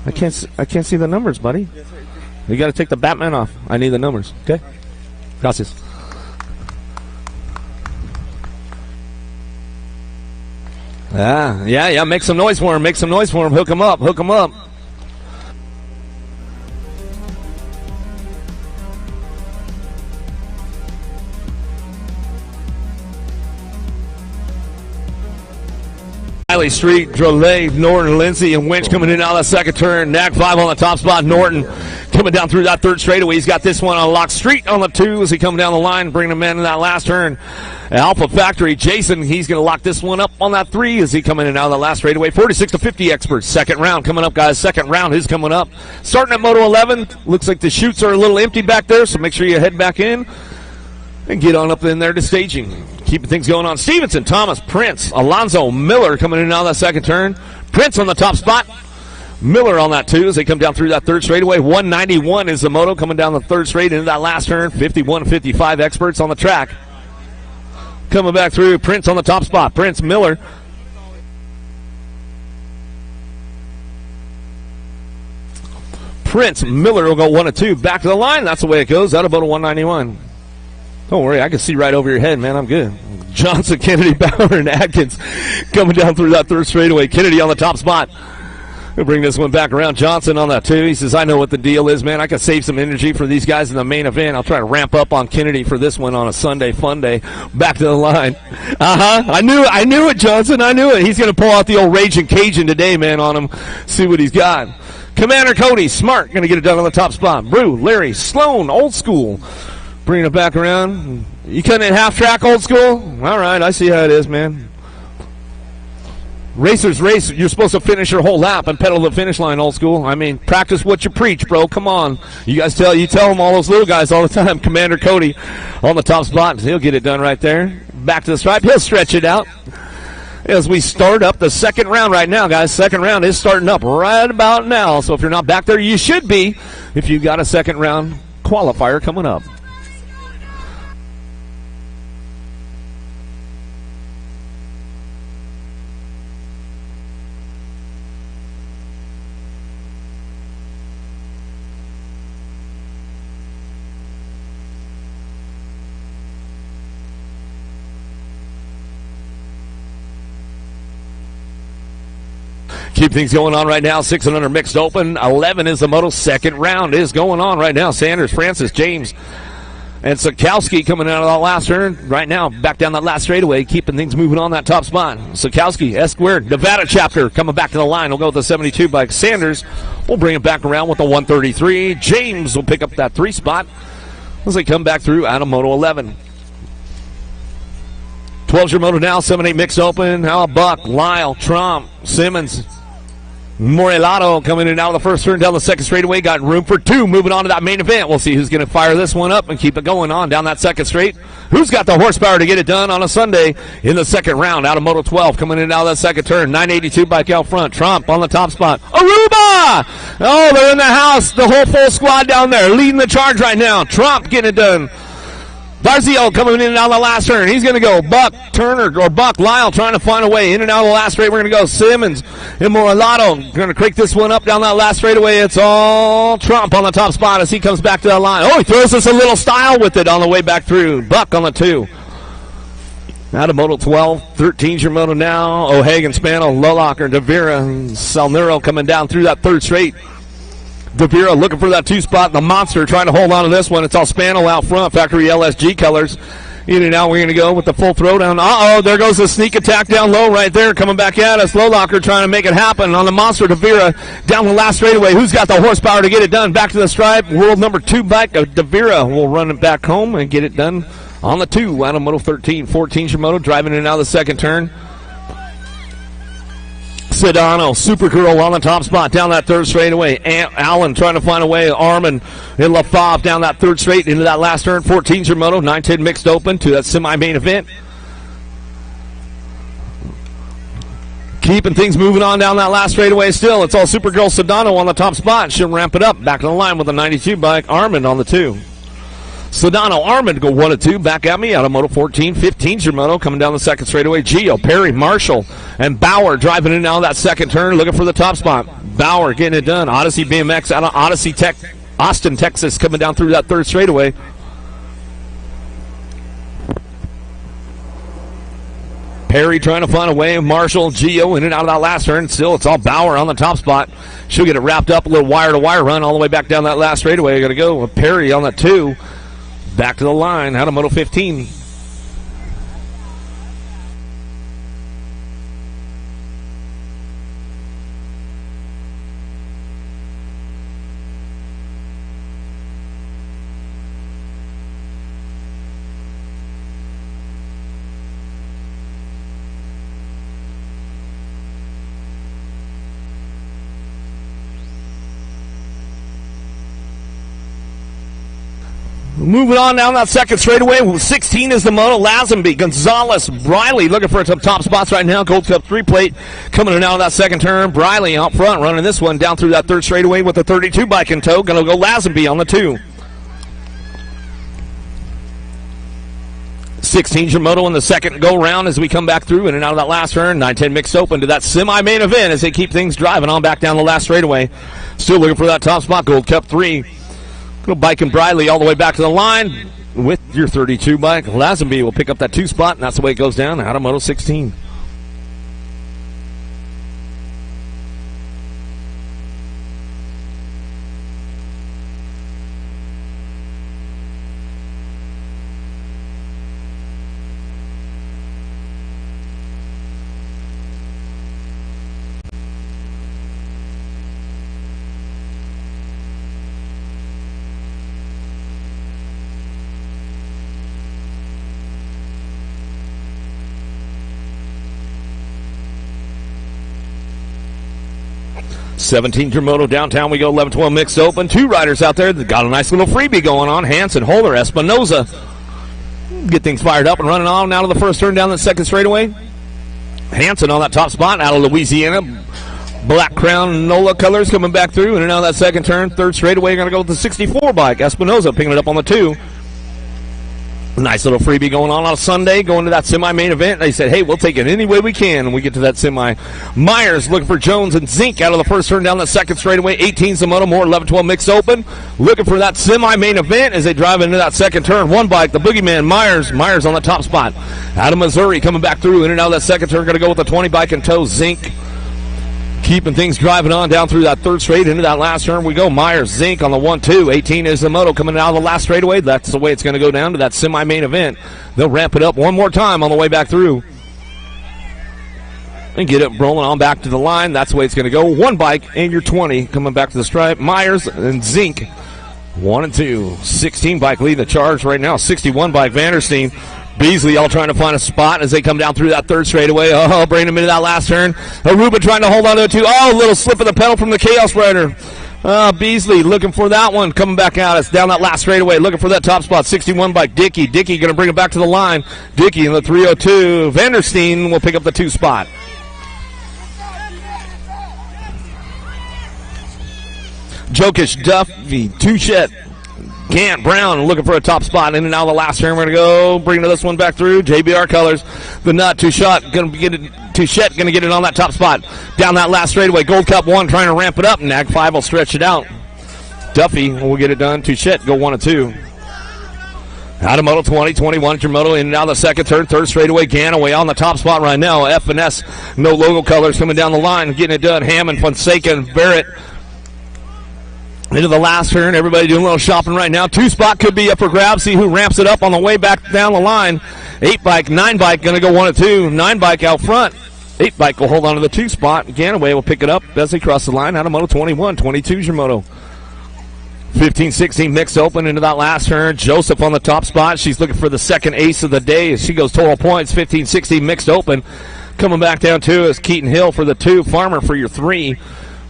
I can't see the numbers, buddy. You got to take the Batman off. I need the numbers. Okay. Gracias. Yeah. Make some noise for him. Make some noise for him. Hook him up. Hook him up. Riley Street, Drolet, Norton, Lindsay, and Winch coming in out of the second turn. Nag 5 on the top spot. Norton coming down through that third straightaway. He's got this one on Lock Street on the 2 as he comes down the line, bringing him in that last turn. Alpha Factory, Jason, he's going to lock this one up on that 3 as he coming in out of the last straightaway. 46 to 50 experts. Second round coming up, guys. Second round is coming up. Starting at Moto 11. Looks like the chutes are a little empty back there, so make sure you head back in and get on up in there to staging. Keeping things going on. Stevenson, Thomas, Prince, Alonzo, Miller coming in out of that second turn. Prince on the top spot. Miller on that 2 as they come down through that third straightaway. 191 is the moto coming down the third straight into that last turn. 51-55 experts on the track. Coming back through, Prince on the top spot. Prince, Miller. Prince, Miller will go 1 and 2. Back to the line. That's the way it goes. Out about a 191. Don't worry, I can see right over your head, man. I'm good. Johnson, Kennedy, Bauer, and Atkins coming down through that third straightaway. Kennedy on the top spot. We'll bring this one back around. Johnson on that 2. He says, I know what the deal is, man. I can save some energy for these guys in the main event. I'll try to ramp up on Kennedy for this one on a Sunday fun day. Back to the line. I knew it, Johnson. I knew it. He's going to pull out the old Raging Cajun today, man, on him. See what he's got. Commander Cody, Smart, going to get it done on the top spot. Brew, Larry, Sloan, Old School. Bringing it back around. You cutting it half track, Old School? All right, I see how it is, man. Racers race. You're supposed to finish your whole lap and pedal the finish line, Old School. I mean, practice what you preach, bro. Come on. You tell them, all those little guys all the time. Commander Cody on the top spot. He'll get it done right there. Back to the stripe. He'll stretch it out as we start up the second round right now, guys. Second round is starting up right about now. So if you're not back there, you should be if you got a second round qualifier coming up. Keep things going on right now. 6 and under mixed open. 11 is the moto. Second round is going on right now. Sanders, Francis, James, and Sikowski coming out of that last turn. Right now, back down that last straightaway, keeping things moving on that top spot. Sikowski, S-squared, Nevada chapter, coming back to the line. We'll go with the 72 bike. Sanders will bring it back around with the 133. James will pick up that 3 spot as they come back through out of Moto 11. 12's your moto now. 7-8 mixed open. How about Buck, Lyle, Trump, Simmons, Morelato coming in out of the first turn down the second straightaway. Got room for 2 moving on to that main event. We'll see who's going to fire this one up and keep it going on down that second straight. Who's got the horsepower to get it done on a Sunday in the second round out of Moto 12 coming in out of that second turn. 982 bike out front. Trump on the top spot. Aruba! Oh, they're in the house. The whole full squad down there leading the charge right now. Trump getting it done. Darzio coming in and out of the last turn. He's going to go. Buck, Turner, or Buck, Lyle trying to find a way in and out of the last straight. We're going to go. Simmons and Morelato going to crank this one up down that last straightaway. It's all Trump on the top spot as he comes back to that line. Oh, he throws us a little style with it on the way back through. Buck on the 2. Out of Moto 12. 13's your moto now. O'Hagan, Spano, Lolacher, Devira, and Salnero coming down through that third straight. Devira looking for that 2 spot. The Monster trying to hold on to this one. It's all Spano out front. Factory LSG colors. In and out. We're going to go with the full throwdown. Uh-oh, there goes the sneak attack down low right there. Coming back at us. Lolacher trying to make it happen on the Monster. Devira down the last straightaway. Who's got the horsepower to get it done? Back to the stripe. World number 2 bike. Devira will run it back home and get it done on the 2 out of Moto 13. 14's your moto. Driving in and out of the second turn. Sedano, Supergirl on the top spot down that third straightaway. Allen trying to find a way. Armin and LaFave down that third straight into that last turn. 14's your moto. 9-10 mixed open to that semi-main event. Keeping things moving on down that last straightaway still. It's all Supergirl Sedano on the top spot. She'll ramp it up. Back to the line with a 92 bike. Armin on the 2. Sedano Armand go 1 and 2. Back at me out of Moto 14. 15's your Moto coming down the second straightaway. Gio, Perry, Marshall, and Bauer driving in now that second turn, looking for the top spot. Bauer getting it done. Odyssey BMX out of Odyssey Tech, Austin, Texas, coming down through that third straightaway. Perry trying to find a way. Marshall, Gio in and out of that last turn. Still, it's all Bauer on the top spot. She'll get it wrapped up. A little wire-to-wire run all the way back down that last straightaway. I got to go with Perry on that 2. Back to the line. Out of Moto 15. Moving on down that second straightaway. 16 is the Moto. Lazenby, Gonzalez, Briley looking for some top spots right now. Gold Cup 3 plate coming in out of that second turn. Briley out front running this one down through that third straightaway with the 32 bike in tow. Going to go Lazenby on the 2. 16's your Moto in the second go round as we come back through in and out of that last turn. 9-10 mixed open to that semi-main event as they keep things driving on back down the last straightaway. Still looking for that top spot. Gold Cup 3. Little bike and Briley all the way back to the line with your 32 bike. Lazenby will pick up that 2 spot, and that's the way it goes down out of Moto 16. Your Moto downtown. We go 11-12 mixed open. 2 riders out there that got a nice little freebie going on. Hanson, Holder, Espinoza. Get things fired up and running on now to the first turn down the second straightaway. Hanson on that top spot out of Louisiana. Black Crown Nola colors coming back through in and out of that second turn. Third straightaway, going to go with the 64 bike. Espinoza picking it up on the 2. Nice little freebie going on a Sunday, going to that semi-main event. They said, hey, we'll take it any way we can. And we get to that semi. Myers looking for Jones and Zink out of the first turn down the second straightaway. 18's the Moto, more 11-12 mixed open. Looking for that semi-main event as they drive into that second turn. 1 bike, the boogeyman, Myers. Myers on the top spot. Out of Missouri coming back through in and out of that second turn. Going to go with the 20 bike in tow. Zink keeping things driving on down through that third straight into that last turn we go. Myers, Zink on the 1-2. 18 is the Moto coming out of the last straightaway. That's the way it's going to go down to that semi-main event. They'll ramp it up one more time on the way back through and get it rolling on back to the line. That's the way it's going to go. 1 bike and your 20 coming back to the stripe. Myers and Zink, 1 and 2. 16 bike leading the charge right now. 61 bike Vandersteen. Beasley all trying to find a spot as they come down through that third straightaway. Oh, bring him into that last turn. Aruba trying to hold on to it too. Oh, a little slip of the pedal from the Chaos Rider. Beasley looking for that one. Coming back out. It's down that last straightaway. Looking for that top spot. 61 bike Dickey. Dickey going to bring it back to the line. Dickey in the 302. Vandersteen will pick up the 2 spot. Jokic, Duffy, Touchette, Gant, Brown looking for a top spot in and out of the last turn. We're going to go bring this one back through. JBR colors. The nut, Touchette going to get it. Touchette going to get it on that top spot. Down that last straightaway. Gold Cup 1 trying to ramp it up. Nag 5 will stretch it out. Duffy will get it done. Touchette go 1 and 2. Out of Moto 20, 21 your Moto in and out of the second turn. Third straightaway. Ganaway on the top spot right now. F&S, no logo colors coming down the line. Getting it done. Hammond, Fonseca, and Barrett. Into the last turn, everybody doing a little shopping right now. 2 spot could be up for grabs. See who ramps it up on the way back down the line. 8 bike, 9 bike going to go 1 and 2. 9 bike out front. 8 bike will hold on to the 2 spot. Ganaway will pick it up as they cross the line. Out of Moto 21, 22's your Moto. 15, 16 mixed open into that last turn. Joseph on the top spot. She's looking for the second ace of the day as she goes total points. 15, 16 mixed open. Coming back down 2 is Keaton Hill for the 2. Farmer for your 3.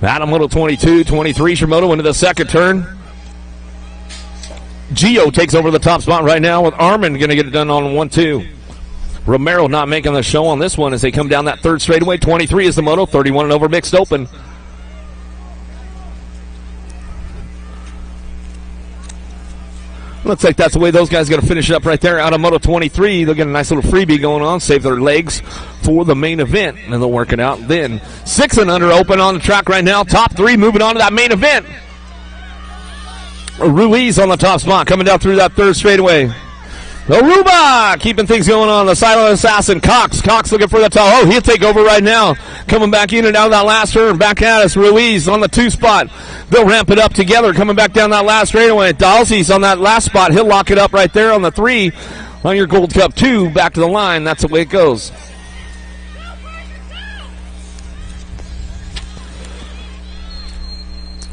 Out of Moto 22, 23's your Moto into the second turn. Gio takes over the top spot right now with Armand going to get it done on 1-2. Romero not making the show on this one as they come down that third straightaway. 23 is the Moto, 31 and over mixed open. Looks like that's the way those guys are going to finish it up right there. Out of Moto 23, they'll get a nice little freebie going on, save their legs for the main event, and they'll work it out then. 6 and under open on the track right now. Top 3 moving on to that main event. Ruiz on the top spot, coming down through that third straightaway. Aruba keeping things going on. The silent assassin, Cox. Cox looking for the top. Oh, he'll take over right now. Coming back in and out of that last turn. Back at us. Ruiz on the 2 spot. They'll ramp it up together. Coming back down that last straightaway. Dalsey's on that last spot. He'll lock it up right there on the 3. On your Gold Cup 2. Back to the line. That's the way it goes.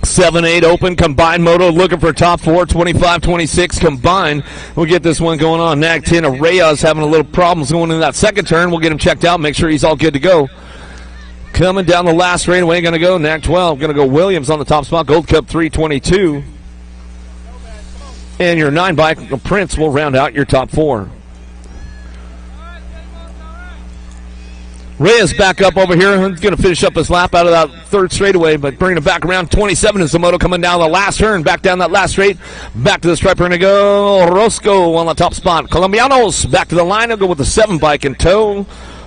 Seven, 8 open combined moto looking for top 4, 25-26 combined. We'll get this one going on. Nag 10 of Reyes having a little problems going into that second turn. We'll get him checked out, make sure he's all good to go. Coming down the last straightaway, going to go Nag 12, going to go Williams on the top spot. Gold Cup 322. And your 9 bike, Prince, will round out your top 4. Reyes back up over here. He's going to finish up his lap out of that third straightaway, but bringing it back around. 27 is the moto coming down the last turn. Back down that last straight. Back to the stripe. We're going to go Roscoe on the top spot. Colombianos back to the line. He'll go with the 7 bike in tow.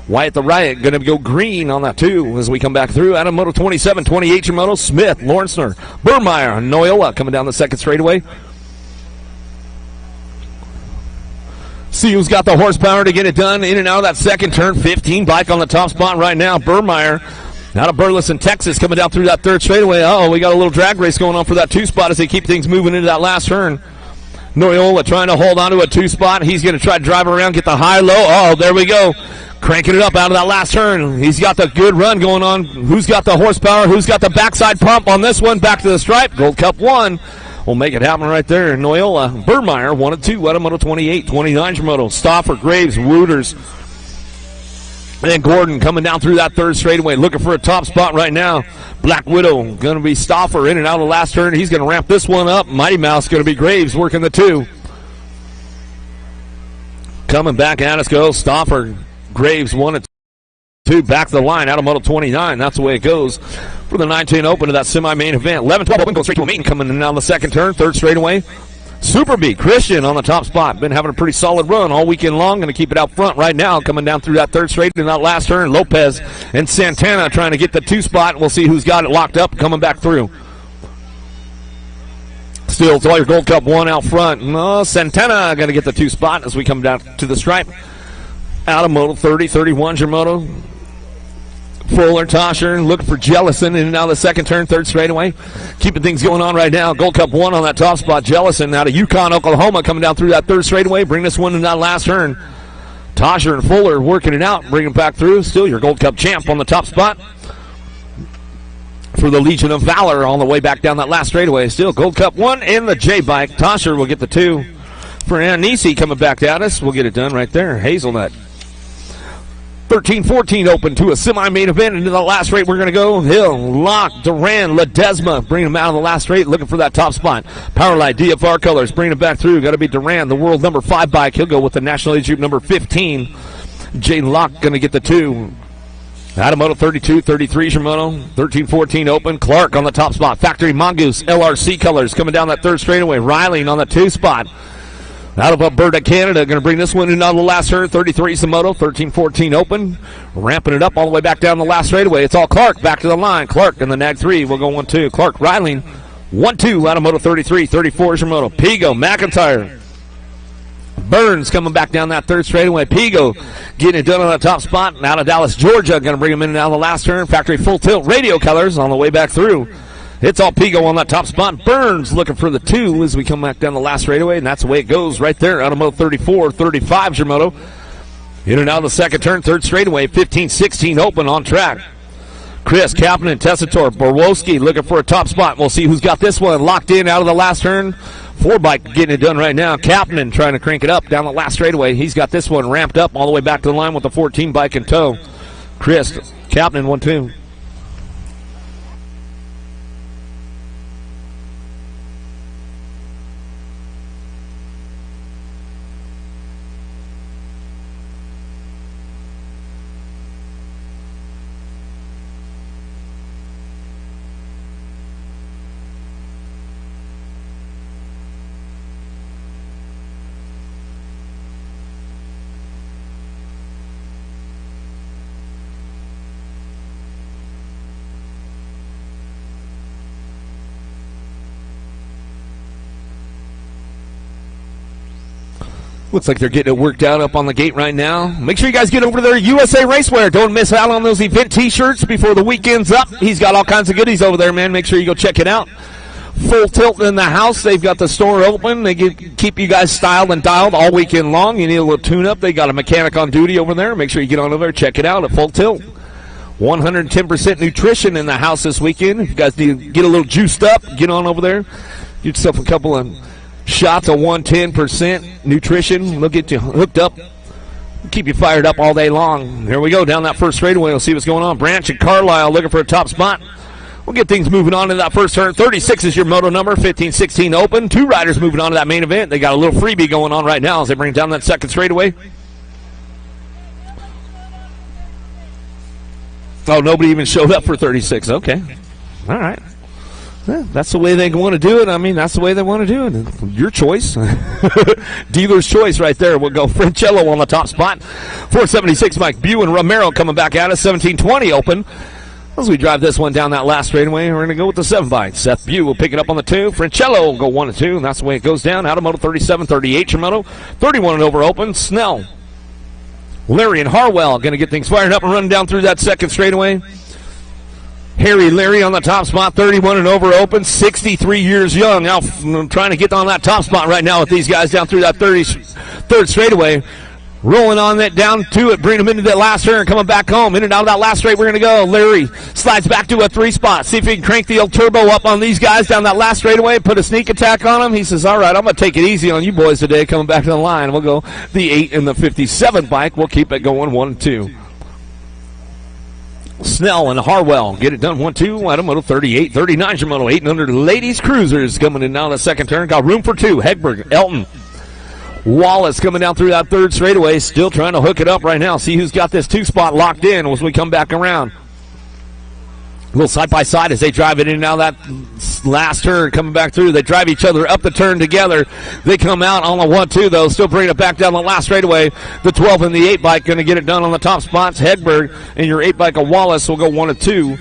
Wyatt the Riot going to go green on that 2 as we come back through. Out of moto 27, 28 your moto. Smith, Lawrencener, Burmeyer, Noyola coming down the second straightaway. See who's got the horsepower to get it done in and out of that second turn. 15 bike on the top spot right now. Burmeyer out of Burleson, Texas, coming down through that third straightaway. Oh, we got a little drag race going on for that 2 spot as they keep things moving into that last turn. Noyola trying to hold on to a 2 spot. He's going to try to drive around, get the high-low. Oh, there we go. Cranking it up out of that last turn. He's got the good run going on. Who's got the horsepower? Who's got the backside pump on this one? Back to the stripe. Gold Cup 1. We'll make it happen right there. Noyola, Burmeyer, 1 and 2. Out of moto 28, 29 your moto. Stauffer, Graves, Wooters, and Gordon coming down through that third straightaway, looking for a top spot right now. Black Widow going to be Stauffer in and out of the last turn. He's going to ramp this one up. Mighty Mouse going to be Graves working the 2. Coming back at us go Stauffer, Graves, 1 and 2. Back to the line out of moto 29. That's the way it goes for the 19 open to that semi-main event. 11-12 open, goes straight to a main coming in on the second turn, third straightaway. Super B, Christian on the top spot. Been having a pretty solid run all weekend long. Going to keep it out front right now. Coming down through that third straight in that last turn. Lopez and Santana trying to get the 2 spot. We'll see who's got it locked up coming back through. Still, it's all your Gold Cup 1 out front. Santana going to get the 2 spot as we come down to the stripe. Out of moto 30, 31's your moto. Fuller, Tosher, looking for Jellison in and out of the second turn, third straightaway. Keeping things going on right now. Gold Cup 1 on that top spot. Jellison out of Yukon, Oklahoma, coming down through that third straightaway. Bring this one in that last turn. Tosher and Fuller working it out, bringing it back through. Still your Gold Cup champ on the top spot. For the Legion of Valor on the way back down that last straightaway. Still Gold Cup 1 in the J-Bike. Tosher will get the 2. For Anisi coming back at us. We'll get it done right there. Hazelnut. 13-14 open to a semi-main event. Into the last straight, we're going to go Hill, Locke, Duran, Ledesma, bringing them out of the last straight, looking for that top spot. Powerlight, DFR Colors, bringing it back through. Got to be Duran, the world number 5 bike. He'll go with the National Age Group number 15. Jay Locke going to get the 2. Out of moto 32, 33's your moto. 13-14 open. Clark on the top spot. Factory Mongoose, LRC Colors, coming down that third straightaway. Riley on the 2 spot. Out of Alberta, Canada, going to bring this one in on the last turn. 33 is the moto. 13-14 open. Ramping it up all the way back down the last straightaway. It's all Clark back to the line. Clark in the Nag 3. We'll go 1-2. Clark, Riley, 1-2 out of moto 33. 34 is your moto. Pigo, McIntyre. Burns coming back down that third straightaway. Pigo getting it done on the top spot. And out of Dallas, Georgia, going to bring him in and out of the last turn. Factory Full Tilt Radio Colors on the way back through. It's all Pigo on that top spot. Burns looking for the 2 as we come back down the last straightaway, and that's the way it goes right there. Out of moto 34, 35's your moto. In and out of the second turn, third straightaway, 15-16 open on track. Chris, Kapanen, Tessitore, Borwowski looking for a top spot. We'll see who's got this one locked in out of the last turn. 4 bike getting it done right now. Kapanen trying to crank it up down the last straightaway. He's got this one ramped up all the way back to the line with the 14 bike in tow. Chris, Kapanen, 1-2. Looks like they're getting it worked out up on the gate right now. Make sure you guys get over to their USA Racewear. Don't miss out on those event T-shirts before the weekend's up. He's got all kinds of goodies over there, man. Make sure you go check it out. Full tilt in the house. They've got the store open. They keep you guys styled and dialed all weekend long. You need a little tune-up. They got a mechanic on duty over there. Make sure you get on over there. Check it out at Full Tilt. 110% nutrition in the house this weekend. If you guys need to get a little juiced up, get on over there. Get yourself a couple of shots of 110% nutrition. They'll get you hooked up. Keep you fired up all day long. Here we go down that first straightaway. We'll see what's going on. Branch and Carlisle looking for a top spot. We'll get things moving on to that first turn. 36 is your moto number. 15-16 open. Two riders moving on to that main event. They got a little freebie going on right now as they bring down that second straightaway. Oh, nobody even showed up for 36. Okay. All right. Yeah, that's the way they want to do it. I mean, that's the way they want to do it. Your choice. Dealer's choice right there. We'll go Francello on the top spot. 476, Mike Bew and Romero coming back at us. 17-20 open. As we drive this one down that last straightaway, we're going to go with the 7-byte. Seth Bew will pick it up on the 2. Francello will go 1-2, and that's the way it goes down. Out of moto 37, 38 your moto. 31 and over open. Snell, Larry, and Harwell going to get things fired up and running down through that second straightaway. Harry Larry on the top spot, 31 and over open, 63 years young. Now trying to get on that top spot right now with these guys down through that third straightaway. Rolling on that down to it, bringing them into that last turn, coming back home. In and out of that last straight, we're going to go. Larry slides back to a 3 spot. See if he can crank the old turbo up on these guys down that last straightaway, put a sneak attack on them. He says, all right, I'm going to take it easy on you boys today, coming back to the line. We'll go the 8 and the 57 bike. We'll keep it going 1-2. Snell and Harwell get it done 1-2. Out of moto 38, 39 your moto 8 and under. Ladies Cruisers coming in now the second turn. Got room for 2. Hegberg, Elton, Wallace coming down through that third straightaway. Still trying to hook it up right now. See who's got this 2 spot locked in as we come back around. A little side by side as they drive it in and out of that last turn coming back through. They drive each other up the turn together. They come out on the 1-2 though. Still bringing it back down the last straightaway. The 12 and the 8 bike going to get it done on the top spots. Hegberg and your 8 bike of Wallace will go 1-2.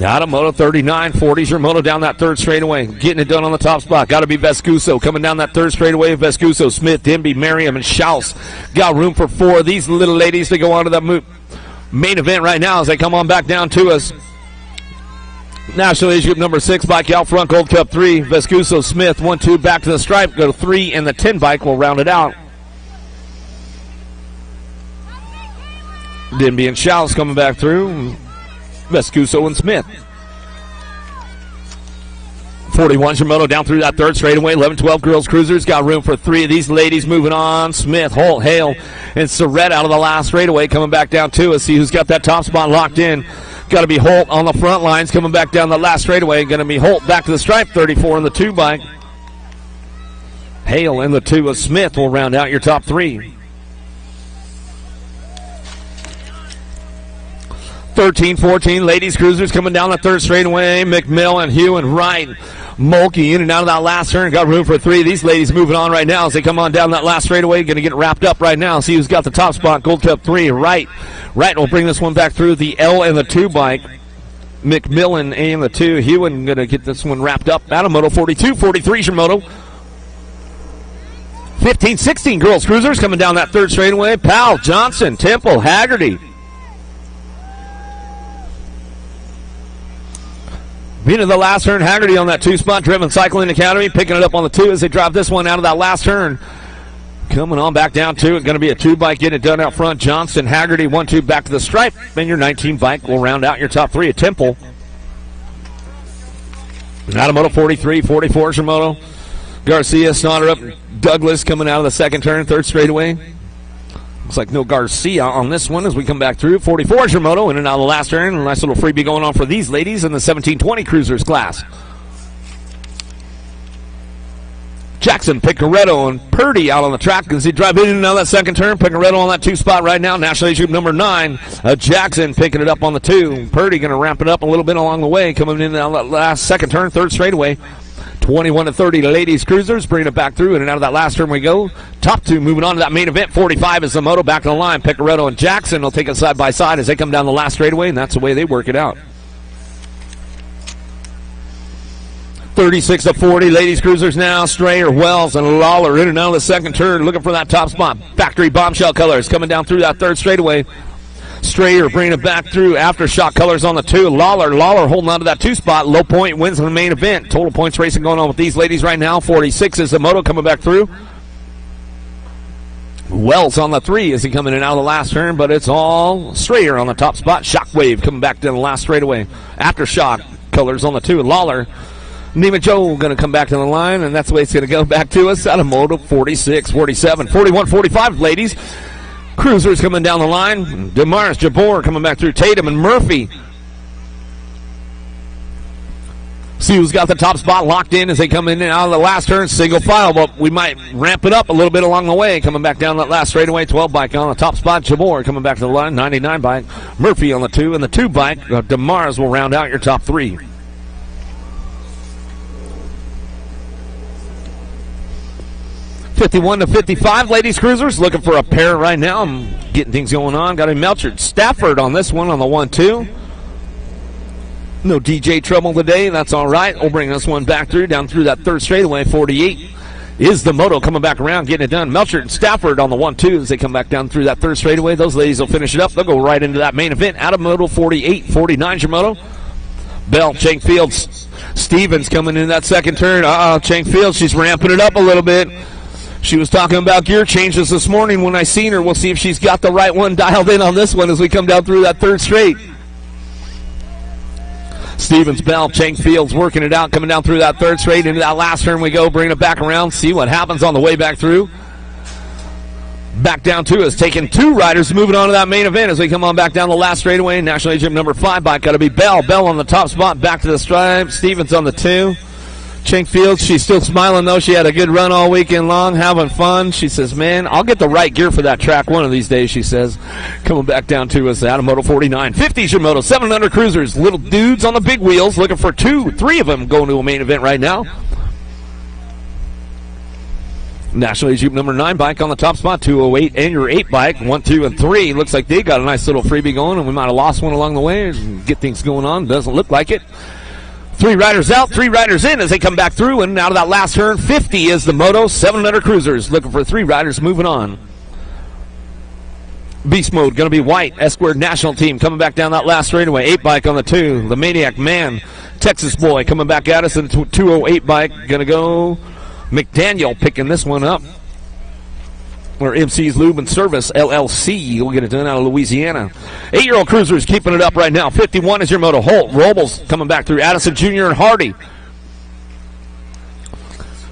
Out of moto 39, 40's your moto down that third straightaway. Getting it done on the top spot. Got to be Vescuso coming down that third straightaway. Vescuso, Smith, Denby, Merriam, and Schaus. Got room for 4 of these little ladies to go on to that main event right now as they come on back down to us. National Age Group number 6 bike out front, Gold Cup 3. Vescuso, Smith, 1-2 back to the stripe. Go to 3 and the 10 bike will round it out. Denby and Schaus coming back through. Vescuso and Smith. 41 your moto down through that third straightaway. 11-12 girls cruisers. Got room for 3 of these ladies moving on. Smith, Holt, Hale, and Surrett out of the last straightaway coming back down to us. See who's got that top spot locked in. Got to be Holt on the front lines coming back down the last straightaway. Going to be Holt back to the stripe. 34 in the 2 bike. Hale in the 2 of Smith will round out your top 3. 13-14 ladies cruisers coming down the third straightaway. McMillan, Hugh, and Wright. Mulkey in and out of that last turn. Got room for 3 of these ladies moving on right now as they come on down that last straightaway. Going to get wrapped up right now. See who's got the top spot. Gold Cup 3. Wright will bring this one back through the L and the 2 bike. McMillan and the 2. Hewen going to get this one wrapped up. Out of moto 42. 43's your moto. 15-16 girls cruisers coming down that third straightaway. Powell, Johnson, Temple, Haggerty. Being in the last turn, Haggerty on that 2 spot, Driven Cycling Academy, picking it up on the 2 as they drive this one out of that last turn. Coming on back down to it, going to be a 2 bike getting it done out front. Johnson, Haggerty, 1-2 back to the stripe. Then your 19 bike will round out your top 3 at Temple. Out of moto 43, 44 is your moto. Garcia, Snodderup, Douglas coming out of the second turn, third straightaway. Looks like no Garcia on this one as we come back through. 44 is your moto in and out of the last turn. A nice little freebie going on for these ladies in the 17-20 cruisers class. Jackson, Picaretto, and Purdy out on the track as he drive in and out of that second turn. Picaretto on that 2 spot right now. National Age Group number 9. Jackson picking it up on the 2. Purdy going to ramp it up a little bit along the way. Coming in on that last second turn, third straightaway. 21-30 ladies cruisers, bringing it back through in and out of that last turn we go. Top 2 moving on to that main event. 45 is the moto back to the line. Picaretto and Jackson will take it side by side as they come down the last straightaway, and that's the way they work it out. 36-40. Ladies cruisers now. Strayer, Wells, and Lawler in and out of the second turn, looking for that top spot. Factory Bombshell Colors coming down through that third straightaway. Strayer bringing it back through. Aftershock Colors on the 2. Lawler holding on to that 2 spot. Low Point wins in the main event. Total points racing going on with these ladies right now. 46 is the moto coming back through. Wells on the 3 as he coming in and out of the last turn, but it's all Strayer on the top spot. Shockwave coming back down the last straightaway. Aftershock Colors on the 2. Lawler. Nima Joe going to come back to the line, and that's the way it's going to go back to us out of moto 46, 47, 41, 45, ladies. Cruisers coming down the line. Damaris Jabor coming back through. Tatum and Murphy. See who's got the top spot locked in as they come in and out of the last turn. Single file, but we might ramp it up a little bit along the way. Coming back down that last straightaway. 12 bike on the top spot. Jabor coming back to the line. 99 bike. Murphy on the 2. And the 2 bike. Damaris will round out your top 3. $51-55, ladies cruisers. Looking for a pair right now. I'm getting things going on. Got a Melchard Stafford on this one on the 1-2. No DJ trouble today. That's all right. We'll bring this one back through, down through that third straightaway. 48 is the moto coming back around, getting it done. Melchard Stafford on the 1-2 as they come back down through that third straightaway. Those ladies will finish it up. They'll go right into that main event. Out of moto 48, 49's your moto. Bell, Chang Fields, Stevens coming in that second turn. Chang Fields, she's ramping it up a little bit. She was talking about gear changes this morning when I seen her. We'll see if she's got the right one dialed in on this one as we come down through that third straight. Stevens, Bell, Chang Fields working it out, coming down through that third straight. Into that last turn we go, bringing it back around, see what happens on the way back through. Back down to us, taking 2 riders, moving on to that main event as we come on back down the last straightaway. National Agent number 5 bike, got to be Bell. Bell on the top spot, back to the stripe. Stevens on the 2. Chang Fields, she's still smiling though. She had a good run all weekend long, having fun. She says, man, I'll get the right gear for that track one of these days, she says. Coming back down to us out of moto 49. 50's your moto, 700 cruisers. Little dudes on the big wheels, looking for 2, 3 of them going to a main event right now. National Agent number 9 bike on the top spot, 208, and your 8 bike, 1, 2, and 3. Looks like they got a nice little freebie going, and we might have lost one along the way and get things going on. Doesn't look like it. 3 riders out, 3 riders in as they come back through, and out of that last turn, 50 is the moto, 700 cruisers. Looking for 3 riders moving on. Beast mode, going to be White, S-Squared National Team coming back down that last straightaway. 8 bike on the 2. The Maniac Man, Texas Boy coming back at us in the 208 bike. Going to go McDaniel picking this one up. Or MC's Lube and Service, LLC. We'll get it done out of Louisiana. 8-year-old cruisers keeping it up right now. 51 is your moto. Holt, Robles coming back through. Addison Jr. and Hardy.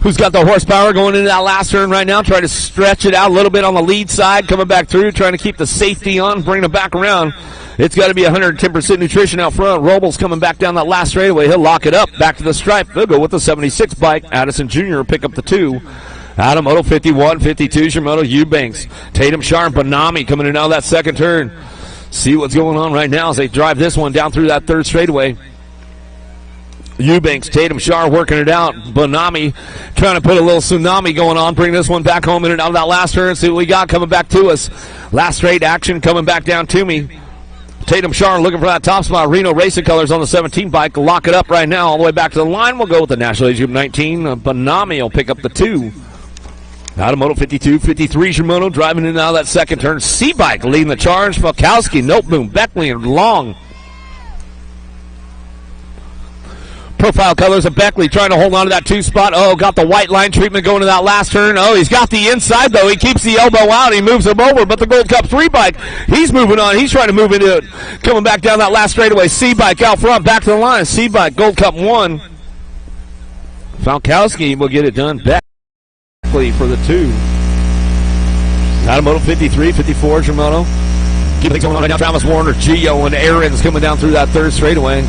Who's got the horsepower going into that last turn right now? Trying to stretch it out a little bit on the lead side. Coming back through, trying to keep the safety on, bringing it back around. It's got to be 110% nutrition out front. Robles coming back down that last straightaway. He'll lock it up. Back to the stripe. They'll go with the 76 bike. Addison Jr. will pick up the 2. Out of moto 51, 52 is your moto Eubanks. Tatum Sharp, Bonami coming in out of that second turn. See what's going on right now as they drive this one down through that third straightaway. Eubanks, Tatum Sharp working it out. Bonami trying to put a little tsunami going on. Bring this one back home in and out of that last turn. See what we got coming back to us. Last straight action coming back down to me. Tatum Sharp looking for that top spot. Reno Racing Colors on the 17 bike. Lock it up right now all the way back to the line. We'll go with the National Agent 19. Bonami will pick up the 2. Out of moto 52, 53 is your moto, driving in and out of that second turn. C-Bike leading the charge. Falkowski, Noteboom, Beckley, and Long. Profile Colors of Beckley trying to hold on to that 2 spot. Oh, got the white line treatment going to that last turn. Oh, he's got the inside, though. He keeps the elbow out. He moves him over, but the Gold Cup 3 bike, he's moving on. He's trying to move into it. Coming back down that last straightaway. C-Bike out front, back to the line. C-Bike, Gold Cup 1. Falkowski will get it done. For the 2. Out of moto 53, 54 is your moto. Keep things going on right now. Travis Warner, Gio, and Aaron's coming down through that third straightaway.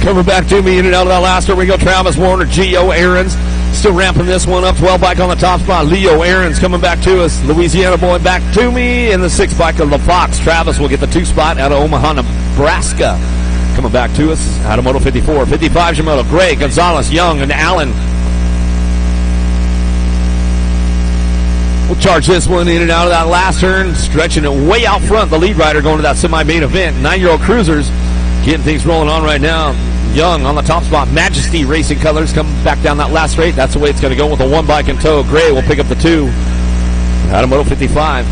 Coming back to me in and out of that last turn. We go Travis Warner, Gio, Aaron's. Still ramping this one up. 12 bike on the top spot. Leo Aaron's coming back to us. Louisiana boy back to me. And the 6 bike of the Fox. Travis will get the 2 spot out of Omaha, Nebraska. Coming back to us out of moto 54. 55 is your moto. Gray, Gonzalez, Young, and Allen. We'll Charge this one in and out of that last turn, stretching it way out front. The lead rider going to that semi-main event. 9-year-old Cruisers getting things rolling on right now. Young on the top spot. Majesty Racing Colors coming back down that last straight. That's the way it's going to go with a 1 bike in tow. Gray will pick up the 2 out of Moto 55.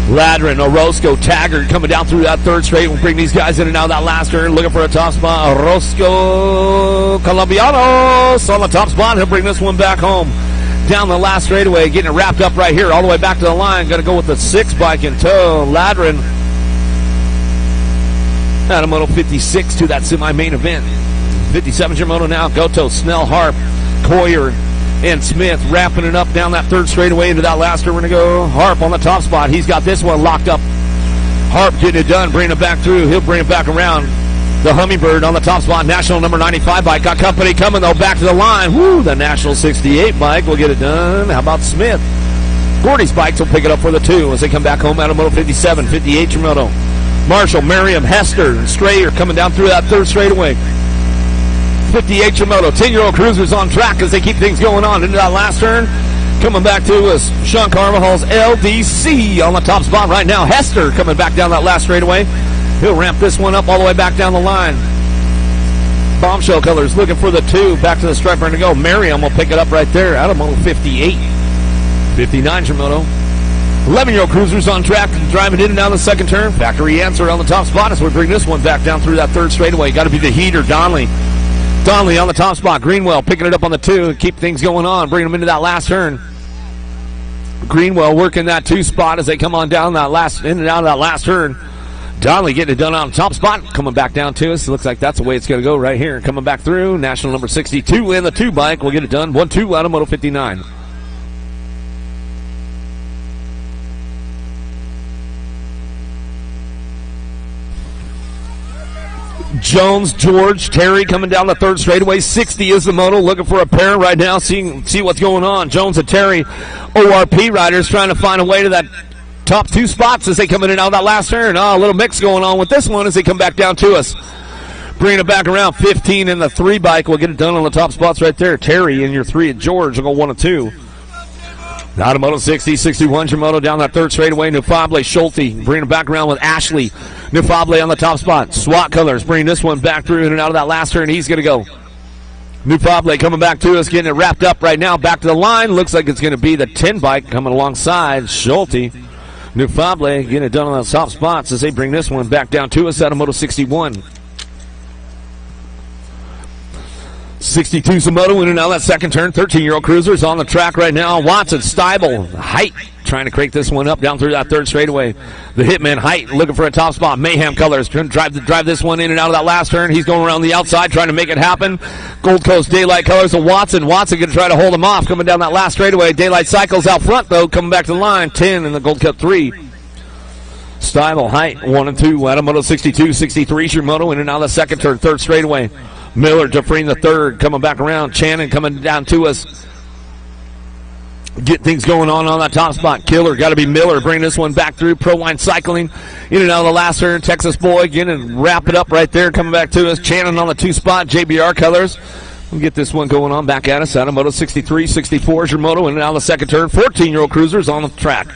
Ladrin, Orozco, Taggart coming down through that third straight. We'll bring these guys in and out of that last turn. Looking for a top spot. Orozco, Colombianos on the top spot. He'll bring this one back home. Down the last straightaway, getting it wrapped up right here, all the way back to the line. Going to go with the 6 bike in tow. Ladrin out of Moto 56 to that semi-main event. 57's your moto now. Goto, Snell, Harp, Coyer, and Smith wrapping it up down that third straightaway into that last turn. We're going to go Harp on the top spot. He's got this one locked up. Harp getting it done, bringing it back through. He'll bring it back around. The Hummingbird on the top spot. National number 95 bike. Got company coming, though, back to the line. Woo, the National 68 bike will get it done. How about Smith? Gordy's bikes will pick it up for the 2 as they come back home out of Moto 57. 58 your moto. Marshall, Merriam, Hester, and Strayer coming down through that third straightaway. 58 your moto. 10-year-old Cruisers on track as they keep things going on into that last turn. Coming back to us, Sean Carvajal's LDC on the top spot right now. Hester coming back down that last straightaway. He'll ramp this one up all the way back down the line. Bombshell Colors looking for the 2. Back to the striper and to go. Merriam will pick it up right there out of Moto 58. 59's your moto. 11-year-old Cruisers on track, driving in and down the second turn. Factory Answer on the top spot as we bring this one back down through that third straightaway. Got to be the heater, Donnelly. Donnelly on the top spot. Greenwell picking it up on the 2. Keep things going on. Bringing them into that last turn. Greenwell working that 2 spot as they come on down that last, in and out of that last turn. Donnelly getting it done on the top spot. Coming back down to us. It looks like that's the way it's going to go right here. Coming back through. National number 62 in the 2 bike. We'll get it done. 1-2 out of Moto 59. Jones, George, Terry coming down the third straightaway. 60 is the moto. Looking for a pair right now. See what's going on. Jones and Terry, ORP riders trying to find a way to that top 2 spots as they come in and out of that last turn. A little mix going on with this one as they come back down to us. Bringing it back around. 15 in the 3 bike. We'll get it done on the top spots right there. Terry in your 3 at George will go 1 and 2. Out of Moto 60, 61's your moto down that third straightaway. Nufable, Schulte bringing it back around with Ashley. Nufable on the top spot. SWAT Colors bringing this one back through in and out of that last turn. He's going to go. Nufable coming back to us, getting it wrapped up right now. Back to the line. Looks like it's going to be the 10 bike coming alongside Schulte. Nufable getting it done on the top spots as they bring this one back down to us out of Moto 61. 62's the moto in and out of that second turn. 13-year-old Cruisers on the track right now. Watson, Steibel, Height trying to crank this one up down through that third straightaway. The Hitman, Height looking for a top spot. Mayhem Colors trying to drive this one in and out of that last turn. He's going around the outside trying to make it happen. Gold Coast Daylight Colors to Watson. Watson going to try to hold him off coming down that last straightaway. Daylight Cycles out front though, coming back to the line. 10 in the Gold Cup 3. Steibel, Height 1 and 2 out of Moto 62. 63's your moto in and out of the second turn. Third straightaway. Miller, Defreen the third, coming back around. Channon coming down to us. Get things going on that top spot. Killer, got to be Miller, bringing this one back through. Proline Cycling in and out of the last turn. Texas Boy getting and wrap it up right there, coming back to us. Channon on the 2 spot. JBR Colors. We'll get this one going on back at us out of Moto 63. 64 is your moto in and out of the second turn. 14-year-old Cruisers on the track.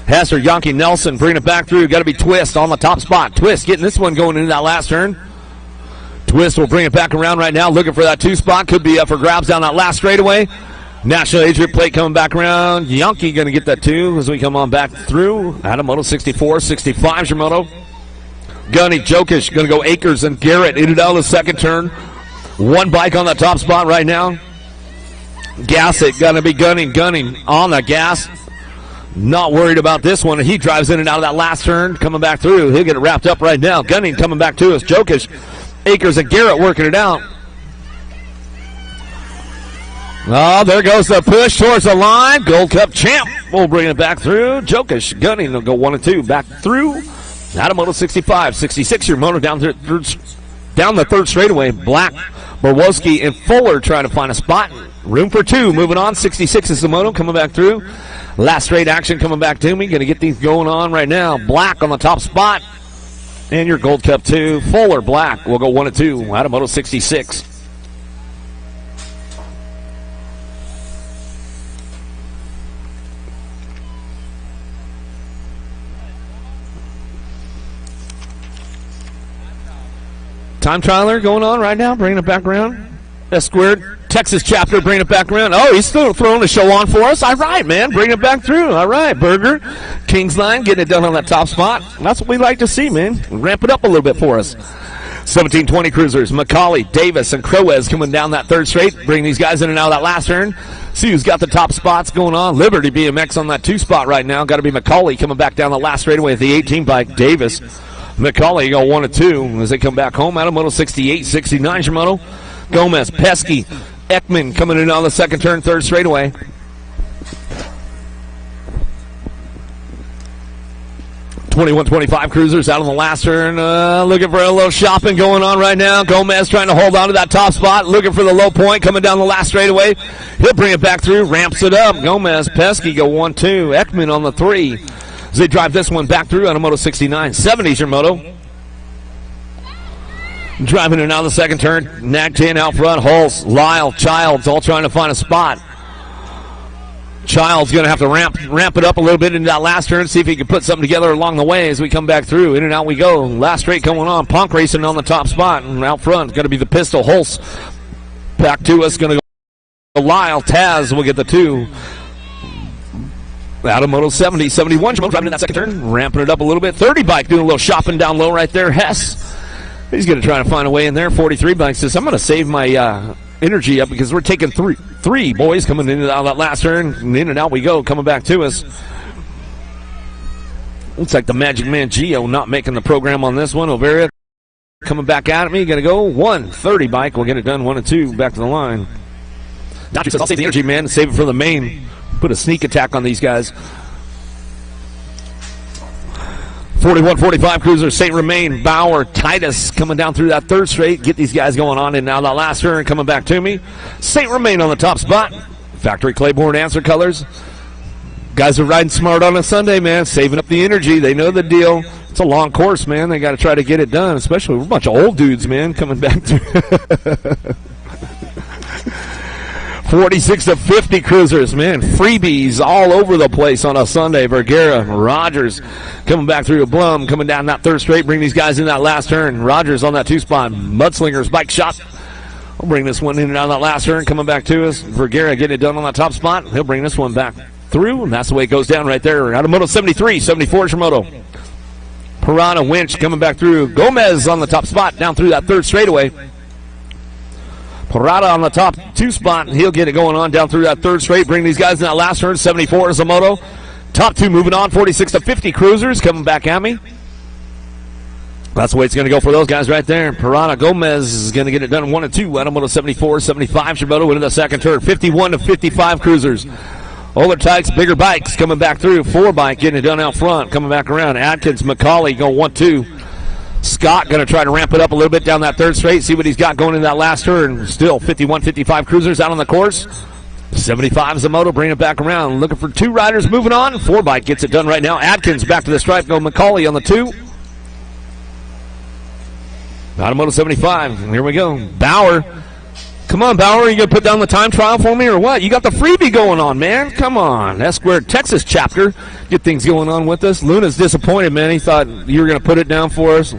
Hester, Yankee, Nelson bringing it back through. Got to be Twist on the top spot. Twist getting this one going into that last turn. Twist will bring it back around right now, looking for that 2 spot. Could be up for grabs down that last straightaway. National Age Group plate coming back around. Yankee going to get that 2 as we come on back through. Out of Moto 64, 65's your moto. Gunny, Jokic going to go Akers and Garrett in and out of the second turn. 1 bike on the top spot right now. Gassett going to be gunning on the gas. Not worried about this one. He drives in and out of that last turn, coming back through. He'll get it wrapped up right now. Gunning coming back to us. Jokic, Akers, and Garrett working it out. Oh, there goes the push towards the line. Gold Cup champ will bring it back through. Jokic, Gunning will go 1 and 2. Back through. Out of Moto 65. 66 your moto down the third straightaway. Black, Borwowski, and Fuller trying to find a spot. Room for 2. Moving on. 66 is the moto coming back through. Last straight action coming back to me. Going to get these going on right now. Black on the top spot. And your Gold Cup 2, full or black, will go 1 and 2 out of Moto 66. Time trialer going on right now, bringing it back around. S-squared, Texas chapter, bringing it back around. Oh, he's still throwing the show on for us. All right, man, bringing it back through. All right, Berger, Kingsline, getting it done on that top spot. That's what we like to see, man. Ramp it up a little bit for us. 1720 cruisers, Macaulay, Davis, and Crowez coming down that third straight. Bring these guys in and out of that last turn. See who's got the top spots going on. Liberty BMX on that 2 spot right now. Got to be Macaulay coming back down the last straightaway with the 18 bike. Davis, Macaulay go 1 and 2 as they come back home out of Moto 68, 69 Shimoto. Gomez, Pesky, Ekman coming in on the second turn, third straightaway. .21-25 cruisers out on the last turn. Looking for a little shopping going on right now. Gomez trying to hold on to that top spot. Looking for the low point coming down the last straightaway. He'll bring it back through. Ramps it up. Gomez, Pesky go 1-2. Ekman on the 3. As they drive this one back through on a Moto 69. 70's your moto. Driving it out the second turn. Nag 10 out front. Hulse, Lyle, Childs all trying to find a spot. Childs going to have to ramp it up a little bit into that last turn, see if he can put something together along the way as we come back through. In and out we go. Last straight going on. Punk racing on the top spot. And out front, going to be the pistol. Hulse back to us. Going to go Lyle. Taz will get the 2. Out of Moto 70, 71. Driving in that second turn. Ramping it up a little bit. 30 bike doing a little shopping down low right there. Hess. He's going to try to find a way in there. 43 bike says, I'm going to save my energy up because we're taking three boys coming in and out of that last turn. And in and out we go, coming back to us. Looks like the Magic Man Geo not making the program on this one. Overia coming back at me. Going to go 130 bike. We'll get it done 1 and 2 back to the line. Doctor says, I'll save the energy, man. Save it for the main. Put a sneak attack on these guys. 41-45 cruiser, St. Remain, Bauer, Titus coming down through that third straight. Get these guys going on. And now that last turn coming back to me. St. Remain on the top spot. Factory Claiborne answer colors. Guys are riding smart on a Sunday, man. Saving up the energy. They know the deal. It's a long course, man. They got to try to get it done, especially with a bunch of old dudes, man, coming back through. 46-50 cruisers, man. Freebies all over the place on a Sunday. Vergara, Rogers coming back through. Blum coming down that third straight. Bring these guys in that last turn. Rogers on that 2 spot. Mudslingers, bike shot. We'll bring this one in and out of that last turn. Coming back to us. Vergara getting it done on that top spot. He'll bring this one back through, and that's the way it goes down right there. Out of Moto 73, 74 Shimoto. Piranha, Winch coming back through. Gomez on the top spot down through that third straightaway. Parada on the top 2 spot, and he'll get it going on down through that third straight. Bring these guys in that last turn. 74 is a moto. Top 2 moving on. 46-50 cruisers coming back at me. That's the way it's going to go for those guys right there. Parada, Gomez is going to get it done 1 and 2. Out of Moto 74, 75 Shimoto into the second turn. 51-55 cruisers. Older tykes, bigger bikes coming back through. 4 bike getting it done out front. Coming back around. Adkins, Macaulay go 1-2. Scott going to try to ramp it up a little bit down that third straight, see what he's got going in that last turn. Still 51-55 cruisers out on the course. 75 is the moto, bringing it back around. Looking for 2 riders moving on. 4 bike gets it done right now. Adkins back to the stripe, go Macaulay on the 2. Out of Moto 75, here we go. Bauer. Come on, Bauer, are you going to put down the time trial for me or what? You got the freebie going on, man. Come on. S-squared Texas chapter. Get things going on with us. Luna's disappointed, man. He thought you were going to put it down for us.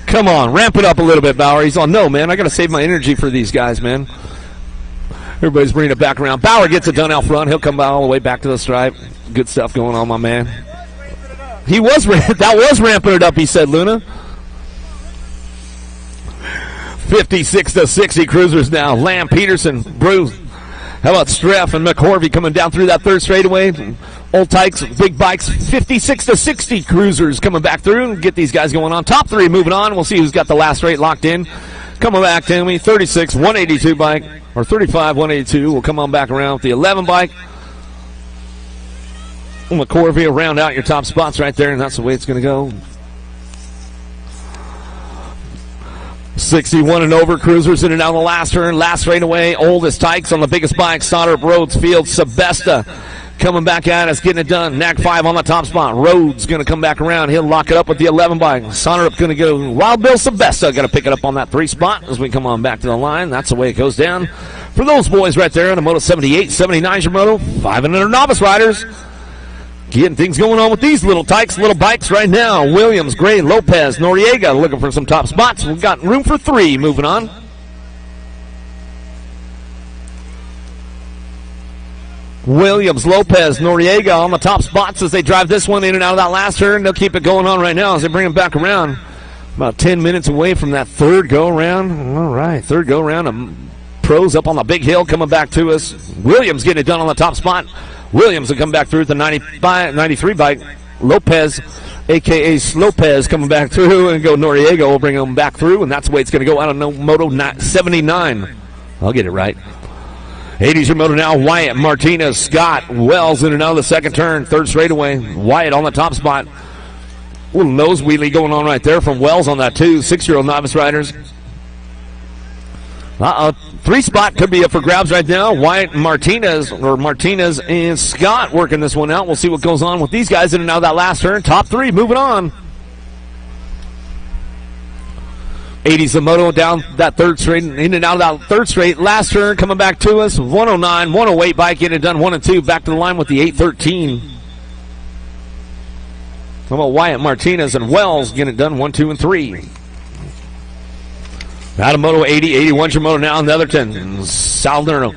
Come on, ramp it up a little bit, Bauer. He's on, no, man, I got to save my energy for these guys, man. Everybody's bringing it back around. Bauer gets it done out front. He'll come all the way back to the stripe. Good stuff going on, my man. That was ramping it up, he said, Luna. 56-60 cruisers now. Lamb, Peterson, Bruce. How about Streff and McHorvey coming down through that third straightaway? Old tykes, big bikes. 56-60 cruisers coming back through and get these guys going on. Top 3 moving on. We'll see who's got the last straight locked in. Coming back to me. 36-182 bike, or 35-182 will come on back around with the 11 bike. McHorvey will round out your top spots right there, and that's the way it's going to go. 61 and over cruisers in and out of the last turn. Last straightaway. Oldest tykes on the biggest bike. Sonnerup, Rhodes, Fields, Sebesta coming back at us, getting it done. Nag 5 on the top spot. Rhodes going to come back around. He'll lock it up with the 11 bike. Sonnerup going to go. Wild Bill Sebesta going to pick it up on that 3 spot as we come on back to the line. That's the way it goes down for those boys right there on the Moto 78, 79 your Moto. 500 novice riders. Getting things going on with these little tykes, little bikes right now. Williams, Gray, Lopez, Noriega looking for some top spots. We've got room for 3 moving on. Williams, Lopez, Noriega on the top spots as they drive this one in and out of that last turn. They'll keep it going on right now as they bring them back around. About 10 minutes away from that third go-around. All right, third go-around. Pros up on the big hill coming back to us. Williams getting it done on the top spot. Williams will come back through with the 93 bike. Lopez, a.k.a. Lopez, coming back through, and go Noriega will bring them back through, and that's the way it's going to go out on Moto 79. I'll get it right. 80's your Moto now. Wyatt, Martinez, Scott, Wells in and out of the second turn. Third straightaway. Wyatt on the top spot. Little nose wheelie going on right there from Wells on that too. 6-year-old novice riders. 3 spot could be up for grabs right now. Wyatt, Martinez and Scott working this one out. We'll see what goes on with these guys in and out of that last turn. Top 3 moving on. 80's the Moto down that third straight, in and out of that third straight. Last turn coming back to us. 109, 108 bike getting it done. 1 and 2 back to the line with the 813. How about Wyatt, Martinez, and Wells getting it done? 1, 2, and 3. Out of Moto 80, 81's your Moto now. Netherton, Salderno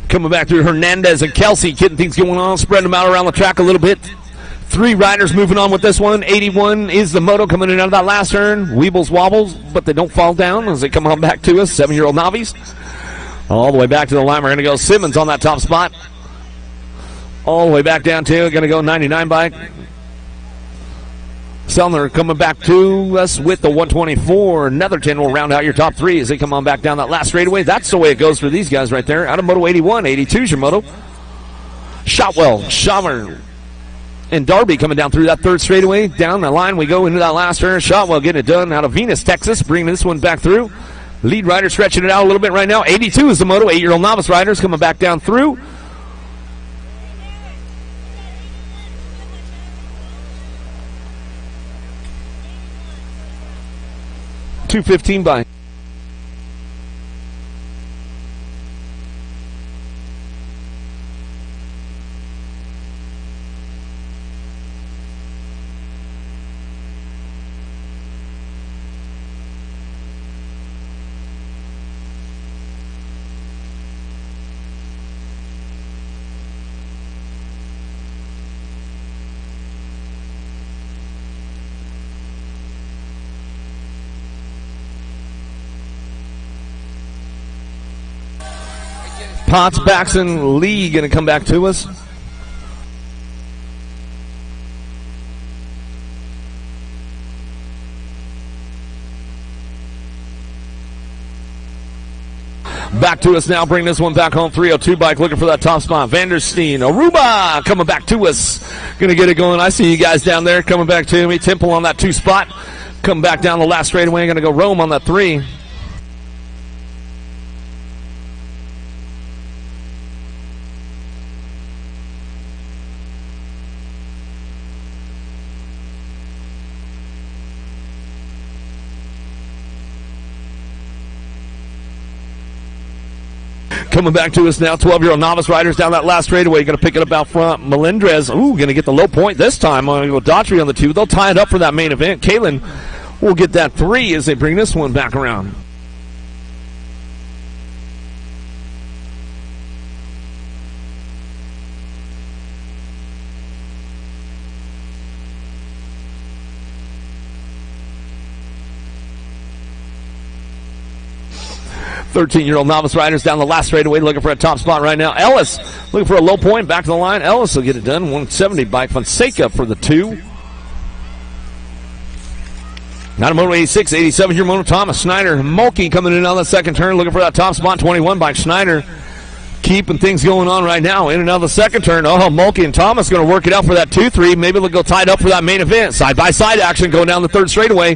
coming back through. Hernandez and Kelsey getting things going on, spreading them out around the track a little bit. 3 riders moving on with this one. 81 is the Moto coming in and out of that last turn. Weebles wobbles, but they don't fall down as they come on back to us. 7-year-old Novice. All the way back to the line. We're going to go Simmons on that top spot. All the way back down to, going to go 99 bike. Sellner coming back to us with the 124. Netherton will round out your top 3 as they come on back down that last straightaway. That's the way it goes for these guys right there. Out of Moto 81, 82's your Moto. Shotwell, Schamer, and Darby coming down through that third straightaway. Down the line we go into that last turn. Shotwell getting it done out of Venus, Texas, bringing this one back through. Lead rider stretching it out a little bit right now. 82 is the Moto. 8-year-old novice riders coming back down through. .215 by. Potts, Baxton, Lee going to come back to us. Back to us now, bring this one back home. 302 bike looking for that top spot. Vandersteen, Aruba coming back to us. Going to get it going. I see you guys down there coming back to me. Temple on that 2 spot. Come back down the last straightaway. Going to go Rome on that 3. Coming back to us now, 12-year-old novice riders down that last straightaway. Going to pick it up out front. Melendrez, going to get the low point this time. I'm going to go Daughtry on the 2. They'll tie it up for that main event. Kalen will get that 3 as they bring this one back around. .13-year-old novice riders down the last straightaway looking for a top spot right now. Ellis looking for a low point, back to the line. Ellis will get it done. 170 by Fonseca for the 2. Now to Moto 86, 87-year Moto Thomas. Schneider, Mulkey coming in on the second turn looking for that top spot. 21 by Schneider. Keeping things going on right now. In and out of the second turn. Oh, Mulkey and Thomas going to work it out for that 2-3. Maybe they'll go tied up for that main event. Side-by-side action going down the third straightaway.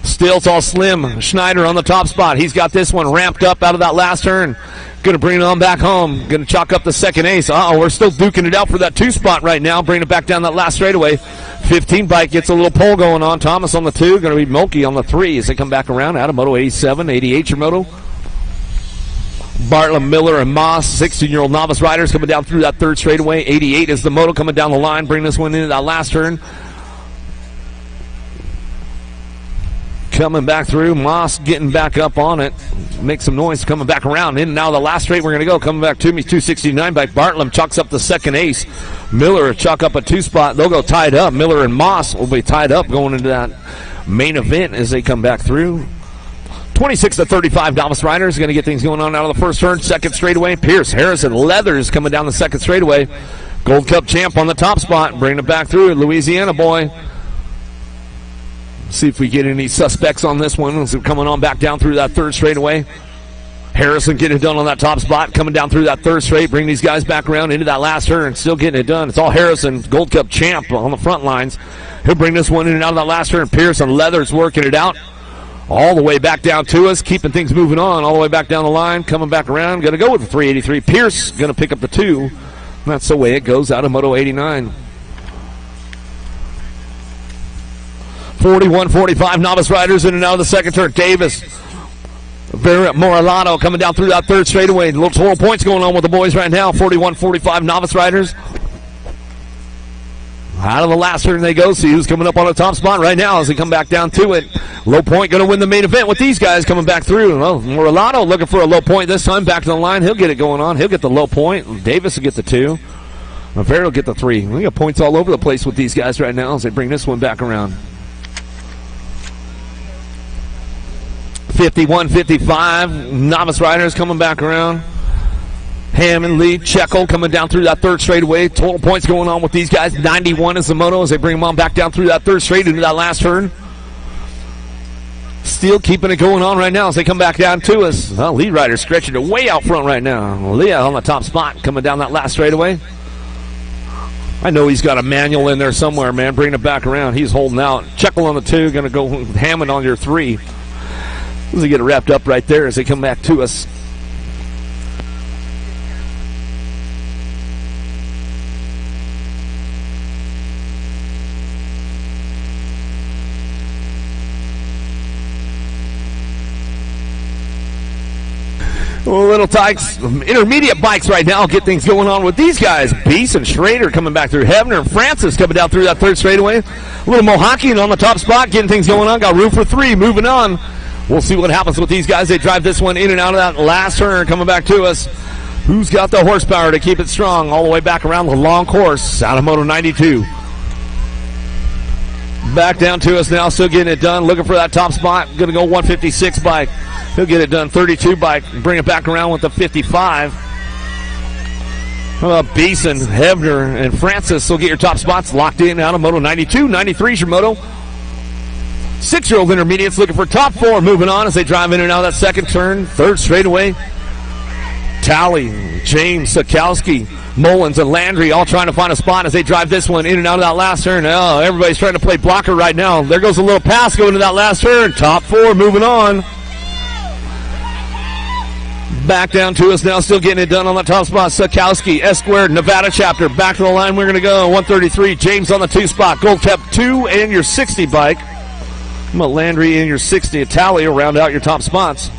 Still, it's all slim. Schneider on the top spot. He's got this one ramped up out of that last turn. Going to bring it on back home. Going to chalk up the second ace. We're still duking it out for that 2 spot right now. Bring it back down that last straightaway. 15 bike gets a little pull going on. Thomas on the 2. Going to be Mulkey on the 3 as they come back around. Out of moto 87, 88 your moto. Bartlett, Miller, and Moss, 16-year-old novice riders coming down through that 3rd straightaway. 88 is the moto coming down the line. Bring this one into that last turn. Coming back through, Moss getting back up on it. Make some noise coming back around. In and out of the last straight we're going to go. Coming back to me, 269 bike. Bartlett chalks up the second ace. Miller chalk up a 2 spot. They'll go tied up. Miller and Moss will be tied up going into that main event as they come back through. 26-35 novice riders. Going to get things going on out of the first turn. Second straightaway. Pierce, Harrison, Leathers coming down the second straightaway. Gold Cup champ on the top spot. Bringing it back through. Louisiana boy. See if we get any suspects on this one as we're coming on back down through that 3rd straightaway. Harrison getting it done on that top spot, coming down through that 3rd straight, bring these guys back around into that last turn, still getting it done. It's all Harrison, Gold Cup champ on the front lines. He'll bring this one in and out of that last turn. Pierce and Leathers working it out all the way back down to us, keeping things moving on all the way back down the line, coming back around. Going to go with the 383. Pierce going to pick up the 2. That's the way it goes out of Moto 89. 41-45 novice riders in and out of the second turn. Davis, Morelato coming down through that 3rd straightaway. Little total points going on with the boys right now. 41-45 novice riders. Out of the last turn they go. See who's coming up on the top spot right now as they come back down to it. Low point going to win the main event with these guys coming back through. Well, Morelato looking for a low point this time. Back to the line. He'll get it going on. He'll get the low point. Davis will get the 2. Rivera will get the 3. We got points all over the place with these guys right now as they bring this one back around. 51-55 novice riders coming back around. Hammond, Lee, Checkle coming down through that 3rd straightaway. Total points going on with these guys. 91 is the moto as they bring them on back down through that 3rd straight into that last turn. Still keeping it going on right now as they come back down to us. Well, lead rider stretching it way out front right now. Leah on the top spot coming down that last straightaway. I know he's got a manual in there somewhere, man. Bringing it back around. He's holding out. Checkle on the 2. Going to go with Hammond on your 3. As they get it wrapped up right there as they come back to us. Little tykes, intermediate bikes right now. Get things going on with these guys. Beast and Schrader coming back through. Hebner and Francis coming down through that 3rd straightaway. A little Mohawkian on the top spot, getting things going on. Got room for 3, moving on. We'll see what happens with these guys. They drive this one in and out of that last turn coming back to us. Who's got the horsepower to keep it strong all the way back around the long course out of Moto 92. Back down to us now, still getting it done. Looking for that top spot. Going to go 156 bike. He'll get it done. 32 bike. Bring it back around with the 55. Beeson, Hebner, and Francis will get your top spots locked in out of Moto 92. 93 is your moto. 6-year-old intermediates looking for top 4. Moving on as they drive in and out of that second turn. 3rd straightaway. Talley, James, Sikowski, Mullins, and Landry all trying to find a spot as they drive this one in and out of that last turn. Oh, everybody's trying to play blocker right now. There goes a little pass going to that last turn. Top 4 moving on. Back down to us now, still getting it done on the top spot. Sikowski, S-squared, Nevada chapter. Back to the line, we're going to go. 133, James on the 2 spot. Gold Cup 2 and your 60 bike. Landry in your 60. Tally will round out your top spots.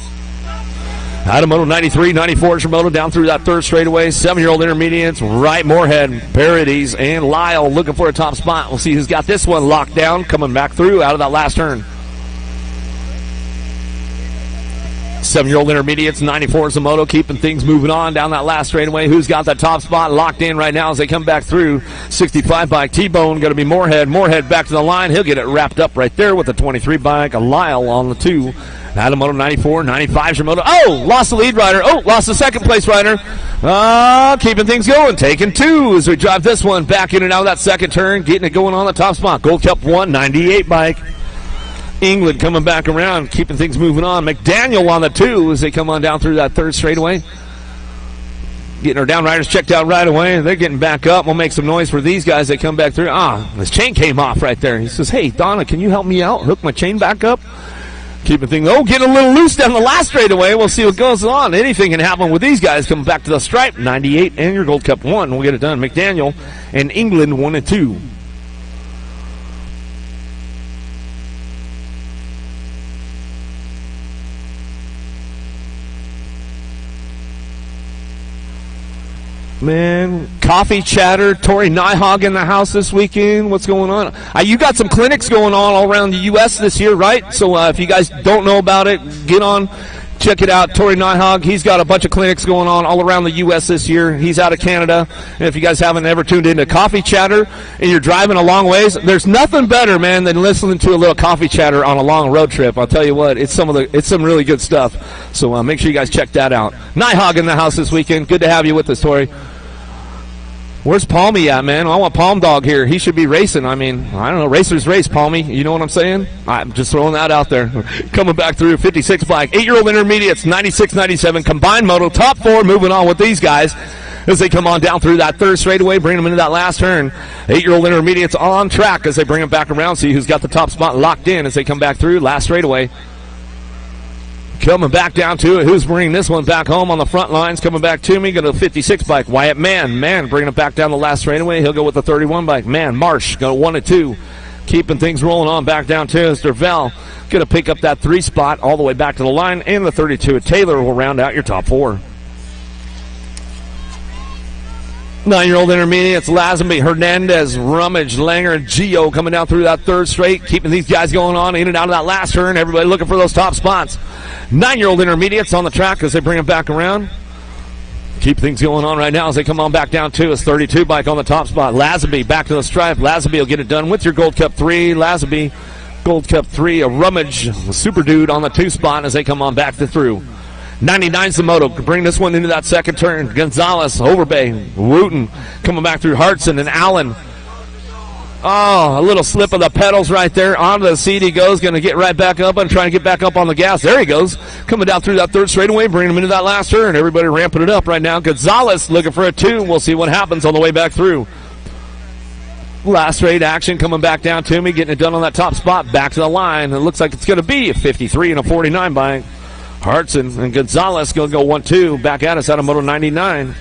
Out of Moto 93, 94 is your moto down through that 3rd straightaway. 7-year-old intermediates, Wright, Moorhead, Parodies, and Lyle looking for a top spot. We'll see who's got this one locked down, coming back through out of that last turn. 7-year-old intermediates, 94 is the moto, keeping things moving on down that last straightaway. Who's got that top spot locked in right now as they come back through? 65 bike, T-Bone, going to be Moorhead. Moorhead back to the line. He'll get it wrapped up right there with the 23 bike. A Lyle on the 2. Out of Moto 94, 95 is your moto. Oh, lost the lead rider. Oh, lost the second place rider. Keeping things going. Taking 2 as we drive this one back in and out of that second turn. Getting it going on the top spot. Gold Cup 1, 98 bike. England coming back around, keeping things moving on. McDaniel on the 2 as they come on down through that 3rd straightaway. Getting our down riders checked out right away. They're getting back up. We'll make some noise for these guys that come back through. His chain came off right there. He says, hey, Donna, can you help me out? Hook my chain back up. Keeping things, getting a little loose down the last straightaway. We'll see what goes on. Anything can happen with these guys coming back to the stripe. 98 and your Gold Cup 1. We'll get it done. McDaniel and England 1 and 2. Man, coffee chatter. Tori Nyhog in the house this weekend. What's going on? You got some clinics going on all around the U.S. this year, right? So if you guys don't know about it, get on, check it out. Tori Nyhog, he's got a bunch of clinics going on all around the U.S. this year. He's out of Canada. And if you guys haven't ever tuned into coffee chatter and you're driving a long ways, there's nothing better, man, than listening to a little coffee chatter on a long road trip. I'll tell you what, it's some really good stuff. So make sure you guys check that out. Nyhog in the house this weekend. Good to have you with us, Tori. Where's Palmy at, man? I want Palm Dog here. He should be racing. I mean, I don't know. Racers race, Palmy. You know what I'm saying? I'm just throwing that out there. Coming back through, 56 bike. 8-year-old intermediates, 96, 97. Combined moto, top 4. Moving on with these guys as they come on down through that third straightaway, bring them into that last turn. 8-year-old intermediates on track as they bring them back around. See who's got the top spot locked in as they come back through. Last straightaway. Coming back down to it. Who's bringing this one back home on the front lines? Coming back to me. Got a 56 bike. Wyatt Mann. Bringing it back down the last straightaway. He'll go with the 31 bike. Marsh. Go 1 and 2. Keeping things rolling on back down to us. Dervell. Going to pick up that 3 spot all the way back to the line. And the 32. Taylor will round out your top 4. 9-year-old intermediates, Lazenby, Hernandez, Rummage, Langer, Gio coming down through that third straight, keeping these guys going on in and out of that last turn. Everybody looking for those top spots. 9-year-old intermediates on the track as they bring them back around. Keep things going on right now as they come on back down to us. 32 bike on the top spot. Lazenby back to the stripe. Lazenby will get it done with your Gold Cup 3. Lazenby, Gold Cup 3, a Rummage, a Super Dude on the 2 spot as they come on back to through. 99's the moto. Bring this one into that second turn. Gonzalez, Overbay, Wooten coming back through Hartson and Allen. Oh, a little slip of the pedals right there. Onto the seat he goes. Going to get right back up and trying to get back up on the gas. There he goes. Coming down through that third straightaway. Bringing him into that last turn. Everybody ramping it up right now. Gonzalez looking for a 2. We'll see what happens on the way back through. Last straight action coming back down to me. Getting it done on that top spot. Back to the line. It looks like it's going to be a 53 and a 49 bike. Hartson and Gonzalez going to go 1-2 back at us out of Moto 99.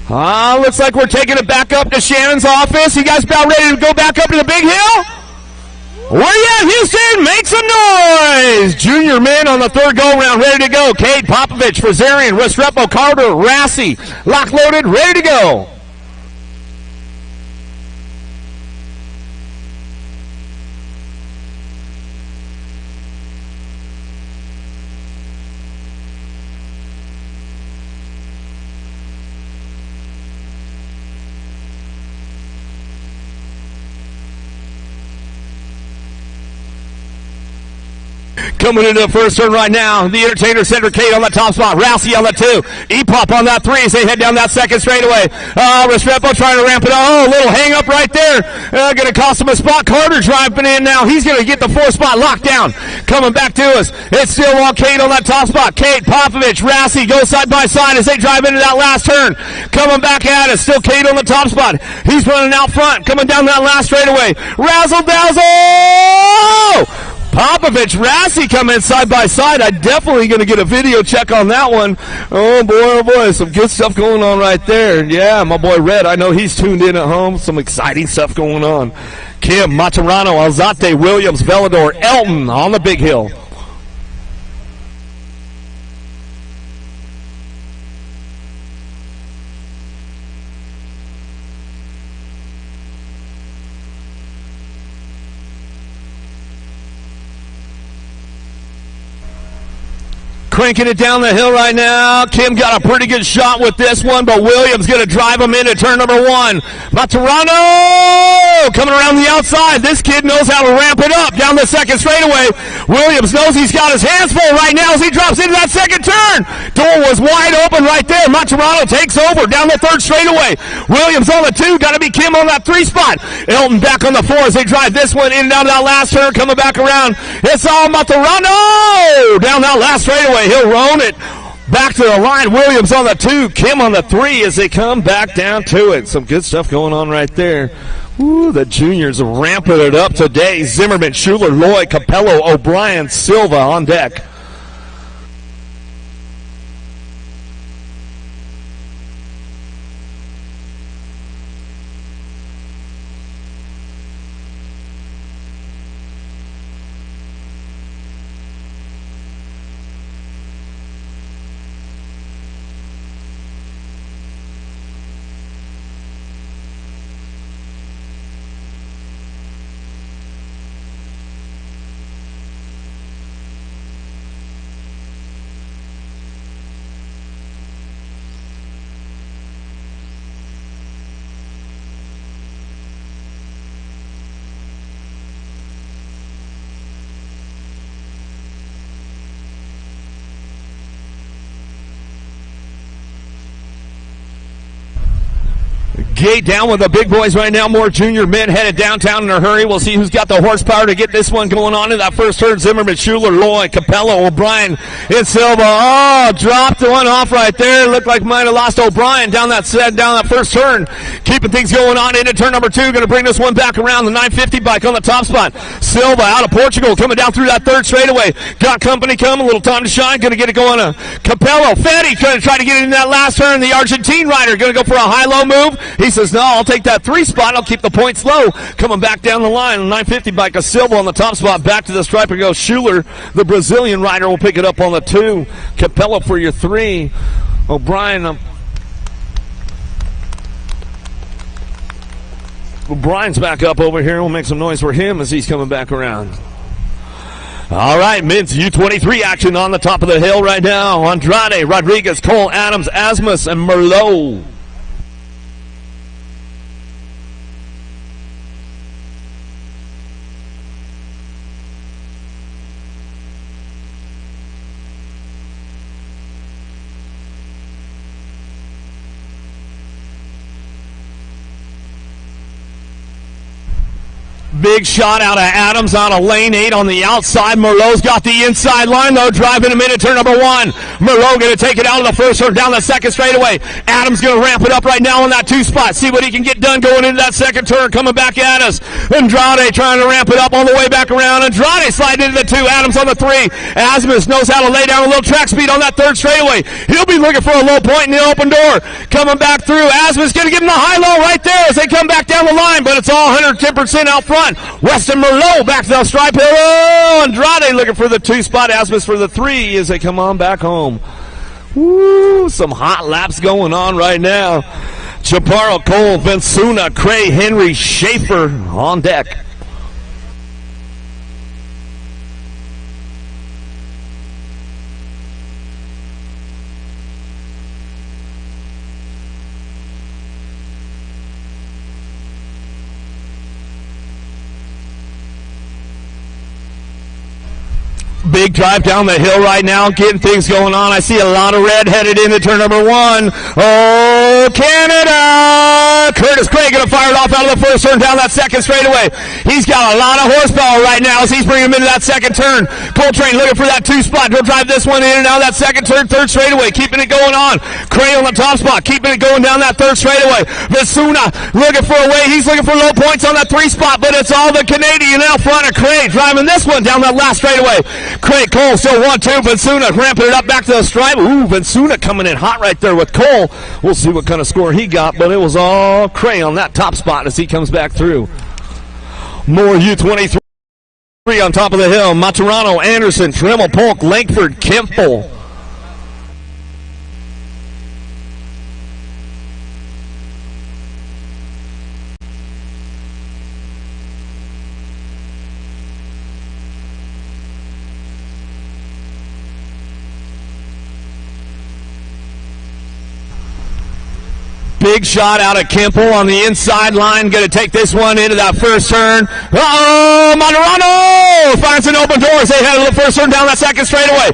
Looks like we're taking it back up to Shannon's office. You guys about ready to go back up to the big hill? Where you at, Houston? Make some noise! Junior men on the third go-round, ready to go. Cade, Popovich, Fazarian, Restrepo, Carter, Rassi, lock-loaded, ready to go. Coming into the first turn right now, the Entertainer Center, Kate on the top spot, Rousey on the 2, E-Pop on that 3 as they head down that second straightaway. Restrepo trying to ramp it up. Oh, a little hang up right there. Going to cost him a spot. Carter driving in now. He's going to get the 4 spot locked down. Coming back to us. It's still all Kate on that top spot. Kate, Popovich, Rousey go side by side as they drive into that last turn. Coming back at us. Still Kate on the top spot. He's running out front. Coming down that last straightaway. Razzle dazzle! Popovich, Rassi coming side by side. I'm definitely going to get a video check on that one. Oh boy, some good stuff going on right there. Yeah, my boy Red, I know he's tuned in at home. Some exciting stuff going on. Kim, Matarano, Alzate, Williams, Velador, Elton on the big hill. Cranking it down the hill right now. Kim got a pretty good shot with this one, but Williams going to drive him into turn number 1. Matarano coming around the outside. This kid knows how to ramp it up down the second straightaway. Williams knows he's got his hands full right now as he drops into that second turn. door was wide open right there. Maturano takes over down the third straightaway. Williams on the 2. Got to be Kim on that 3 spot. Elton back on the 4 as they drive this one in and down that last turn. Coming back around. It's all Maturano down that last straightaway. He'll roan it back to the line. Williams on the 2. Kim on the 3 as they come back down to it. Some good stuff going on right there. Ooh, the juniors ramping it up today. Zimmerman, Schuler, Lloyd, Capello, O'Brien, Silva on deck. Gate down with the big boys right now. More junior men headed downtown in a hurry. We'll see who's got the horsepower to get this one going on in that first turn. Zimmerman, Schuler, Lloyd, Capello, O'Brien, and Silva. Oh, dropped one off right there. Looked like might have lost O'Brien down that first turn. Keeping things going on into turn number 2. Going to bring this one back around. The 950 bike on the top spot. Silva out of Portugal coming down through that third straightaway. Got company coming. A little time to shine. Going to get it going. Capello, Fetty going to try to get it in that last turn. The Argentine rider going to go for a high-low move. He says, no, I'll take that 3 spot. I'll keep the points low. Coming back down the line. 950 bike of Silva on the top spot. Back to the striper goes Schuler. The Brazilian rider will pick it up on the 2. Capello for your 3. O'Brien. O'Brien's back up over here. We'll make some noise for him as he's coming back around. All right, men's U23 action on the top of the hill right now. Andrade, Rodriguez, Cole, Adams, Asmus, and Merlot. Big shot out of Adams out of lane 8 on the outside. Merlot's got the inside line, though, driving him into turn number 1. Merlot going to take it out of the first turn, down the second straightaway. Adams going to ramp it up right now on that 2 spot. See what he can get done going into that second turn. Coming back at us. Andrade trying to ramp it up on the way back around. Andrade sliding into the 2. Adams on the 3. Asmus knows how to lay down a little track speed on that third straightaway. He'll be looking for a low point in the open door. Coming back through. Asmus going to give him the high-low right there as they come back down the line, but it's all 110% out front. Weston Merlot back to the stripe. Oh, Andrade looking for the 2 spot. Asmus for the 3 as they come on back home. Woo, some hot laps going on right now. Chaparro, Cole, Vincuna, Cray, Henry, Schaefer on deck. Big drive down the hill right now, getting things going on. I see a lot of red headed into turn number 1. Oh, Canada! Curtis Craig going to fire it off out of the first turn down that second straightaway. He's got a lot of horsepower right now as he's bringing him into that second turn. Coltrane looking for that 2 spot. He'll drive this one in and out of that second turn, third straightaway, keeping it going on. Craig on the top spot, keeping it going down that third straightaway. Vincuna looking for a way. He's looking for low points on that 3 spot, but it's all the Canadian out front of Craig driving this one down that last straightaway. Craig Cole still 1-2. Vincuna ramping it up back to the stripe. Ooh, Vincuna coming in hot right there with Cole. We'll see what kind of score he got, but it was all Craig on that top spot as he comes back through. More U23 on top of the hill. Maturano, Anderson, Trammell, Polk, Langford, Kemple. Big shot out of Kemple on the inside line. Going to take this one into that first turn. Uh-oh, Maturano finds an open door as they head to the first turn down that second straightaway.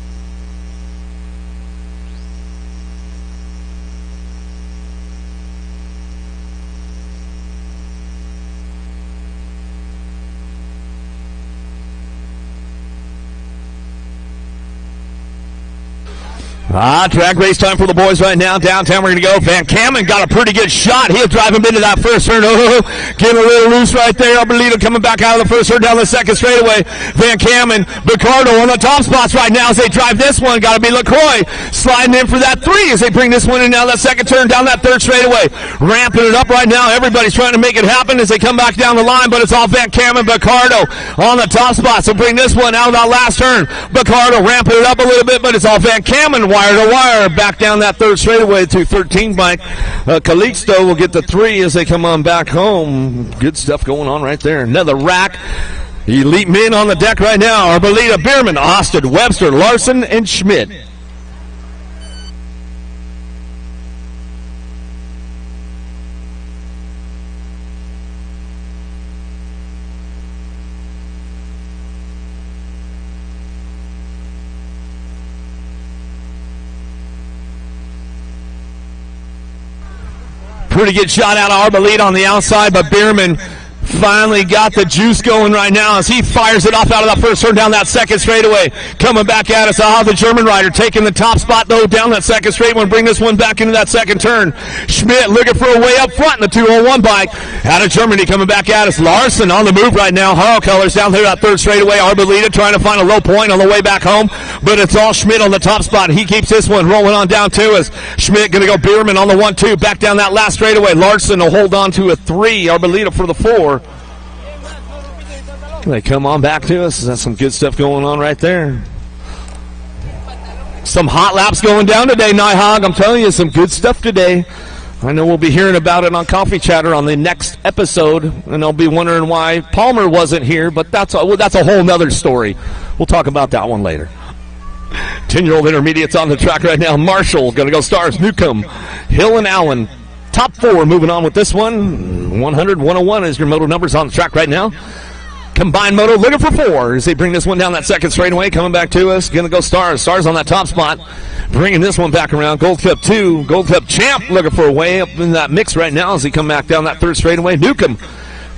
Track race time for the boys right now. Downtown, we're going to go. Van Kamen got a pretty good shot. He'll drive him into that first turn. Getting a little loose right there. Arbolito coming back out of the first turn down the second straightaway. Van Kamen, Bicardo on the top spots right now as they drive this one. Got to be LaCroix sliding in for that 3 as they bring this one in now that second turn down that third straightaway. Ramping it up right now. Everybody's trying to make it happen as they come back down the line, but it's all Van Kamen, Bicardo on the top spots. So bring this one out of that last turn. Bicardo ramping it up a little bit, but it's all Van Kamen wire to wire back down that third straightaway to 13 bike. Calixto will get the 3 as they come on back home. Good stuff going on right there. Another rack. Elite men on the deck right now. Arbolita, Bierman, Austin, Webster, Larson, and Schmidt. Pretty good shot out of Arbolita on the outside, but Bierman finally got the juice going right now as he fires it off out of that first turn down that second straightaway. Coming back at us, the German rider taking the top spot though down that second straight one. Bring this one back into that second turn. Schmidt looking for a way up front in the 201 bike. Out of Germany coming back at us. Larson on the move right now. Haro Colors down there that third straightaway. Arbolita trying to find a low point on the way back home, but it's all Schmidt on the top spot. He keeps this one rolling on down to us. Schmidt going to go Bierman on the 1-2 back down that last straightaway. Larson will hold on to a 3. Arbolita for the 4. They come on back to us. That's some good stuff going on right there. Some hot laps going down today, Nighthog. I'm telling you, some good stuff today. I know we'll be hearing about it on Coffee Chatter on the next episode, and they'll be wondering why Palmer wasn't here, but that's a whole nother story. We'll talk about that one later. 10-year-old intermediates on the track right now. Marshall going to go Stars, Newcomb, Hill, and Allen. Top 4 moving on with this one. 100, 101 is your moto numbers on the track right now. Combined moto looking for 4 as they bring this one down that second straightaway. Coming back to us, going to go Stars. Stars on that top spot. Bringing this one back around. Gold Cup 2. Gold Cup champ looking for a way up in that mix right now as they come back down that third straightaway. Newcomb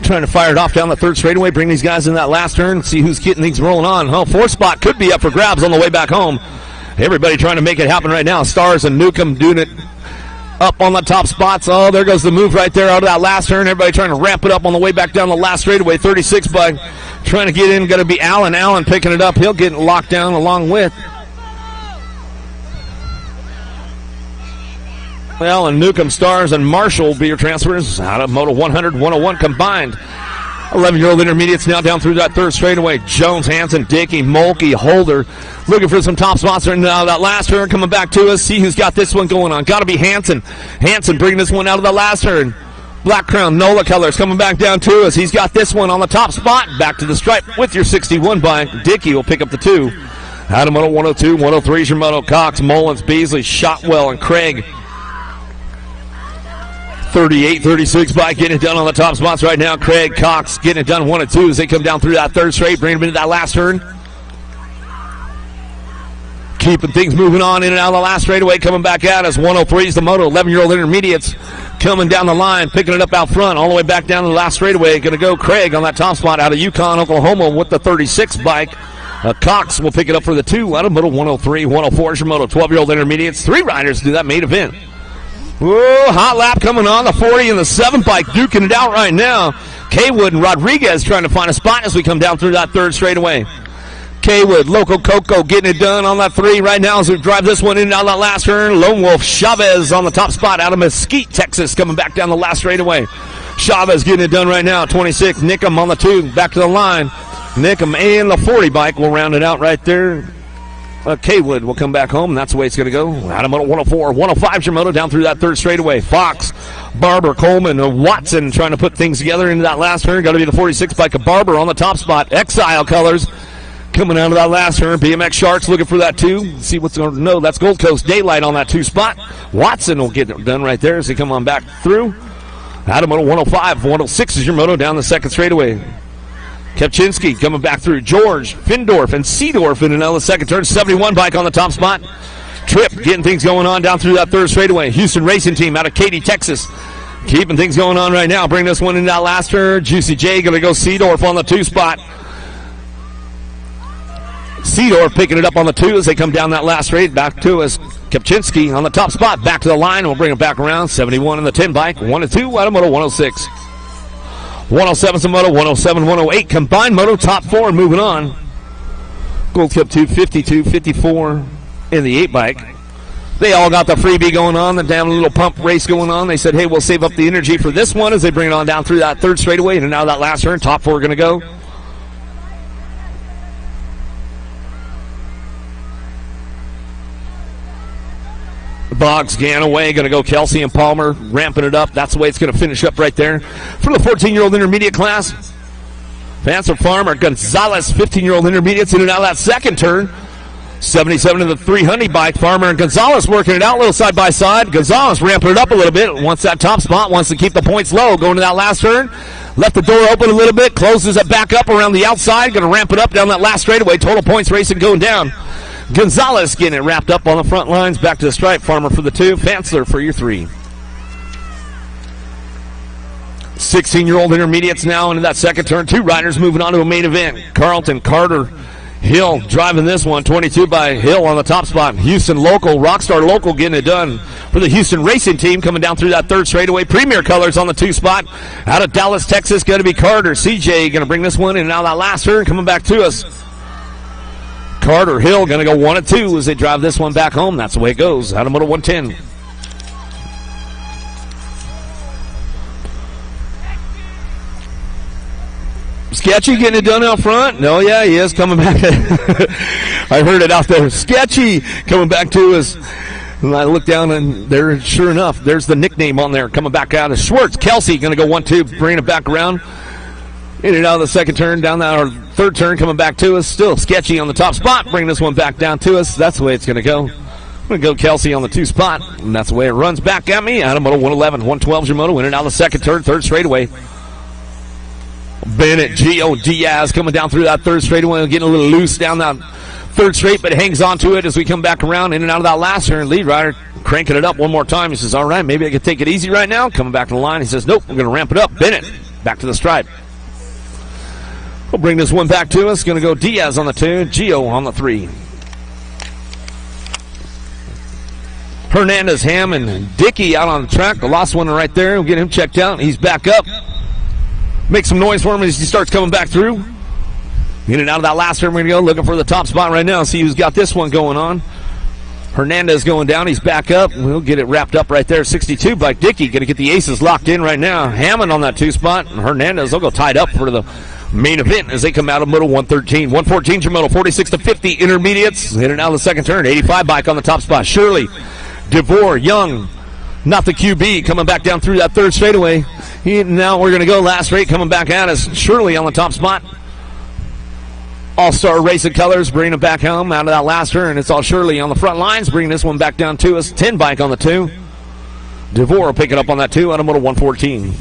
trying to fire it off down the third straightaway. Bring these guys in that last turn. See who's getting things rolling on. 4th spot could be up for grabs on the way back home. Everybody trying to make it happen right now. Stars and Newcomb doing it up on the top spots. Oh, there goes the move right there out of that last turn. Everybody trying to ramp it up on the way back down the last straightaway. 36 bike trying to get in. Going to be Allen. Allen picking it up. He'll get locked down along with Allen, Newcomb, Stars, and Marshall will be your transfers out of Moto 100, 101 combined. 11-year-old intermediates now down through that third straightaway. Jones, Hansen, Dickey, Mulkey, Holder looking for some top spots right now. That last turn coming back to us. See who's got this one going on. Got to be Hansen. Hansen bringing this one out of the last turn. Black Crown, Nola Colors coming back down to us. He's got this one on the top spot. Back to the stripe with your 61 bike. Dickey will pick up the 2. Out of Moto 102, 103 is your Moto. Cox, Mullins, Beasley, Shotwell, and Craig. 38, 36 bike getting it done on the top spots right now. Craig, Cox getting it done 1 and 2 as they come down through that third straight, bringing them into that last turn. Keeping things moving on in and out of the last straightaway, coming back at us. 103 is the Moto. 11-year-old intermediates coming down the line, picking it up out front, all the way back down to the last straightaway. Going to go Craig on that top spot out of Yukon, Oklahoma with the 36 bike. Cox will pick it up for the 2 out of Moto 103, 104 is your Moto. 12-year-old intermediates. 3 riders do that main event. Whoa, hot lap coming on, the 40 and the 7 bike duking it out right now. Kaywood and Rodriguez trying to find a spot as we come down through that third straightaway. Kaywood, Loco Coco getting it done on that 3 right now as we drive this one in down that last turn. Lone Wolf Chavez on the top spot out of Mesquite, Texas, coming back down the last straightaway. Chavez getting it done right now. 26, Nickham on the 2, back to the line. Nickham and the 40 bike will round it out right there. Kaywood will come back home, and that's the way it's going to go. Out of Moto 104, 105 is your Moto down through that third straightaway. Fox, Barber, Coleman, Watson trying to put things together into that last turn. Got to be the 46 bike of Barber on the top spot. Exile Colors coming out of that last turn. BMX Sharks looking for that 2. See what's going to know. That's Gold Coast Daylight on that 2 spot. Watson will get it done right there as they come on back through. Out of Moto 105, 106 is your Moto down the second straightaway. Kepchinski coming back through. George, Findorf, and Seedorf in another second turn. 71 bike on the top spot. Tripp getting things going on down through that third straightaway. Houston Racing Team out of Katy, Texas. Keeping things going on right now. Bring this one in that last turn. Juicy J going to go Seedorf on the 2 spot. Seedorf picking it up on the 2 as they come down that last straight. Back to us. Kopczynski on the top spot. Back to the line. We'll bring it back around. 71 in the 10 bike. 1 and 2 out of Moto 106. 107 is a Moto. 107, 108. Combined Moto top 4 moving on. Gold Cup 2, 52, 54 in the 8 bike. They all got the freebie going on, the damn little pump race going on. They said, hey, we'll save up the energy for this one as they bring it on down through that third straightaway. And now that last turn, top 4 going to go. Boggs, Ganaway, going to go Kelsey and Palmer, ramping it up. That's the way it's going to finish up right there. For the 14-year-old intermediate class, Vancer Farmer, Gonzalez, 15-year-old intermediates in and out of that second turn. 77 to the 300 bike. Farmer and Gonzalez working it out a little side by side. Gonzalez ramping it up a little bit. Wants that top spot. Wants to keep the points low. Going to that last turn. Left the door open a little bit. Closes it back up around the outside. Going to ramp it up down that last straightaway. Total points racing going down. Gonzalez getting it wrapped up on the front lines. Back to the stripe. Farmer for the 2. Fansler for your 3. 16-year-old intermediates now into that second turn. 2 riders moving on to a main event. Carlton, Carter, Hill driving this one. 22 by Hill on the top spot. Houston local, Rockstar local getting it done for the Houston racing team coming down through that third straightaway. Premier colors on the 2 spot. Out of Dallas, Texas, going to be Carter. CJ going to bring this one in. Now that last turn coming back to us. Carter, Hill going to go 1 and 2 as they drive this one back home. That's the way it goes. Out of Moto 110. Sketchy getting it done out front. No, yeah, he is coming back. I heard it out there. Sketchy coming back to us. And I look down, and there, sure enough, there's the nickname on there coming back out. Schwartz, Kelsey going to go 1-2, bringing it back around. In and out of the second turn, down that or third turn, coming back to us. Still Sketchy on the top spot, bringing this one back down to us. That's the way it's going to go. I'm going to go Kelsey on the 2 spot, and that's the way it runs back at me. Out of Moto 111, 112 is your Moto. In and out of the second turn, third straightaway. Bennett, Gio, Diaz coming down through that third straightaway, getting a little loose down that third straight, but hangs on to it as we come back around in and out of that last turn. Lead rider cranking it up one more time. He says, all right, maybe I can take it easy right now. Coming back to the line, he says, nope, we're going to ramp it up. Bennett back to the stripe. We'll bring this one back to us. Going to go Diaz on the 2, Gio on the 3. Hernandez, Ham, and Dickey out on the track. The lost one right there. We'll get him checked out. He's back up. Make some noise for him as he starts coming back through. In and out of that last turn, we're going to go looking for the top spot right now. See who's got this one going on. Hernandez going down. He's back up. We'll get it wrapped up right there. 62 by Dickey. Going to get the aces locked in right now. Hammond on that 2 spot. And Hernandez, they'll go tied up for the main event as they come out of Moto 113. 114 is your Moto. 46 to 50 intermediates. In and out of the second turn. 85 bike on the top spot. Shirley, DeVore, Young. Not the QB coming back down through that third straightaway. Now we're going to go last straight coming back at us. Shirley on the top spot. All-Star Racing Colors bringing it back home out of that last turn. It's all Shirley on the front lines, bringing this one back down to us. 10 bike on the 2. DeVore will pick it up on that 2 out of Moto 114.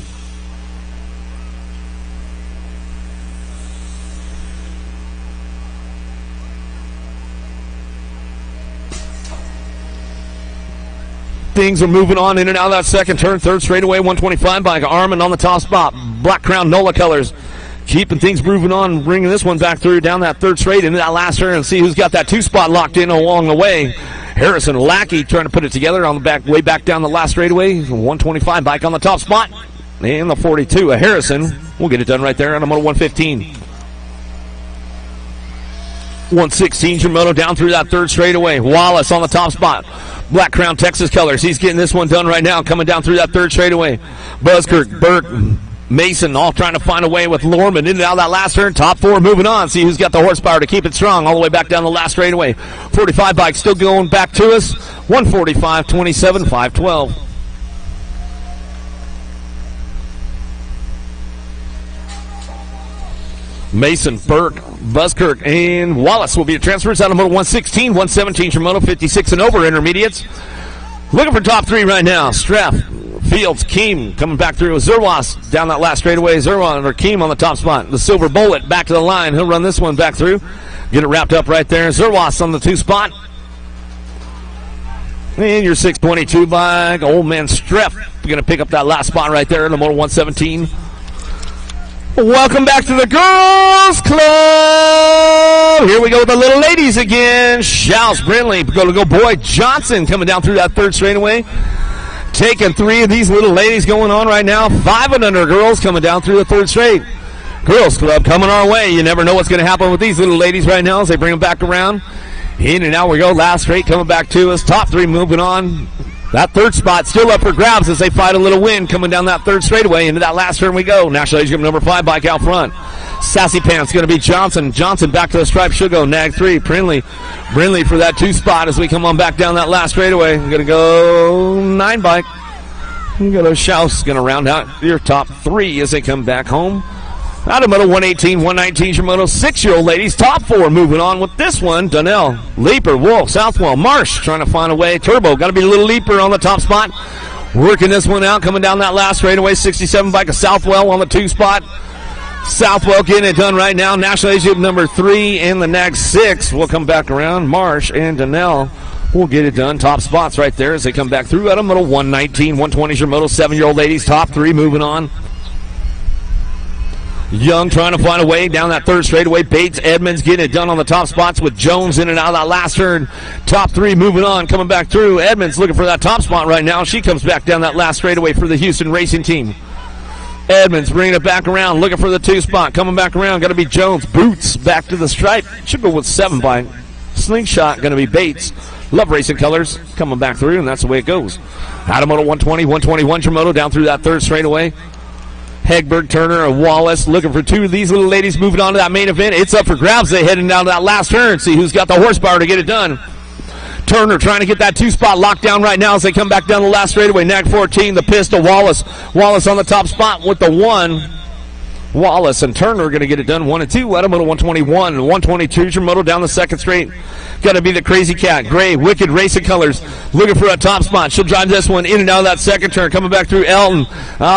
Things are moving on in and out of that second turn. Third straightaway, 125 by Armand on the top spot. Black Crown NOLA colors. Keeping things moving on, bringing this one back through down that third straight into that last turn and see who's got that 2 spot locked in along the way. Harrison Lackey trying to put it together on the back, way back down the last straightaway. 125 bike on the top spot. And the 42, Harrison. We'll get it done right there on the Moto 115. 116 your Moto down through that third straightaway. Wallace on the top spot. Black Crown Texas colors. He's getting this one done right now, coming down through that third straightaway. Buskirk, Burke, Mason all trying to find a way with Lorman in and out of that last turn. Top 4 moving on. See who's got the horsepower to keep it strong all the way back down the last straightaway. 45 bike still going back to us. 145, 27, 512. Mason, Burke, Buskirk, and Wallace will be the transfers out of Moto 116, 117 for Moto 56 and over intermediates. Looking for top 3 right now. Streff, Fields, Keem coming back through. Zerwas down that last straightaway. Zerwas or Keem on the top spot. The Silver Bullet back to the line. He'll run this one back through. Get it wrapped up right there. Zerwas on the 2 spot. And your 622 by Old Man Streff. Going to pick up that last spot right there in the Moto 117. Welcome back to the Girls Club. Here we go with the little ladies again. Shouts, Brindley, go boy Johnson coming down through that third straightaway. Taking three of these little ladies going on right now. 5 and under girls coming down through the third straight. Girls Club coming our way. You never know what's going to happen with these little ladies right now as they bring them back around. In and out we go. Last straight coming back to us. Top three moving on. That third spot still up for grabs as they fight a little wind coming down that third straightaway. Into that last turn we go. National Age Group number 5 bike out front. Sassy Pants going to be Johnson. Johnson back to the stripe. She'll go nag 3. Brindley for that 2 spot as we come on back down that last straightaway. We're going to go 9 bike. We're going to Shouse going to round out your top 3 as they come back home. Out of moto 118, 119 is your moto 6-year-old ladies. Top 4 moving on with this one. Donnell, Leaper, Wolf, Southwell, Marsh trying to find a way. Turbo, got to be a little Leaper on the top spot. Working this one out, coming down that last straightaway. 67 bike of Southwell on the 2 spot. Southwell getting it done right now. National Age Group number 3 and the nag 6 will come back around. Marsh and Donnell will get it done. Top spots right there as they come back through. Out of moto 119, 120 is your moto 7-year-old ladies. Top 3 moving on. Young trying to find a way down that third straightaway. Bates, Edmonds getting it done on the top spots with Jones in and out of that last turn. Top 3 moving on, coming back through. Edmonds looking for that top spot right now. She comes back down that last straightaway for the Houston Racing Team. Edmonds bringing it back around, looking for the 2 spot. Coming back around, got to be Jones. Boots back to the stripe. Should go with 7 by Slingshot, going to be Bates. Love Racing Colors coming back through, and that's the way it goes. Out of moto 120, 121 your moto down through that third straightaway. Hegberg, Turner, and Wallace looking for 2 of these little ladies moving on to that main event. It's up for grabs. They heading down to that last turn. See who's got the horsepower to get it done. Turner trying to get that 2 spot locked down right now as they come back down the last straightaway. Nag 14, the pistol, Wallace. Wallace on the top spot with the 1. Wallace and Turner are going to get it done 1 and 2. Out of moto 121 and 122 is your moto down the second straight. Got to be the Crazy Cat. Gray, Wicked Racing Colors looking for a top spot. She'll drive this one in and out of that second turn. Coming back through Elton.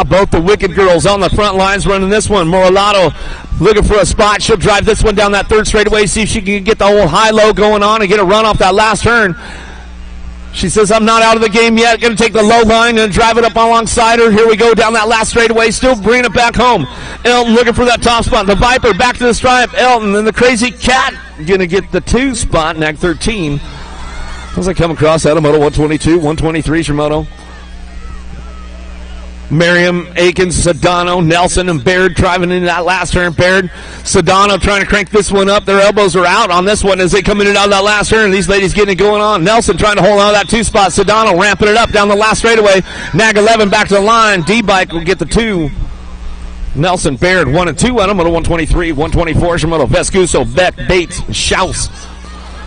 Both the Wicked girls on the front lines running this one. Moralato looking for a spot. She'll drive this one down that third straightaway. See if she can get the whole high-low going on and get a run off that last turn. She says, I'm not out of the game yet. Going to take the low line and drive it up alongside her. Here we go down that last straightaway. Still bringing it back home. Elton looking for that top spot. The Viper back to the stripe. Elton and the Crazy Cat going to get the 2 spot. Nag 13. As I come across out of moto 122, 123 is your moto. Merriam, Akins, Sedano, Nelson, and Baird driving into that last turn. Baird, Sedano trying to crank this one up. Their elbows are out on this one as they come in and out of that last turn. These ladies getting it going on. Nelson trying to hold on to that 2 spot. Sedano ramping it up down the last straightaway. Nag 11 back to the line. D-Bike will get the 2. Nelson, Baird, 1 and 2. Out of moto 123, 124 is your moto. Vescuso, Beck, Bates, Shouse.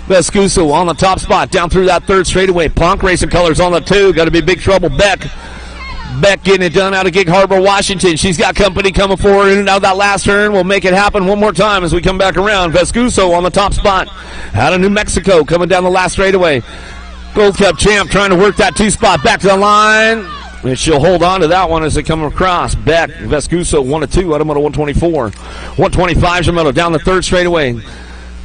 Vescuso on the top spot down through that third straightaway. Punk Racing Colors on the 2. Got to be big trouble. Beck getting it done out of Gig Harbor, Washington. She's got company coming forward in and out of that last turn. We'll make it happen one more time as we come back around. Vescuso on the top spot. Out of New Mexico coming down the last straightaway. Gold Cup champ trying to work that 2 spot back to the line. And she'll hold on to that one as they come across. Beck, Vescuso, 1 and 2. Out of moto 124. 125 is your moto down the third straightaway.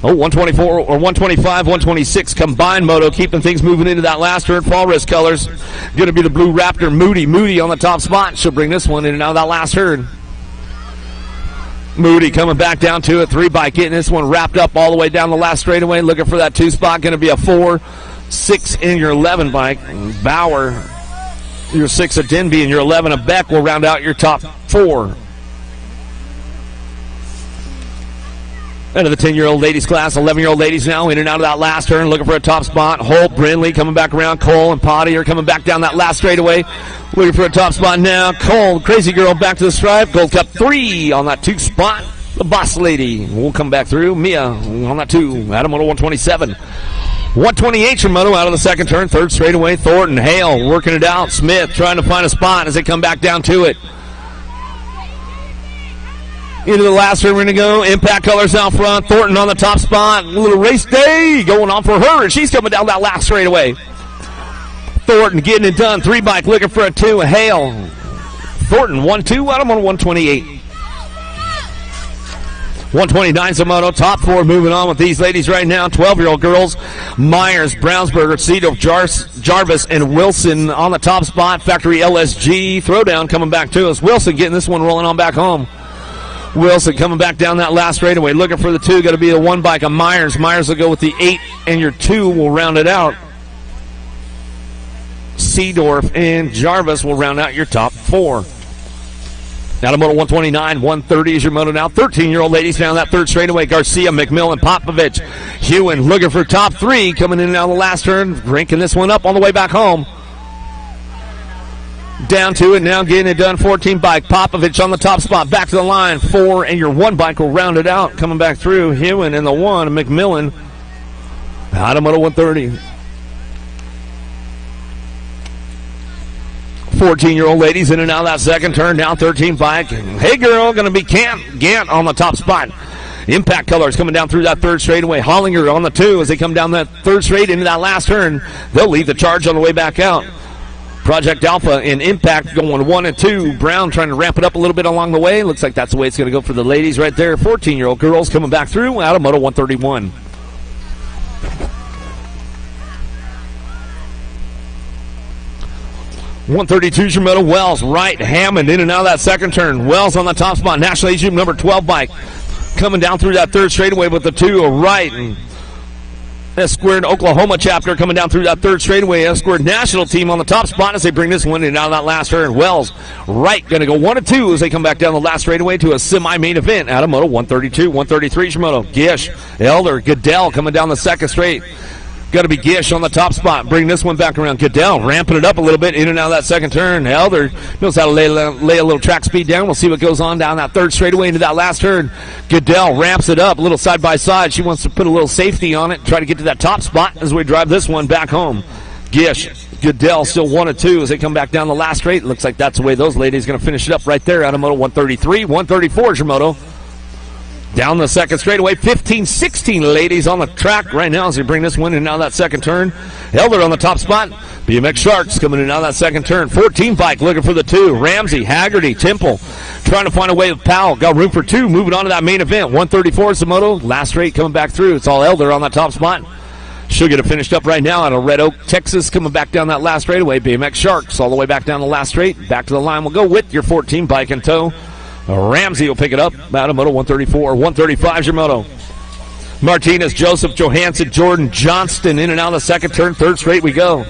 124 or 125, 126 combined moto, keeping things moving into that last turn. Fall Risk Colors going to be the Blue Raptor. Moody on the top spot. She'll bring this one in and out of that last turn. Moody coming back down to it. 3 bike getting this one wrapped up all the way down the last straightaway. Looking for that 2 spot. Going to be a 4, 6 in your 11 bike. Bauer, your 6 of Denby, and your 11 of Beck will round out your top 4. Out of the 10-year-old ladies class, 11-year-old ladies now in and out of that last turn, looking for a top spot. Holt, Brindley coming back around. Cole and Potty are coming back down that last straightaway, looking for a top spot now. Cole, Crazy Girl back to the stripe. Gold Cup 3 on that 2 spot. The Boss Lady will come back through. Mia on that 2. Adam moto 127. 128 your moto out of the second turn, third straightaway. Thornton, Hale working it out. Smith trying to find a spot as they come back down to it. Into the last turn, we're going to go. Impact Colors out front. Thornton on the top spot. A little race day going on for her, and she's coming down that last straightaway. Thornton getting it done. 3 bike looking for a 2. Hale. Thornton 1-2. I'm on 128. 129 Zamoto. Top 4 moving on with these ladies right now. 12-year-old girls. Myers, Brownsburger, Cito, Jarvis, and Wilson on the top spot. Factory LSG. Throwdown coming back to us. Wilson getting this one rolling on back home. Wilson coming back down that last straightaway. Looking for the 2. Got to be the 1 bike of Myers. Myers will go with the 8, and your 2 will round it out. Seedorf and Jarvis will round out your top 4. Now to Moto 129, 130 is your moto now. 13-year-old ladies down that third straightaway. Garcia, McMillan, Popovich, Hewen looking for top 3. Coming in and out of the last turn. Ranking this one up on the way back home. Down to it now, getting it done. 14 bike. Popovich on the top spot. Back to the line. 4 and your 1 bike will round it out. Coming back through. Hewen in the 1. McMillan out of Moto 130. 14-year-old ladies in and out of that second turn. Down 13 bike. Hey girl, going to be Gant on the top spot. Impact Colors coming down through that third straightaway. Hollinger on the 2 as they come down that third straight into that last turn. They'll lead the charge on the way back out. Project Alpha and Impact going 1 and 2. Brown trying to ramp it up a little bit along the way. Looks like that's the way it's going to go for the ladies right there. 14-year-old girls coming back through out of Moto 131. .132's your moto. Wells right. Hammond in and out of that second turn. Wells on the top spot. National Age Group number 12 bike coming down through that third straightaway with the 2 right. And S-Squared Oklahoma chapter coming down through that third straightaway. S-Squared national team on the top spot as they bring this one in and out of that last turn. Wells right, going to go 1 and 2 as they come back down the last straightaway to a semi-main event out of Moto 132. 133's your moto. Gish, Elder, Goodell coming down the second straight. Got to be Gish on the top spot. Bring this one back around. Goodell ramping it up a little bit in and out of that second turn. Elder knows how to lay a little track speed down. We'll see what goes on down that third straightaway into that last turn. Goodell ramps it up a little side by side. She wants to put a little safety on it, try to get to that top spot as we drive this one back home. Gish, Goodell still 1 and 2 as they come back down the last straight. Looks like that's the way those ladies are going to finish it up right there out of Moto 133. 134 is your moto. Down the second straightaway, 15-16 ladies on the track right now as they bring this one in and out of that second turn. Elder on the top spot. BMX Sharks coming in and out of that second turn. 14 bike looking for the 2. Ramsey, Haggerty, Temple trying to find a way with Powell. Got room for 2 moving on to that main event. 134 is the moto. Last straight coming back through. It's all Elder on that top spot. She'll get it finished up right now out of Red Oak, Texas, coming back down that last straightaway. BMX Sharks all the way back down the last straight. Back to the line. We'll go with your 14 bike in tow. Ramsey will pick it up out of Moto 134. 135 is your moto. Martinez, Joseph, Johansson, Jordan, Johnston in and out of the second turn. Third straight we go.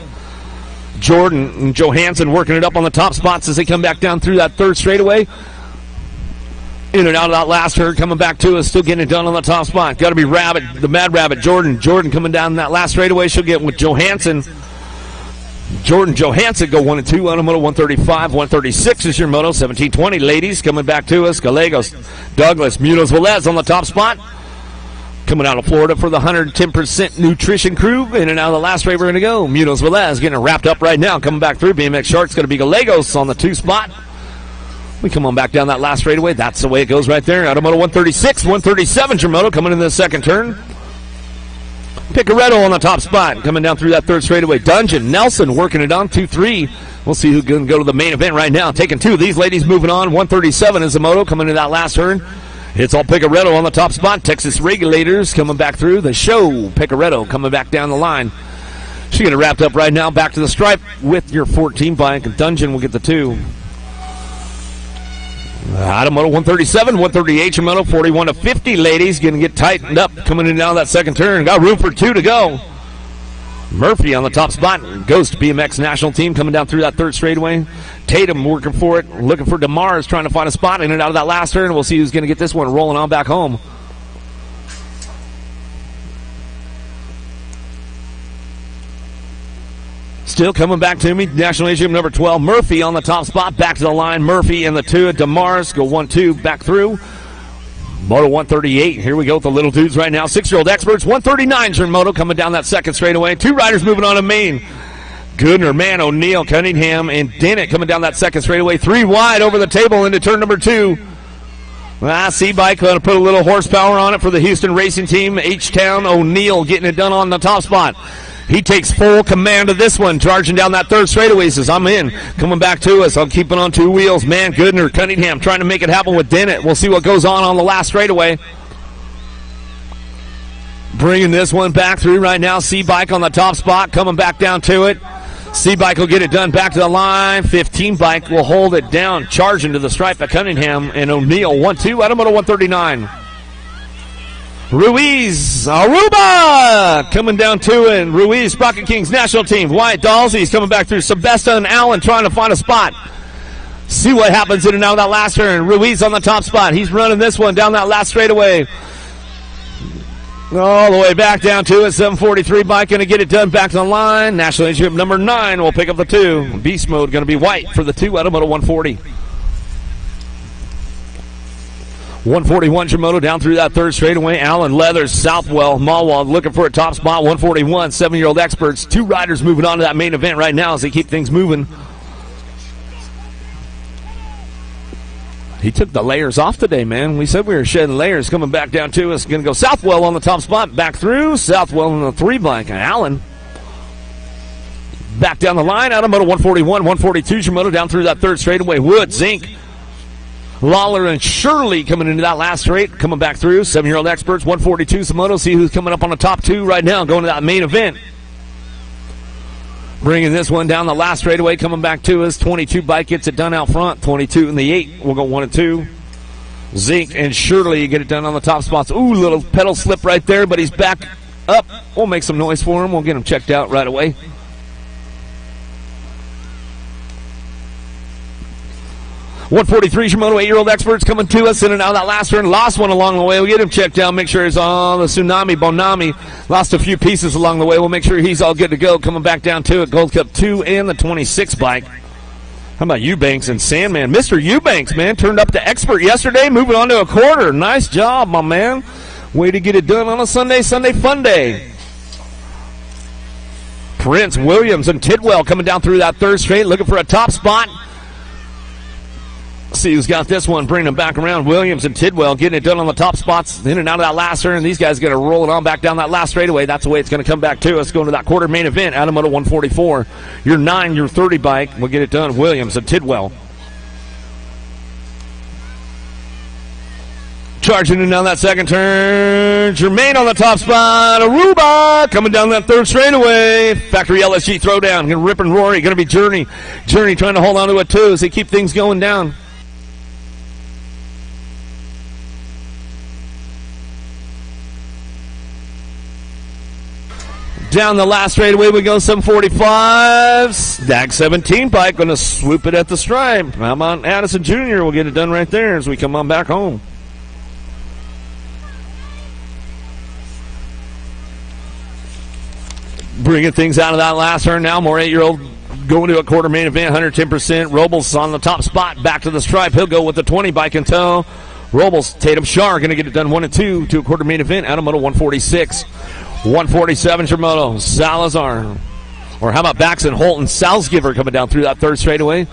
Jordan and Johansson working it up on the top spots as they come back down through that third straightaway. In and out of that last turn, coming back to us, still getting it done on the top spot. Got to be Rabbit, the Mad Rabbit, Jordan coming down that last straightaway. She'll get with Johansson. Jordan Johansson go 1 and 2 on a Moto 135. 136 is your moto. 1720 ladies coming back to us. Gallegos, Douglas, Munoz Velez on the top spot. Coming out of Florida for the 110% nutrition crew. In and out of the last straight we're going to go. Munoz Velez getting wrapped up right now. Coming back through. BMX Sharks going to be Gallegos on the 2 spot. We come on back down that last straightaway. That's the way it goes right there. Out of Moto 136. 137 is your moto coming in the second turn. Picaretto on the top spot, coming down through that third straightaway. Dungeon, Nelson working it on 2-3. We'll see who's going to go to the main event right now. Taking 2 of these ladies moving on. 137 is the moto coming into that last turn. It's all Picaretto on the top spot. Texas Regulators coming back through the show. Picaretto coming back down the line. She's going to wrapped up right now. Back to the stripe with your 14 bike. Dungeon will get the 2. Out of Moto 137, 138 your moto, 41 to 50 ladies going to get tightened up coming in down that second turn. Got room for 2 to go. Murphy on the top spot goes to BMX national team coming down through that third straightaway. Tatum working for it, looking for DeMars trying to find a spot in and out of that last turn. We'll see who's going to get this one rolling on back home. Still coming back to me, National Age Group number 12, Murphy on the top spot, back to the line, Murphy and the 2 at DeMars, go 1-2, back through. Moto 138, here we go with the little dudes right now, 6-year-old experts, 139's your moto coming down that second straightaway, 2 riders moving on to main. Goodner, Mann, O'Neill, Cunningham, and Dennett coming down that second straightaway, 3 wide over the table into turn number 2. C-Bike going to put a little horsepower on it for the Houston racing team. H-Town, O'Neill getting it done on the top spot. He takes full command of this one, charging down that third straightaway. He says, I'm in. Coming back to us. I'm keeping on 2 wheels. Man, Goodner, Cunningham trying to make it happen with Dennett. We'll see what goes on the last straightaway. Bringing this one back through right now. C-Bike on the top spot, coming back down to it. C-Bike will get it done back to the line. 15 Bike will hold it down, charging to the stripe at Cunningham and O'Neill. 1-2, Automoto 139. Ruiz, Aruba coming down to it. Ruiz, Sprocket Kings national team. Wyatt Dalsey's coming back through. Sebastian Allen trying to find a spot. See what happens in and out of that last turn. Ruiz on the top spot. He's running this one down that last straightaway. All the way back down to it. 743 Bike going to get it done back to the line. National Championship number 9 will pick up the 2. Beast mode going to be White for the 2 Automoto 140. 141 Shimoto down through that third straightaway. Allen, Leathers, Southwell, Malwald looking for a top spot. 141, 7-year-old experts. 2 riders moving on to that main event right now as they keep things moving. He took the layers off today, man. We said we were shedding layers. Coming back down to us. Going to go Southwell on the top spot. Back through. Southwell on the 3 Bike. Allen back down the line. Automoto 141, 142 Shimoto down through that third straightaway. Wood, Zink, Lawler and Shirley coming into that last straight, coming back through. 7-year-old experts, 142 Samoto. See who's coming up on the top 2 right now, going to that main event. Bringing this one down the last straightaway, coming back to us. 22 Bike gets it done out front. 22 in the 8. We'll go 1 and 2. Zink and Shirley get it done on the top spots. Ooh, little pedal slip right there, but he's back up. We'll make some noise for him. We'll get him checked out right away. .143 Shimoto, 8-year-old experts coming to us in and out of that last turn. Lost one along the way. We'll get him checked out, make sure he's on the Tsunami Bonami. Lost a few pieces along the way. We'll make sure he's all good to go. Coming back down to it. Gold Cup 2 and the 26 Bike. How about Eubanks and Sandman? Mr. Eubanks, man, turned up to expert yesterday, moving on to a quarter. Nice job, my man. Way to get it done on a Sunday fun day. Prince, Williams, and Tidwell coming down through that third straight, looking for a top spot. See who's got this one, bringing them back around. Williams and Tidwell getting it done on the top spots, in and out of that last turn. These guys going to roll it on back down that last straightaway. That's the way it's going to come back to us. Going to that quarter main event, Automoto 144. Your 9, your 30 Bike will get it done. Williams and Tidwell. Charging in down that second turn. Jermaine on the top spot. Aruba coming down that third straightaway. Factory LSG throwdown. Going to rip and Rory. Going to be Journey. Journey trying to hold on to it too as they keep things going down. Down the last straightaway we go, 745. Stag 17 Bike going to swoop it at the stripe. How about Addison Jr. will get it done right there as we come on back home. Bringing things out of that last turn now. More 8-year-old going to a quarter main event, 110%. Robles on the top spot, back to the stripe. He'll go with the 20 Bike in tow. Robles, Tatum Shar going to get it done 1 and 2 to a quarter main event. Automoto 146. 147 Shimoto, Salazar. Or how about Baxton, Holton, Salzgiver coming down through that third straightaway.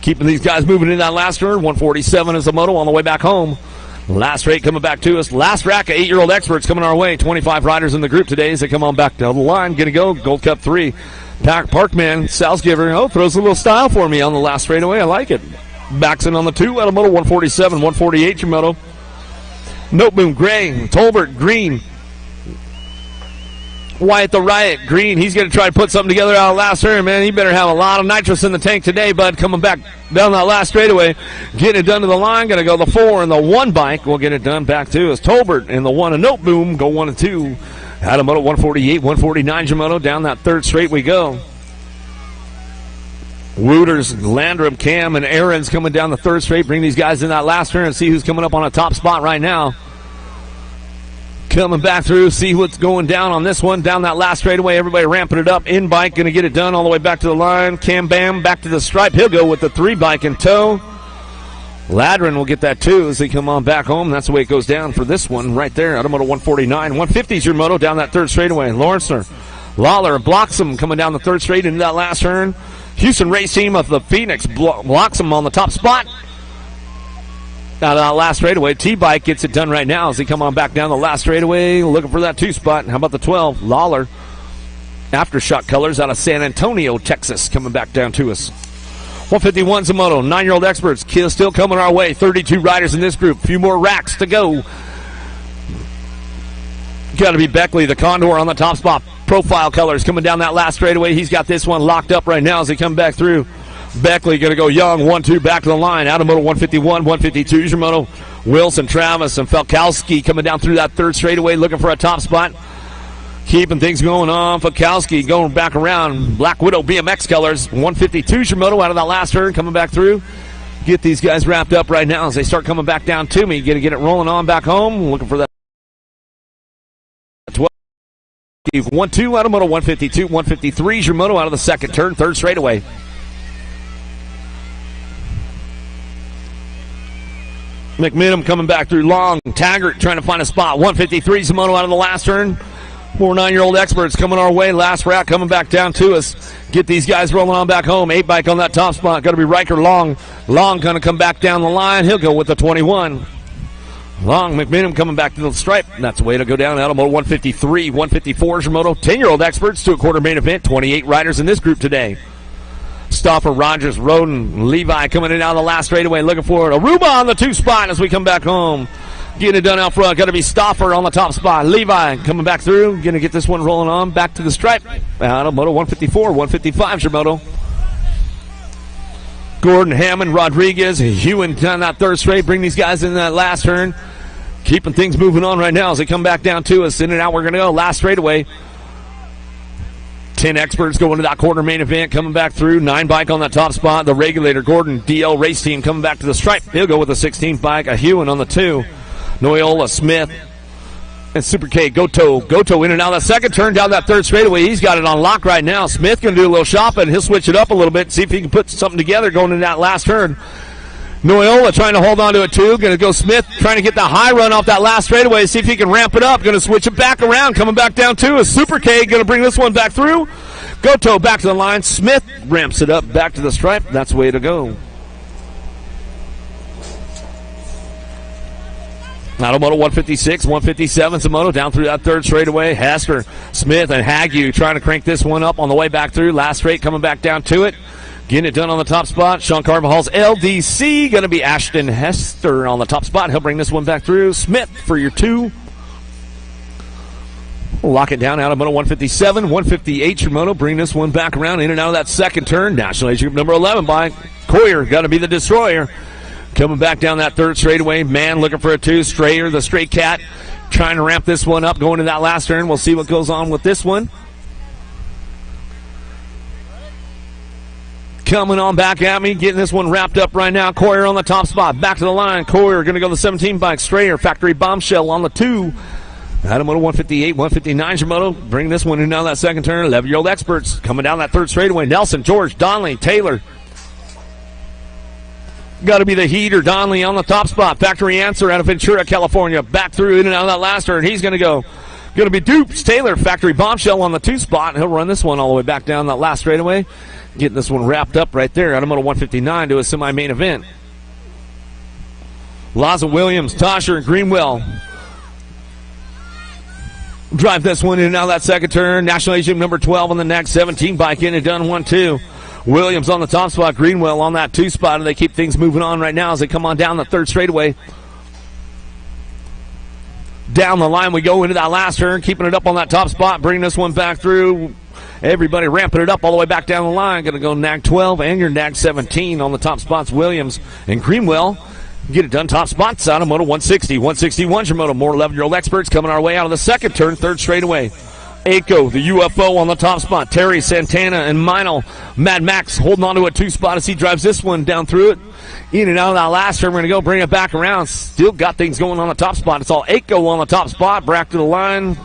Keeping these guys moving in that last turn. 147 is the moto on the way back home. Last straight coming back to us. Last rack of 8-year-old experts coming our way. 25 riders in the group today as they come on back down the line. Gonna go. Gold Cup 3. Parkman, Salzgiver. Throws a little style for me on the last straightaway. I like it. Baxton on the 2. Automoto 147, 148 Shimoto. Noteboom, Gray, Tolbert, Green. Wyatt the Riot, Green, he's going to try to put something together out of last turn, man. He better have a lot of nitrous in the tank today, bud. Coming back down that last straightaway, getting it done to the line. Going to go the 4 and the 1 Bike. We'll get it done back to us. Tolbert and the 1 and Noteboom go 1 and 2. Automoto 148, 149 Shimoto. Down that third straight we go. Wooters, Landrum, Cam, and Aaron's coming down the third straight. Bring these guys in that last turn and see who's coming up on a top spot right now. Coming back through, see what's going down on this one. Down that last straightaway, everybody ramping it up. In Bike, going to get it done all the way back to the line. Cam Bam, back to the stripe. He'll go with the 3 Bike in tow. Ladrin will get that too as they come on back home. That's the way it goes down for this one right there. Automoto 149. 150 is your moto down that third straightaway. Lawrencer, Lawler blocks him coming down the third straight into that last turn. Houston race team of the Phoenix blocks him on the top spot. Out of that last straightaway, T-Bike gets it done right now as they come on back down the last straightaway, looking for that 2 spot. How about the 12? Lawler, Aftershock Colors out of San Antonio, Texas, coming back down to us. 151's a moto, 9-year-old experts, still coming our way. 32 riders in this group, a few more racks to go. Got to be Beckley, the Condor on the top spot. Profile Colors coming down that last straightaway. He's got this one locked up right now as they come back through. Beckley going to go young, 1-2 back to the line. Out of moto 151, 152 is your moto. Wilson, Travis, and Falkowski coming down through that third straightaway looking for a top spot. Keeping things going on. Falkowski going back around. Black Widow BMX Colors, 152 is your moto out of that last turn coming back through. Get these guys wrapped up right now as they start coming back down to me. Going to get it rolling on back home. Looking for that 12. 1-2 out of moto 152, 153 is your moto out of the second turn, third straightaway. McMinnim coming back through long. Taggart trying to find a spot. 153 is the moto out of the last turn. 4 9-year-old experts coming our way. Last rack coming back down to us. Get these guys rolling on back home. 8 bike on that top spot. Got to be Riker Long. Long going to come back down the line. He'll go with the 21. Long, McMinnim coming back to the stripe. That's the way to go down. Out of moto 153, 154 is your moto. 10-year-old experts to a quarter main event. 28 riders in this group today. Stoffer, Rogers, Roden, Levi coming in out of the last straightaway looking for it. Aruba on the 2 spot as we come back home. Getting it done out front. Got to be Stoffer on the top spot. Levi coming back through. Going to get this one rolling on back to the stripe. Out of moto 154, 155 is your moto. Gordon, Hammond, Rodriguez, Hewen down that third straight. Bring these guys in that last turn. Keeping things moving on right now as they come back down to us. In and out we're going to go. Last straightaway. 10 experts going to that quarter main event, coming back through. 9 bike on that top spot. The Regulator, Gordon, DL Race Team coming back to the stripe. He'll go with a 16 bike. A Hewen on the 2. Noyola, Smith, and Super K. Goto in and out of that second turn down that third straightaway. He's got it on lock right now. Smith going to do a little shopping. He'll switch it up a little bit, see if he can put something together going in that last turn. Noyola trying to hold on to it too. Going to go Smith trying to get the high run off that last straightaway. See if he can ramp it up. Going to switch it back around. Coming back down too is Super K. Going to bring this one back through. Goto back to the line. Smith ramps it up back to the stripe. That's the way to go. Out of moto 156, 157 Moto down through that third straightaway. Hester, Smith, and Hague trying to crank this one up on the way back through. Last straight coming back down to it. Getting it done on the top spot. Sean Carvajal's LDC. Going to be Ashton Hester on the top spot. He'll bring this one back through. Smith for your 2. We'll lock it down out of moto 157, 158 Shimono. Bring this one back around in and out of that second turn. National Age Group number 11 by Coyer. Got to be the destroyer. Coming back down that third straightaway. Man looking for a 2. Strayer, the straight cat, trying to ramp this one up going to that last turn. We'll see what goes on with this one. Coming on back at me, getting this one wrapped up right now. Coyer on the top spot. Back to the line. Coyer going to go the 17 bike. Strayer, Factory Bombshell on the 2. Out of moto 158, 159 Shimono. Bring this one in down that second turn. 11-year-old experts coming down that third straightaway. Nelson, George, Donley, Taylor. Got to be the heater. Donley on the top spot. Factory Answer out of Ventura, California. Back through in and out of that last turn. He's going to go. Going to be Dupes. Taylor, Factory Bombshell on the 2 spot. He'll run this one all the way back down that last straightaway. Getting this one wrapped up right there out of moto 159 to a semi-main event. Laza Williams, Tosher, and Greenwell. Drive this one in and out of that second turn. National Age Group number 12 on the next. 17 bike in and done 1-2. Williams on the top spot, Greenwell on that 2 spot, and they keep things moving on right now as they come on down the third straightaway. Down the line we go into that last turn, keeping it up on that top spot, bringing this one back through. Everybody ramping it up all the way back down the line. Going to go nag 12 and your nag 17 on the top spots. Williams and Greenwell get it done. Top spots out of moto 160, 161 your moto. More 11-year-old experts coming our way out of the second turn, third straightaway. Aiko, the UFO on the top spot. Terry, Santana, and Meinl. Mad Max holding on to a 2 spot as he drives this one down through it. In and out of that last turn. We're going to go bring it back around. Still got things going on the top spot. It's all Aiko on the top spot. Back to the line.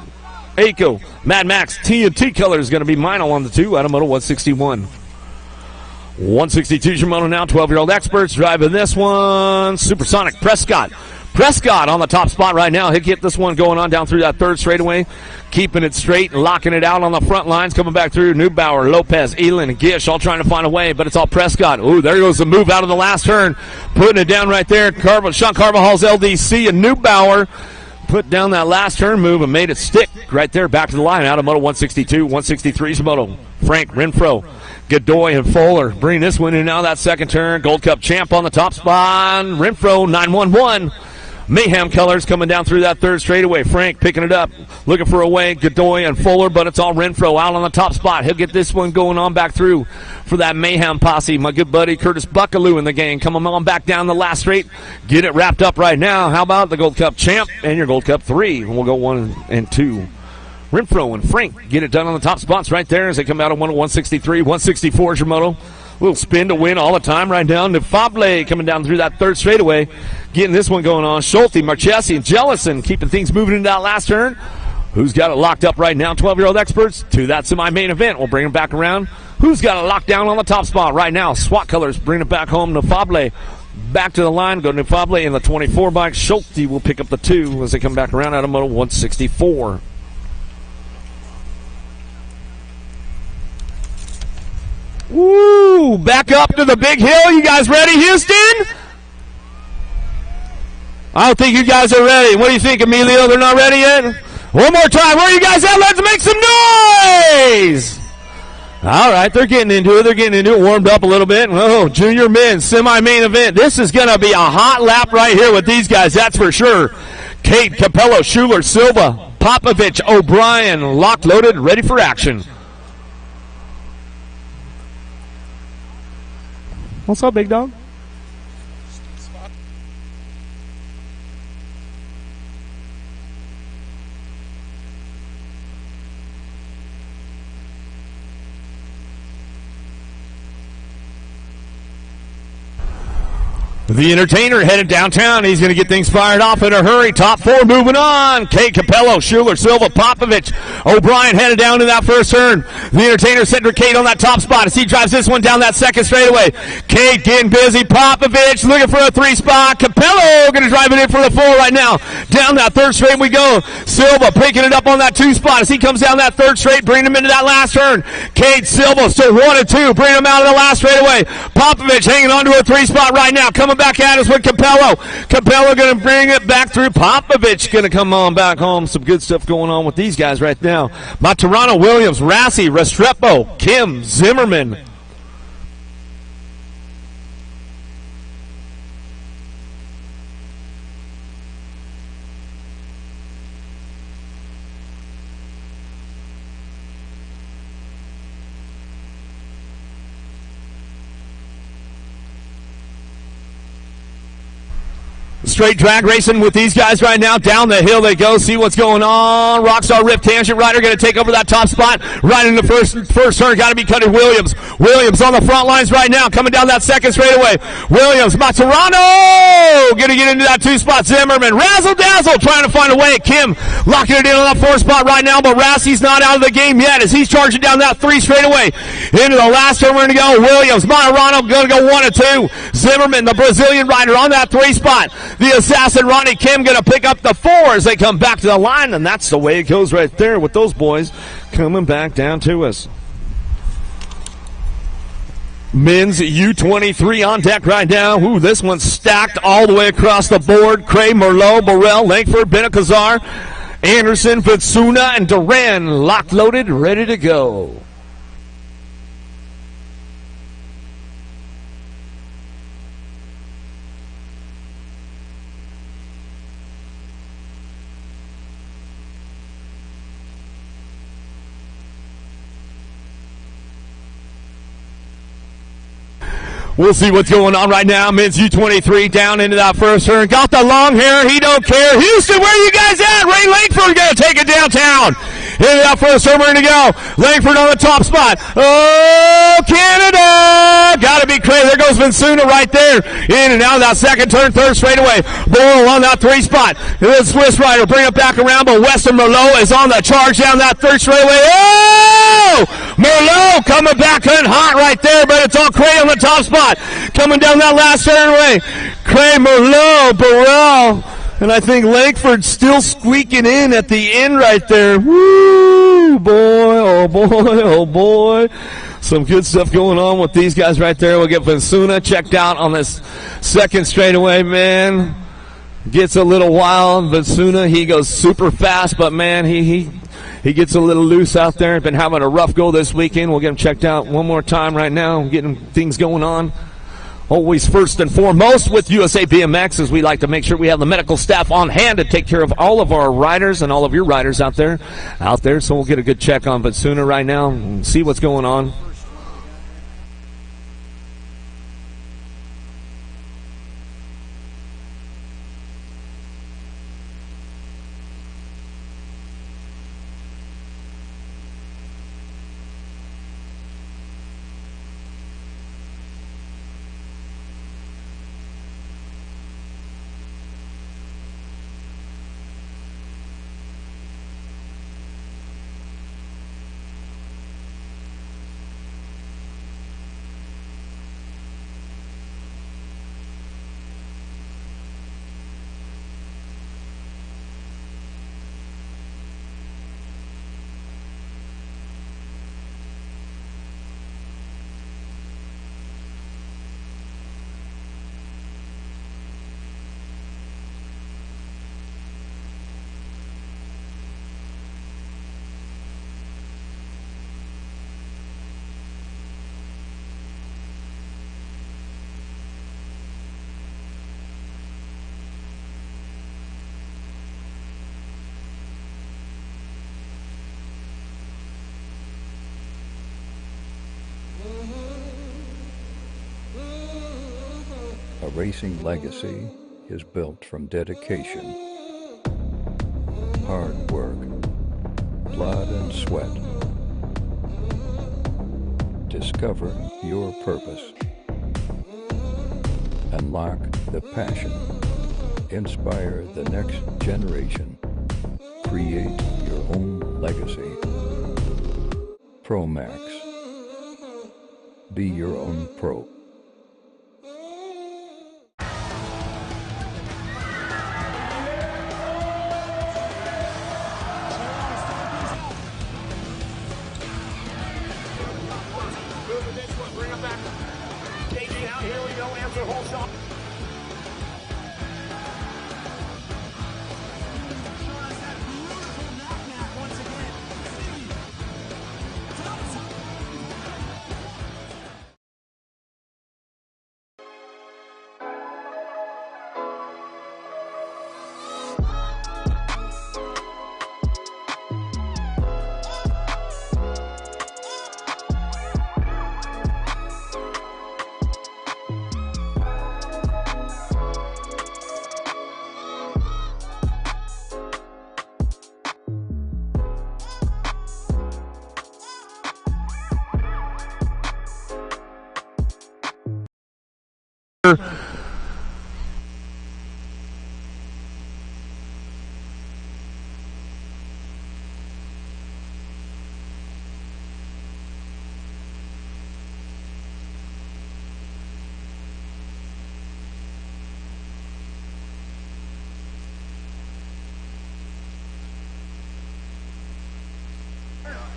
Aiko, Mad Max, TNT color is going to be Meinl on the 2 out of moto 161. 162 Shimono now. 12-year-old experts driving this one. Supersonic Prescott. Prescott on the top spot right now. He'll get this one going on down through that third straightaway. Keeping it straight and locking it out on the front lines. Coming back through. Neubauer, Lopez, Elin, and Gish all trying to find a way, but it's all Prescott. Ooh, there goes the move out of the last turn. Putting it down right there. Sean Carvajal's LDC and Neubauer put down that last turn move and made it stick right there. Back to the line out of moto 162, 163 moto. Frank, Renfro, Godoy, and Fuller bring this one in now that second turn. Gold Cup champ on the top spot. Renfro 911. Mayhem colors coming down through that third straightaway. Frank picking it up, looking for a way. Godoy and Fuller, but it's all Renfro out on the top spot. He'll get this one going on back through for that Mayhem posse. My good buddy Curtis Buckaloo in the game coming on back down the last straight. Get it wrapped up right now. How about the Gold Cup champ and your Gold Cup 3? We'll go 1 and 2. Renfro and Frank get it done on the top spots right there as they come out of 163. 164 is your moto. Little spin to win all the time right down. Nefable coming down through that third straightaway. Getting this one going on. Schulte, Marchesi, and Jellison keeping things moving into that last turn. Who's got it locked up right now? 12-year-old experts to that semi-main event. We'll bring them back around. Who's got it locked down on the top spot right now? SWAT colors bring it back home. Nefable back to the line. Go Nefable in the 24 bike. Schulte will pick up the 2 as they come back around out of moto 164. Woo! Back up to the big hill. You guys ready, Houston? I don't think you guys are ready. What do you think, Emilio? They're not ready yet? One more time. Where are you guys at? Let's make some noise! All right, they're getting into it. They're getting into it. Warmed up a little bit. Oh, junior men, semi-main event. This is going to be a hot lap right here with these guys, that's for sure. Kate, Capello, Schuler, Silva, Popovich, O'Brien, locked, loaded, ready for action. What's up, big dog? The Entertainer headed downtown. He's going to get things fired off in a hurry. Top 4 moving on. Kate Capello, Schuler, Silva, Popovich. O'Brien headed down to that first turn. The Entertainer sent Kate on that top spot as he drives this one down that second straightaway. Kate getting busy. Popovich looking for a 3 spot. Capello going to drive it in for the 4 right now. Down that third straight we go. Silva picking it up on that 2 spot as he comes down that third straight, bringing him into that last turn. Kate, Silva still 1 and 2, bringing him out of the last straightaway. Popovich hanging on to a 3 spot right now. Coming back at us with Capello. Capello going to bring it back through. Popovich going to come on back home. Some good stuff going on with these guys right now. Maturano, Williams, Rassi, Restrepo, Kim, Zimmerman. Straight drag racing with these guys right now. Down the hill they go. See what's going on. Rockstar Rip Tangent Rider going to take over that top spot. Right in the first turn. Got to be cutting Williams. Williams on the front lines right now. Coming down that second straightaway. Williams. Maturano going to get into that 2 spot. Zimmerman. Razzle Dazzle trying to find a way. Kim locking it in on that 4 spot right now. But Rassi's not out of the game yet as he's charging down that 3 straightaway. Into the last turn we're going to go. Williams. Maturano going to go 1 and 2. Zimmerman, the Brazilian rider, on that 3 spot. The assassin Ronnie Kim going to pick up the 4 as they come back to the line, and that's the way it goes right there with those boys coming back down to us. Men's U23 on deck right now. Ooh, this one's stacked all the way across the board. Cray, Merlot, Burrell, Langford, Benacazar, Anderson, Vitsuna, and Duran locked, loaded, ready to go. We'll see what's going on right now. Men's U23 down into that first turn. Got the long hair. He don't care. Houston, where are you guys at? Ray Langford going to take it downtown. Into that first turn, we're going to go. Langford on the top spot. Oh, Canada! Got to be crazy. There goes Vinsuna right there. In and out of that second turn, third straightaway. Boyle on that 3 spot. The Swiss rider bring it back around, but Weston Merlot is on the charge down that third straightaway. Oh! Merlot coming back in hot right there, but it's all Cray on the top spot. Coming down that last straightaway. Cray, Merlot, Burrell. And I think Langford still squeaking in at the end right there. Woo! Boy, oh boy, oh boy. Some good stuff going on with these guys right there. We'll get Vinsuna checked out on this second straightaway, man. Gets a little wild. Vinsuna, he goes super fast, but man, he gets a little loose out there. Been having a rough go this weekend. We'll get him checked out one more time right now, getting things going on. Always first and foremost with USA BMX, as we like to make sure we have the medical staff on hand to take care of all of our riders and all of your riders out there. So we'll get a good check on Batsuna right now and see what's going on. A racing legacy is built from dedication, hard work, blood and sweat. Discover your purpose. Unlock the passion. Inspire the next generation. Create your own legacy. ProMax. Be your own pro.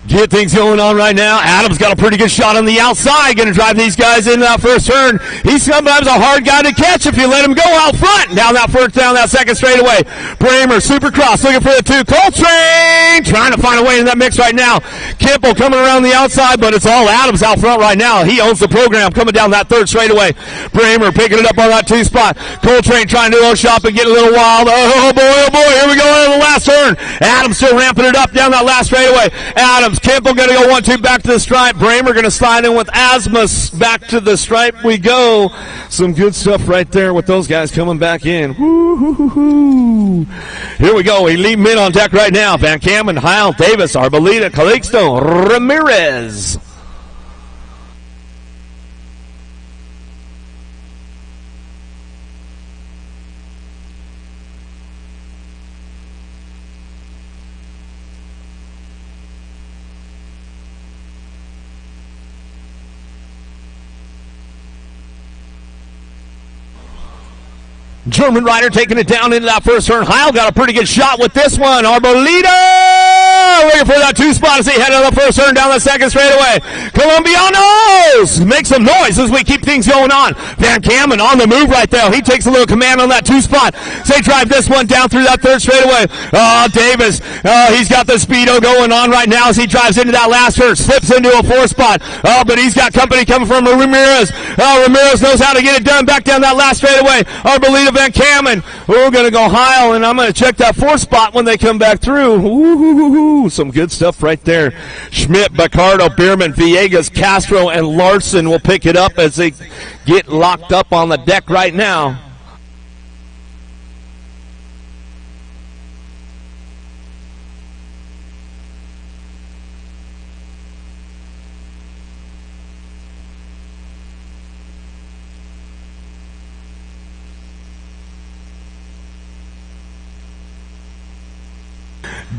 Get things going on right now. Adams got a pretty good shot on the outside. Going to drive these guys in that first turn. He's sometimes a hard guy to catch if you let him go out front. Down that second straightaway. Bramer, Supercross, looking for the two. Coltrane trying to find a way in that mix right now. Kimple coming around the outside, but it's all Adams out front right now. He owns the program coming down that third straightaway. Bramer picking it up on that two spot. Coltrane trying to do a shop and get a little wild. Oh boy, here we go on the last turn. Adams still ramping it up down that last straightaway. Adams, Kimple going to go 1-2 back to the stripe. Bramer going to slide in with Asmus back to the stripe we go. Some good stuff right there with those guys coming back in. Woo-hoo-hoo-hoo. Here we go. We leave men on deck right now. Van Camen, Heil, Davis, Arboleda, Calixto, Ramirez. German rider taking it down into that first turn. Heil got a pretty good shot with this one. Arboleda looking for that 2 spot as he headed on the first turn down the second straightaway. Colombianos make some noise as we keep things going on. Van Camden on the move right there. He takes a little command on that 2 spot. They drive this one down through that third straightaway. Davis, he's got the speedo going on right now as he drives into that last turn. Slips into a 4 spot. But he's got company coming from Ramirez. Ramirez knows how to get it done back down that last straightaway. Arbolito Van Camden. We're going to go Heil, and I'm going to check that 4 spot when they come back through. Ooh, some good stuff right there. Schmidt, Bacardo, Bierman, Villegas, Castro, and Larson will pick it up as they get locked up on the deck right now.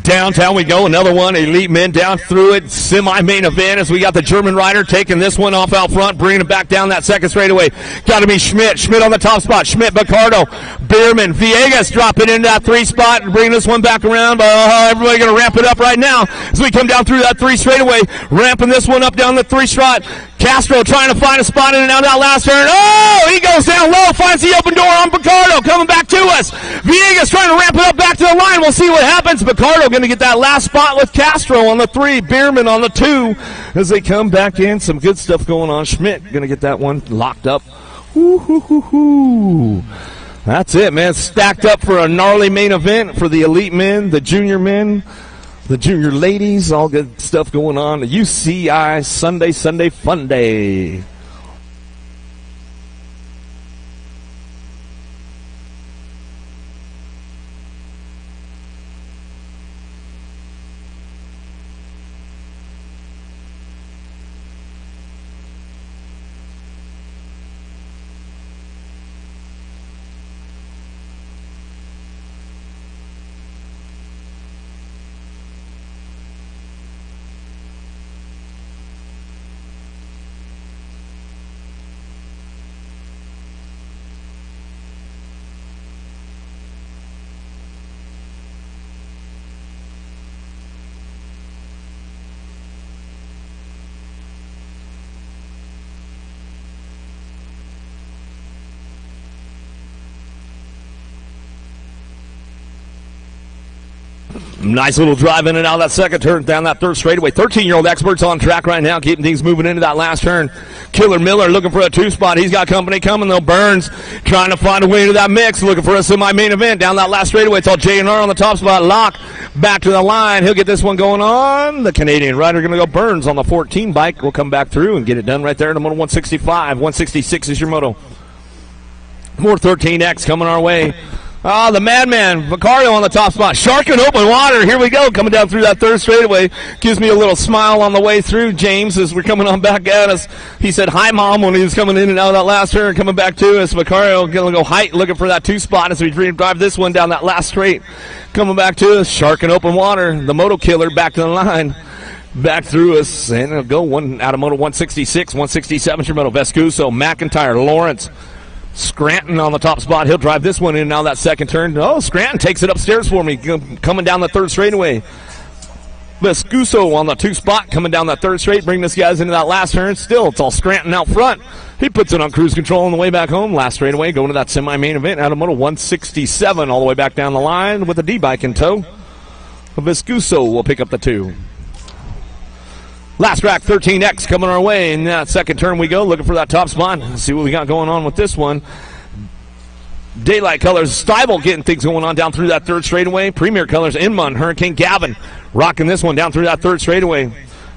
Downtown we go, another one, Elite Men down through it, semi-main event as we got the German rider taking this one off out front, bringing it back down that second straightaway. Got to be Schmidt on the top spot, Schmidt, Bacardo, Bierman, Villegas dropping into that 3 spot and bringing this one back around, but everybody going to ramp it up right now as we come down through that 3 straightaway, ramping this one up down the 3 spot. Castro trying to find a spot in and out that last turn. Oh, he goes down low, finds the open door on Bacardo, coming back to us. Villegas trying to ramp it up back to the line. We'll see what happens. Bacardo going to get that last spot with Castro on the 3, Bierman on the 2 as they come back in. Some good stuff going on. Schmidt going to get that one locked up. Woo-hoo-hoo-hoo. That's it, man. Stacked up for a gnarly main event for the Elite Men, the Junior Men, the junior ladies, all good stuff going on. The UCI Sunday Fun Day. Nice little drive in and out of that second turn, down that third straightaway. 13-year-old experts on track right now, keeping things moving into that last turn. Killer Miller looking for a 2 spot. He's got company coming, though. Burns trying to find a way into that mix, looking for a semi-main event down that last straightaway. It's all J&R on the top spot. Locke back to the line. He'll get this one going on. The Canadian rider going to go Burns on the 14 bike. We'll come back through and get it done right there in the Moto 165. 166 is your moto. More 13X coming our way. The Madman, Bacardo on the top spot. Shark in open water. Here we go. Coming down through that third straightaway. Gives me a little smile on the way through, James, as we're coming on back at us. He said, hi, Mom, when he was coming in and out of that last turn. Coming back to us. Bacardo going to go height, looking for that 2 spot as we drive this one down that last straight. Coming back to us. Shark in open water. The Moto Killer back to the line. Back through us. And it'll go one out of Moto 166, 167 your Moto. Vescuso, McIntyre, Lawrence. Scranton on the top spot. He'll drive this one in now that second turn. Oh, Scranton takes it upstairs for me, coming down the third straightaway. Vescuso on the 2 spot, coming down that third straight, bring this guys into that last turn. Still, it's all Scranton out front. He puts it on cruise control on the way back home. Last straightaway, going to that semi-main event out of Moto 167, all the way back down the line with a D-bike in tow. Vescuso will pick up the 2. Last rack, 13X coming our way. In that second turn we go, looking for that top spot. Let's see what we got going on with this one. Daylight Colors, Stiebel getting things going on down through that third straightaway. Premier Colors, Inman, Hurricane Gavin rocking this one down through that third straightaway.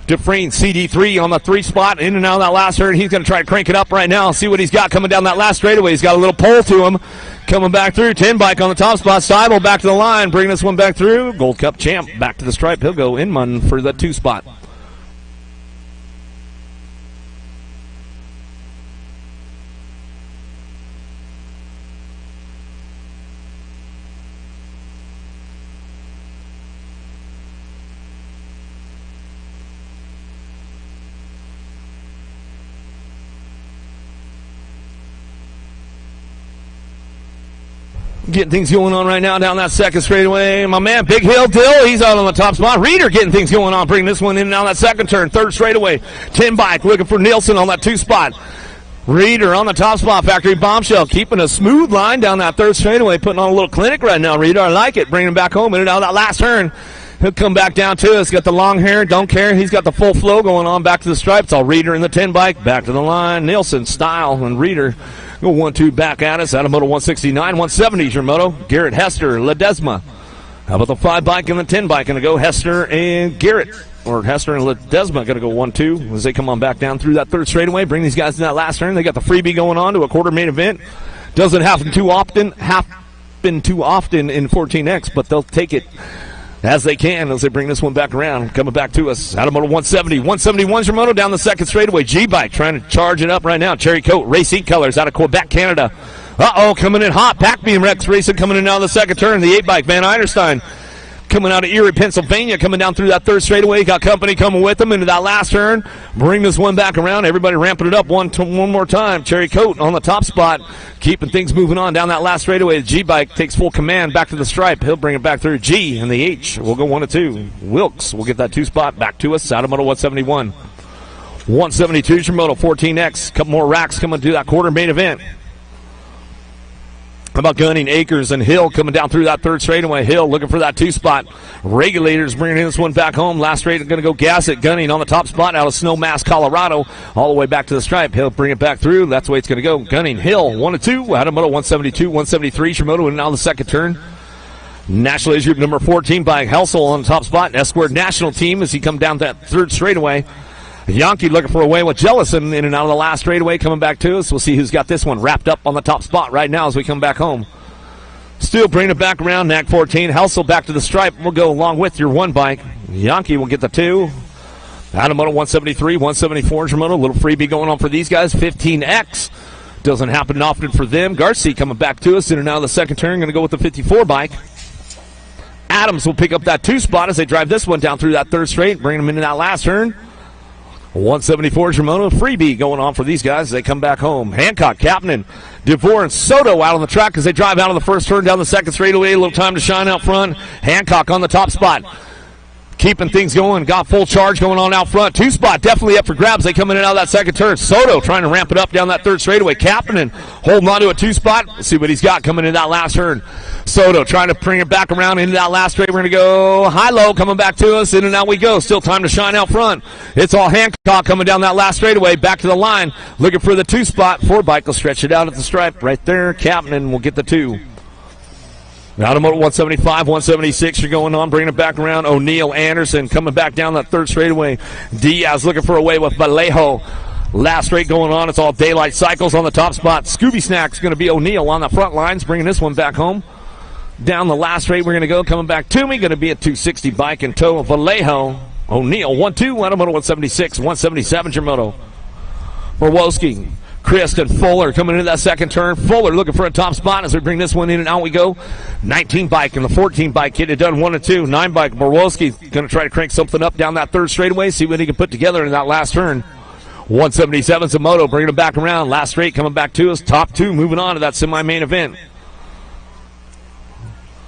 Dufresne, CD3 on the 3 spot, in and out of that last turn. He's going to try to crank it up right now. See what he's got coming down that last straightaway. He's got a little pull to him. Coming back through, 10 bike on the top spot. Stiebel back to the line, bringing this one back through. Gold Cup champ back to the stripe. He'll go Inman for the 2 spot. Getting things going on right now down that second straightaway. My man, Big Hill Dill, he's out on the top spot. Reeder getting things going on, bringing this one in and out that second turn. Third straightaway. 10 bike looking for Nielsen on that 2 spot. Reeder on the top spot. Factory Bombshell keeping a smooth line down that third straightaway. Putting on a little clinic right now. Reeder, I like it. Bringing him back home in and out that last turn. He'll come back down to us. Got the long hair. Don't care. He's got the full flow going on back to the stripes. All Reeder in the 10 bike. Back to the line. Nielsen, Style, and Reeder go 1-2 back at us. Out of moto 169, 170 is your moto. Garrett, Hester, Ledesma. How about the 5 bike and the 10 bike? Going to go Hester and Garrett. Or Hester and Ledesma going to go 1-2 as they come on back down through that third straightaway. Bring these guys in that last turn. They got the freebie going on to a quarter main event. Doesn't happen too often in 14X, but they'll take it as they can as they bring this one back around. Coming back to us. Out of moto 170. 171's your moto down the second straightaway. G-Bike trying to charge it up right now. Cherry Coat, Race Heat Colors out of Quebec, Canada. Coming in hot. Pack Beam Rex Racing coming in now the second turn. The 8-bike, Van Eiderstein. Coming out of Erie, Pennsylvania, coming down through that third straightaway. Got company coming with them into that last turn. Bring this one back around. Everybody ramping it up one more time. Cherry Coat on the top spot. Keeping things moving on down that last straightaway. The G-Bike takes full command back to the stripe. He'll bring it back through. G and the H will go 1-2. Wilkes will get that 2 spot back to us. Out of moto 171. 172 is your moto 14X. Couple more racks coming to that quarter main event. How about Gunning, Akers, and Hill coming down through that third straightaway? Hill looking for that 2 spot. Regulators bringing this one back home. Last straight going to go Gassett. Gunning on the top spot out of Snowmass, Colorado. All the way back to the stripe. He'll bring it back through. That's the way it's going to go. Gunning, Hill, 1-2. Out of moto 172, 173. Shimoto and now the second turn. National Issue number 14 by Helsel on the top spot. S-squared national team as he come down that third straightaway. Yankee looking for a way with Jellison in and out of the last straightaway coming back to us. We'll see who's got this one wrapped up on the top spot right now as we come back home. Still bringing it back around, NAC 14. Helsel back to the stripe. We'll go along with your 1 bike. Yankee will get the 2. Out of moto 173, 174 is your moto. A little freebie going on for these guys. 15X. Doesn't happen often for them. Garcia coming back to us in and out of the second turn. Going to go with the 54 bike. Adams will pick up that 2 spot as they drive this one down through that third straight. Bringing them into that last turn. 174 is your moto. Freebie going on for these guys as they come back home. Hancock, Kapanen, DeVore, and Soto out on the track as they drive out of the first turn down the second straightaway. A little time to shine out front. Hancock on the top spot. Keeping things going. Got full charge going on out front. 2 spot definitely up for grabs. They come in and out of that second turn. Soto trying to ramp it up down that third straightaway. Kapanen holding on to a 2 spot. Let's see what he's got coming in that last turn. Soto trying to bring it back around into that last straight. We're going to go high-low coming back to us. In and out we go. Still time to shine out front. It's all Hancock coming down that last straightaway. Back to the line. Looking for the 2 spot. 4 bike will stretch it out at the stripe. Right there. Kapanen will get the 2. Out of moto 175, 176, you're going on, bringing it back around. O'Neill, Anderson coming back down that third straightaway. Diaz looking for a way with Vallejo. Last straight going on. It's all Daylight Cycles on the top spot. Scooby Snack's going to be O'Neill on the front lines, bringing this one back home. Down the last straight, we're going to go. Coming back to me, going to be a 260 bike in tow of Vallejo. O'Neill, 1-2, out of moto 176, 177 your moto. Borwowski. Christ and Fuller coming into that second turn. Fuller looking for a top spot as we bring this one in and out we go. 19 bike and the 14 bike get it done 1-2. 9 bike. Borwowski going to try to crank something up down that third straightaway. See what he can put together in that last turn. 177's a moto bringing it back around. Last straight coming back to us. Top 2 moving on to that semi-main event.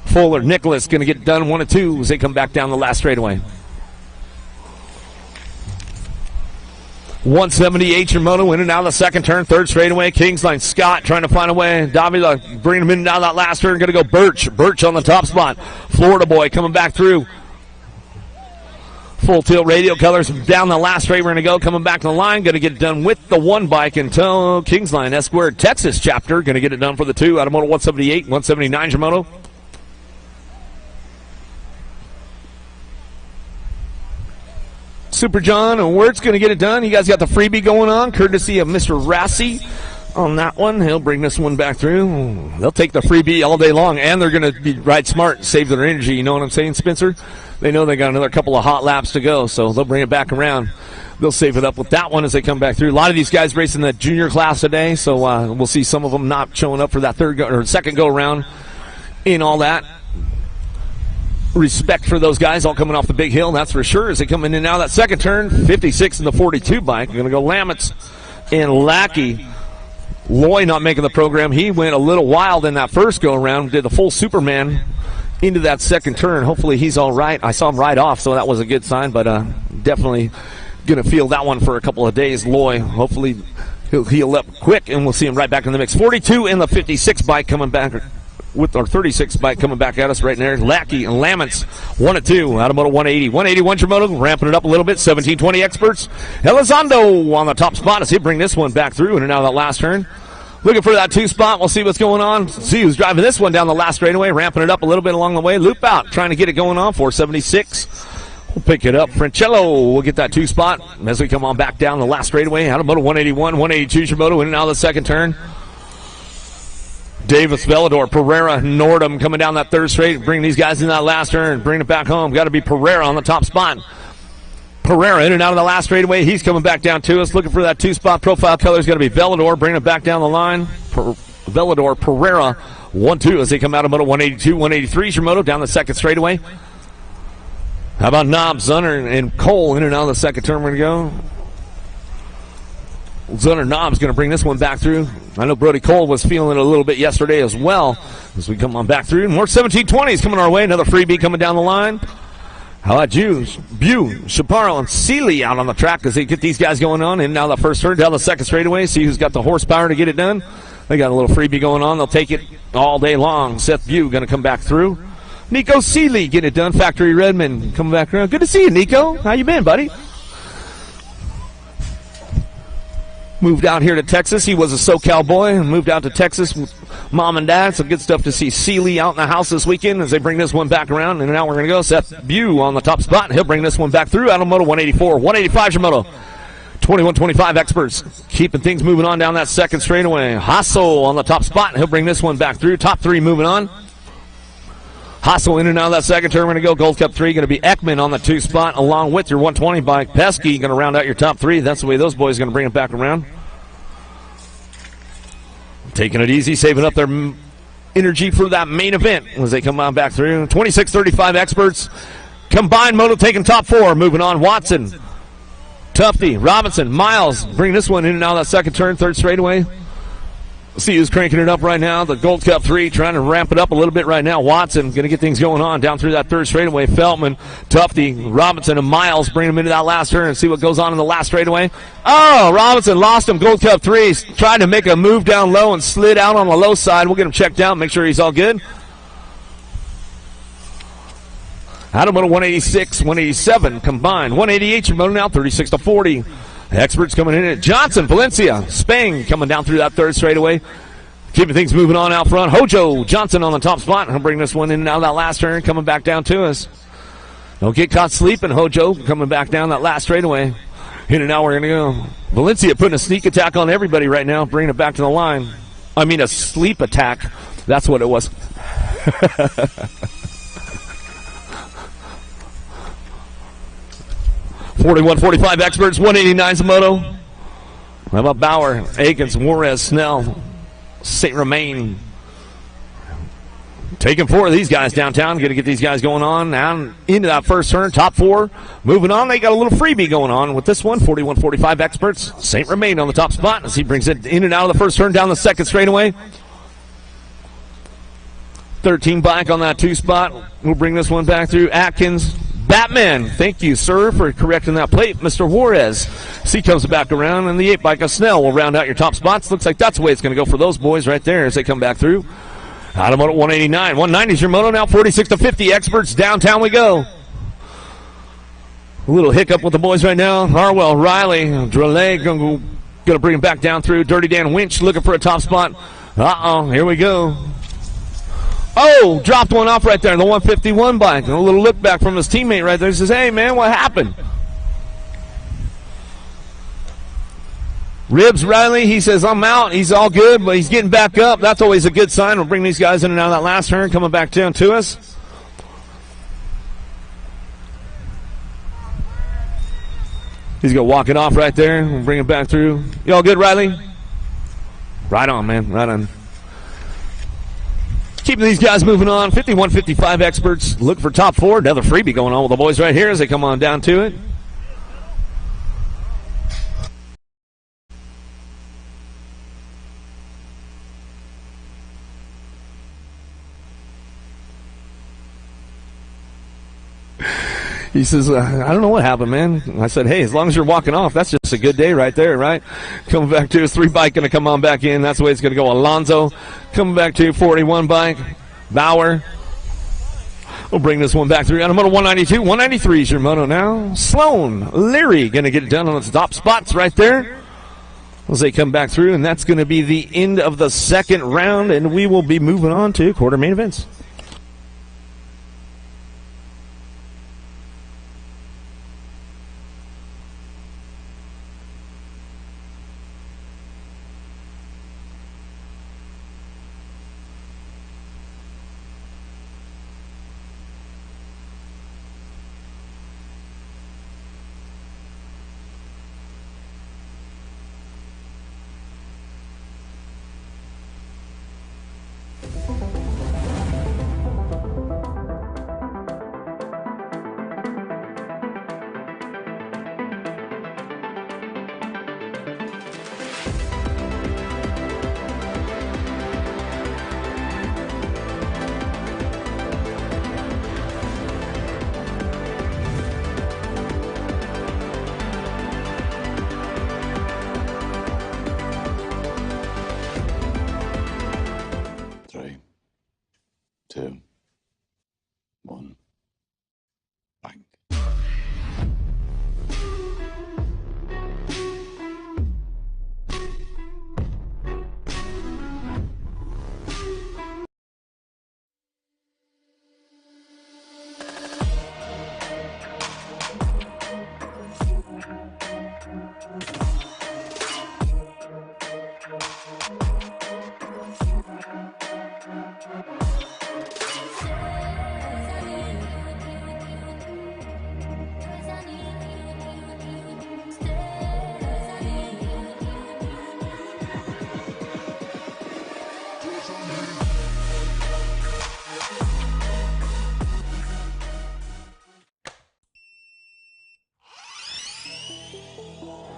Fuller, Nicholas going to get done 1-2 as they come back down the last straightaway. 178 your moto in and out of the second turn, third straightaway. Kingsline, Scott trying to find a way. Davila bringing him in and out of that last turn. Going to go Birch on the top spot. Florida boy coming back through. Full tilt radio colors down the last straight. We're going to go coming back to the line. Going to get it done with the 1 bike until Kingsline S-squared Texas chapter. Going to get it done for the 2 out of moto 178, 179 your moto. Super John and Wirt's going to get it done. You guys got the freebie going on, courtesy of Mr. Rassi on that one. He'll bring this one back through. They'll take the freebie all day long, and they're going to be ride smart and save their energy. You know what I'm saying, Spencer? They know they got another couple of hot laps to go, so they'll bring it back around. They'll save it up with that one as they come back through. A lot of these guys racing the junior class today, so we'll see some of them not showing up for that second go around in all that. Respect for those guys all coming off the big hill, that's for sure, as they come in and out of that second turn. 56 in the 42 bike. We're going to go Lamitz and Lackey Loy not making the program. He went a little wild in that first go-around, did the full Superman into that second turn. Hopefully he's all right. I saw him ride off, so that was a good sign, but definitely going to feel that one for a couple of days. Loy, hopefully he'll heal up quick, and we'll see him right back in the mix. 42 in the 56 bike coming back with our 36 bike coming back at us right there. Lackey and Laments, 1-2 out of moto 180. 181 your moto, ramping it up a little bit. 1720 experts. Elizondo on the top spot as he bring this one back through in and out of that last turn. Looking for that 2 spot. We'll see what's going on. See who's driving this one down the last straightaway, ramping it up a little bit along the way. Loop out, trying to get it going on. 476. We'll pick it up. Francello will get that 2 spot as we come on back down the last straightaway. Out of moto 181, 182 your moto in and out of the second turn. Davis, Velador, Pereira, Nordum coming down that third straight. Bring these guys in that last turn. Bring it back home. Got to be Pereira on the top spot. Pereira in and out of the last straightaway. He's coming back down to us. Looking for that 2 spot. Profile color is going to be Velador. Bringing it back down the line. Velador, Pereira, 1-2 as they come out of moto 182, 183 is your moto down the second straightaway. How about Knob, Zunner, and Cole in and out of the second turn? We're going to go. Zunner Knob's going to bring this one back through. I know Brody Cole was feeling it a little bit yesterday as well as we come on back through. More 1720s coming our way. Another freebie coming down the line. How about Jews, Bew, Chaparro, and Seeley out on the track as they get these guys going on. And now the first turn down the second straightaway. See who's got the horsepower to get it done. They got a little freebie going on. They'll take it all day long. Seth Bew going to come back through. Nico Seeley getting it done. Factory Redmond coming back around. Good to see you, Nico. How you been, buddy? Moved out here to Texas. He was a SoCal boy and moved out to Texas with mom and dad. Some good stuff to see Seeley out in the house this weekend as they bring this one back around. And now we're going to go. Seth Bew on the top spot. He'll bring this one back through. Out of moto 184. 185 is your moto. 21-25 experts keeping things moving on down that second straightaway. Hasso on the top spot. He'll bring this one back through. Top 3 moving on. Hasso in and out of that second turn. We're going to go Gold Cup 3. Going to be Ekman on the 2 spot along with your 120 bike. Pesky going to round out your top 3. That's the way those boys are going to bring it back around. Taking it easy, saving up their energy for that main event as they come on back through. 26-35 experts. Combined moto taking top 4. Moving on. Watson, Tufty, Robinson, Miles. Bring this one in and out of that second turn, third straightaway. See who's cranking it up right now. The Gold Cup 3 trying to ramp it up a little bit right now. Watson going to get things going on down through that third straightaway. Feltman, Tufty, Robinson, and Miles bring them into that last turn and see what goes on in the last straightaway. Oh, Robinson lost him. Gold Cup 3. He's trying to make a move down low and slid out on the low side. We'll get him checked out, make sure he's all good. Out of moto 186, 187 combined. 188 your moto now, 36-40. Experts coming in at Johnson, Valencia, Spain coming down through that third straightaway. Keeping things moving on out front. Hojo Johnson on the top spot. He'll bring this one in and out of that last turn, coming back down to us. Don't get caught sleeping. Hojo coming back down that last straightaway. In and out, we're going to go. Valencia putting a sneak attack on everybody right now, bringing it back to the line. I mean, a sleep attack. That's what it was. 41-45 experts, 189 moto. How about Bauer, Akins, Juarez, Snell, St. Romain. Taking 4 of these guys downtown. Going to get these guys going on now into that first turn. Top 4. Moving on. They got a little freebie going on with this one. 41-45 experts. St. Romain on the top spot as he brings it in and out of the first turn down the second straightaway. 13 bike on that 2 spot. We'll bring this one back through. Atkins. Batman, thank you, sir, for correcting that plate. Mr. Juarez. See, comes back around, and the 8 bike of Snell will round out your top spots. Looks like that's the way it's going to go for those boys right there as they come back through. Out of moto 189. 190 is your moto now. 46-50 experts. Downtown we go. A little hiccup with the boys right now. Harwell, Riley, Drelay going to bring him back down through. Dirty Dan Winch looking for a top spot. Here we go. Oh, dropped one off right there, the 151 bike. A little look back from his teammate right there. He says, hey, man, what happened? Ribs Riley, he says, I'm out. He's all good, but he's getting back up. That's always a good sign. We'll bring these guys in and out of that last turn, coming back down to us. He's going to walk it off right there. We'll bring it back through. You all good, Riley? Right on, man. Right on. Keeping these guys moving on. 51-55 experts. Look for top 4. Another freebie going on with the boys right here as they come on down to it. He says, I don't know what happened, man. I said, hey, as long as you're walking off, that's just a good day right there, right? Coming back to his 3 bike, going to come on back in. That's the way it's going to go. Alonzo coming back to 41 bike. Bauer. We'll bring this one back through on a moto 192. 193 is your moto now. Sloan Leary going to get it done on its top spots right there as they come back through, and that's going to be the end of the second round, and we will be moving on to quarter main events.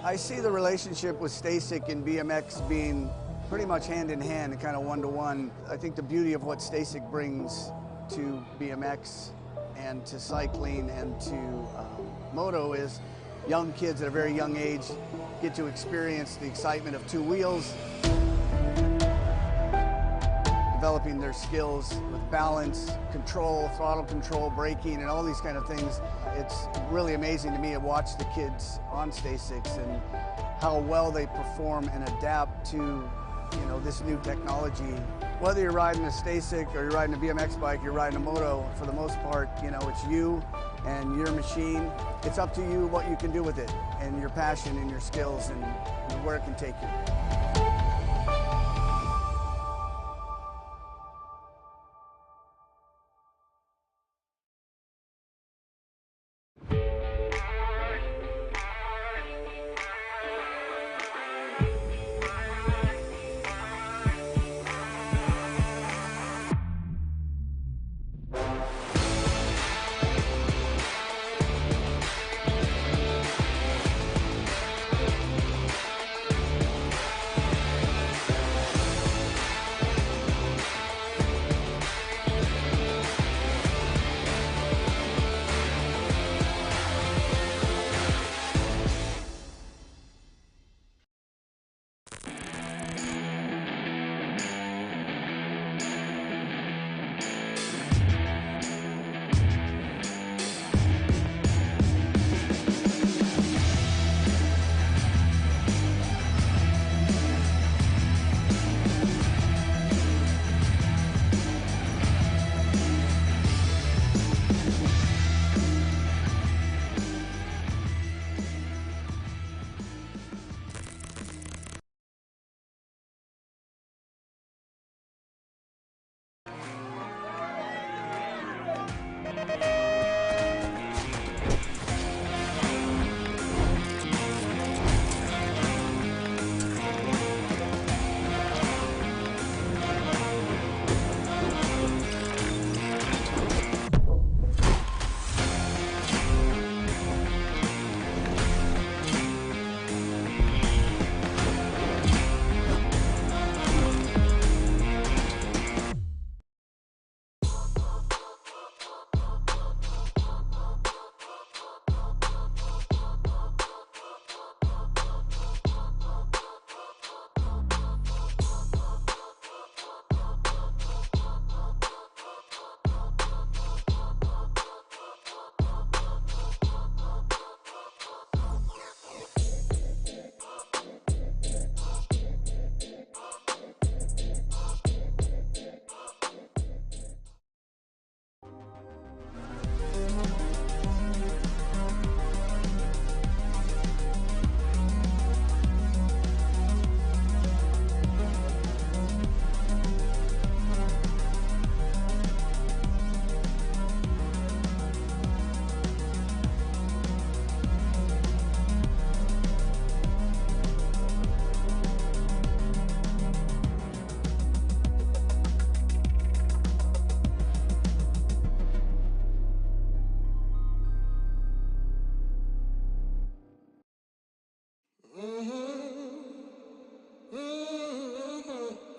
I see the relationship with Stasic and BMX being pretty much hand in hand and kind of one-to-one. I think the beauty of what Stasic brings to BMX and to cycling and to moto is young kids at a very young age get to experience the excitement of two wheels, developing their skills with balance, control, throttle control, braking, and all these kind of things. It's really amazing to me to watch the kids on Stasics and how well they perform and adapt to, this new technology. Whether you're riding a Stasic or you're riding a BMX bike, you're riding a moto, for the most part, it's you and your machine. It's up to you what you can do with it and your passion and your skills and where it can take you.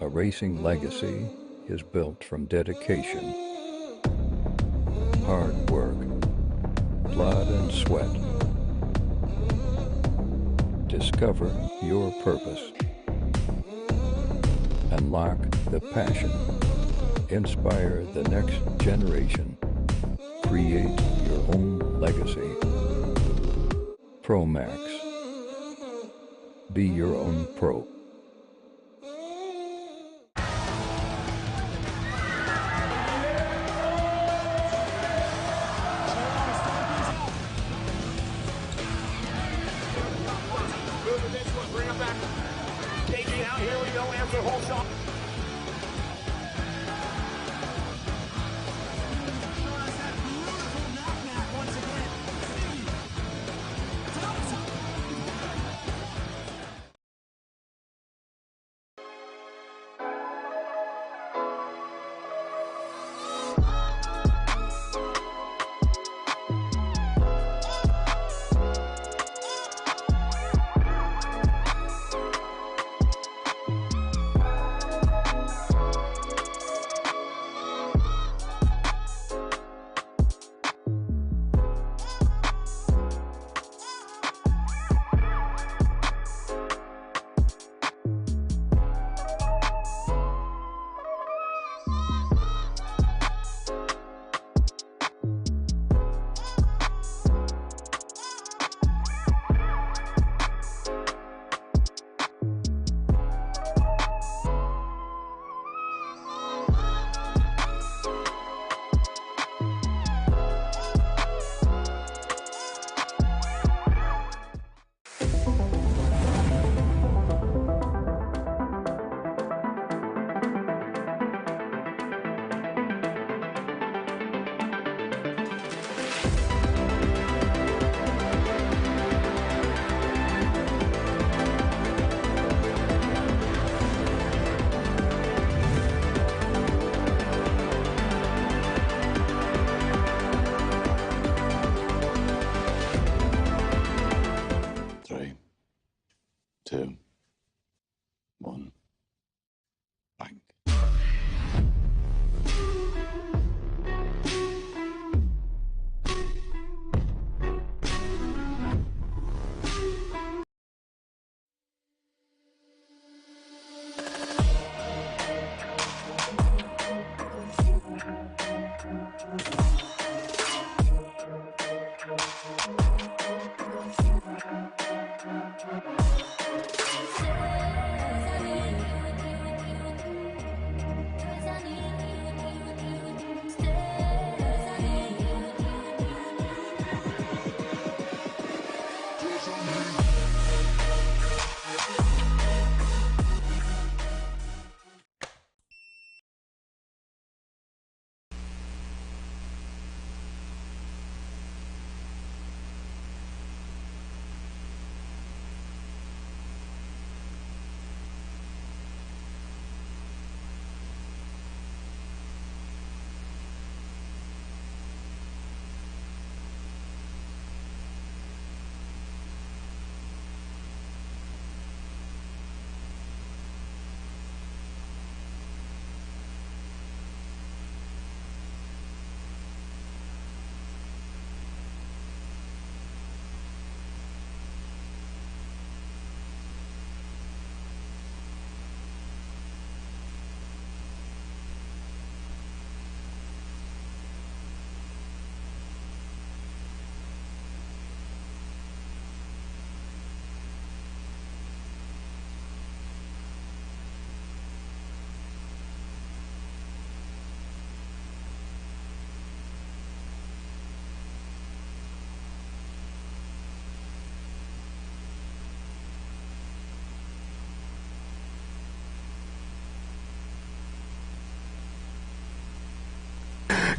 A racing legacy is built from dedication, hard work, blood and sweat. Discover your purpose. Unlock the passion. Inspire the next generation. Create your own legacy. ProMax. Be your own pro. Bring him back. KG out. Here we go. Answer whole shot.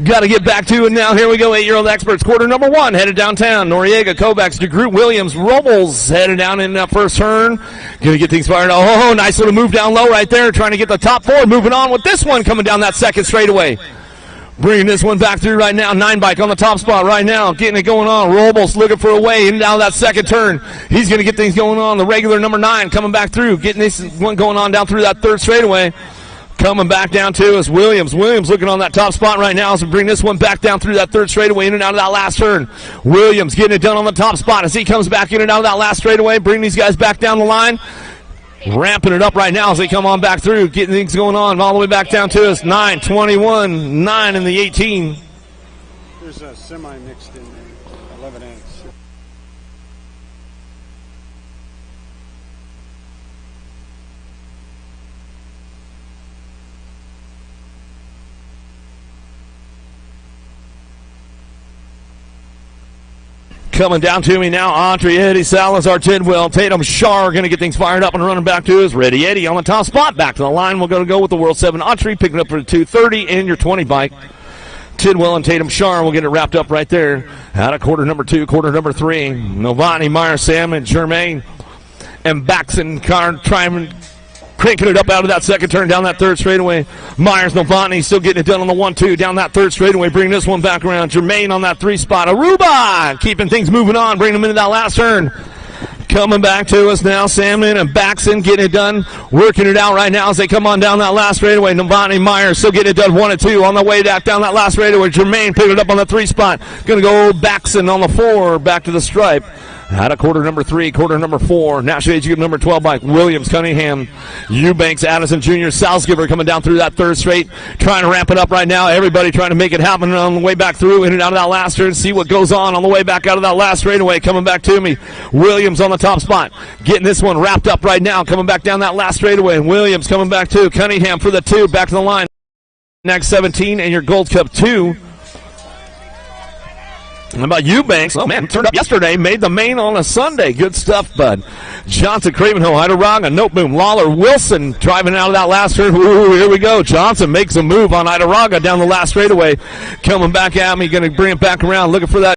Got to get back to it now. Here we go. 8-year-old experts. Quarter number one headed downtown. Noriega, Kovacs, DeGroot, Williams, Robles headed down in that first turn. Going to get things fired. Oh, nice little move down low right there. Trying to get the top four. Moving on with this one coming down that second straightaway. Bringing this one back through right now. 9-bike on the top spot right now. Getting it going on. Robles looking for a way in down that second turn. He's going to get things going on. The regular number 9 coming back through. Getting this one going on down through that third straightaway. Coming back down to us, Williams. Williams looking on that top spot right now as we bring this one back down through that third straightaway, in and out of that last turn. Williams getting it done on the top spot as he comes back in and out of that last straightaway, bring these guys back down the line. Ramping it up right now as they come on back through, getting things going on all the way back down to us. 9:21, 9 in the 18. There's a semi mixed in there, 11 eggs. Coming down to me now, Autry, Eddie, Salazar, Tidwell, Tatum, Shar going to get things fired up and running back to us. Ready, Eddie on the top spot. Back to the line. We're going to go with the World 7 Autry, picking up for the 230 and your 20 bike. Tidwell and Tatum Shar will get it wrapped up right there. Out of quarter number 2, quarter number 3. Novotny, Meyer, Sam, and Germain. And Baxton, trying cranking it up out of that second turn down that third straightaway. Myers, Novotny still getting it done on the 1-2 down that third straightaway. Bring this one back around. Germain on that 3 spot. Aruba keeping things moving on. Bringing them into that last turn. Coming back to us now, Salmon and Baxton getting it done. Working it out right now as they come on down that last straightaway. Novotny, Myers still getting it done 1-2 on the way back down that last straightaway. Germain picking it up on the 3 spot. Going to go Baxton on the 4 back to the stripe. Out of quarter number 3, quarter number 4. National Age Group number 12 bike. Williams, Cunningham, Eubanks, Addison Jr., Salzgiver coming down through that third straight. Trying to ramp it up right now. Everybody trying to make it happen on the way back through, in and out of that last turn. See what goes on the way back out of that last straightaway. Coming back to me. Williams on the top spot. Getting this one wrapped up right now. Coming back down that last straightaway. Williams coming back to Cunningham for the 2. Back to the line. Next 17 and your Gold Cup 2. How about Eubanks? Oh, man, turned up yesterday, made the main on a Sunday. Good stuff, bud. Johnson, Cravenhill, Idaraga, Noteboom, Lawler, Wilson driving out of that last turn. Ooh, here we go. Johnson makes a move on Idaraga down the last straightaway. Coming back at me, going to bring it back around, looking for that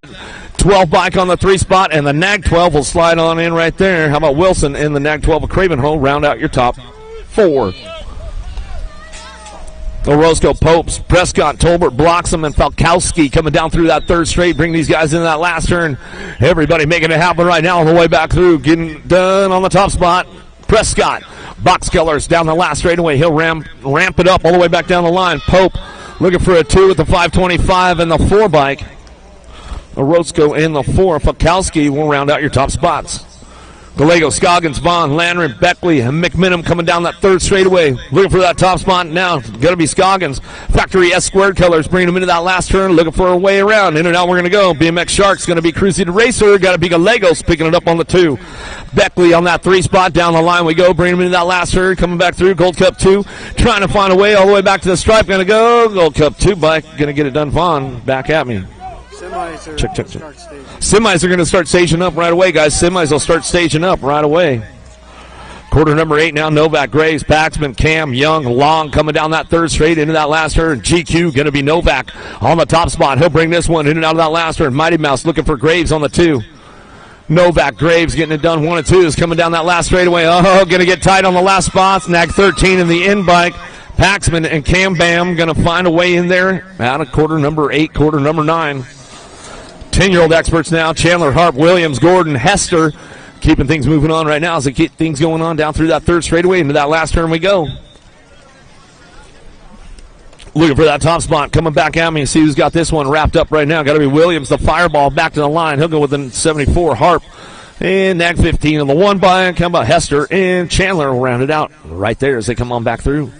12 bike on the 3 spot, and the Nag 12 will slide on in right there. How about Wilson in the Nag 12 of Cravenhill? Round out your top 4. Orozco, Popes, Prescott, Tolbert, Bloxham, and Falkowski coming down through that third straight. Bring these guys into that last turn. Everybody making it happen right now on the way back through. Getting done on the top spot. Prescott, Boxkellers down the last straightaway. He'll ramp it up all the way back down the line. Pope looking for a 2 with the 525 and the 4 bike. Orozco in the 4. Falkowski will round out your top spots. Gallego, Scoggins, Vaughn, Landry, Beckley, and McMinnim coming down that third straightaway. Looking for that top spot now. Going to be Scoggins. Factory S squared colors bringing them into that last turn. Looking for a way around. In and out we're going to go. BMX Sharks going to be Cruisy the Racer. Got to be Gallegos picking it up on the 2. Beckley on that 3 spot. Down the line we go. Bringing them into that last turn. Coming back through. Gold Cup 2. Trying to find a way all the way back to the stripe. Going to go. Gold Cup 2 bike. Going to get it done. Vaughn back at me. Check. Semis are going to start staging up right away, guys. Semis will start staging up right away. Quarter number 8 now. Novak, Graves, Paxman, Cam, Young, Long coming down that third straight into that last turn. GQ going to be Novak on the top spot. He'll bring this one in and out of that last turn. Mighty Mouse looking for Graves on the 2. Novak, Graves getting it done. 1 and 2 is coming down that last straightaway. Oh, going to get tight on the last spots. Nag 13 in the end bike. Paxman and Cam Bam going to find a way in there. Out of quarter number 8, quarter number 9. 10-year-old experts now. Chandler, Harp, Williams, Gordon, Hester. Keeping things moving on right now as they keep things going on down through that third straightaway. Into that last turn we go. Looking for that top spot. Coming back at me. See who's got this one wrapped up right now. Got to be Williams, the fireball back to the line. He'll go with the 74. Harp and Nag 15 on the 1 by. Come about Hester and Chandler will round it out right there as they come on back through.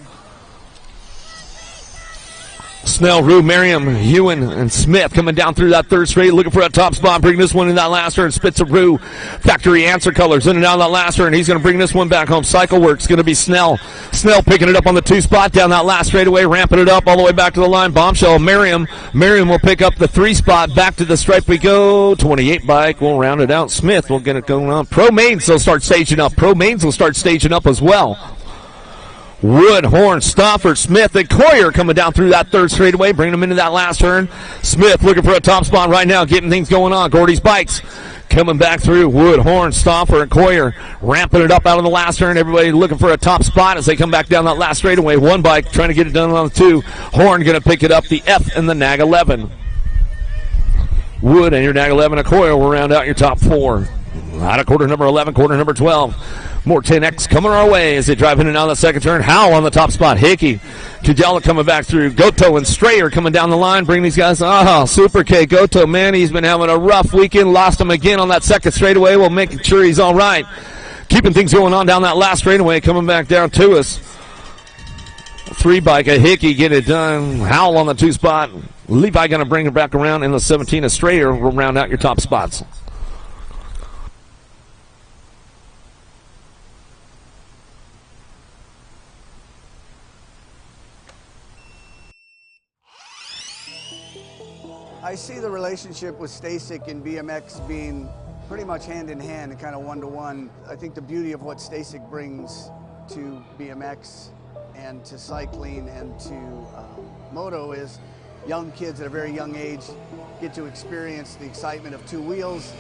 Snell, Rue, Merriam, Ewan, and Smith coming down through that third straight, looking for a top spot, bring this one in that last turn. Spitzer, Rue, Factory Answer Colors in and out of that last turn. He's going to bring this one back home. Cycle Works going to be Snell. Snell picking it up on the 2 spot down that last straightaway, ramping it up all the way back to the line. Bombshell, Merriam will pick up the 3 spot. Back to the stripe we go. 28 bike, we'll round it out. Smith will get it going on. Pro Mains will start staging up. Pro Mains will start staging up as well. Wood, Horn, Stafford, Smith, and Coyer coming down through that third straightaway, bringing them into that last turn. Smith looking for a top spot right now, getting things going on. Gordy's Bikes coming back through. Wood, Horn, Stafford, and Coyer ramping it up out of the last turn. Everybody looking for a top spot as they come back down that last straightaway. 1 bike trying to get it done on the 2. Horn going to pick it up, the F and the Nag 11. Wood and your Nag 11 and Coyer will round out your top 4. Out of quarter number 11, quarter number 12. More 10X coming our way as they drive in and out of the second turn. Howell on the top spot. Hickey. Tudela coming back through. Goto and Strayer coming down the line. Bring these guys. Super K. Goto, man, he's been having a rough weekend. Lost him again on that second straightaway. We'll make sure he's all right. Keeping things going on down that last straightaway. Coming back down to us. 3-bike. A Hickey get it done. Howell on the 2 spot. Levi going to bring it back around in the 17. A Strayer will round out your top spots. I see the relationship with Stasic and BMX being pretty much hand in hand and kind of one-to-one. I think the beauty of what Stasic brings to BMX and to cycling and to moto is young kids at a very young age get to experience the excitement of 2 wheels,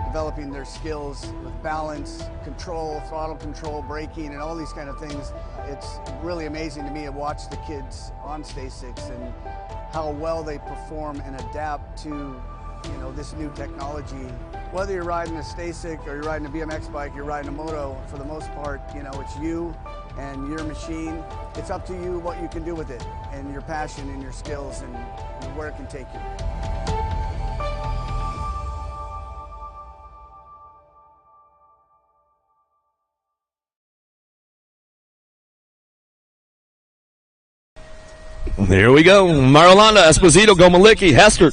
developing their skills with balance, control, throttle control, braking, and all these kind of things. It's really amazing to me to watch the kids on Stasics and how well they perform and adapt to, this new technology. Whether you're riding a Stasic or you're riding a BMX bike, you're riding a moto, for the most part, it's you and your machine. It's up to you what you can do with it and your passion and your skills and where it can take you. There we go. Marlanda, Esposito, Gomalicki, Hester,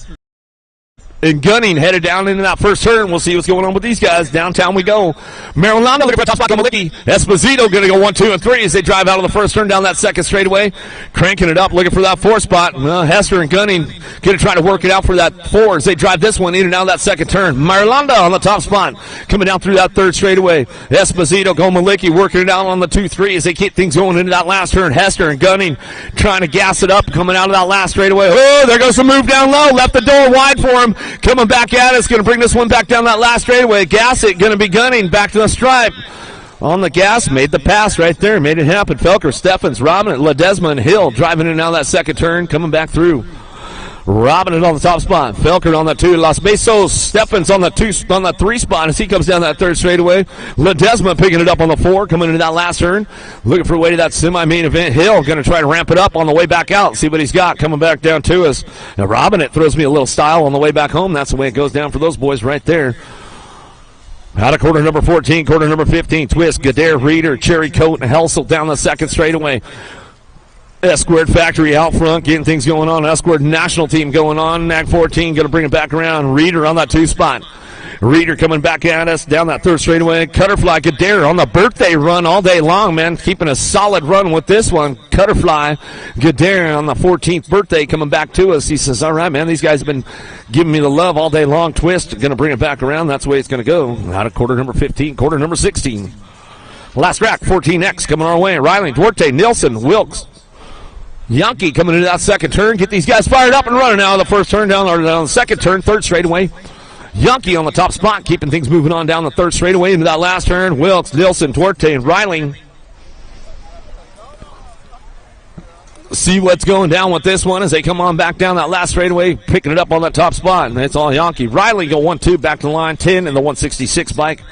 and Gunning headed down into that first turn. We'll see what's going on with these guys. Downtown we go. Marilana looking for a top spot. Gomalicki, Esposito going to go 1, 2, and 3 as they drive out of the first turn down that second straightaway. Cranking it up, looking for that 4 spot. Hester and Gunning going to try to work it out for that 4 as they drive this one in and out of that second turn. Marilanda on the top spot. Coming down through that third straightaway. Esposito, Gomalicki working it out on the 2, 3 as they keep things going into that last turn. Hester and Gunning trying to gas it up, coming out of that last straightaway. Oh, there goes the move down low. Left the door wide for him. Coming back at us, going to bring this one back down that last straightaway. Gas it, going to be Gunning back to the stripe. On the gas, made the pass right there, made it happen. Felker, Steffens, Robin, Ledesma, and Hill driving in and out of that second turn, coming back through. Robin on the top spot. Felker on the 2. Los Besos. Steffens on the 3 spot as he comes down that third straightaway. Ledesma picking it up on the 4, coming into that last turn. Looking for a way to that semi-main event. Hill going to try to ramp it up on the way back out. See what he's got coming back down to us. Now Robin, it throws me a little style on the way back home. That's the way it goes down for those boys right there. Out of quarter number 14, quarter number 15. Twist, Gadare, Reeder, Cherry Coat, and Helsel down the second straightaway. S-Squared Factory out front, getting things going on. S-Squared National Team going on. NAG 14 going to bring it back around. Reeder on that 2 spot. Reeder coming back at us down that third straightaway. Cutterfly Gadare on the birthday run all day long, man. Keeping a solid run with this one. Cutterfly Gadare on the 14th birthday coming back to us. He says, all right, man, these guys have been giving me the love all day long. Twist going to bring it back around. That's the way it's going to go. Out of quarter number 15, quarter number 16. Last rack, 14X coming our way. Riley, Duarte, Nilsson, Wilkes. Yankee coming into that second turn. Get these guys fired up and running now. The first turn down the second turn, third straightaway. Yankee on the top spot, keeping things moving on down the third straightaway into that last turn. Wilkes, Nilsson, Duarte, and Riley. See what's going down with this one as they come on back down that last straightaway, picking it up on that top spot, and it's all Yankee. Riley go 1-2 back to the line, 10 in the 166 bike.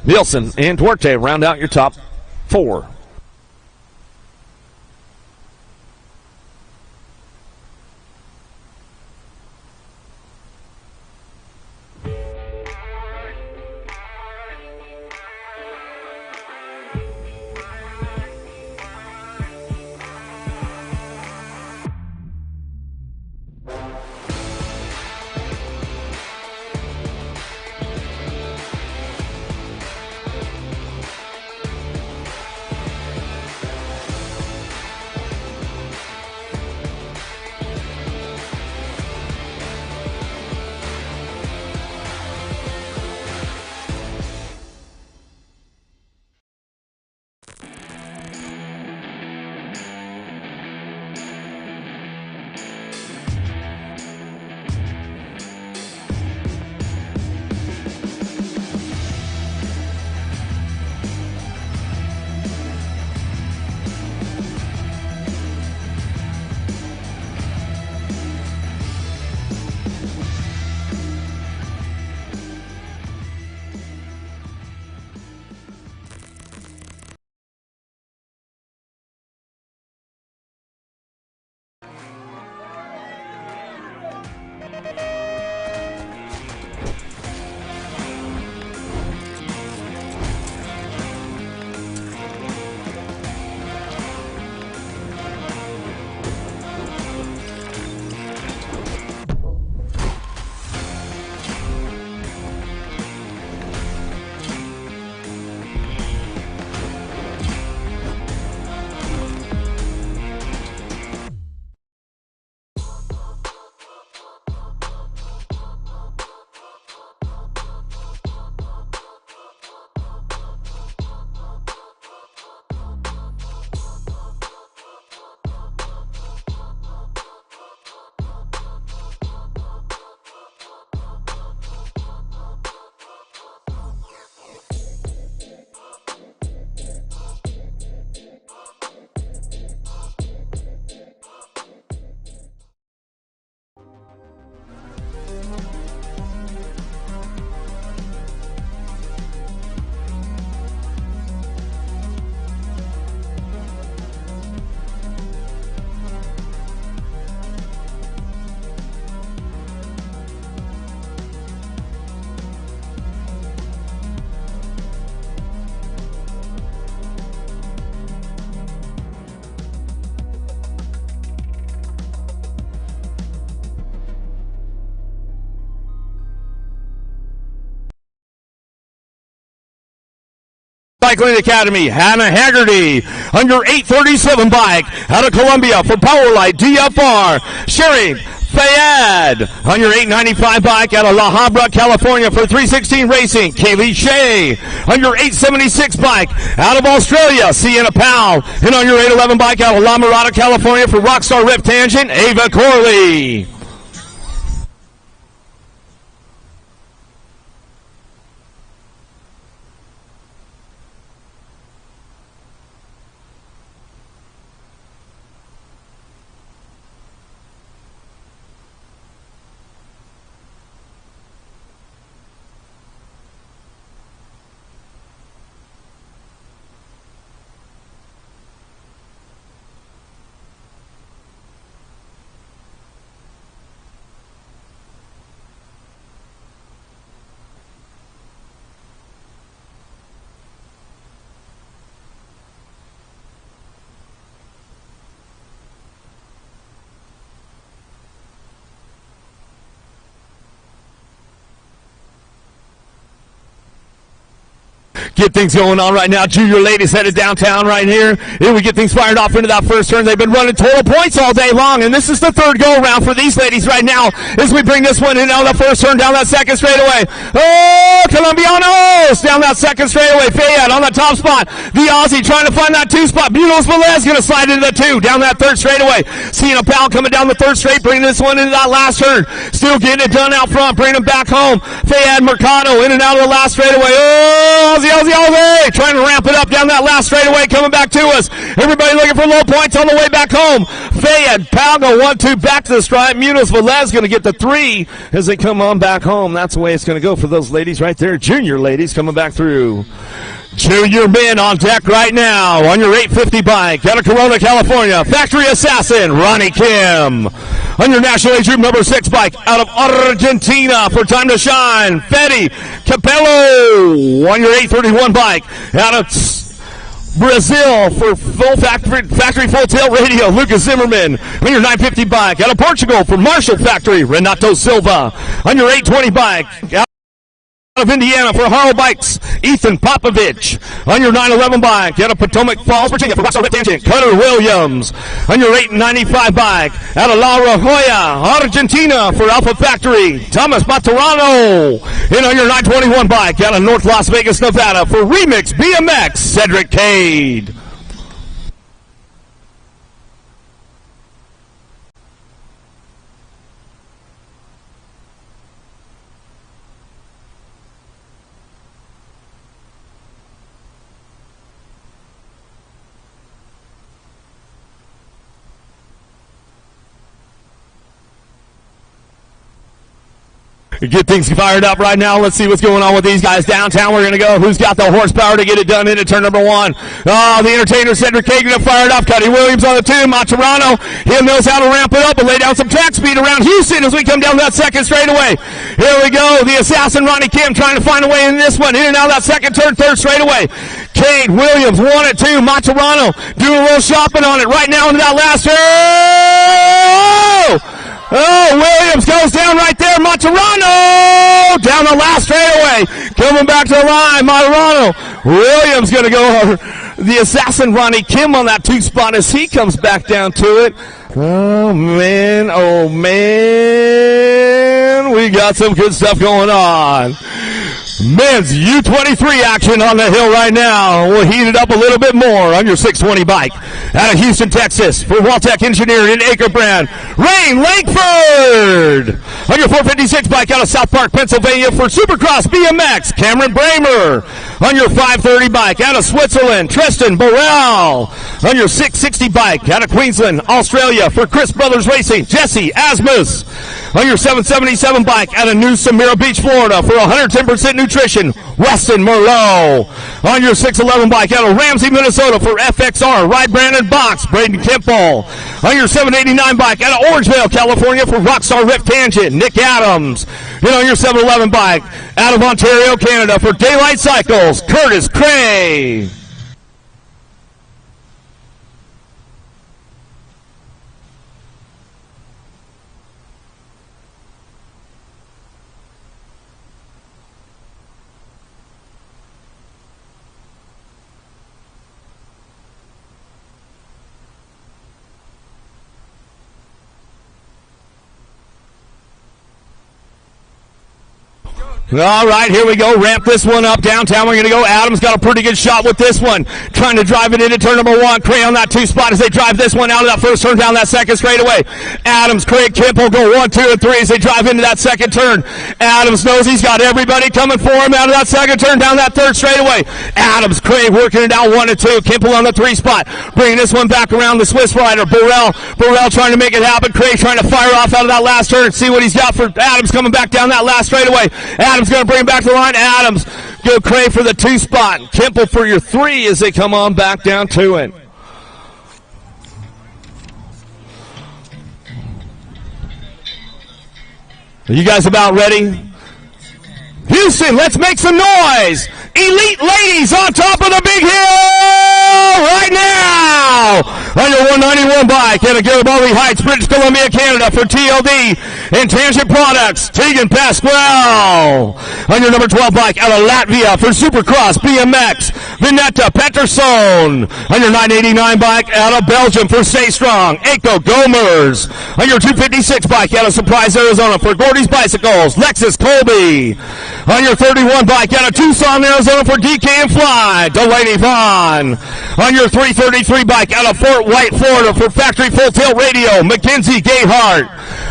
Nilsson and Duarte round out your top 4. Cycling Academy, Hannah Haggerty. On your 837 bike, out of Columbia for Powerlight DFR, Sherry Fayad. On your 895 bike, out of La Habra, California for 316 Racing, Kaylee Shea. On your 876 bike, out of Australia, Sienna Powell. And on your 811 bike, out of La Mirada, California for Rockstar Rip Tangent, Ava Corley. Get things going on right now. Junior ladies headed downtown right here. And we get things fired off into that first turn. They've been running total points all day long, and this is the third go-around for these ladies right now as we bring this one in on the first turn down that second straightaway. Oh, Colombianos down that second straightaway. Fayad on the top spot. The Aussie trying to find that two spot. Buenos Velez going to slide into the two down that third straightaway. Sienna Powell coming down the third straight, bringing this one into that last turn. Still getting it done out front, bringing them back home. Fayad Mercado in and out of the last straightaway. Oh, Aussie trying to ramp it up down that last straightaway, coming back to us. Everybody looking for low points on the way back home. Fayad, Palgo, 1-2, back to the stripe. Munoz Velez going to get the 3 as they come on back home. That's the way it's going to go for those ladies right there. Junior ladies coming back through. Junior men on deck right now on your 850 bike out of Corona, California. Factory Assassin, Ronnie Kim. On your National Age Group number 6 bike out of Argentina for Time to Shine, Fetty Capello. On your 831 bike out of Brazil for Full Factory Full Tail Radio, Lucas Zimmerman. On your 950 bike out of Portugal for Marshall Factory, Renato Silva. On your 820 bike out of Indiana for Harl Bikes, Ethan Popovich. On your 911 bike out of Potomac Falls, Virginia for Rockstar Rip Tangent, Cutter Williams. On your 895 bike out of La Jolla, Argentina for Alpha Factory, Thomas Maturano. And on your 921 bike out of North Las Vegas, Nevada for Remix BMX, Cedric Cade. Get things fired up right now. Let's see what's going on with these guys. Downtown, we're going to go. Who's got the horsepower to get it done into turn number 1? Oh, the entertainer, Cedric Kagan, fired up. Cuddy Williams on the 2. Maturano, he knows how to ramp it up and lay down some track speed around Houston as we come down that second straightaway. Here we go. The assassin, Ronnie Kim, trying to find a way in this one. In and out of that second turn, third straightaway. Cade Williams, 1 and 2. Maturano doing a little shopping on it right now into that last turn. Oh, Williams goes down right there. Maturano down the last straightaway. Coming back to the line. Maturano. Williams going to go over the assassin Ronnie Kim on that 2 spot as he comes back down to it. Oh, man. Oh, man. We got some good stuff going on. Men's U23 action on the hill right now. We'll heat it up a little bit more on your 620 bike. Out of Houston, Texas, for Waltech Engineering and Acre Brand, Rain Langford. On your 456 bike out of South Park, Pennsylvania, for Supercross BMX, Cameron Bramer. On your 530 bike out of Switzerland, Tristan Burrell. On your 660 bike out of Queensland, Australia, for Chris Brothers Racing, Jesse Asmus. On your 777 bike out of New Samira Beach, Florida, for 110% nutrition, Weston Merlot. On your 611 bike out of Ramsey, Minnesota, for FXR, Ride Brandon Box, Braden Kimple. On your 789 bike out of Orangevale, California, for Rockstar Rip Tangent, Nick Adams. And on your 711 bike out of Ontario, Canada, for Daylight Cycles, Curtis Cray. All right, here we go. Ramp this one up downtown. We're going to go. Adams got a pretty good shot with this one. Trying to drive it into turn number one. Cray on that 2 spot as they drive this one out of that first turn down that second straightaway. Adams, Craig, Kimple go 1, 2, and 3 as they drive into that second turn. Adams knows he's got everybody coming for him out of that second turn down that third straightaway. Adams, Craig working it down 1 and 2. Kimple on the 3 spot. Bringing this one back around the Swiss rider. Burrell trying to make it happen. Craig trying to fire off out of that last turn. See what he's got for Adams coming back down that last straightaway. Adams going to bring him back to the line. Adams, go Cray for the 2 spot. Kimple for your 3 as they come on back down to it. Are you guys about ready? Houston, let's make some noise. Elite ladies on top of the big hill right now. On your 191 bike at Garibaldi Heights, British Columbia, Canada for TLD and Tangent Products, Tegan Pasquale. On your number 12 bike out of Latvia for Supercross BMX, Vinetta Pettersson. On your 989 bike out of Belgium for Stay Strong, Eiko Gomers. On your 256 bike out of Surprise, Arizona for Gordy's Bicycles, Lexus Colby. On your 31 bike out of Tucson, Arizona for DK and Fly, Delaney Vaughn. On your 333 bike out of Fort White, Florida for Factory Full Tilt Radio, Mackenzie Gayhart.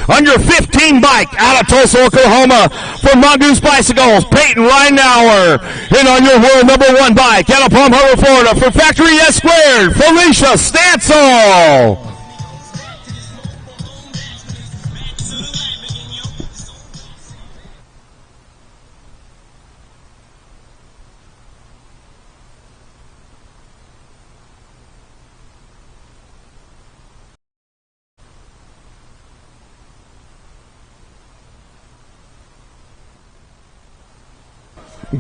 On your 15 bike out of Tulsa, Oklahoma for Mongoose Bicycles, Peyton Reinauer. And on your world number 1 bike out of Palm Harbor, Florida for Factory S Squared, Felicia Stansel.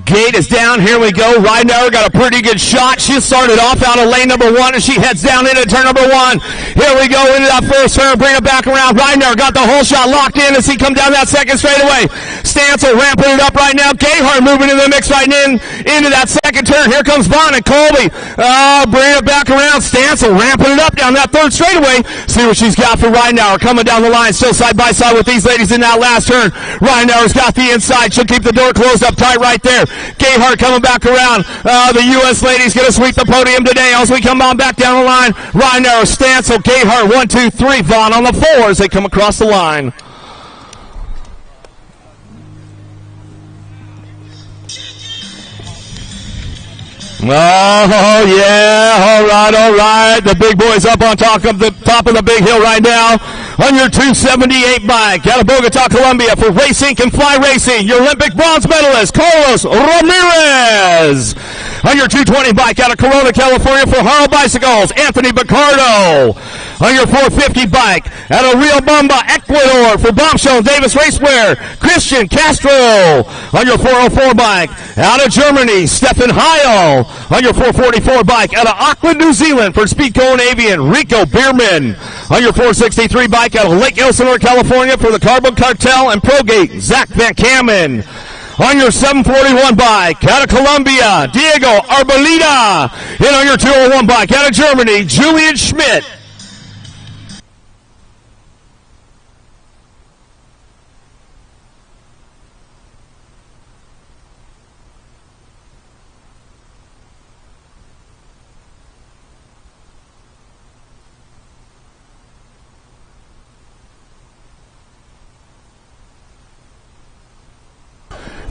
Gate is down. Here we go. Reinauer got a pretty good shot. She started off out of lane number 1 and she heads down into turn number 1. Here we go into that first turn. Bring it back around. Reinauer got the whole shot locked in as he come down that second straightaway. Stancil ramping it up right now. Gayhart moving in the mix right into that second turn. Here comes Vaughn and Colby. Bring it back around. Stancil ramping it up down that third straightaway. See what she's got for Reinauer coming down the line. Still side by side with these ladies in that last turn. Reinauer's got the inside. She'll keep the door closed up tight right there. Gayhart coming back around. The U.S. ladies going to sweep the podium today as we come on back down the line. Reinauer, Stancil, Gayhart, 1, 2, 3. Vaughn on the 4 as they come across the line. Oh, yeah. All right. The big boys up on top of the big hill right now. On your 278 bike out of Bogota, Colombia for Race Inc. and Fly Racing, your Olympic bronze medalist, Carlos Ramirez. On your 220 bike out of Corona, California for Haro Bicycles, Anthony Picardo. On your 450 bike out of Riobamba, Ecuador for Bombshell Davis Racewear, Christian Castro. On your 404 bike out of Germany, Stefan Heil. On your 444 bike out of Auckland, New Zealand for Speedco and Avian, Rico Bierman. On your 463 bike out of Lake Elsinore, California for the Carbon Cartel and Progate, Zach Van Kamen. On your 741 bike out of Colombia, Diego Arboleda. And on your 201 bike out of Germany, Julian Schmidt.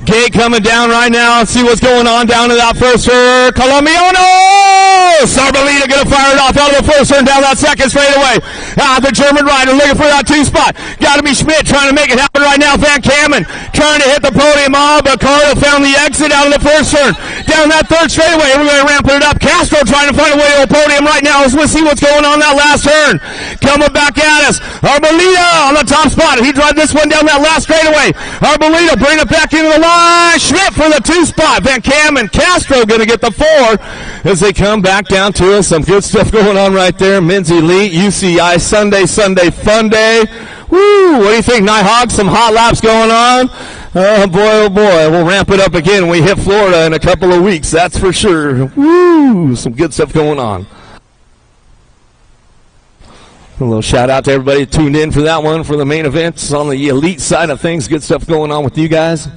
Gate coming down right now. Let's see what's going on down to that first turn. Colombiano! Sarbolita going to fire it off out of the first turn down that second straightaway. The German rider looking for that 2 spot. Got to be Schmidt trying to make it happen right now. Van Kamen trying to hit the podium. But Carlo found the exit out of the first turn. Down that third straightaway. Everybody ramping it up. Castro trying to find a way to the podium right now. Let's see what's going on that last turn. Coming back at us. Arbolita on the top spot. He drive this one down that last straightaway. Arbolita bring it back into the line. Schmidt for the 2 spot. Van Kamen, Castro going to get the 4 as they come back down to us. Some good stuff going on right there. Men's Elite, UCI Sunday Fun Day. Woo! What do you think, Nighthawk? Some hot laps going on. Oh boy. We'll ramp it up again when we hit Florida in a couple of weeks. That's for sure. Woo! Some good stuff going on. A little shout out to everybody who tuned in for that one for the main events on the elite side of things. Good stuff going on with you guys.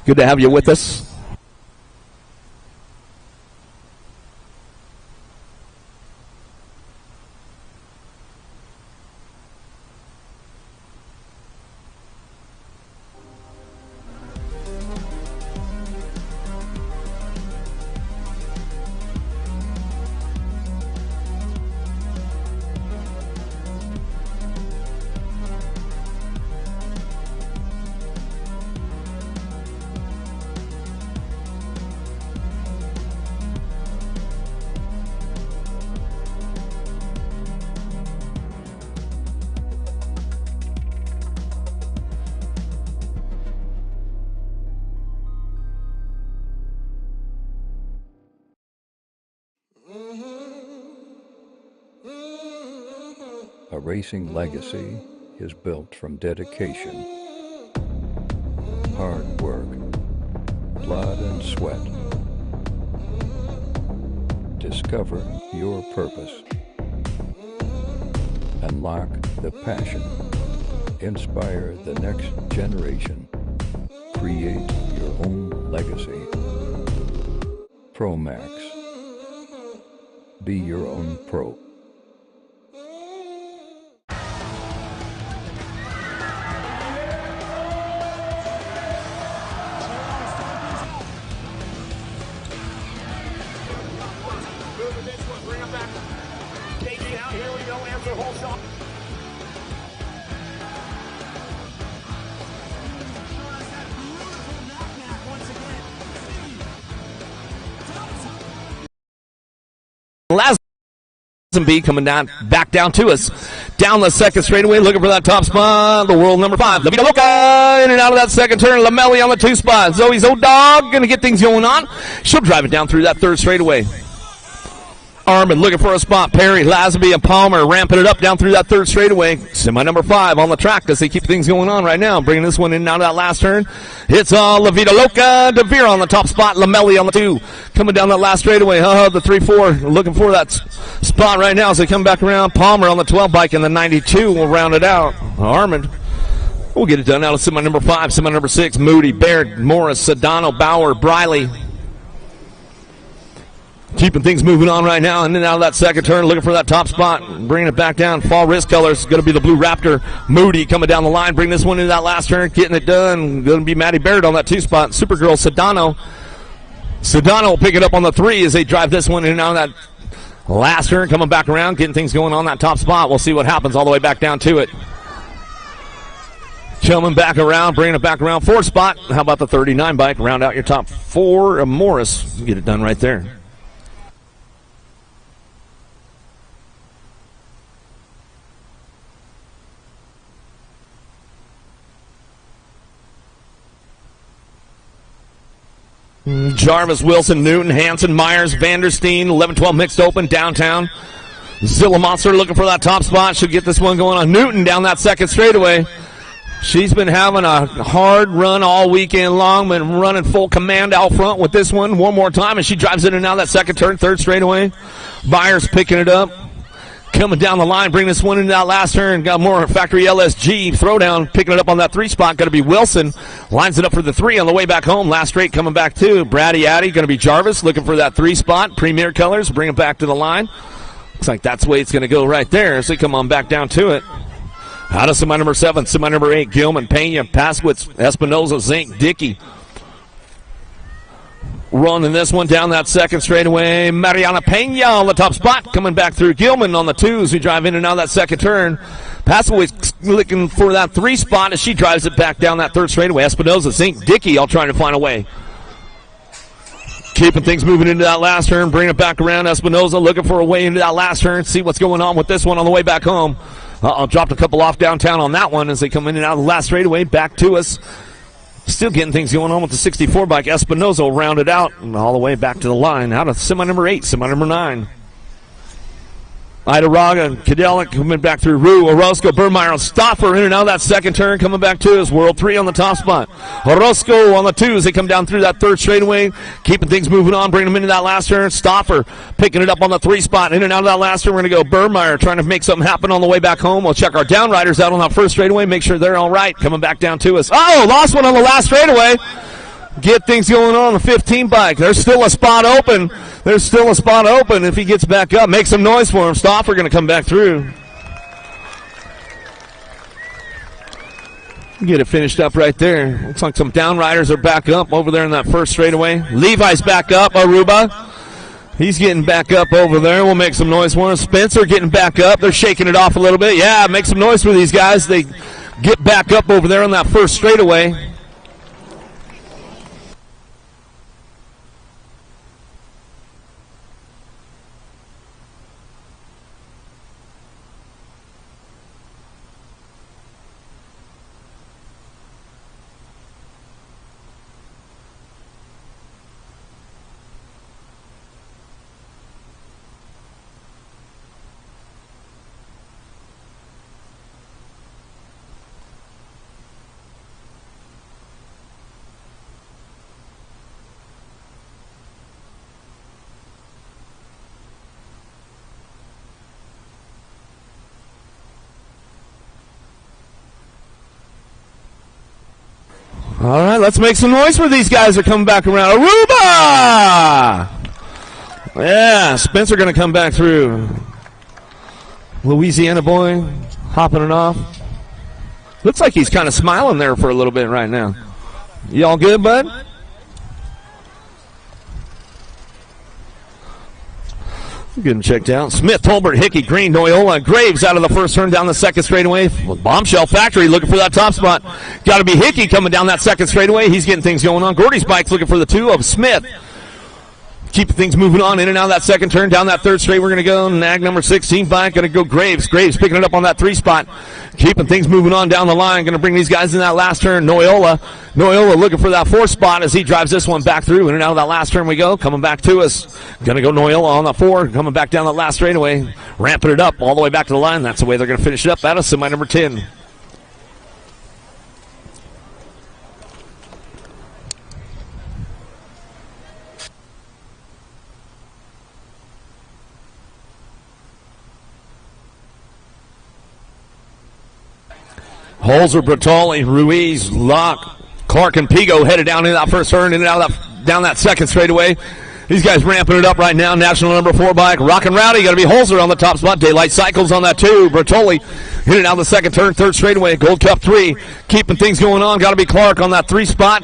Good Good to have you with us. A racing legacy is built from dedication, hard work, blood and sweat. Discover your purpose. Unlock the passion. Inspire the next generation. Create your own legacy. ProMax. Be your own pro. B coming back down to us. Down the second straightaway, looking for that top spot. The world number 5. La Vida Loca in and out of that second turn. Lamelli on the 2 spot. Zoe's old dog going to get things going on. She'll drive it down through that third straightaway. Armand looking for a spot. Perry, Lazenby, and Palmer ramping it up down through that third straightaway. Semi number 5 on the track as they keep things going on right now. Bringing this one in and out of that last turn. It's La Vida Loca. DeVere on the top spot. Lamelli on the 2. Coming down that last straightaway. The 3-4 looking for that spot right now as they come back around. Palmer on the 12 bike and the 92 will round it out. Armand will get it done out of semi number 5. Semi number 6. Moody, Baird, Morris, Sedano, Bauer, Briley. Keeping things moving on right now, and then out of that second turn, looking for that top spot, bringing it back down. Fall wrist colors, going to be the Blue Raptor. Moody coming down the line, bring this one into that last turn, getting it done. Going to be Maddie Baird on that 2 spot. Supergirl Sedano. Sedano will pick it up on the 3 as they drive this one in and out of that last turn, coming back around, getting things going on that top spot. We'll see what happens all the way back down to it. Coming back around, bringing it back around. 4 spot. How about the 39 bike? Round out your top 4. Morris, get it done right there. Jarvis, Wilson, Newton, Hansen, Myers, Vandersteen, 11-12 mixed open, downtown. Zilla Monster looking for that top spot. Should get this one going on. Newton down that second straightaway. She's been having a hard run all weekend long, been running full command out front with this one more time, and she drives in and out that second turn, third straightaway. Myers picking it up. Coming down the line, bring this one into that last turn. Got more factory LSG throwdown, picking it up on that 3 spot. Going to be Wilson. Lines it up for the 3 on the way back home. Last straight coming back too. Brady Addy, going to be Jarvis, looking for that 3 spot. Premier colors, bring it back to the line. Looks like that's the way it's going to go right there. So come on back down to it. Out of semi number 7, semi number 8, Gilman, Pena, Paskowitz, Espinoza, Zink, Dickey. Running this one down that second straightaway. Mariana Pena on the top spot. Coming back through Gilman on the 2s who drive in and out of that second turn. Paskowitz looking for that 3 spot as she drives it back down that third straightaway. Espinoza, Zink, Dickey all trying to find a way. Keeping things moving into that last turn. Bring it back around. Espinoza looking for a way into that last turn. See what's going on with this one on the way back home. Dropped a couple off downtown on that one as they come in and out of the last straightaway. Back to us. Still getting things going on with the 64 bike. Espinoza will round it out and all the way back to the line. Out of semi number 8, semi number 9. Idaraga and Kadelic coming back through Rue, Orozco, Burmeyer, and Stoffer in and out of that second turn, coming back to us. World 3 on the top spot. Orozco on the 2s. They come down through that third straightaway, keeping things moving on, bringing them into that last turn. Stoffer picking it up on the 3 spot. In and out of that last turn, we're going to go Burmeyer, trying to make something happen on the way back home. We'll check our downriders out on that first straightaway, make sure they're all right. Coming back down to us. Oh, lost one on the last straightaway. get things going on the 15 bike. There's still a spot open. There's still a spot open. If he gets back up, make some noise for him. Stauffer going to come back through. Get it finished up right there. Looks like some downriders are back up over there in that first straightaway. Levi's back up. Aruba. He's getting back up over there. We'll make some noise for him. Spencer getting back up. They're shaking it off a little bit. Yeah, make some noise for these guys. They get back up over there on that first straightaway. All right, let's make some noise for these guys that are coming back around. Aruba! Yeah, Spencer going to come back through. Louisiana boy hopping it off. Looks like he's kind of smiling there for a little bit right now. You all good, bud? Getting checked out. Smith, Tolbert, Hickey, Green, Noyola, Graves out of the first turn down the second straightaway. Bombshell Factory looking for that top spot. Got to be Hickey coming down that second straightaway. He's getting things going on. Gordy's bike's looking for the 2 of Smith. Keeping things moving on in and out of that second turn. Down that third straight, we're going to go. Nag number 16 bike, going to go Graves. Graves picking it up on that 3 spot. Keeping things moving on down the line. Going to bring these guys in that last turn. Noyola looking for that 4 spot as he drives this one back through. In and out of that last turn we go. Coming back to us. Going to go Noyola on the 4. Coming back down that last straightaway. Ramping it up all the way back to the line. That's the way they're going to finish it up. That is semi number 10. Holzer, Bertoli, Ruiz, Locke, Clark, and Pigo headed down into that first turn, in and out of down that second straightaway. These guys ramping it up right now. National number 4 bike, Rockin' Rowdy, got to be Holzer on the top spot. Daylight Cycles on that 2. Bertoli hitting out the second turn, third straightaway. Gold Cup 3, keeping things going on. Got to be Clark on that 3 spot.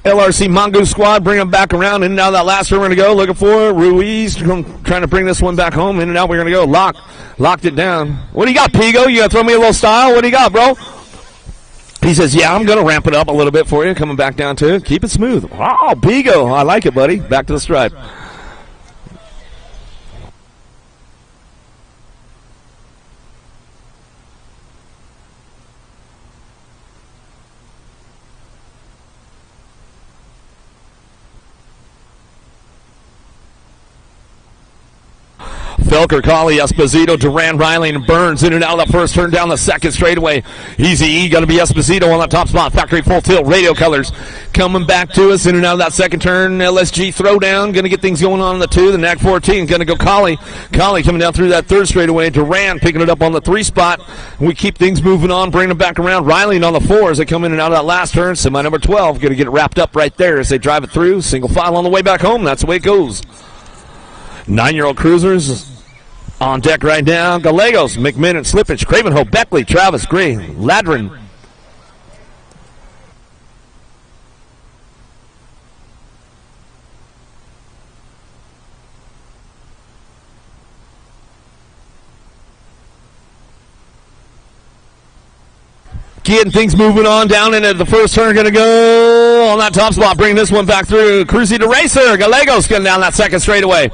LRC Mongoose Squad bring them back around. In and out of that last turn we're going to go. Looking for Ruiz, trying to bring this one back home. In and out we're going to go. Locked it down. What do you got, Pigo? You got to throw me a little style? What do you got, bro? He says, yeah, I'm going to ramp it up a little bit for you. Coming back down to it. Keep it smooth. Oh, Pigo. I like it, buddy. Back to the stripe. Felker, Colley, Esposito, Duran, Riley, and Burns in and out of the first turn down the second straightaway. Easy E, going to be Esposito on the top spot. Factory full tilt, radio colors coming back to us in and out of that second turn. LSG throwdown, going to get things going on in the 2. The NAC 14 going to go Colley. Colley coming down through that third straightaway. Duran picking it up on the 3 spot. We keep things moving on, bringing them back around. Riley on the 4 as they come in and out of that last turn. Semi number 12 going to get it wrapped up right there as they drive it through. Single file on the way back home. That's the way it goes. 9-year-old cruisers on deck right now. Gallegos, McMinn, and Slippage, Cravenhoe, Beckley, Travis, Gray, Ladrin. Getting things moving on down into the first turn. Going to go on that top spot. Bring this one back through. Cruzy to Racer. Gallegos getting down that second straightaway.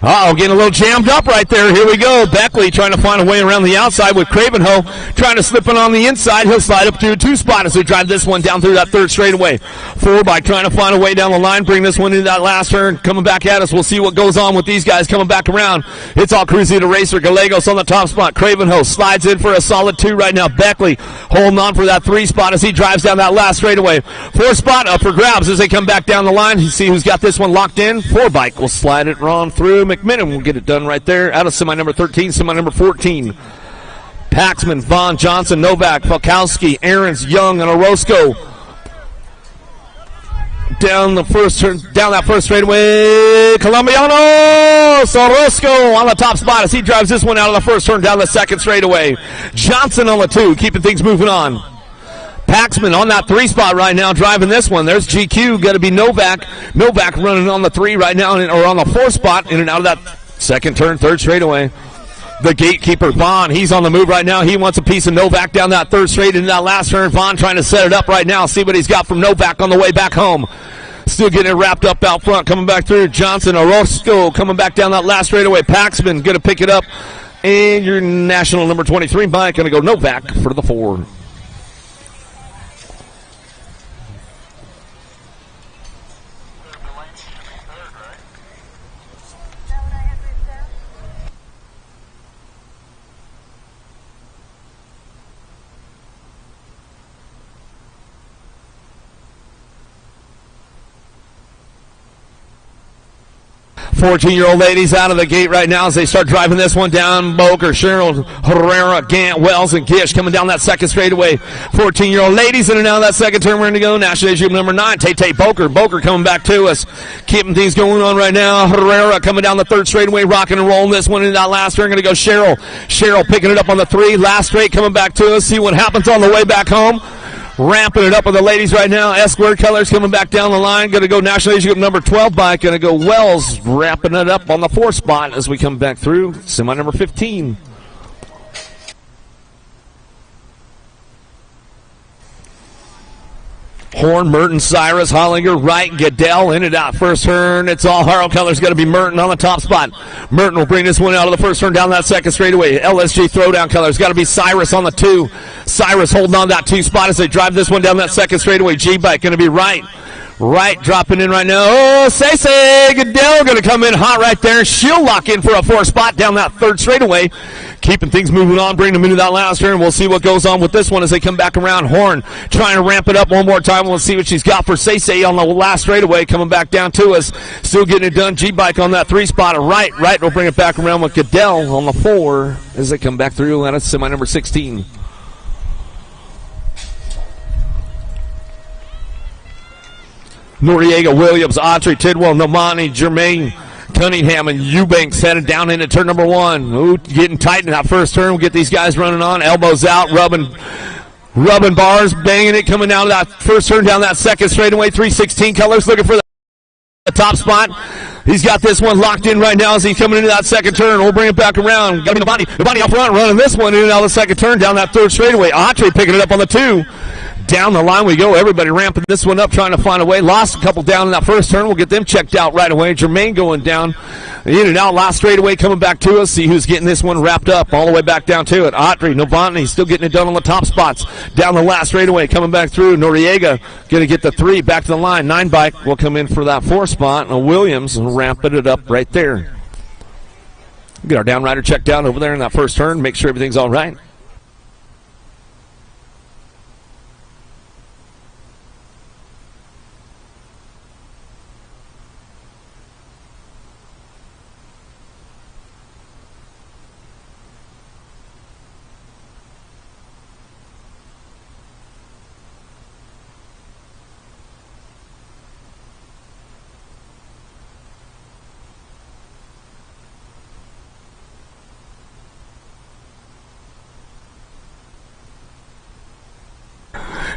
Getting a little jammed up right there. Here we go. Beckley trying to find a way around the outside with Cravenhoe trying to slip in on the inside. He'll slide up to a 2 spot as we drive this one down through that third straightaway. 4 bike trying to find a way down the line. Bring this one into that last turn. Coming back at us. We'll see what goes on with these guys coming back around. It's all Cruzy to Racer. Gallegos on the top spot. Cravenhoe slides in for a solid 2 right now. Beckley holding on for that 3 spot as he drives down that last straightaway. 4 spot up for grabs as they come back down the line. You see who's got this one locked in. 4 bike will slide it on through. McMinnon will get it done right there. Out of semi number 13, semi number 14. Paxman, Vaughn, Johnson, Novak, Falkowski, Aarons, Young, and Orozco. Down that first straightaway, Colombiano Sorosco on the top spot as he drives this one out of the first turn down the second straightaway. Johnson on the 2, keeping things moving on. Paxman on that 3 spot right now, driving this one. There's GQ, got to be Novak. Novak running on the 3 right now, or on the 4 spot, in and out of that second turn, third straightaway. The gatekeeper, Vaughn, he's on the move right now. He wants a piece of Novak down that third straight into that last turn. Vaughn trying to set it up right now. See what he's got from Novak on the way back home. Still getting it wrapped up out front. Coming back through. Johnson, Orozco coming back down that last straightaway. Paxman going to pick it up. And your national number 23 bike going to go Novak for the 4. Fourteen-year-old ladies out of the gate right now as they start driving this one down. Boker, Cheryl, Herrera, Gant, Wells, and Gish coming down that second straightaway. 14-year-old ladies in and out of that second turn. We're going to go National Age Group number 9. Tay Boker. Boker coming back to us. Keeping things going on right now. Herrera coming down the third straightaway, rocking and rolling this one in that last turn. Going to go Cheryl. Cheryl picking it up on the 3. Last straight coming back to us. See what happens on the way back home. Ramping it up with the ladies right now. S-Squared Colors coming back down the line. Going to go National Age Group number 12 bike. Going to go Wells, wrapping it up on the 4 spot as we come back through. Semi number 15. Horn, Merton, Cyrus, Hollinger, Wright, Goodell, in and out. First turn, it's all Harrow Colors. Got to be Merton on the top spot. Merton will bring this one out of the first turn down that second straightaway. LSG Throwdown Colors. Got to be Cyrus on the 2. Cyrus holding on that 2 spot as they drive this one down that second straightaway. G-Bike going to be Wright. Wright dropping in right now. Oh, Say Goodell going to come in hot right there. She'll lock in for a 4 spot down that third straightaway. Keeping things moving on, bring them into that last turn. We'll see what goes on with this one as they come back around. Horn trying to ramp it up one more time. We'll see what she's got for Say on the last straightaway. Coming back down to us. Still getting it done. G-Bike on that 3 spot. Wright will bring it back around with Goodell on the 4 as they come back through. That's semi number 16. Noriega, Williams, Autry, Tidwell, Nomani, Jermaine, Cunningham, and Eubanks headed down into turn number 1. Ooh, getting tight in that first turn. We'll get these guys running on. Elbows out, rubbing bars, banging it, coming down to that first turn, down that second straightaway. 316 Colors looking for the top spot. He's got this one locked in right now as he's coming into that second turn. We'll bring it back around. Got to be Nobody up front running this one in and out of the second turn, down that third straightaway. Autry picking it up on the 2. Down the line we go. Everybody ramping this one up, trying to find a way. Lost a couple down in that first turn. We'll get them checked out right away. Jermaine going down in and out. Last straightaway coming back to us. See who's getting this one wrapped up all the way back down to it. Autry, Novotny still getting it done on the top spots. Down the last straightaway coming back through. Noriega going to get the 3 back to the line. 9 bike will come in for that 4 spot. And Williams ramping it up right there. Get our downrider checked out over there in that first turn. Make sure everything's all right.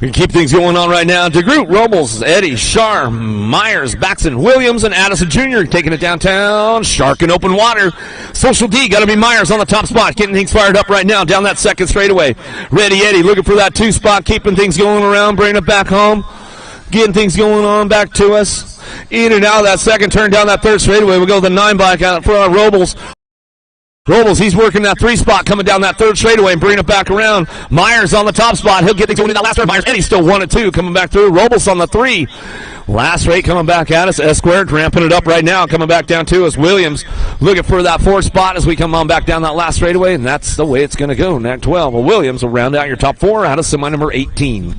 We keep things going on right now. DeGroot, Robles, Eddie, Shar, Myers, Baxton, Williams, and Addison Jr. taking it downtown. Shark in open water. Social D, got to be Myers on the top spot. Getting things fired up right now down that second straightaway. Ready Eddie looking for that 2 spot. Keeping things going around. Bringing it back home. Getting things going on back to us. In and out of that second turn down that third straightaway. We'll go the 9 bike out for our Robles. He's working that 3 spot coming down that third straightaway and bringing it back around. Myers on the top spot. He'll get things going in that last turn. Myers, and he's still 1 and 2 coming back through. Robles on the 3. Last straight coming back at us. S-Squared ramping it up right now. Coming back down to us. Williams looking for that 4 spot as we come on back down that last straightaway, and that's the way it's going to go. NAC 12. Well, Williams will round out your top 4 out of semi number 18.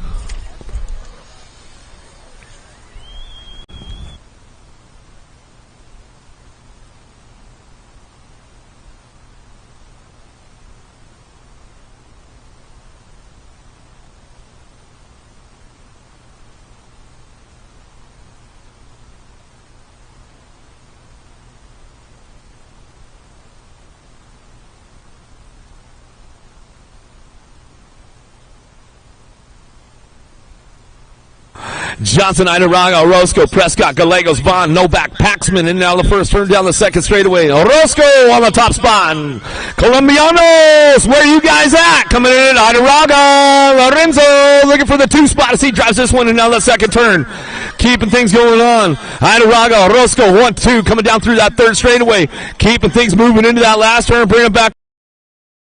Johnson, Idaraga, Orozco, Prescott, Gallegos, Vaughn, Novak, Paxman, and now the first turn down the second straightaway. Orozco on the top spot. Colombianos, where you guys at? Coming in, Idaraga, Lorenzo, looking for the 2 spot as he drives this one, and now the second turn. Keeping things going on. Idaraga, Orozco, 1-2, coming down through that third straightaway. Keeping things moving into that last turn, bring it back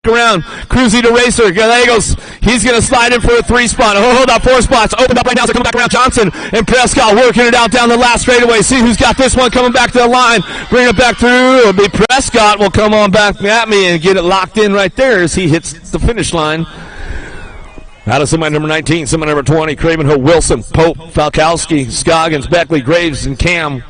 around. Cruzy to Racer. Gallegos, he's going to slide in for a 3 spot. Oh, that 4 spot's opened up right now, so coming back around. Johnson and Prescott working it out down the last straightaway. See who's got this one coming back to the line. Bring it back through. It'll be Prescott. Will come on back at me and get it locked in right there as he hits the finish line. Out of semi number 19, semi number 20, Cravenhill, Wilson, Pope, Falkowski, Scoggins, Beckley, Graves, and Cam.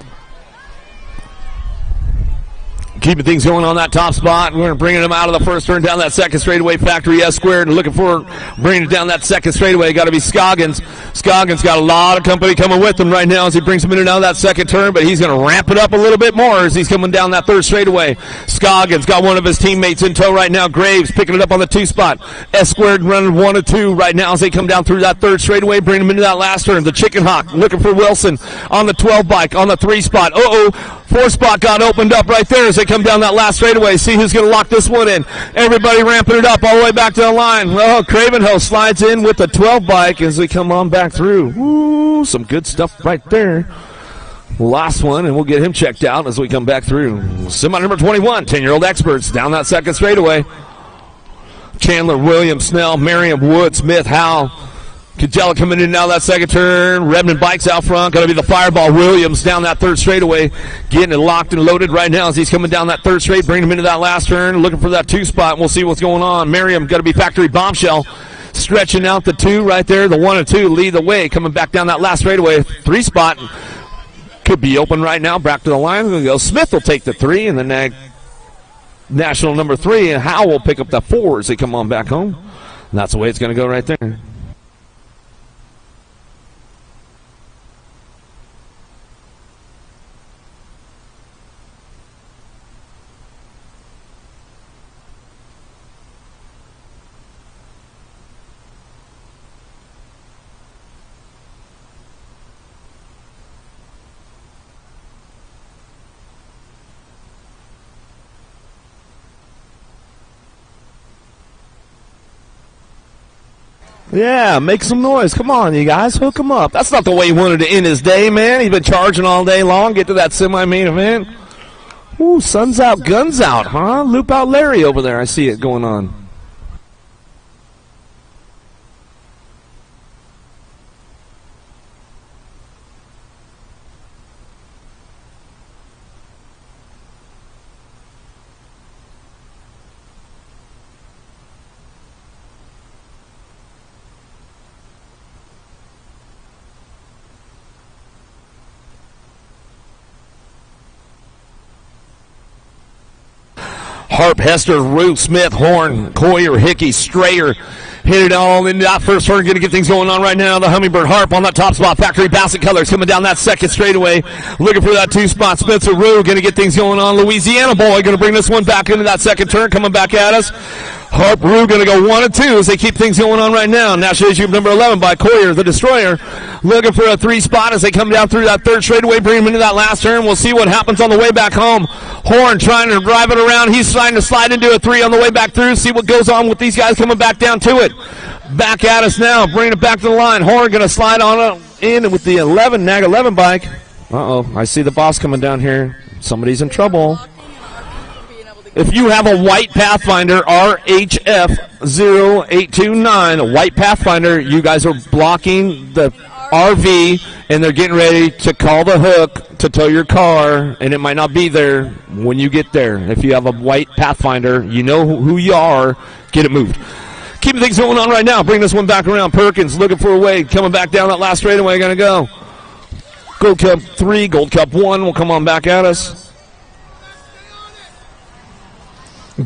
Keeping things going on that top spot. We're bringing them out of the first turn down that second straightaway. Factory S squared. And looking for bringing it down that second straightaway. Got to be Scoggins. Scoggins got a lot of company coming with him right now as he brings him in and out of that second turn. But he's going to ramp it up a little bit more as he's coming down that third straightaway. Scoggins got one of his teammates in tow right now. Graves picking it up on the 2 spot. S squared running 1-2 right now as they come down through that third straightaway. Bringing him into that last turn. The Chicken Hawk looking for Wilson on the 12 bike on the 3 spot. 4 spot got opened up right there as they come down that last straightaway. See who's going to lock this one in. Everybody ramping it up all the way back to the line. Oh, Cravenhill slides in with the 12 bike as they come on back through. Ooh, some good stuff right there. Last one, and we'll get him checked out as we come back through. Semi number 21, 10-year-old experts down that second straightaway. Chandler, Williams, Snell, Merriam, Wood, Smith, Howe. Cadella coming in now that second turn. Redmond bikes out front. Going to be the Fireball Williams down that third straightaway. Getting it locked and loaded right now as he's coming down that third straight. Bringing him into that last turn. Looking for that 2 spot. We'll see what's going on. Merriam going to be Factory Bombshell. Stretching out the 2 right there. The 1 and 2 lead the way. Coming back down that last straightaway. 3 spot. Could be open right now. Back to the line. We'll go. Smith will take the 3 and then national number 3. And Howe will pick up the 4 as they come on back home. And that's the way it's going to go right there. Yeah, make some noise. Come on, you guys. Hook him up. That's not the way he wanted to end his day, man. He's been charging all day long. Get to that semi-main event. Ooh, sun's out, guns out, huh? Loop out Larry over there. I see it going on. Harp, Hester, Root, Smith, Horn, Coyer, Hickey, Strayer. Hit it all into that first turn. Going to get things going on right now. The Hummingbird Harp on that top spot. Factory Bassett Colors coming down that second straightaway. Looking for that 2 spot. Spencer Rue going to get things going on. Louisiana Boy going to bring this one back into that second turn. Coming back at us. Harp Rue going to go 1 and 2 as they keep things going on right now. National issue number 11 by Coyer, the Destroyer. Looking for a 3 spot as they come down through that third straightaway. Bring him into that last turn. We'll see what happens on the way back home. Horn trying to drive it around. He's trying to slide into a 3 on the way back through. See what goes on with these guys coming back down to it. Back at us now. Bringing it back to the line. Horn going to slide on in with the 11, NAG 11 bike. Uh-oh. I see the boss coming down here. Somebody's in trouble. If you have a white Pathfinder, RHF0829, a white Pathfinder, you guys are blocking the RV, and they're getting ready to call the hook to tow your car, and it might not be there when you get there. If you have a white Pathfinder, you know who you are, get it moved. Keeping things going on right now. Bring this one back around. Perkins looking for a way, coming back down that last straightaway, going to go. Gold Cup 3, Gold Cup 1 will come on back at us.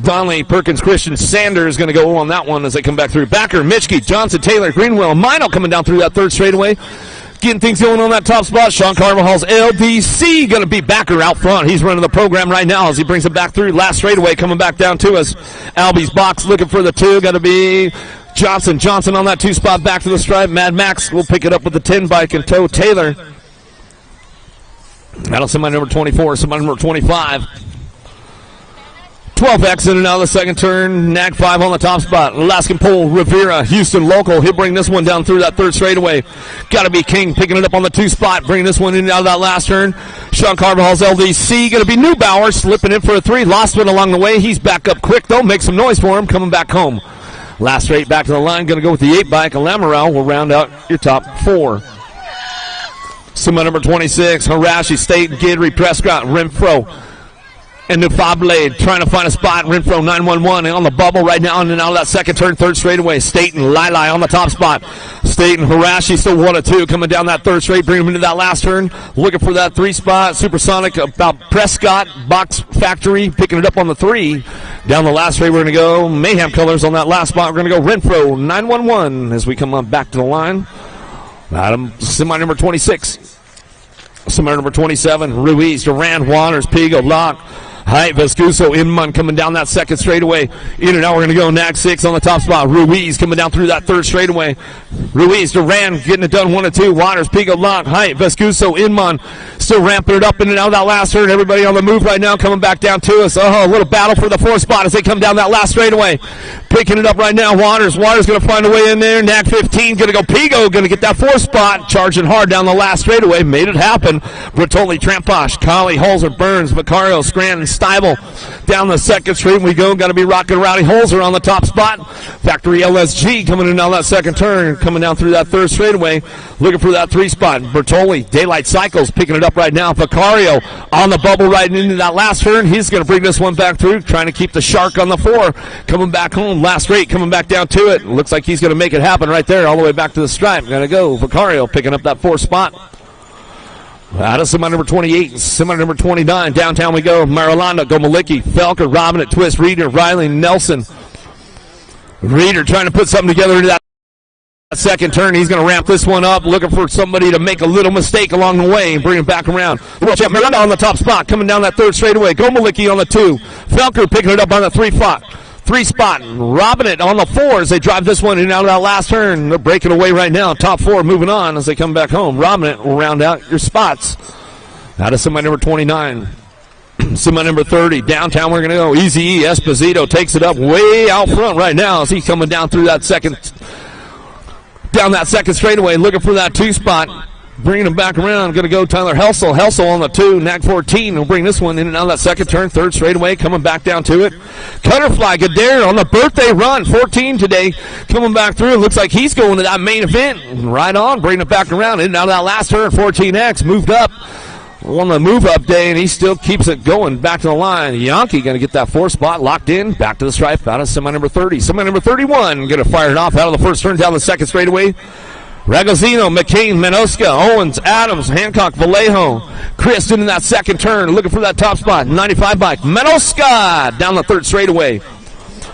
Donnelly, Perkins, Christian, Sanders going to go on that one as they come back through. Backer, Mitchke, Johnson, Taylor, Greenwell, Mino coming down through that third straightaway. Getting things going on that top spot. Sean Carvajal's LDC going to be Backer out front. He's running the program right now as he brings it back through. Last straightaway coming back down to us. Albie's box looking for the 2. Got to be Johnson on that 2 spot back to the stripe. Mad Max will pick it up with the 10 bike and tow Taylor. That'll semi number 24, semi number 25. 12X in and out of the second turn. Nag 5 on the top spot. Alaskan Pole, Rivera, Houston local. He'll bring this one down through that third straightaway. Gotta be King picking it up on the 2 spot. Bringing this one in and out of that last turn. Sean Carvajal's LDC. Gonna be Neubauer slipping in for a 3. Lost one along the way. He's back up quick though. Make some noise for him. Coming back home. Last straight back to the line. Gonna go with the 8 bike. Lamoureux will round out your top 4. Semi number 26. Harashi, State, Guidry, Prescott, Renfro. And Nufable trying to find a spot. Renfro 911 on the bubble right now and out of that second turn, third straightaway. Staten, Lili on the top spot. Staten, Harashi still 1-2 coming down that third straight, bring him into that last turn. Looking for that 3 spot. Supersonic about Prescott. Box Factory picking it up on the 3. Down the last straight, we're going to go Mayhem Colors on that last spot. We're going to go Renfro 911 as we come on back to the line. Adam, semi number 26. Semi number 27. Ruiz, Durand, Waters, Pigo, Locke. Height, Vescuso, Inman coming down that second straightaway. In and out, we're going to go Nag 6 on the top spot. Ruiz coming down through that third straightaway. Ruiz, Duran getting it done 1-2. Waters, Pigo, Lock, Height, Vescuso, Inman still ramping it up in and out of that last turn. Everybody on the move right now coming back down to us. A little battle for the 4th spot as they come down that last straightaway. Picking it up right now, Waters going to find a way in there. Nag 15 going to go. Pigo going to get that 4th spot. Charging hard down the last straightaway. Made it happen. Bertoli, Tramposh, Colley, Holzer, Burns, Vicario, Scranton, Steibel. Down the second straight we go. Got to be rocking Rowdy Holzer on the top spot. Factory LSG coming in down that second turn. Coming down through that third straightaway. Looking for that 3 spot. Bertoli, Daylight Cycles picking it up right now. Vicario on the bubble right into that last turn. He's going to bring this one back through. Trying to keep the shark on the 4. Coming back home. Last straight coming back down to it. Looks like he's going to make it happen right there all the way back to the stripe. Going to go. Vicario picking up that 4th spot. Out of semi number 28, semi number 29. Downtown we go. Marilanda, go Malicki, Felker, Robin at Twist, Reeder, Riley, Nelson. Reeder trying to put something together into that second turn. He's going to ramp this one up, looking for somebody to make a little mistake along the way and bring it back around. World champ Marilanda on the top spot, coming down that third straightaway. Go Malicki on the 2. Felker picking it up on the 3 spot. 3 spot, robbing it on the 4 as they drive this one in and out of that last turn. They're breaking away right now. Top 4 moving on as they come back home. Robbing it will round out your spots. Out of semi number 29. Semi number 30. Downtown we're going to go. Easy E. Esposito takes it up way out front right now as he's coming down through that second straightaway looking for that 2 spot. Bringing him back around, going to go Tyler Helsel. Helsel on the 2, Nag 14 will bring this one in and out of that second turn, third straightaway, coming back down to it. Cutterfly Gadare on the birthday run, 14 today, coming back through. It looks like he's going to that main event. Right on, bringing it back around in and out of that last turn. 14X moved up on the move-up day, and he still keeps it going back to the line. Yankee going to get that 4th spot locked in, back to the stripe out of semi number 30. Semi number 31 going to fire it off out of the first turn down the second straightaway. Ragazzino, McCain, Menoska, Owens, Adams, Hancock, Vallejo. Chris in that second turn, looking for that top spot. 95 bike. Menoska down the third straightaway.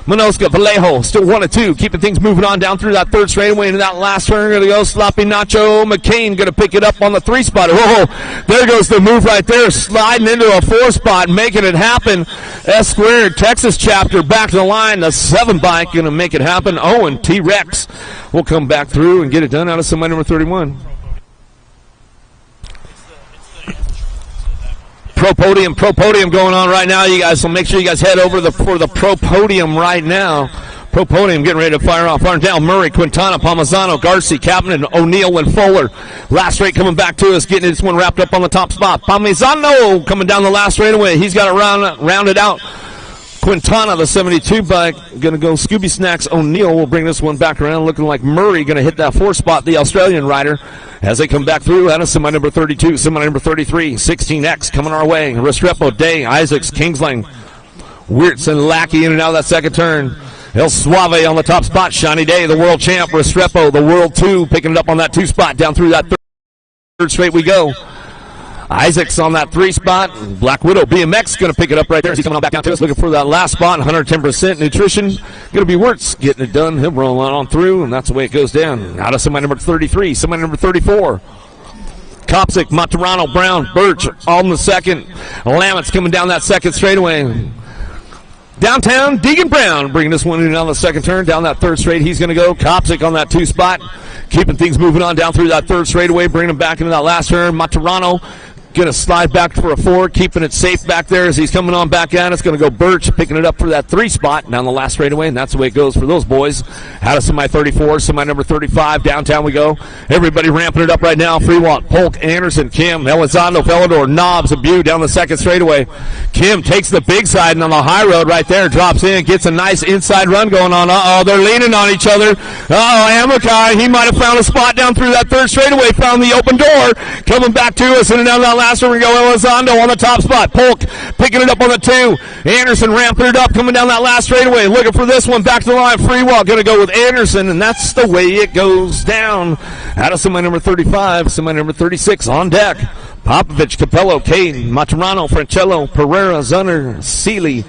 Menoska, Vallejo, still 1-2, keeping things moving on down through that third straightaway into that last turn. Going to go Sloppy Nacho. McCain going to pick it up on the 3 spot. Oh, there goes the move right there, sliding into a 4 spot, making it happen. S squared, Texas chapter, back to the line. The 7 bike going to make it happen. Owen, T-Rex will come back through and get it done out of semi number 31. Pro Podium going on right now, you guys. So make sure you guys head over for the Pro Podium right now. Pro Podium getting ready to fire off. Arndale, Murray, Quintana, Palmisano, Garcia, Captain, O'Neill, and Fuller. Last straight coming back to us, getting this one wrapped up on the top spot. Palmisano coming down the last straightaway. He's got it rounded out. Quintana, the 72 bike, going to go Scooby Snacks. O'Neill will bring this one back around, looking like Murray going to hit that 4 spot, the Australian rider, as they come back through. Out of semi number 32, semi number 33, 16X coming our way. Restrepo, Day, Isaacs, Kingsland, Wirtz, and Lackey in and out of that second turn. El Suave on the top spot. Shiny Day, the world champ. Restrepo, the world 2, picking it up on that 2 spot. Down through that third straight we go. Isaacs on that 3 spot. Black Widow BMX going to pick it up right there. He's coming on back down to us, looking for that last spot. 110% nutrition. Going to be Wirtz getting it done. He'll roll on through, and that's the way it goes down. Out of semi number 33, semi number 34. Kopsik, Maturano, Brown, Birch on the second. Lamitz coming down that second straightaway. Downtown, Deegan Brown bringing this one in on the second turn. Down that third straight, he's going to go. Kopsick on that 2 spot. Keeping things moving on down through that third straightaway, bringing him back into that last turn. Maturano going to slide back for a 4, keeping it safe back there as he's coming on back out. It's going to go Birch, picking it up for that 3 spot down the last straightaway, and that's the way it goes for those boys. Out of semi 34, semi number 35, downtown we go. Everybody ramping it up right now. Free walk, Polk, Anderson, Kim, Elizondo, Fellador, Knobs, Abu down the second straightaway. Kim takes the big side and on the high road right there, drops in, gets a nice inside run going on. Uh-oh, they're leaning on each other. Uh-oh, Amakai, he might have found a spot down through that third straightaway, found the open door, coming back to us, and down that last one we go. Elizondo on the top spot. Polk picking it up on the 2. Anderson ramping it up, coming down that last straightaway, looking for this one, back to the line. Free walk, going to go with Anderson, and that's the way it goes down. Out of semi number 35, semi number 36 on deck. Popovich, Capello, Kane, Maturano, Francello, Pereira, Zunner, Seeley.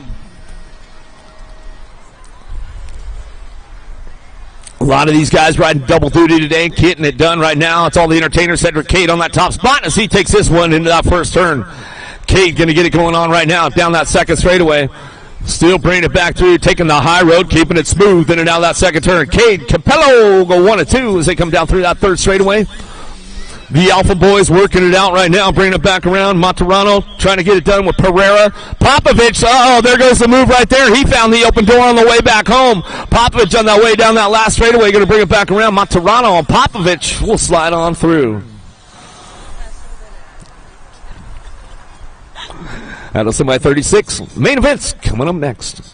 A lot of these guys riding double duty today, getting it done right now. It's all the entertainers. Cedric Cade on that top spot as he takes this one into that first turn. Cade going to get it going on right now down that second straightaway. Still bringing it back through, taking the high road, keeping it smooth in and out that second turn. Cade, Capello go 1 and 2 as they come down through that third straightaway. The Alpha Boys working it out right now, bringing it back around. Maturano trying to get it done with Pereira. Popovich, there goes the move right there. He found the open door on the way back home. Popovich on that way down that last straightaway, going to bring it back around. Maturano and Popovich will slide on through. Out of semi 36, main events coming up next.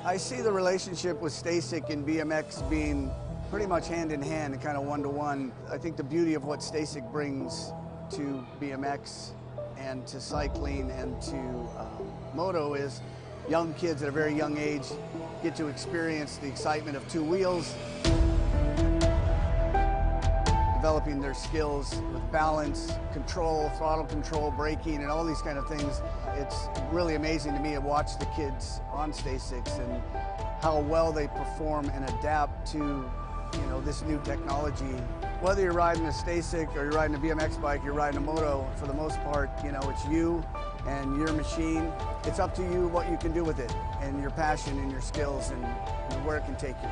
I see the relationship with Stasic and BMX being pretty much hand in hand and kind of one-to-one. I think the beauty of what Stasic brings to BMX and to cycling and to moto is young kids at a very young age get to experience the excitement of 2 wheels, developing their skills with balance, control, throttle control, braking, and all these kind of things. It's really amazing to me to watch the kids on Stasics and how well they perform and adapt to, this new technology. Whether you're riding a Stasic or you're riding a BMX bike, you're riding a moto, for the most part, it's you and your machine. It's up to you what you can do with it and your passion and your skills and where it can take you.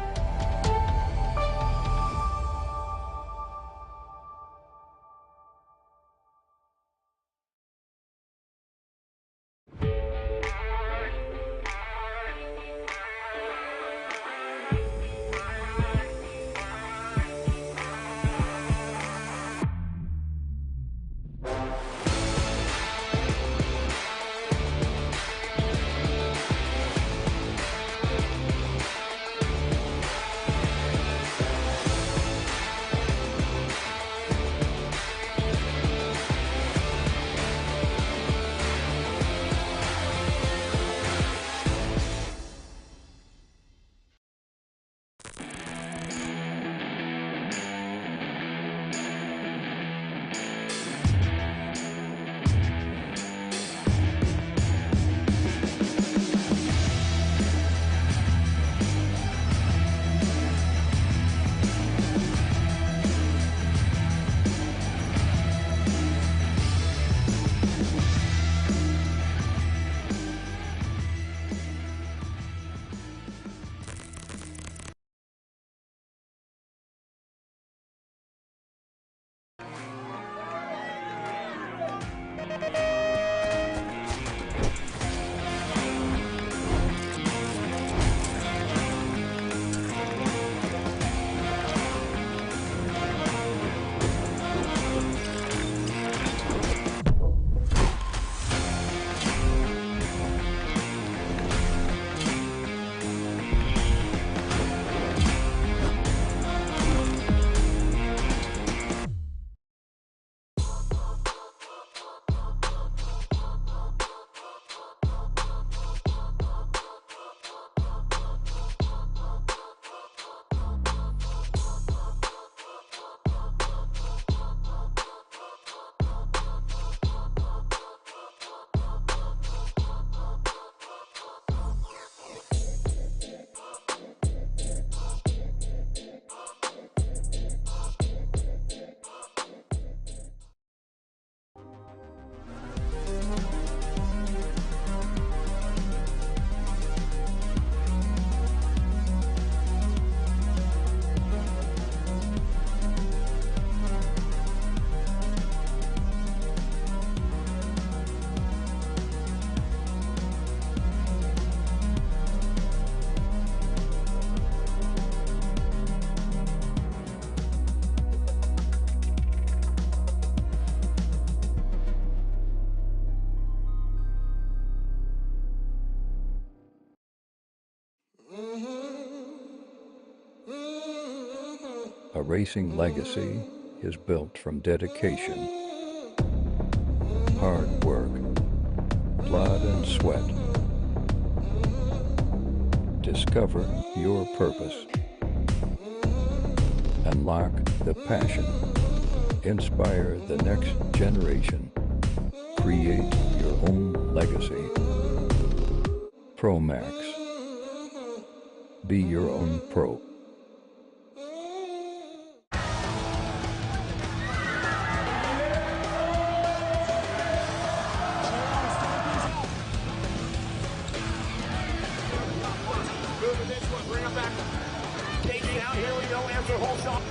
racing legacy is built from dedication, hard work, blood and sweat. Discover your purpose. Unlock the passion. Inspire the next generation. Create your own legacy. ProMax. Be your own pro. Moving this one, bring him back. KG out, here we go, answer whole shot.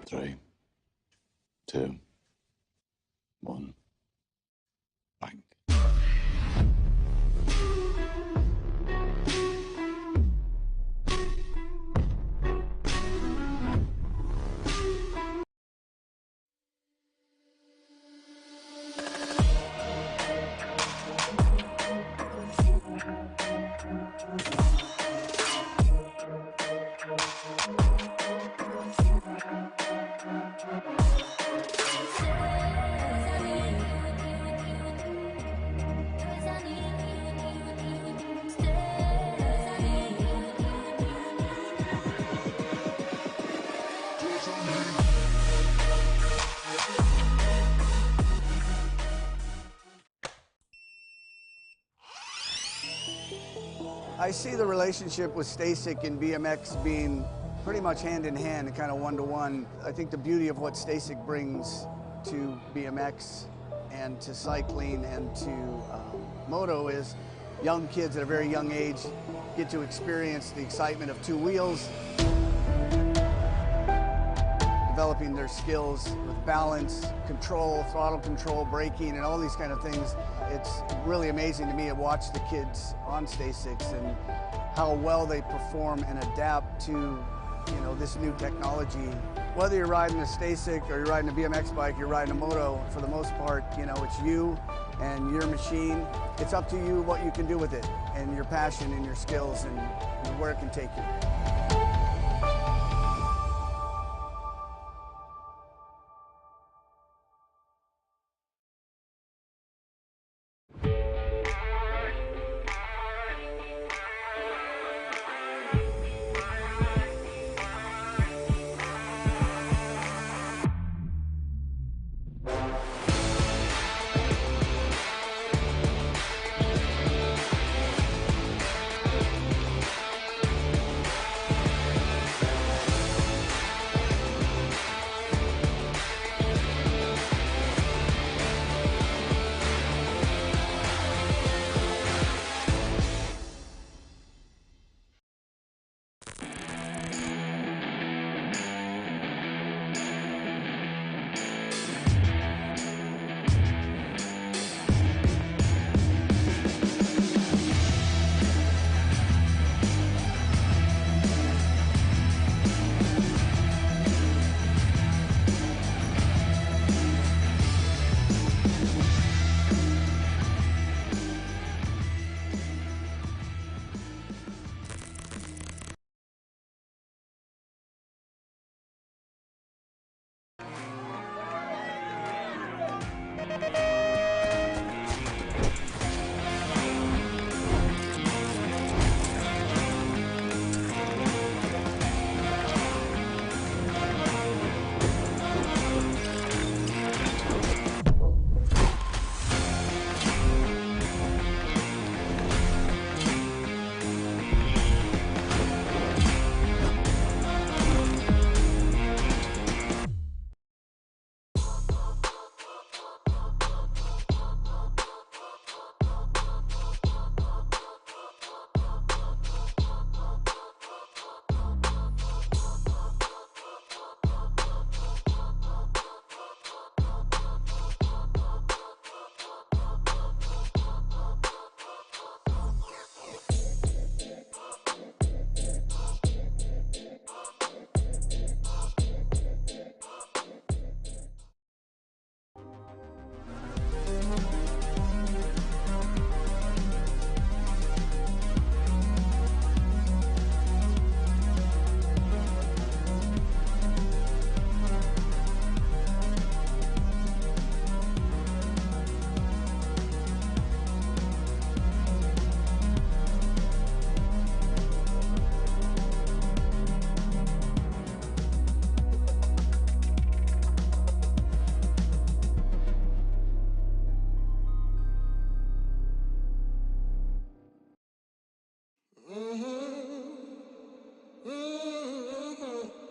Three, two, one, bang. I see the relationship with STACYC and BMX being pretty much hand in hand and kind of one-to-one. I think the beauty of what STACYC brings to BMX and to cycling and to moto is young kids at a very young age get to experience the excitement of two wheels, developing their skills with balance, control, throttle control, braking, and all these kind of things. It's really amazing to me to watch the kids on STACYC and how well they perform and adapt to, this new technology. Whether you're riding a STACYC or you're riding a BMX bike, you're riding a moto, for the most part, it's you and your machine. It's up to you what you can do with it and your passion and your skills and where it can take you.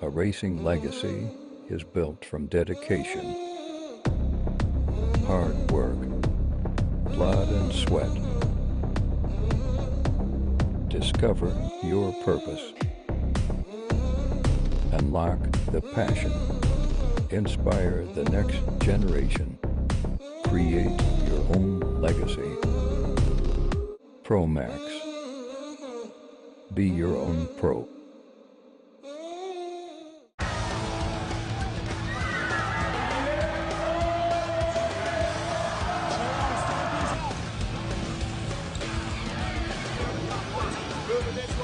A racing legacy is built from dedication, hard work, blood and sweat. Discover your purpose. Unlock the passion. Inspire the next generation. Create your own legacy. ProMax. Be your own pro.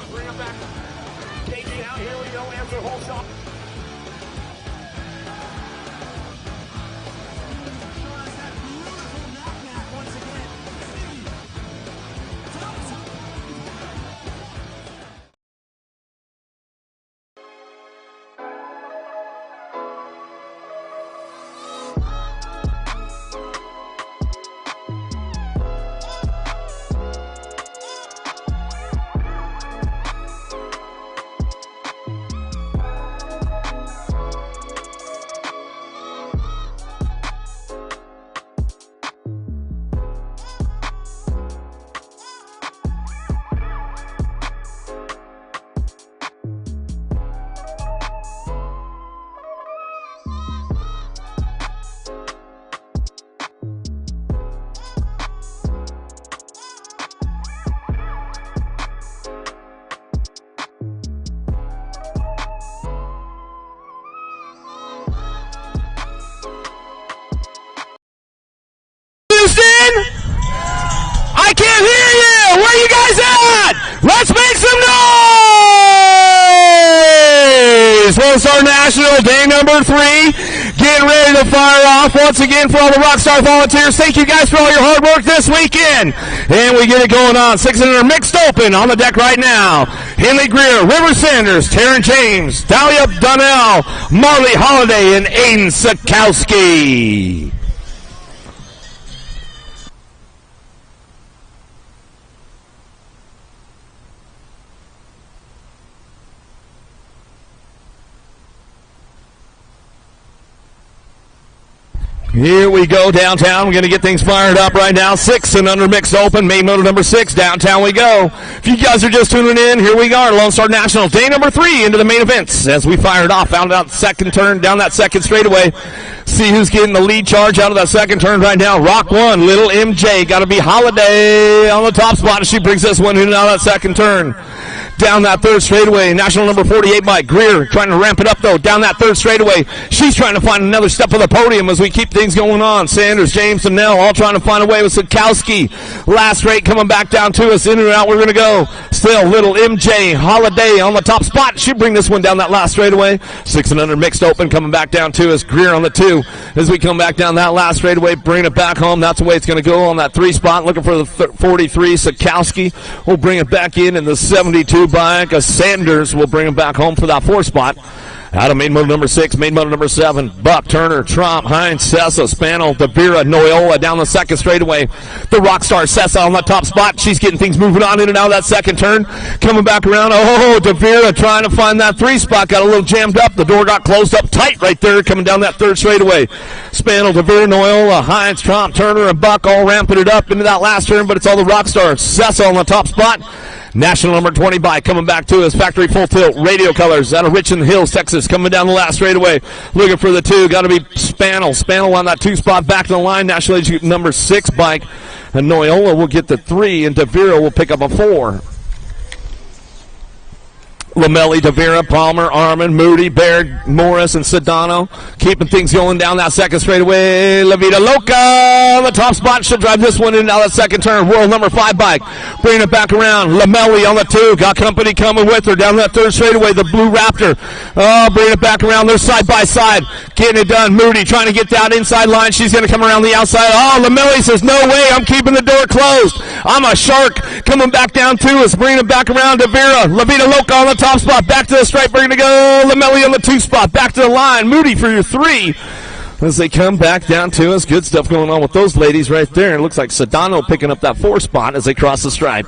Bring him back. KG out, here we go, answer whole shot. I can't hear you! Where you guys at? Let's make some noise! Lone Star National, day number 3. Getting ready to fire off once again for all the Rockstar volunteers. Thank you guys for all your hard work this weekend. And we get it going on. 600 mixed open on the deck right now. Henley Greer, River Sanders, Taryn James, Dahlia Donnell, Marley Holiday, and Aiden Sikowski. Here we go downtown. We're going to get things fired up right now. 6 and under mixed open. Main motor number 6. Downtown we go. If you guys are just tuning in, here we are. Lone Star National, day number 3 into the main events. As we fired off, found out the second turn, down that second straightaway. See who's getting the lead charge out of that second turn right now. Rock 1, Little MJ. Got to be Holiday on the top spot. She brings this one in and out of that second turn. Down that third straightaway, national number 48, Mike Greer, trying to ramp it up, though. Down that third straightaway, she's trying to find another step for the podium as we keep things going on. Sanders, James, and Nell all trying to find a way with Sikowski. Last straight coming back down to us. In and out, we're going to go. Still, Little MJ, Holiday on the top spot. She'll bring this one down that last straightaway. 6 and under mixed open coming back down to us. Greer on the 2 as we come back down that last straightaway, bring it back home. That's the way it's going to go on that 3 spot. Looking for the 43, Sikowski. We'll bring it back in the 72 bike. Sanders will bring him back home for that 4 spot. Out of main motor number 6, main motor number 7, Buck, Turner, Trump, Hines, Sessa, Spanel, Devira, Noyola down the second straightaway. The Rockstar Sessa on the top spot. She's getting things moving on in and out of that second turn. Coming back around. Oh, Devira trying to find that 3 spot. Got a little jammed up. The door got closed up tight right there coming down that third straightaway. Spanel, Devira, Noyola, Hines, Trump, Turner, and Buck all ramping it up into that last turn, but it's all the Rockstar Sessa on the top spot. National number 20 bike coming back to us. Factory full tilt. Radio colors out of Richmond Hills, Texas. Coming down the last straightaway. Looking for the 2. Got to be Spanel. Spanel on that 2 spot. Back to the line. National age number 6 bike. And Noyola will get the 3. And Devira will pick up a 4. Lamelli, Devira, Palmer, Armin, Moody, Baird, Morris, and Sedano keeping things going down that second straightaway. La Vida Loca, the top spot. She'll drive this one in now that second turn. World number 5 bike. Bringing it back around. Lamelli on the 2. Got company coming with her down that third straightaway. The Blue Raptor. Oh, bringing it back around. They're side by side. Getting it done. Moody trying to get that inside line. She's going to come around the outside. Oh, Lamelli says, no way. I'm keeping the door closed. I'm a shark. Coming back down to us. Bringing it back around. Devira. La Vida Loca on the top spot. Back to the stripe. We're going to go. Lamelli on the 2 spot. Back to the line. Moody for your 3. as they come back down to us. Good stuff going on with those ladies right there. It looks like Sedano picking up that 4 spot as they cross the stripe.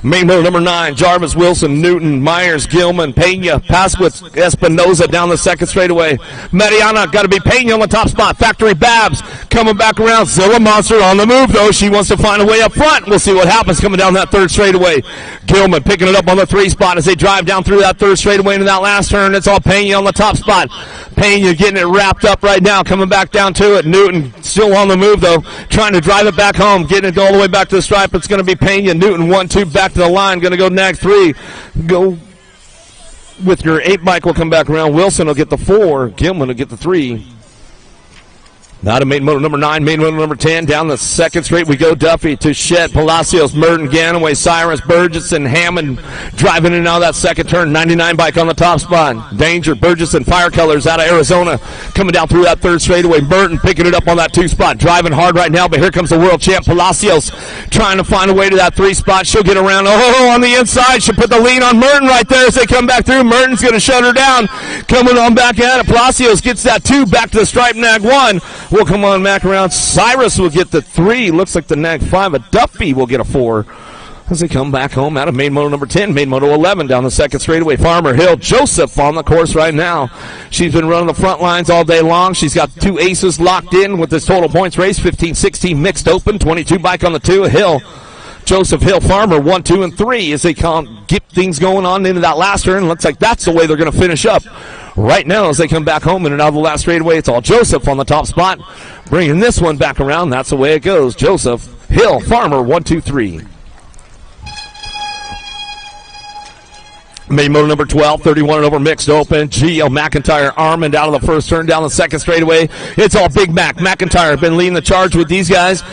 Main motor number 9, Jarvis, Wilson, Newton, Myers, Gilman, Pena, Pasquitz, Espinoza down the second straightaway. Mariana got to be Pena on the top spot. Factory Babs coming back around. Zilla Monster on the move, though. She wants to find a way up front. We'll see what happens coming down that third straightaway. Gilman picking it up on the 3 spot as they drive down through that third straightaway into that last turn. It's all Pena on the top spot. Pena getting it wrapped up right now, coming back down to it. Newton still on the move, though, trying to drive it back home, getting it all the way back to the stripe. It's going to be Pena. Newton 1-2 back to the line, going to go nag 3. Go with your 8 bike will come back around. Wilson will get the 4. Gilman will get the 3. Now to main motor number 9, main motor number 10. Down the second straight we go. Duffy, Touchette, Palacios, Merton, Ganaway, Cyrus, Burgesson, Hammond driving in and out of that second turn. 99 bike on the top spot. Danger, Burgesson, Fire Colors out of Arizona coming down through that third straightaway. Merton picking it up on that 2 spot. Driving hard right now, but here comes the world champ Palacios trying to find a way to that 3 spot. She'll get around. Oh, on the inside. She'll put the lean on Merton right there as they come back through. Merton's going to shut her down. Coming on back at it. Palacios gets that 2 back to the stripe. Nag 1. We'll come on back around. Cyrus will get the 3. Looks like the nag 5. A Duffy will get a 4 as they come back home out of main moto number 10. Main moto 11 down the second straightaway. Farmer Hill Joseph on the course right now. She's been running the front lines all day long. She's got 2 aces locked in with this total points race. 15-16 mixed open. 22 bike on the 2. Hill. Joseph Hill Farmer 1, 2, and 3 as they get things going on into that last turn. Looks like that's the way they're going to finish up right now as they come back home in and out of the last straightaway. It's all Joseph on the top spot, bringing this one back around. That's the way it goes. Joseph Hill Farmer 1, 2, 3. Main motor number 12, 31 and over mixed open. Gio McIntyre Armand out of the first turn down the second straightaway. It's all Big Mac. McIntyre been leading the charge with these guys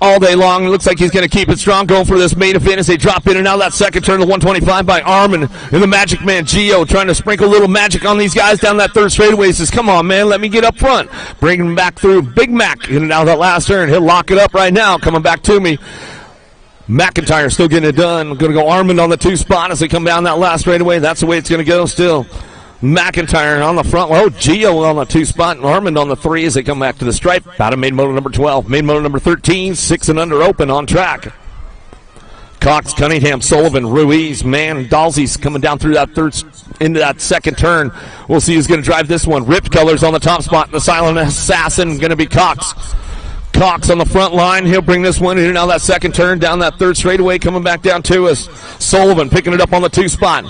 all day long. Looks like he's going to keep it strong going for this main event as they drop in and out of that second turn. The 125 by Armin and the Magic Man Gio trying to sprinkle a little magic on these guys down that third straightaway. He says, come on, man, let me get up front. Bring him back through. Big Mac in and out of that last turn. He'll lock it up right now. Coming back to me. McIntyre still getting it done. Going to go Armand on the 2 spot as they come down that last straightaway. That's the way it's going to go still. McIntyre on the front. Oh, Gio on the 2 spot and Armand on the 3 as they come back to the stripe. Out of main motor number 12. Main motor number 13, 6 and under open on track. Cox, Cunningham, Sullivan, Ruiz, Mann, Dalsey's coming down through that into that second turn. We'll see who's going to drive this one. Ripped Colors on the top spot. The silent assassin going to be Cox. Cox on the front line. He'll bring this one in and out of that second turn. Down that third straightaway coming back down to us. Sullivan picking it up on the 2 spot.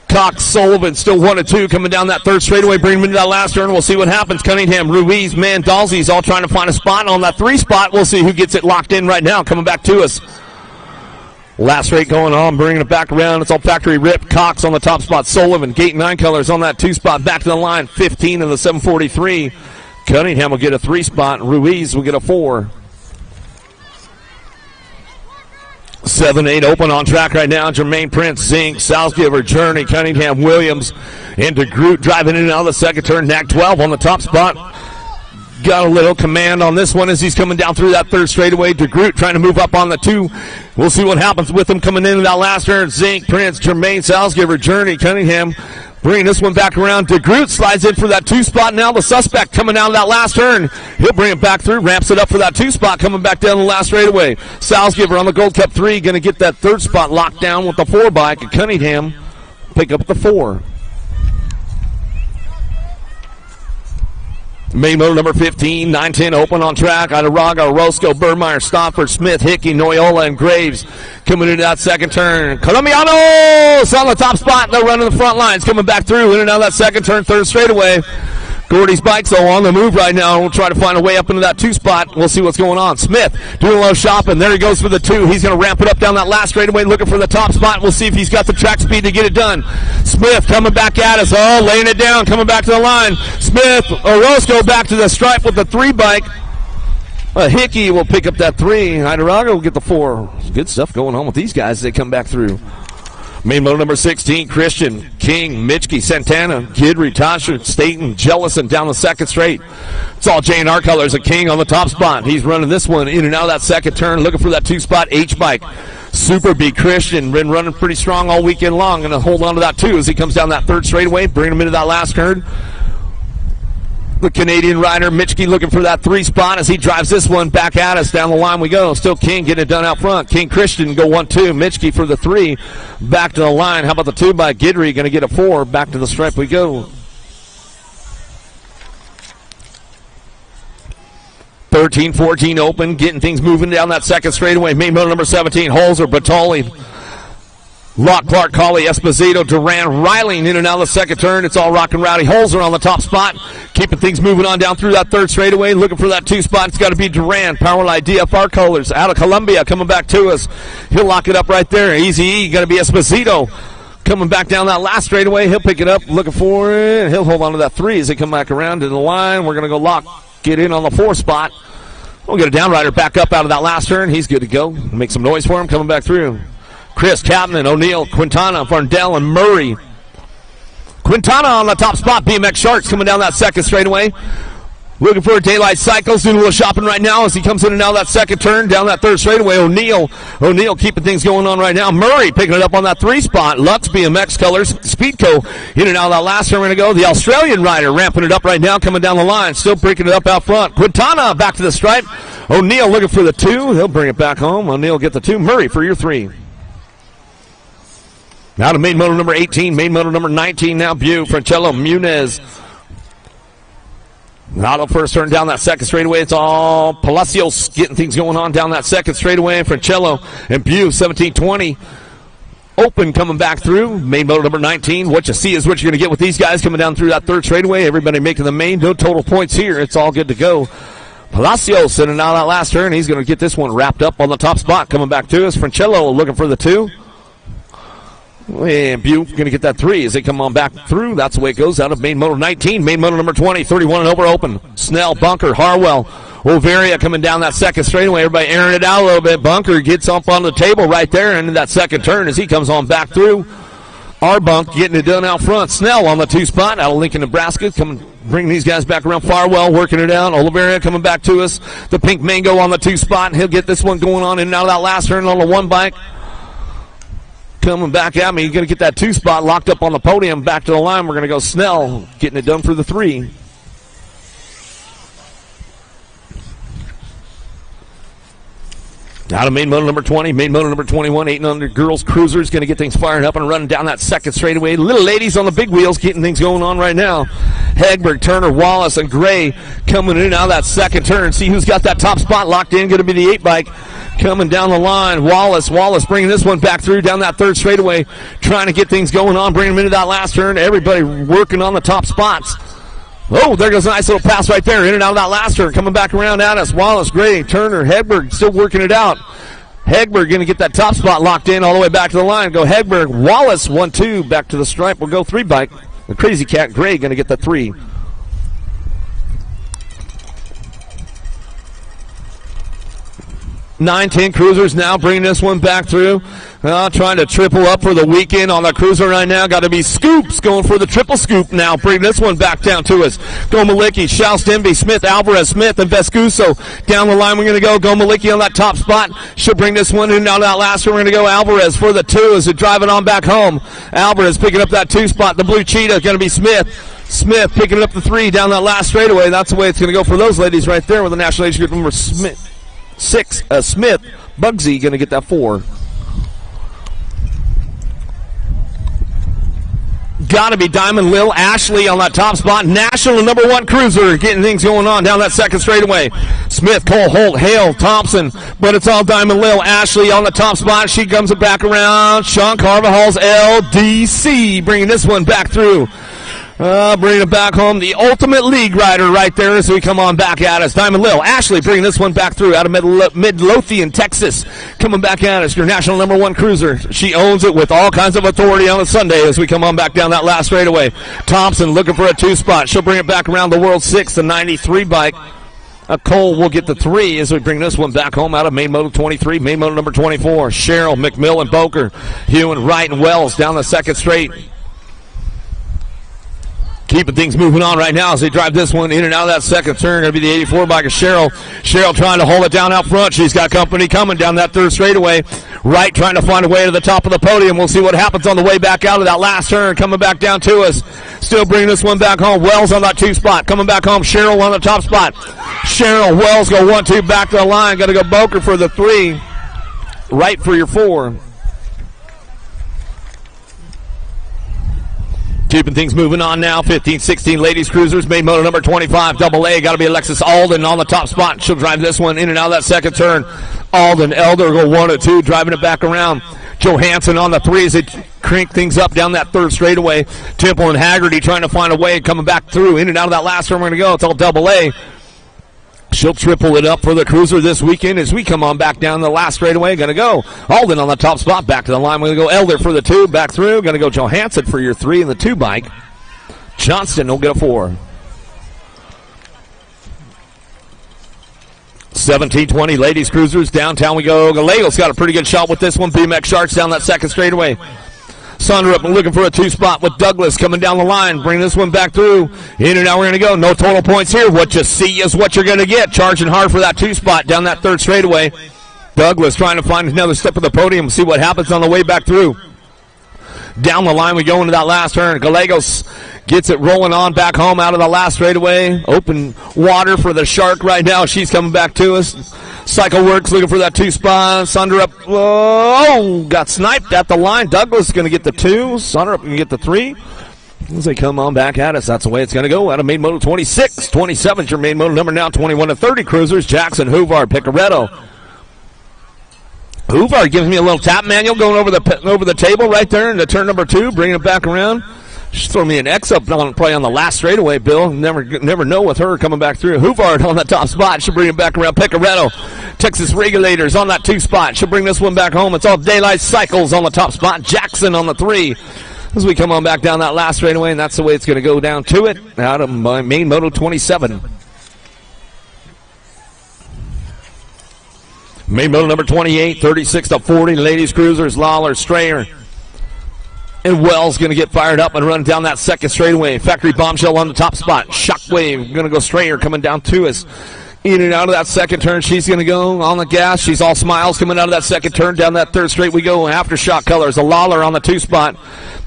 Cox, Sullivan, still 1 and 2 coming down that third straightaway, bringing him into that last turn. We'll see what happens. Cunningham, Ruiz, Man, Dalsey's all trying to find a spot on that 3 spot. We'll see who gets it locked in right now. Coming back to us. Last straight going on, bringing it back around. It's all factory rip. Cox on the top spot. Sullivan, Gate 9 Colors on that 2 spot. Back to the line, 15 in the 743. Cunningham will get a 3 spot. Ruiz will get a 4. 7-8 open on track right now. Jermaine Prince, Zink, Salzgiver, Journey, Cunningham, Williams, and DeGroot driving in and out of the second turn. Knack 12 on the top spot. Got a little command on this one as he's coming down through that third straightaway. DeGroot trying to move up on the 2. We'll see what happens with him coming in that last turn. Zink, Prince, Jermaine, Salzgiver, Journey, Cunningham. Bringing this one back around. DeGroot slides in for that 2 spot. Now the suspect coming down that last turn. He'll bring it back through. Ramps it up for that 2 spot. Coming back down the last straightaway. Salzgiver on the Gold Cup 3. Going to get that 3rd spot locked down with the 4 bike. And Cunningham pick up the 4. Main motor number 15, 9-10 open on track. Idaraga, Roscoe, Burmeyer, Stoffer, Smith, Hickey, Noyola, and Graves coming into that second turn. Colombianos on the top spot. They're running the front lines. Coming back through in and out of that second turn, 3rd straightaway. Gordy's bike's though on the move right now. We'll try to find a way up into that 2 spot. We'll see what's going on. Smith doing a little shopping. There he goes for the 2. He's going to ramp it up down that last straightaway, looking for the top spot. We'll see if he's got the track speed to get it done. Smith coming back at us. Oh, laying it down, coming back to the line. Smith, Orozco back to the stripe with the 3 bike. Hickey will pick up that 3. Idaraga will get the 4. Good stuff going on with these guys as they come back through. Main motor number 16, Christian, King, Mitchke, Santana, Gidry, Tasha, Staten, Jellison down the second straight. It's all J&R Colors, a King on the top spot. He's running this one in and out of that second turn, looking for that 2 spot H-bike. Super B Christian, been running pretty strong all weekend long, and hold on to that 2 as he comes down that 3rd straightaway, bringing him into that last turn. The Canadian rider, Mitchke, looking for that 3 spot as he drives this one back at us. Down the line we go. Still King getting it done out front. King Christian go 1-2. Mitchke for the 3. Back to the line. How about the 2 by Guidry? Going to get a 4. Back to the stripe we go. 13-14 open. Getting things moving down that second straightaway. Main motor number 17. Holzer, Batoli, Locke, Clark, Colley, Esposito, Duran, Riley in and out of the second turn. It's all rock and rowdy. Holzer on the top spot. Keeping things moving on down through that third straightaway. Looking for that 2 spot. It's got to be Duran. Powerline DFR colors out of Columbia coming back to us. He'll lock it up right there. Easy E. Going to be Esposito. Coming back down that last straightaway. He'll pick it up. Looking for it. He'll hold on to that 3 as they come back around to the line. We're going to go Locke. Get in on the 4 spot. We'll get a downrider back up out of that last turn. He's good to go. Make some noise for him coming back through. Chris, Captain, O'Neill, Quintana, Varndell, and Murray. Quintana on the top spot. BMX Sharks coming down that second straightaway. Looking for a Daylight Cycles. Doing a little shopping right now as he comes in and out of that second turn. Down that third straightaway. O'Neill keeping things going on right now. Murray picking it up on that 3 spot. Lux BMX colors. Speedco in and out of that last turn. We're going to go. The Australian rider ramping it up right now. Coming down the line. Still breaking it up out front. Quintana back to the stripe. O'Neill looking for the 2. He'll bring it back home. O'Neill get the 2. Murray for your 3. Now to main motor number 18, main motor number 19 now, Francello, Muniz. Now the first turn down that second straightaway. It's all Palacios getting things going on down that second straightaway. Francello and 17-20. Open coming back through. Main motor number 19. What you see is what you're going to get with these guys coming down through that third straightaway. Everybody making the main. No total points here. It's all good to go. Palacios sitting out that last turn. He's going to get this one wrapped up on the top spot. Coming back to us. Francello looking for the 2. And Butte going to get that 3 as they come on back through. That's the way it goes out of main motor 19. Main motor number 20, 31 and over open. Snell, Bunker, Harwell, Overia coming down that second straightaway. Everybody airing it out a little bit. Bunker gets up on the table right there and in that second turn as he comes on back through. Arbunk getting it done out front. Snell on the 2 spot out of Lincoln, Nebraska. Coming, bringing these guys back around. Farwell working it out. Oliveria coming back to us. The Pink Mango on the 2 spot. He'll get this one going on in and out of that last turn on the 1 bike. Coming back at me. He's going to get that 2 spot locked up on the podium. Back to the line. We're going to go Snell getting it done for the 3. Out of main motor number 20, main motor number 21, 8 and under girls cruisers, going to get things firing up and running down that second straightaway. Little ladies on the big wheels getting things going on right now. Hegberg, Turner, Wallace, and Gray coming in and out of that second turn. See who's got that top spot locked in. Going to be the 8 bike coming down the line. Wallace bringing this one back through down that third straightaway, trying to get things going on, bringing them into that last turn. Everybody working on the top spots. Oh, there goes a nice little pass right there. In and out of that last turn. Coming back around at us. Wallace, Gray, Turner, Hegberg still working it out. Hegberg going to get that top spot locked in all the way back to the line. Go Hegberg. Wallace, 1-2. Back to the stripe. We'll go 3 bike. The Crazy Cat, Gray, going to get the 3. 9-10 cruisers now bringing this one back through. Trying to triple up for the weekend on the cruiser right now. Got to be Scoops going for the triple scoop now. Bring this one back down to us. Go Malicki, Schaus, Denby, Smith, Alvarez, Smith, and Vescuso. Down the line we're going to go. Go Malicki on that top spot. She'll bring this one in. Now that last one we're going to go Alvarez for the 2 as they drive it on back home. Alvarez picking up that 2 spot. The Blue Cheetah going to be Smith. Smith picking up the 3 down that last straightaway. That's the way it's going to go for those ladies right there with the national age group number 6. Smith, Bugsy going to get that 4. Got to be Diamond Lil Ashley on that top spot. National number 1 cruiser getting things going on down that second straightaway. Smith, Cole, Holt, Hale, Thompson, but it's all Diamond Lil Ashley on the top spot. She comes back around. Sean Carvajal's LDC bringing this one back through. Bringing it back home. The Ultimate League rider right there as we come on back at us. Diamond Lil Ashley bringing this one back through out of Midlothian, Texas. Coming back at us. Your national number 1 cruiser. She owns it with all kinds of authority on a Sunday as we come on back down that last straightaway. Thompson looking for a 2 spot. She'll bring it back around the World 6, the 93 bike. Cole will get the 3 as we bring this one back home out of main motor 23, main motor number 24. Cheryl, McMillan, Boker, Hewen, Wright, and Wells down the second straight. Keeping things moving on right now as they drive this one in and out of that second turn. Going to be the 84 biker Cheryl. Cheryl trying to hold it down out front. She's got company coming down that third straightaway. Wright trying to find a way to the top of the podium. We'll see what happens on the way back out of that last turn. Coming back down to us. Still bringing this one back home. Wells on that 2 spot. Coming back home. Cheryl on the top spot. Cheryl, Wells go 1-2 back to the line. Got to go Boker for the 3. Wright for your 4. Keeping things moving on now. 15-16 ladies cruisers. Main moto number 25. Double A. Got to be Alexis Alden on the top spot. She'll drive this one in and out of that second turn. Alden, Elder go 1-2. Driving it back around. Johansson on the 3 as they crank things up down that third straightaway. Temple and Haggerty trying to find a way. Coming back through. In and out of that last turn. We're going to go. It's all double A. She'll triple it up for the cruiser this weekend as we come on back down the last straightaway. Going to go Alden on the top spot. Back to the line. We're going to go Elder for the 2. Back through. Going to go Johansson for your 3 in the 2 bike. Johnston will get a 4. 17-20 ladies cruisers. Downtown we go. Galego's got a pretty good shot with this one. BMX Sharks down that second straightaway. Sonderup looking for a 2 spot with Douglas coming down the line. Bring this one back through. In and out we're going to go. No total points here. What you see is what you're going to get. Charging hard for that 2 spot down that third straightaway. Douglas trying to find another step of the podium. See what happens on the way back through. Down the line we go into that last turn. Gallegos gets it rolling on back home out of the last straightaway. Open water for the Shark right now. She's coming back to us. Cycle Works looking for that 2 spot. Sonderup, got sniped at the line. Douglas is going to get the 2. Sonderup can get the 3. As they come on back at us, that's the way it's going to go. Out of main moto 26. 27 is your main moto number now. 21-30 cruisers. Jackson, Hoover, Picaretto. Hoover gives me a little tap manual going over the table right there into turn number 2, bringing it back around. She's throwing me an X up probably on the last straightaway, Bill. Never know with her coming back through. Hoovard on the top spot. She'll bring it back around. Picaretto, Texas Regulators on that 2 spot. She'll bring this one back home. It's all Daylight Cycles on the top spot. Jackson on the 3. As we come on back down that last straightaway, and that's the way it's going to go down to it. Out of my main moto 27. Main moto number 28, 36-40. Ladies cruisers, Lawler, Strayer, and Wells going to get fired up and run down that second straightaway. Factory Bombshell on the top spot. Shockwave going to go Strayer coming down to us. In and out of that second turn, she's going to go on the gas. She's all smiles coming out of that second turn. Down that third straight we go. Aftershock Colors. A Lawler on the 2 spot.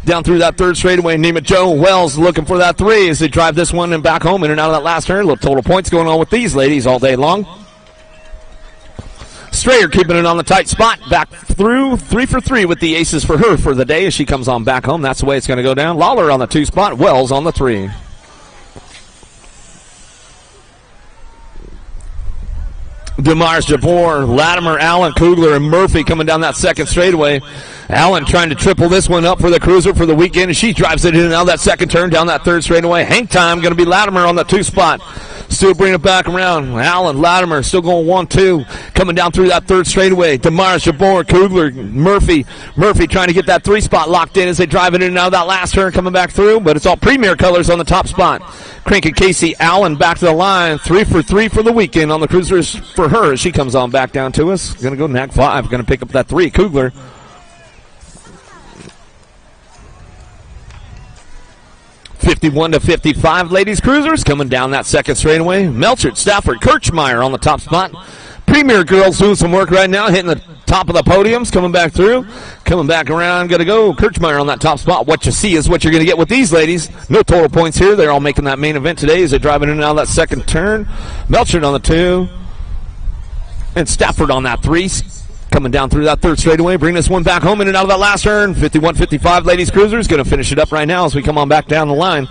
Down through that third straightaway. Nema Joe Wells looking for that 3 as they drive this one and back home. In and out of that last turn. Little total points going on with these ladies all day long. Strayer keeping it on the tight spot. Back through 3 for 3 with the aces for her for the day as she comes on back home. That's the way it's going to go down. Lawler on the 2 spot. Wells on the 3. DeMars, Javor, Latimer, Allen, Kugler, and Murphy coming down that second straightaway. Allen trying to triple this one up for the cruiser for the weekend, and she drives it in and out of that second turn down that third straightaway. Hang time going to be Latimer on the 2 spot. Still bringing it back around. Allen, Latimer still going 1-2. Coming down through that third straightaway. DeMars, Jabor, Kugler, Murphy. Murphy trying to get that 3 spot locked in as they drive it in and out of that last turn coming back through. But it's all Premier Colors on the top spot. Crank and Casey Allen back to the line. 3 for 3 for the weekend on the cruisers for her as she comes on back down to us. Going to go NAC 5. Going to pick up that 3. Kugler. (51-55) ladies cruisers coming down that second straightaway. Melchert, Stafford, Kirchmeyer on the top spot. Premier Girls doing some work right now, hitting the top of the podiums, coming back through, coming back around. Going to go Kirchmeyer on that top spot. What you see is what you're going to get with these ladies. No total points here. They're all making that main event today as they're driving in and out of that second turn. Melchert on the 2, and Stafford on that 3. Coming down through that third straightaway, bring this one back home in and out of that last turn. 51-55 ladies cruisers. Going to finish it up right now as we come on back down the line.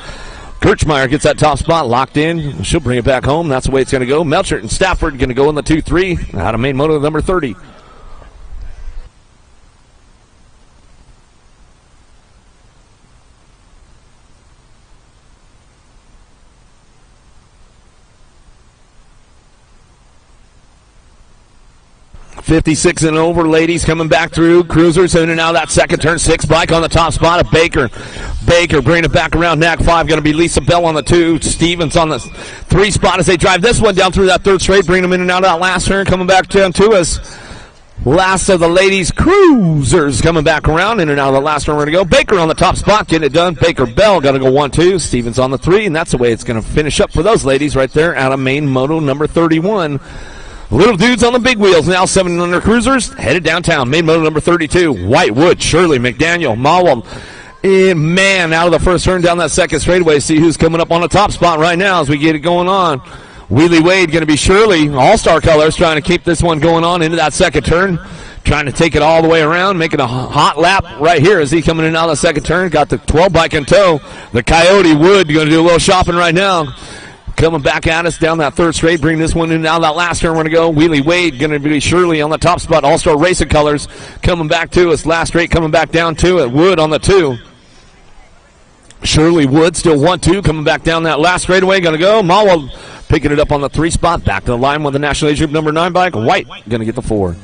Kirchmeyer gets that top spot locked in. She'll bring it back home. That's the way it's going to go. Melchert and Stafford going to go in the 2-3 out of main moto number 30. (56 and over ladies coming back through. Cruisers in and out of that second turn. 6 bike on the top spot of Baker. Baker bringing it back around. NAC 5 going to be Lisa Bell on the 2. Stevens on the 3 spot as they drive this one down through that third straight. Bring them in and out of that last turn. Coming back down to us. Last of the ladies cruisers coming back around in and out of the last turn. We're going to go. Baker on the top spot getting it done. Baker Bell got to go 1-2. Stevens on the 3. And that's the way it's going to finish up for those ladies right there out of main moto number 31. Little dudes on the big wheels now, 700 cruisers headed downtown. Main moto number 32, Whitewood, Shirley, McDaniel, Mawel, and man out of the first turn down that second straightaway. See who's coming up on the top spot right now as we get it going on. Wheelie Wade going to be Shirley, all-star colors, trying to keep this one going on into that second turn. Trying to take it all the way around, making a hot lap right here as he coming in out of the second turn. Got the 12 bike in tow. The Coyote Wood going to do a little shopping right now. Coming back at us down that third straight, bring this one in now that last turn we're going to go. Wheelie Wade going to be Shirley on the top spot. All-Star Racing colors coming back to us. Last straight coming back down to it. Wood on the 2. Shirley Wood still 1-2 coming back down that last straightaway. Going to go. Mawel picking it up on the 3 spot. Back to the line with the National Age Group number 9 bike. White going to get the 4.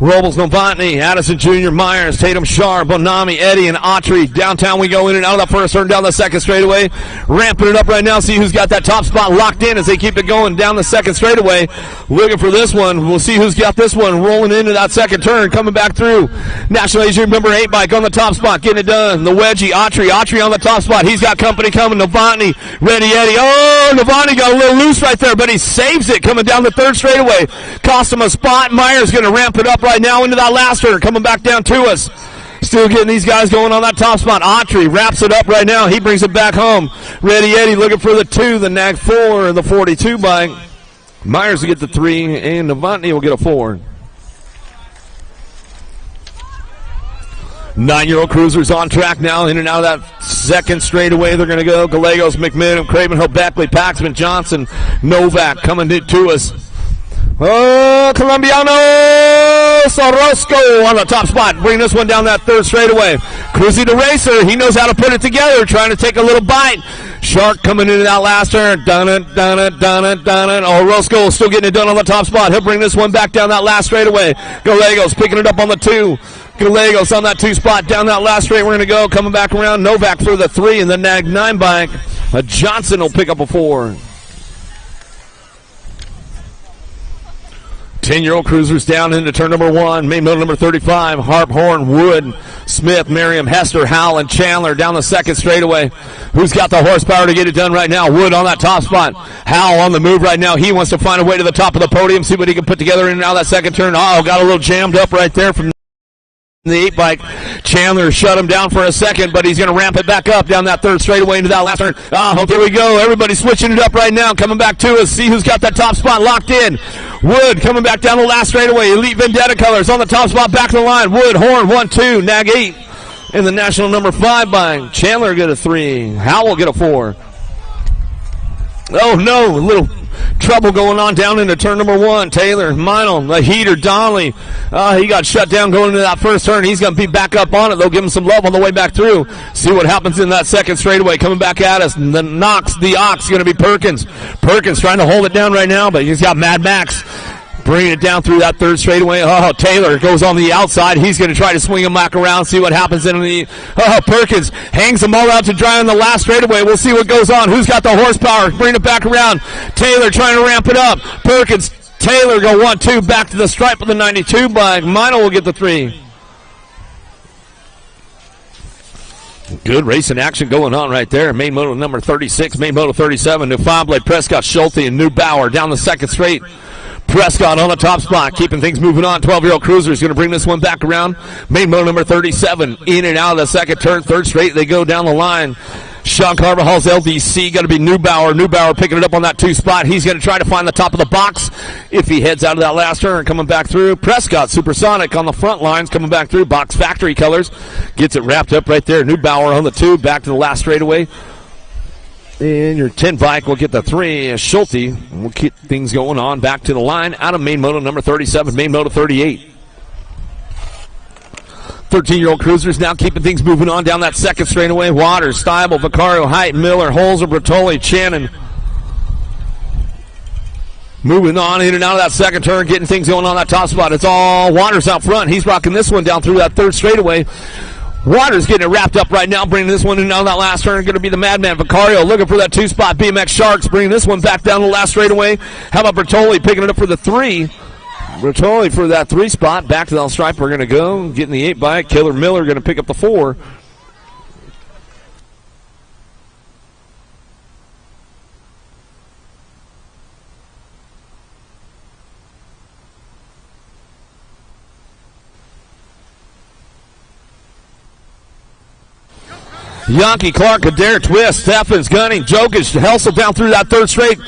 Robles, Novotny, Addison Jr., Myers, Tatum, Shar, Bonami, Eddie, and Autry. Downtown we go in and out of the first turn down the second straightaway. Ramping it up right now. See who's got that top spot locked in as they keep it going down the second straightaway. Looking for this one. We'll see who's got this one rolling into that second turn. Coming back through. National Age Group number 8 bike on the top spot. Getting it done. The wedgie, Autry on the top spot. He's got company coming. Novotny, ready, Eddie. Oh, Novotny got a little loose right there, but he saves it coming down the third straightaway. Cost him a spot. Myers going to ramp it up right now into that last turn, coming back down to us. Still getting these guys going on that top spot. Autry wraps it up right now. He brings it back home. Ready Eddie looking for the 2, the Nag 4, and the 42 bike. Myers will get the 3, and Novotny will get a 4. 9-year-old cruisers on track now, in and out of that second straightaway. They're going to go. Gallegos, McMillan, Cravenhill, Beckley, Paxman, Johnson, Novak coming to us. Oh, Colombiano Sorosco on the top spot. Bring this one down that third straightaway. Cruzy the racer. He knows how to put it together. Trying to take a little bite. Shark coming into that last turn. Done it. Oh, Roscoe still getting it done on the top spot. He'll bring this one back down that last straightaway. Gallegos picking it up on the 2. Gallegos on that 2 spot. Down that last straight we're going to go. Coming back around. Novak for the 3 and the Nag 9 bike. Johnson will pick up a 4. 10-year-old cruisers down into turn number 1. Main motor number 35. Harp, Horn, Wood, Smith, Merriam, Hester, Howell, and Chandler down the second straightaway. Who's got the horsepower to get it done right now? Wood on that top spot. Howell on the move right now. He wants to find a way to the top of the podium, see what he can put together in and out of that second turn. Oh, got a little jammed up right there from the 8 bike. Chandler shut him down for a second, but he's going to ramp it back up down that third straightaway into that last turn. Oh, there we go. Everybody switching it up right now. Coming back to us. See who's got that top spot locked in. Wood coming back down the last straightaway. Elite Vendetta colors on the top spot. Back to the line. Wood, Horn, 1-2. Nag 8. And the national number 5 bike. Chandler get a 3. Howell get a 4. Oh, no. A little trouble going on down into turn number 1. Taylor, Meinl, the heater, Donnelly. He got shut down going into that first turn. He's going to be back up on it. They'll give him some love on the way back through. See what happens in that second straightaway. Coming back at us. And the Knox, the Ox, going to be Perkins. Perkins trying to hold it down right now, but he's got Mad Max bringing it down through that third straightaway. Oh, Taylor goes on the outside. He's going to try to swing him back around, see what happens in the... Oh, Perkins hangs them all out to dry on the last straightaway. We'll see what goes on. Who's got the horsepower? Bring it back around. Taylor trying to ramp it up. Perkins, Taylor go 1-2 back to the stripe of the 92 bike. Meinl will get the 3. Good racing action going on right there. Main moto number 36, main moto 37. Newfable, Prescott, Schulte, and Neubauer down the second straight. Prescott on the top spot, keeping things moving on. 12-year-old cruiser is going to bring this one back around. Main motor number 37, in and out of the second turn. Third straight, they go down the line. Sean Carvajal's LDC going to be Neubauer. Neubauer picking it up on that 2 spot. He's going to try to find the top of the box if he heads out of that last turn. Coming back through. Prescott, Supersonic on the front lines, coming back through. Box factory colors. Gets it wrapped up right there. Neubauer on the 2, back to the last straightaway. And your 10 bike will get the 3. Schulte will keep things going on back to the line out of main moto number 37, main moto 38. 13-year-old cruisers now keeping things moving on down that second straightaway. Waters, Steibel, Vicario, Height, Miller, Holzer, Bertoli, Shannon. Moving on in and out of that second turn, getting things going on that top spot. It's all Waters out front. He's rocking this one down through that third straightaway. Waters getting it wrapped up right now, bringing this one in on that last turn. Going to be the Madman. Vicario looking for that 2 spot. BMX Sharks bringing this one back down the last straightaway. How about Bertoli picking it up for the 3? Bertoli for that 3 spot. Back to the stripe. We're going to go. Getting the 8 bike. Killer Miller going to pick up the 4. Yankee, Clark, Adair, Twist, Steffens, Gunning, Jokic, Helsel down through that third straight.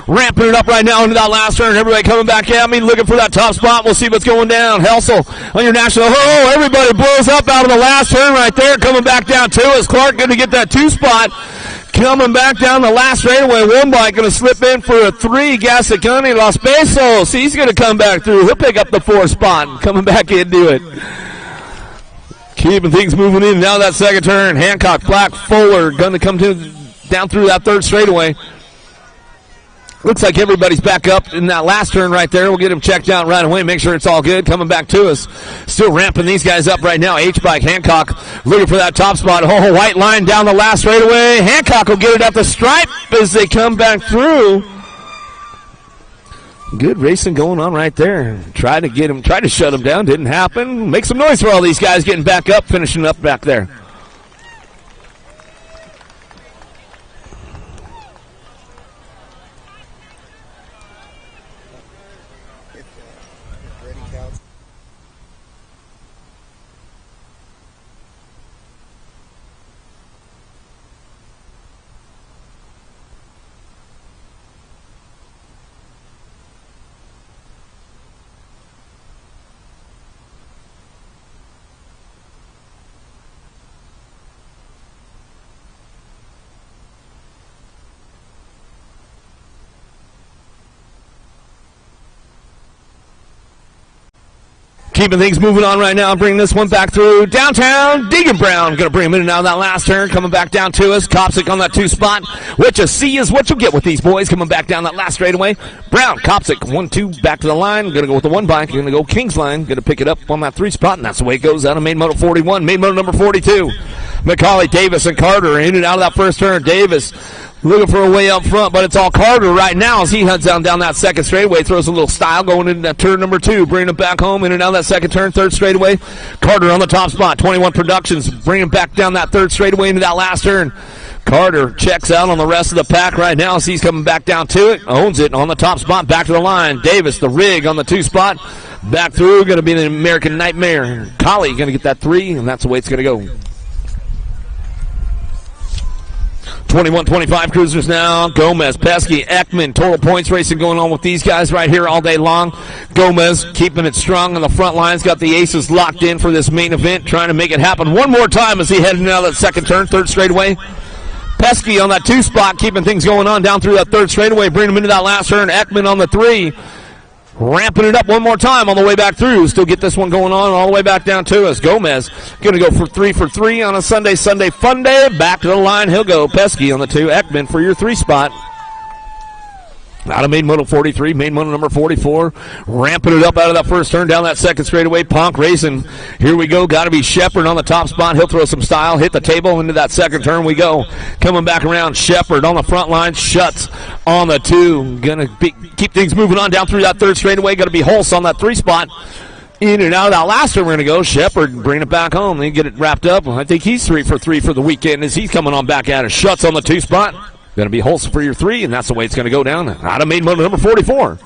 Ramping it up right now into that last turn. Everybody coming back at me, looking for that top spot. We'll see what's going down. Helsel on your national. Oh, everybody blows up out of the last turn right there. Coming back down to us. Clark going to get that 2 spot. Coming back down the last straightaway. One bike going to slip in for a 3. Gasicani, Los Besos. He's going to come back through. He'll pick up the 4 spot. Coming back into it. Keeping things moving in. Now that second turn. Hancock, Black, Fuller going to come down through that third straightaway. Looks like everybody's back up in that last turn right there. We'll get him checked out right away, make sure it's all good. Coming back to us. Still ramping these guys up right now. H-Bike, Hancock looking for that top spot. Oh, white line down the last straightaway. Hancock will get it at the stripe as they come back through. Good racing going on right there. Tried to shut him down. Didn't happen. Make some noise for all these guys getting back up, finishing up back there. Keeping things moving on right now. Bringing this one back through downtown. Deegan Brown going to bring him in and out of that last turn. Coming back down to us. Kopsick on that 2 spot. What you see is what you get with these boys. Coming back down that last straightaway. Brown, Kopsick, 1-2 back to the line. Going to go with the 1 bike. Going to go King's line. Going to pick it up on that 3 spot. And that's the way it goes out of main moto 41. Main moto number 42. McCauley, Davis, and Carter in and out of that first turn. Davis looking for a way up front, but it's all Carter right now as he heads down that second straightaway. Throws a little style going into that turn number 2. Bringing it back home in and out of that second turn, third straightaway. Carter on the top spot. 21 Productions bringing back down that third straightaway into that last turn. Carter checks out on the rest of the pack right now as he's coming back down to it. Owns it on the top spot. Back to the line. Davis, the rig on the 2 spot. Back through. Going to be the American Nightmare. Collie going to get that 3, and that's the way it's going to go. 21-25 cruisers now. Gomez, Pesky, Ekman, total points racing going on with these guys right here all day long. Gomez keeping it strong on the front lines. Got the aces locked in for this main event. Trying to make it happen one more time as he headed out of that second turn, third straightaway. Pesky on that 2 spot, keeping things going on down through that third straightaway. Bringing him into that last turn. Ekman on the 3. Ramping it up one more time on the way back through. Still get this one going on all the way back down to us. Gomez going to go for 3 on a Sunday fun day. Back to the line. He'll go. Pesky on the 2. Ekman for your 3 spot. Out of main moto 43, main moto number 44. Ramping it up out of that first turn down that second straightaway. Ponk racing. Here we go. Got to be Shepard on the top spot. He'll throw some style. Hit the table into that second turn we go. Coming back around. Shepard on the front line. Shuts on the 2. Going to keep things moving on down through that third straightaway. Got to be Holst on that 3 spot. In and out of that last turn we're going to go. Shepard bringing it back home. They get it wrapped up. I think he's 3 for 3 for the weekend as he's coming on back at it. Shuts on the 2 spot. Going to be Holst for your 3, and that's the way it's going to go down. Out of main moto number 44.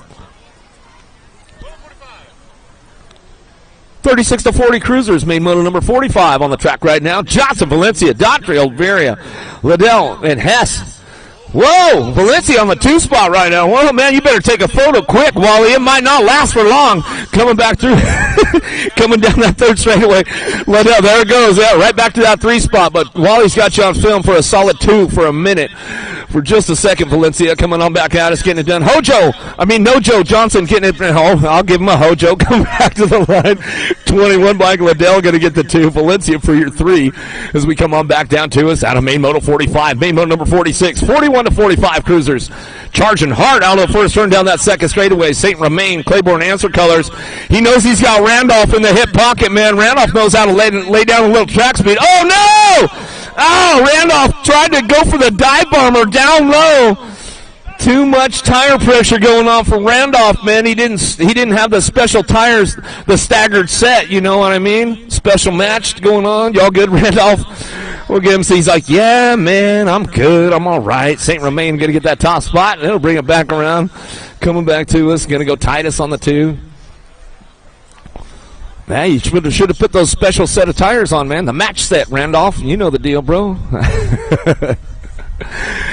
36-40 cruisers, main moto number 45 on the track right now. Johnson, Valencia, Daughtry, Olveria, Liddell, and Hess. Whoa, Valencia on the 2 spot right now. Whoa, man, you better take a photo quick, Wally. It might not last for long. Coming back through, coming down that third straightaway. Liddell, there it goes. Yeah, right back to that 3 spot. But Wally's got you on film for a solid 2 for a minute. For just a second, Valencia coming on back at us, getting it done. Nojo Johnson getting it. I'll give him a Hojo. Come back to the line. 21 bike. Liddell going to get the 2. Valencia for your 3 as we come on back down to us out of main moto 45. Main moto number 46. 41-45 cruisers. Charging hard out of the first turn down that second straightaway. St. Romain, Claiborne Answer Colors. He knows he's got Randolph in the hip pocket, man. Randolph knows how to lay down a little track speed. Oh, no! Oh, Randolph tried to go for the dive bomber down low. Too much tire pressure going on for Randolph, man. He didn't have the special tires, the staggered set, you know what I mean? Special match going on. Y'all good, Randolph? We'll get him. So he's like, yeah, man, I'm good. I'm all right. St. Romain going to get that top spot, and he'll bring it back around. Coming back to us. Going to go Titus on the 2. Hey, you should have put those special set of tires on, man. The match set, Randolph. You know the deal, bro.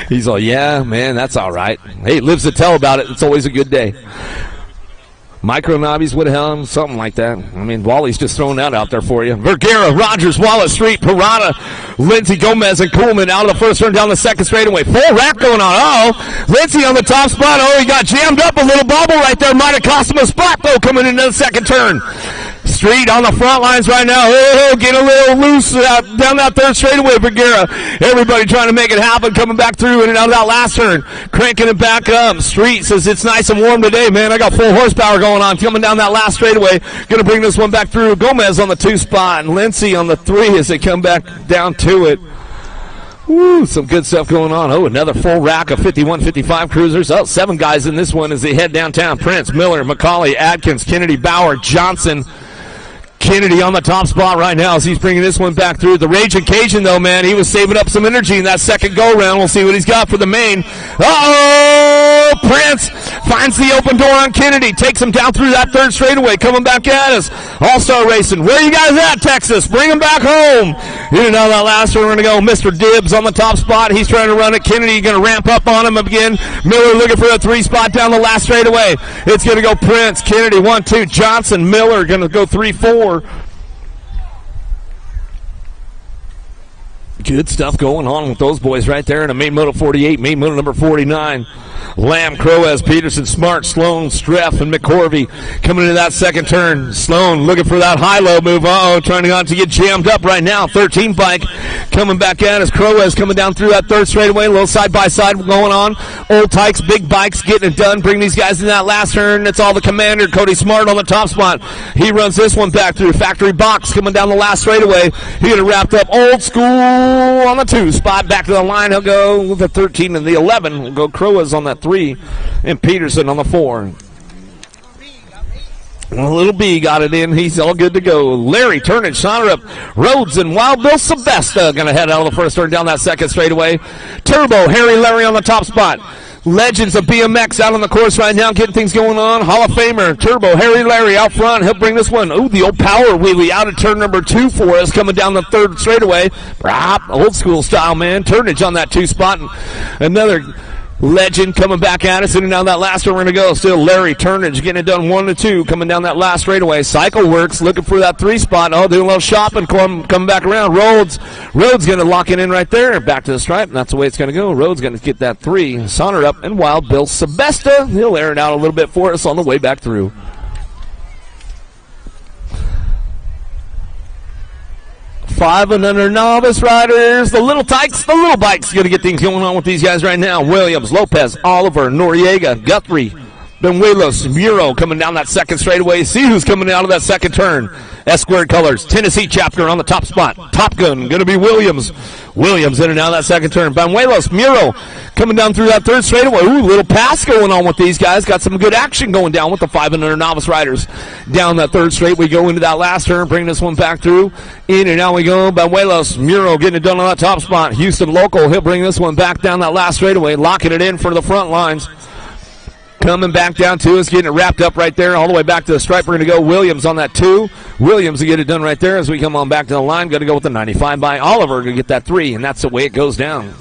He's all, yeah, man, that's all right. Hey, lives to tell about it. It's always a good day. Micro Nobbies, what the hell, something like that. I mean, Wally's just throwing that out there for you. Vergara, Rogers, Wallace, Street, Pirata, Lindsey, Gomez, and Coolman out of the first turn down the second straightaway. Full rack going on. Uh-oh. Lindsey on the top spot. Oh, he got jammed up. A little bubble right there. Might have cost him a spot, though, coming into the second turn. Street on the front lines right now. Oh, get a little loose down that third straightaway, Vergara. Everybody trying to make it happen, coming back through in and out of that last turn. Cranking it back up. Street says it's nice and warm today, man. I got full horsepower going on. Coming down that last straightaway. Going to bring this one back through. Gomez on the 2 spot and Lindsey on the 3 as they come back down to it. Woo, some good stuff going on. Oh, another full rack of 51-55 cruisers. Oh, 7 guys in this one as they head downtown. Prince, Miller, McCauley, Adkins, Kennedy, Bauer, Johnson. Kennedy on the top spot right now as he's bringing this one back through. The Raging Cajun, though, man, he was saving up some energy in that second go-round. We'll see what he's got for the main. Uh-oh! Prince finds the open door on Kennedy. Takes him down through that third straightaway. Coming back at us. All-Star Racing. Where you guys at, Texas? Bring him back home. You know that last one, we're going to go Mr. Dibbs on the top spot. He's trying to run it. Kennedy going to ramp up on him again. Miller looking for a 3 spot down the last straightaway. It's going to go Prince, Kennedy, 1-2. Johnson, Miller going to go 3-4. Good stuff going on with those boys right there in a main moto 48, main moto number 49. Lamb, Croaz, Peterson, Smart, Sloan, Streff, and McCorvey coming into that second turn. Sloan looking for that high-low move. Uh-oh, trying not to get jammed up right now. 13 bike coming back at us. Croaz coming down through that third straightaway. A little side-by-side going on. Old Tykes, big bikes getting it done. Bring these guys in that last turn. It's all the commander, Cody Smart on the top spot. He runs this one back through. Factory Box coming down the last straightaway. He got it wrapped up. Old School on the 2 spot. Back to the line. He'll go with the 13 and the 11. We'll go Croaz on that 3 and Peterson on the 4. Little B got it in. He's all good to go. Larry Turnage, Sonnerup, Rhodes, and Wild Bill Sebesta going to head out of the first turn down that second straightaway. Turbo, Harry Larry on the top spot. Legends of BMX out on the course right now, getting things going on. Hall of Famer, Turbo, Harry Larry out front. He'll bring this one. Ooh, the old power wheelie out of turn number 2 for us, coming down the third straightaway. Old school style, man. Turnage on that 2 spot. And another Legend coming back at us, and down that last one we're going to go. Still Larry Turnage getting it done 1-2, coming down that last straightaway. Cycle Works looking for that 3 spot. Oh, doing a little shopping, coming back around. Rhodes going to lock it in right there. Back to the stripe, and that's the way it's going to go. Rhodes going to get that 3. Sonnerup and Wild Bill Sebesta. He'll air it out a little bit for us on the way back through. 5 and under novice riders. The little bikes going to get things going on with these guys right now. Williams, Lopez, Oliver, Noriega, Guthrie, Benuelos, Muro coming down that second straightaway. See who's coming out of that second turn. S-squared colors, Tennessee chapter on the top spot. Top Gun going to be Williams. Williams in and out of that second turn. Benuelos, Muro coming down through that third straightaway. Ooh, little pass going on with these guys. Got some good action going down with the 5 and under novice riders. Down that third straight, we go into that last turn, bring this one back through. In and out we go. Benuelos, Muro getting it done on that top spot. Houston local, he'll bring this one back down that last straightaway, locking it in for the front lines. Coming back down to us, getting it wrapped up right there, all the way back to the stripe. We're going to go Williams on that 2. Williams will get it done right there as we come on back to the line. Going to go with the 95 by Oliver to get that 3, and that's the way it goes down.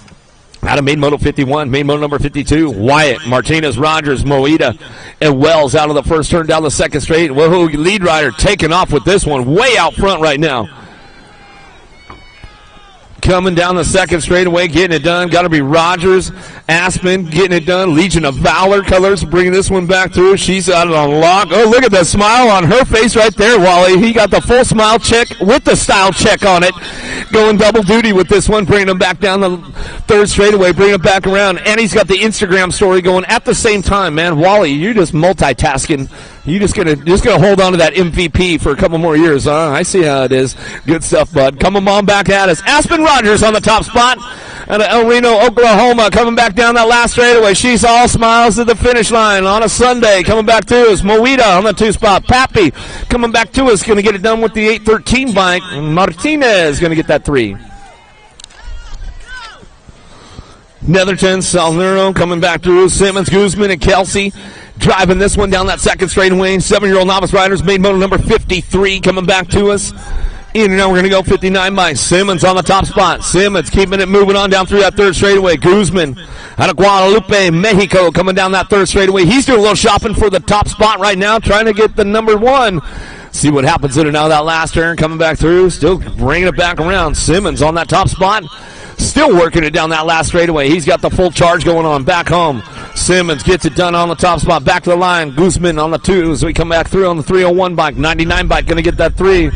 Out of main moto 51, main moto number 52, Wyatt, Martinez, Rogers, Moita, and Wells out of the first turn down the second straight. Whoa, lead rider taking off with this one, way out front right now. Coming down the second straightaway, getting it done. Got to be Rogers, Aspen getting it done. Legion of Valor colors bringing this one back through. She's out on lock. Oh, look at the smile on her face right there, Wally. He got the full smile check with the style check on it. Going double duty with this one, bringing him back down the third straightaway, bringing him back around. And he's got the Instagram story going at the same time, man. Wally, you're just multitasking. You just gonna hold on to that MVP for a couple more years, huh? I see how it is. Good stuff, bud. Coming on back at us. Aspen Rogers on the top spot out of El Reno, Oklahoma, coming back down that last straightaway. She's all smiles to the finish line on a Sunday. Coming back to us. Moita on the 2 spot. Pappy coming back to us. Gonna get it done with the 813 bike. Martinez gonna get that 3. Netherton, Salnero coming back through. Simmons, Guzman, and Kelsey Driving this one down that second straightaway. 7-year-old novice riders, main moto number 53 coming back to us. In and out, we're going to go 59 by Simmons on the top spot. Simmons keeping it moving on down through that third straightaway. Guzman out of Guadalupe, Mexico, coming down that third straightaway. He's doing a little shopping for the top spot right now, trying to get the number 1. See what happens in and out of that last turn, coming back through, still bringing it back around. Simmons on that top spot, still working it down that last straightaway. He's got the full charge going on. Back home, Simmons gets it done on the top spot. Back to the line, Guzman on the 2 as we come back through on the 301 bike. 99 bike going to get that 3.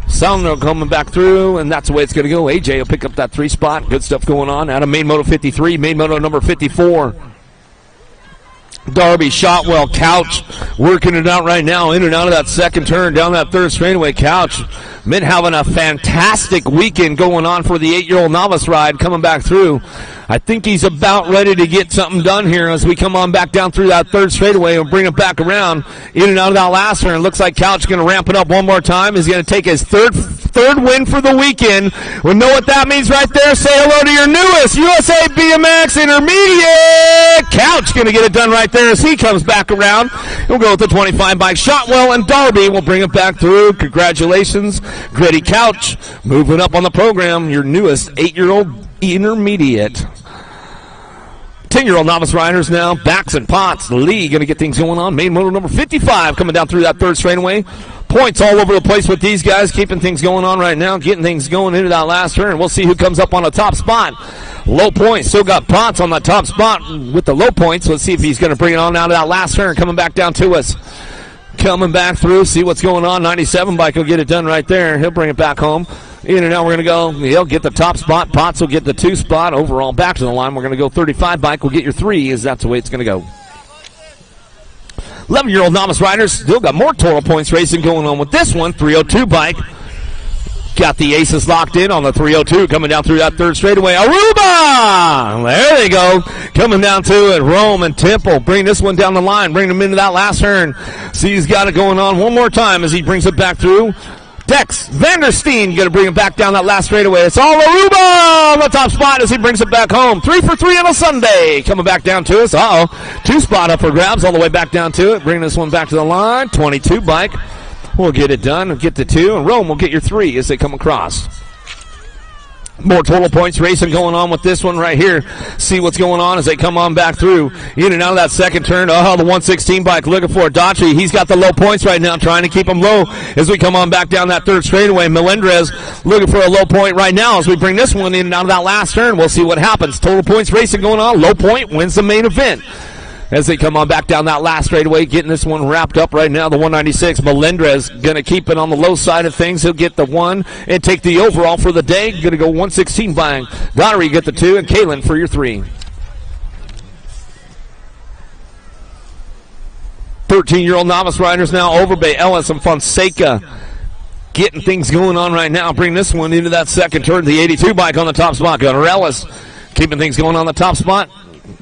Salno coming back through, and that's the way it's going to go. AJ will pick up that 3 spot. Good stuff going on out of main moto 53, main moto number 54. Darby, Shotwell, Couch working it out right now, in and out of that second turn, down that third straightaway. Couch been having a fantastic weekend going on for the 8-year-old novice ride, coming back through. I think he's about ready to get something done here as we come on back down through that third straightaway and bring it back around, in and out of that last turn. Looks like Couch going to ramp it up one more time. He's going to take his third win for the weekend. We know what that means right there. Say hello to your newest USA BMX Intermediate. Couch going to get it done right there as he comes back around. We'll go with the 25 bike. Shotwell and Darby will bring it back through. Congratulations, Gritty Couch, moving up on the program. Your newest 8-year-old intermediate. 10-year-old novice riders now. Backs and Potts, Lee going to get things going on. Main motor number 55 coming down through that third straightaway. Points all over the place with these guys, keeping things going on right now, getting things going into that last turn. We'll see who comes up on the top spot. Low points, still got Potts on the top spot with the low points. Let's see if he's going to bring it on out of that last turn, coming back down to us. Coming back through, see what's going on. 97 bike will get it done right there. He'll bring it back home. In and out, we're going to go. He'll get the top spot. Potts will get the 2 spot. Overall, back to the line. We're going to go 35 bike. We'll get your 3, as that's the way it's going to go. 11-year-old novice riders still got more total points racing going on with this one. 302 bike. Got the aces locked in on the 302 coming down through that third straightaway. Aruba! There they go. Coming down to it. Rome and Temple bring this one down the line. Bring them into that last turn. See, he's got it going on one more time as he brings it back through. Dex Vandersteen going to bring it back down that last straightaway. It's all Aruba on the top spot as he brings it back home. 3 for 3 on a Sunday. Coming back down to us. 2 spot up for grabs all the way back down to it. Bring this one back to the line. 22 bike. We'll get it done. We'll get the 2. And Rome will get your 3 as they come across. More total points racing going on with this one right here. See what's going on as they come on back through. In and out of that second turn. The 116 bike looking for Daughtry. He's got the low points right now, trying to keep them low as we come on back down that third straightaway. Melendrez looking for a low point right now as we bring this one in and out of that last turn. We'll see what happens. Total points racing going on. Low point wins the main event. As they come on back down that last straightaway, getting this one wrapped up right now, the 196. Melendrez going to keep it on the low side of things. He'll get the 1 and take the overall for the day. Going to go 116 by Daughtry, get the 2, and Kalen for your 3. 13-year-old novice riders now, Overbay, Ellis, and Fonseca. Getting things going on right now. Bring this one into that second turn. The 82 bike on the top spot. Gunnar Ellis keeping things going on the top spot.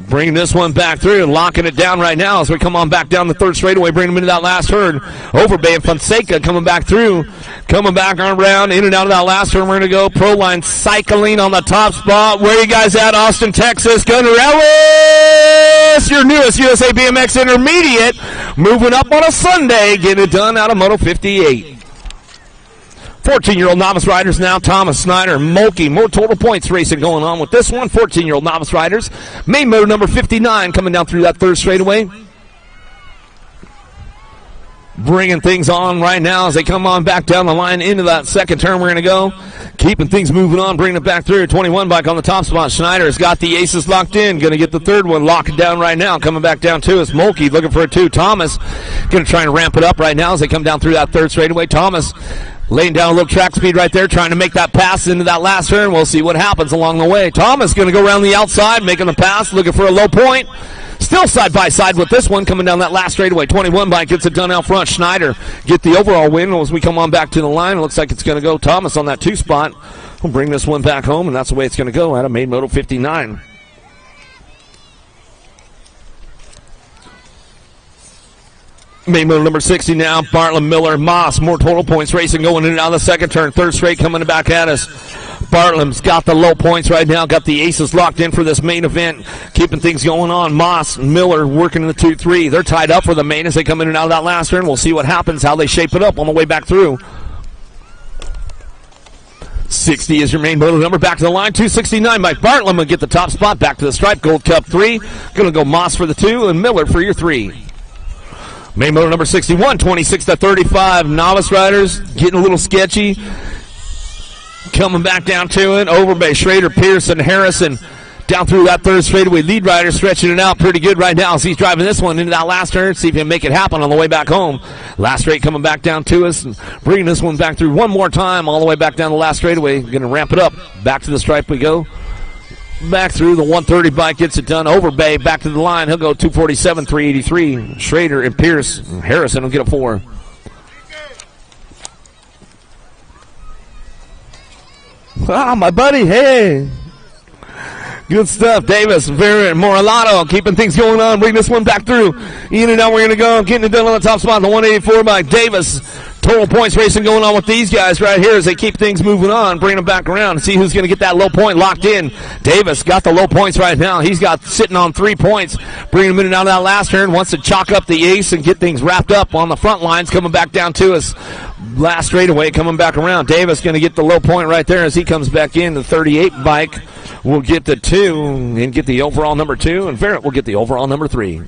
Bringing this one back through and locking it down right now as we come on back down the third straightaway, bring them into that last turn. Overbay and Fonseca coming back through, coming back around, in and out of that last turn. We're going to go Proline cycling on the top spot. Where you guys at? Austin, Texas. Gunnar Ellis, your newest USA BMX Intermediate, moving up on a Sunday, getting it done out of Moto 58. 14-year-old novice riders now, Thomas Snyder, Mulkey, more total points racing going on with this one. 14-year-old novice riders. Main motor number 59 coming down through that third straightaway. Bringing things on right now as they come on back down the line into that second turn. We're going to go. Keeping things moving on, bringing it back through. 21 bike on the top spot. Schneider has got the aces locked in. Going to get the third one locked down right now. Coming back down to us. Mulkey looking for a 2. Thomas going to try and ramp it up right now as they come down through that third straightaway. Thomas laying down a little track speed right there, trying to make that pass into that last turn. We'll see what happens along the way. Thomas going to go around the outside, making the pass, looking for a low point. Still side by side with this one coming down that last straightaway. 21 bike gets it done out front. Schneider get the overall win as we come on back to the line. It looks like it's going to go Thomas on that 2 spot. We'll bring this one back home, and that's the way it's going to go out of main moto 59. Main motor number 60 now, Bartlett, Miller, Moss, more total points racing going in and out of the second turn. Third straight coming back at us. Bartlam's got the low points right now, got the aces locked in for this main event, keeping things going on. Moss and Miller working in the 2-3. They're tied up for the main as they come in and out of that last turn. We'll see what happens, how they shape it up on the way back through. 60 is your main moto number. Back to the line, 269. Mike Bartlam will get the top spot. Back to the stripe, Gold Cup 3. Going to go Moss for the 2 and Miller for your 3. Main moto number 61, 26-35. Novice riders getting a little sketchy. Coming back down to it. Overbay, Schrader, Pearson, Harrison. Down through that third straightaway. Lead rider stretching it out pretty good right now as he's driving this one into that last turn. See if he can make it happen on the way back home. Last straight coming back down to us and bringing this one back through one more time all the way back down the last straightaway. Going to ramp it up. Back to the stripe we go. Back through the 130 bike gets it done. Overbay back to the line. He'll go 247, 383. Schrader and Pierce. And Harrison will get a 4. Ah, my buddy, hey. Good stuff, Davis, Vera, Morelato, keeping things going on. Bring this one back through. In and out, we're going to go. Getting it done on the top spot, the 184 by Davis. Total points racing going on with these guys right here as they keep things moving on. Bringing them back around and see who's going to get that low point locked in. Davis got the low points right now. He's got sitting on 3 points. Bringing him in and out of that last turn. Wants to chalk up the ace and get things wrapped up on the front lines. Coming back down to us. Last straightaway coming back around. Davis going to get the low point right there as he comes back in. The 38 bike will get the 2 and get the overall number 2. And Verrett will get the overall number 3.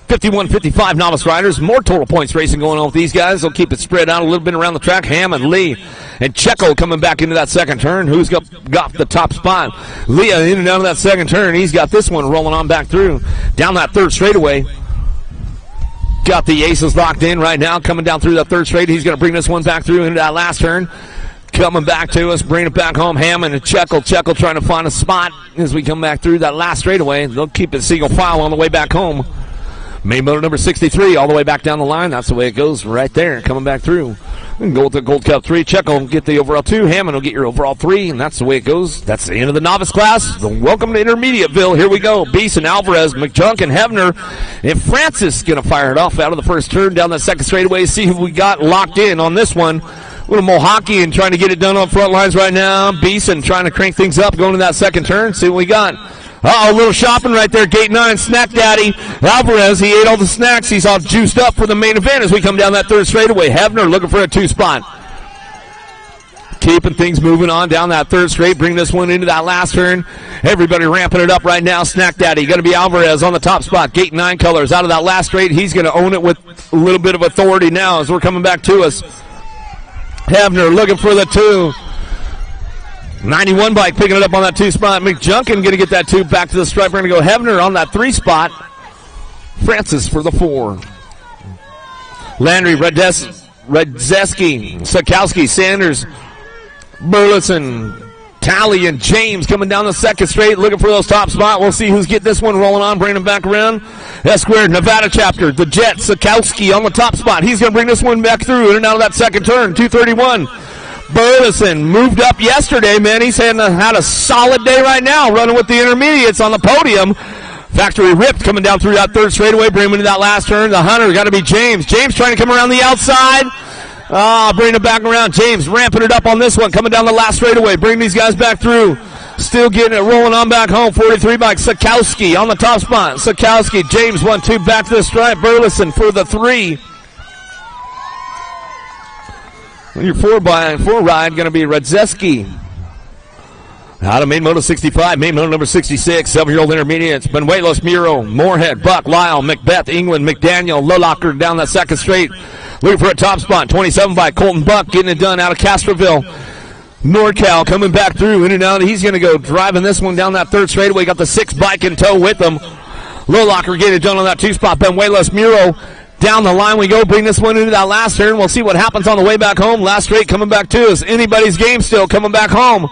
51-55 novice riders. More total points racing going on with these guys. They'll keep it spread out a little bit around the track. Hammond, Lee, and Checo coming back into that second turn. Who's got the top spot? Leah in and out of that second turn. He's got this one rolling on back through. Down that third straightaway. Got the aces locked in right now. Coming down through that third straight. He's going to bring this one back through into that last turn. Coming back to us, bringing it back home. Hammond and Checo trying to find a spot as we come back through that last straightaway. They'll keep it single file on the way back home. Main motor number 63 all the way back down the line. That's the way it goes right there. Coming back through. And go with the Gold Cup 3. Checo will get the overall 2. Hammond will get your overall 3. And that's the way it goes. That's the end of the novice class. The welcome to Intermediateville. Here we go. Beeson, Alvarez, McJunk, and Hebner. And Francis going to fire it off out of the first turn down the second straightaway. See who we got locked in on this one. Little Mohawkie and trying to get it done on front lines right now. Beeson trying to crank things up going to that second turn. See what we got. Uh-oh, a little shopping right there. Gate 9, Snack Daddy. Alvarez, he ate all the snacks. He's all juiced up for the main event as we come down that third straightaway. Hebner looking for a 2 spot. Keeping things moving on down that third straight. Bring this one into that last turn. Everybody ramping it up right now. Snack Daddy going to be Alvarez on the top spot. Gate 9 colors out of that last straight. He's going to own it with a little bit of authority now as we're coming back to us. Hebner looking for the 2. 91 bike picking it up on that 2 spot. McJunkin going to get that 2 back to the stripe. We're going to go Hebner on that 3 spot. Francis for the 4. Landry, Redzeski, Sikowski, Sanders, Burleson, Talley, and James coming down the second straight looking for those top spot. We'll see who's getting this one rolling on, bringing them back around. S-Squared, Nevada chapter, the Jet, Sikowski on the top spot. He's going to bring this one back through in and out of that second turn. 231. Burleson moved up yesterday, man. He's had a solid day right now, running with the intermediates on the podium. Factory ripped coming down through that third straightaway, bring him into that last turn. The hunter got to be James. James trying to come around the outside. Bring it back around. James ramping it up on this one, coming down the last straightaway. Bring these guys back through. Still getting it rolling on back home. 43 bike. Sikowski on the top spot. Sikowski, James 1-2 back to the stripe. Burleson for the 3. Your 4 ride going to be Redzeski. Out of main moto 65, main moto number 66, 7-year-old intermediates. Benuelos, Muro, Moorhead, Buck, Lyle, Macbeth, England, McDaniel, Lolocker down that second straight. Looking for a top spot. 27 by Colton Buck getting it done out of Castroville. NorCal coming back through in and out. He's going to go driving this one down that third straightaway. Got the 6 bike in tow with him. Lolocker getting it done on that 2 spot. Benuelos, Muro. Down the line we go. Bring this one into that last turn. We'll see what happens on the way back home. Last straight coming back to us. Anybody's game still coming back home.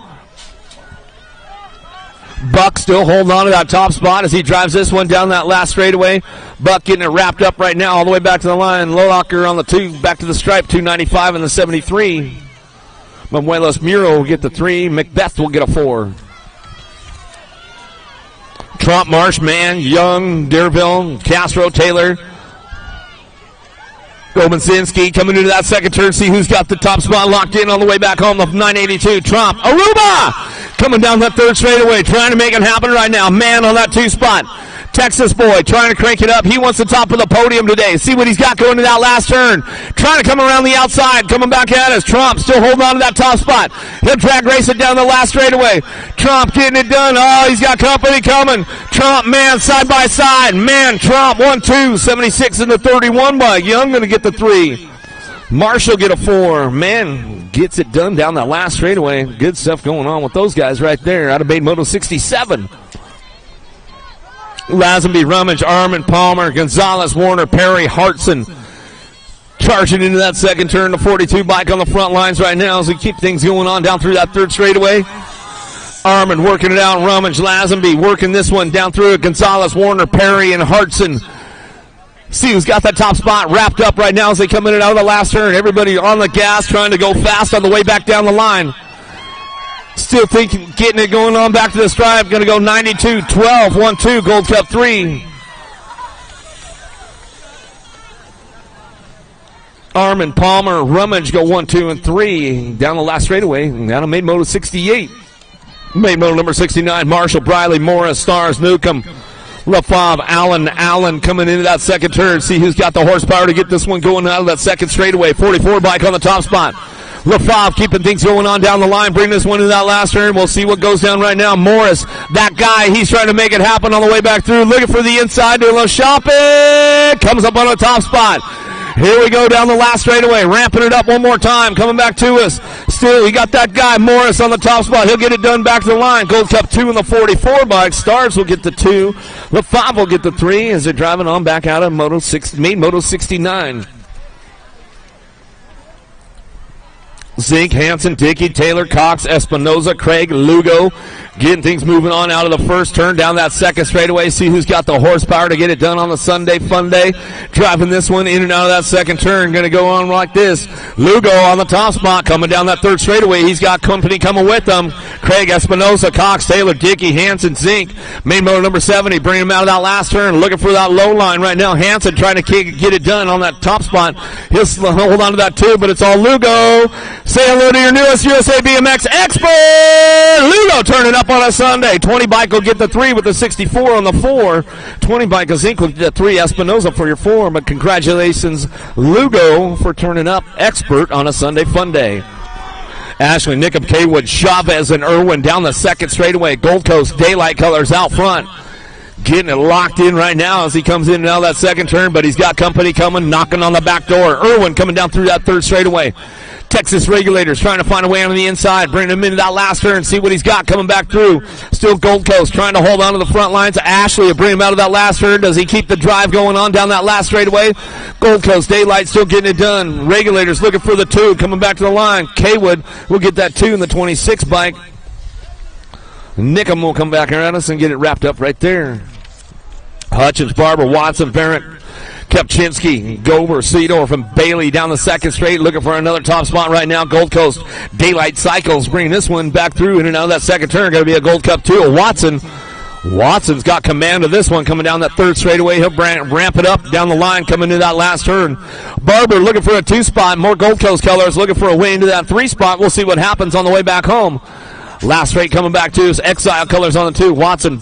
Buck still holding on to that top spot as he drives this one down that last straightaway. Buck getting it wrapped up right now all the way back to the line. Lolocker on the 2, back to the stripe, 295 and the 73. Manuelos Muro will get the 3. Macbeth will get a 4. Trump, Marsh, Mann, Young, Deerville, Castro, Taylor. Gobensinski coming into that second turn. See who's got the top spot locked in on the way back home. The 982. Trump. Aruba coming down that third straightaway. Trying to make it happen right now. Man on that 2 spot. Texas boy trying to crank it up. He wants the top of the podium today. See what he's got going to that last turn. Trying to come around the outside. Coming back at us. Trump still holding on to that top spot. He'll drag race it down the last straightaway. Trump getting it done. Oh, he's got company coming. Trump, man, side by side. Man, Trump, 1-2. 76 in the 31 bike. Young going to get the 3. Marshall get a 4. Man, gets it done down that last straightaway. Good stuff going on with those guys right there. Out of Maid Moto 67. Lazenby, Rummage, Armin, Palmer, Gonzalez, Warner, Perry, Hartson charging into that second turn. The 42 bike on the front lines right now as we keep things going on down through that third straightaway. Armin working it out. Rummage, Lazenby working this one down through it. Gonzalez, Warner, Perry, and Hartson. See who's got that top spot wrapped up right now as they come in and out of the last turn. Everybody on the gas trying to go fast on the way back down the line. Still thinking, getting it going on back to the stripe. Going to go 92, 12, 1-2, Gold Cup 3. Armin, Palmer, Rummage go 1, 2, and 3 down the last straightaway. Down to Maid Moto 68. Maid Moto number 69, Marshall, Briley, Morris, Stars, Newcomb, LaFave, Allen coming into that second turn. See who's got the horsepower to get this one going out of that second straightaway. 44 bike on the top spot. LaFave keeping things going on down the line. Bring this one to that last turn. We'll see what goes down right now. Morris, that guy, he's trying to make it happen on the way back through. Looking for the inside. Doing a little shopping. Comes up on the top spot. Here we go down the last straightaway. Ramping it up one more time. Coming back to us. Still, we got that guy, Morris, on the top spot. He'll get it done back to the line. Gold Cup 2 in the 44 bike. Stars will get the 2. LaFave will get the 3 as they're driving on back out of Maid Moto 69. Zink, Hansen, Dickey, Taylor, Cox, Espinoza, Craig, Lugo, getting things moving on out of the first turn down that second straightaway. See who's got the horsepower to get it done on the Sunday Fun Day. Driving this one in and out of that second turn. Going to go on like this. Lugo on the top spot coming down that third straightaway. He's got company coming with him. Craig, Espinoza, Cox, Taylor, Dickey, Hansen, Zink. Main motor number 70 bringing him out of that last turn. Looking for that low line right now. Hansen trying to get it done on that top spot. He'll hold on to that too, but it's all Lugo. Say hello to your newest USA BMX expert, Lugo, turning up on a Sunday. 20 bike will get the 3 with the 64 on the 4. 20 bike of Zink will get the 3. Espinoza for your 4. But congratulations, Lugo, for turning up expert on a Sunday Fun Day. Ashley, Nickham, Kaywood, Chavez, and Irwin down the second straightaway. Gold Coast daylight colors out front. Getting it locked in right now as he comes in and out of that second turn, but he's got company coming, knocking on the back door. Irwin coming down through that third straightaway. Texas Regulators trying to find a way on the inside, bringing him into that last turn, see what he's got coming back through. Still Gold Coast trying to hold on to the front lines. Ashley will bring him out of that last turn. Does he keep the drive going on down that last straightaway? Gold Coast Daylight still getting it done. Regulators looking for the 2, coming back to the line. Kaywood will get that 2 in the 26 bike. Nickham will come back around us and get it wrapped up right there. Hutchins, Barber, Watson, Barrett, Kepchinski, Gober, Seedorf, and Bailey down the second straight, looking for another top spot right now. Gold Coast Daylight Cycles bringing this one back through in and out of that second turn. Going to be a Gold Cup 2. Watson's got command of this one coming down that third straightaway. He'll ramp it up down the line coming into that last turn. Barber looking for a 2 spot. More Gold Coast colors looking for a way into that 3 spot. We'll see what happens on the way back home. Last straight coming back to us. Exile colors on the 2. Watson,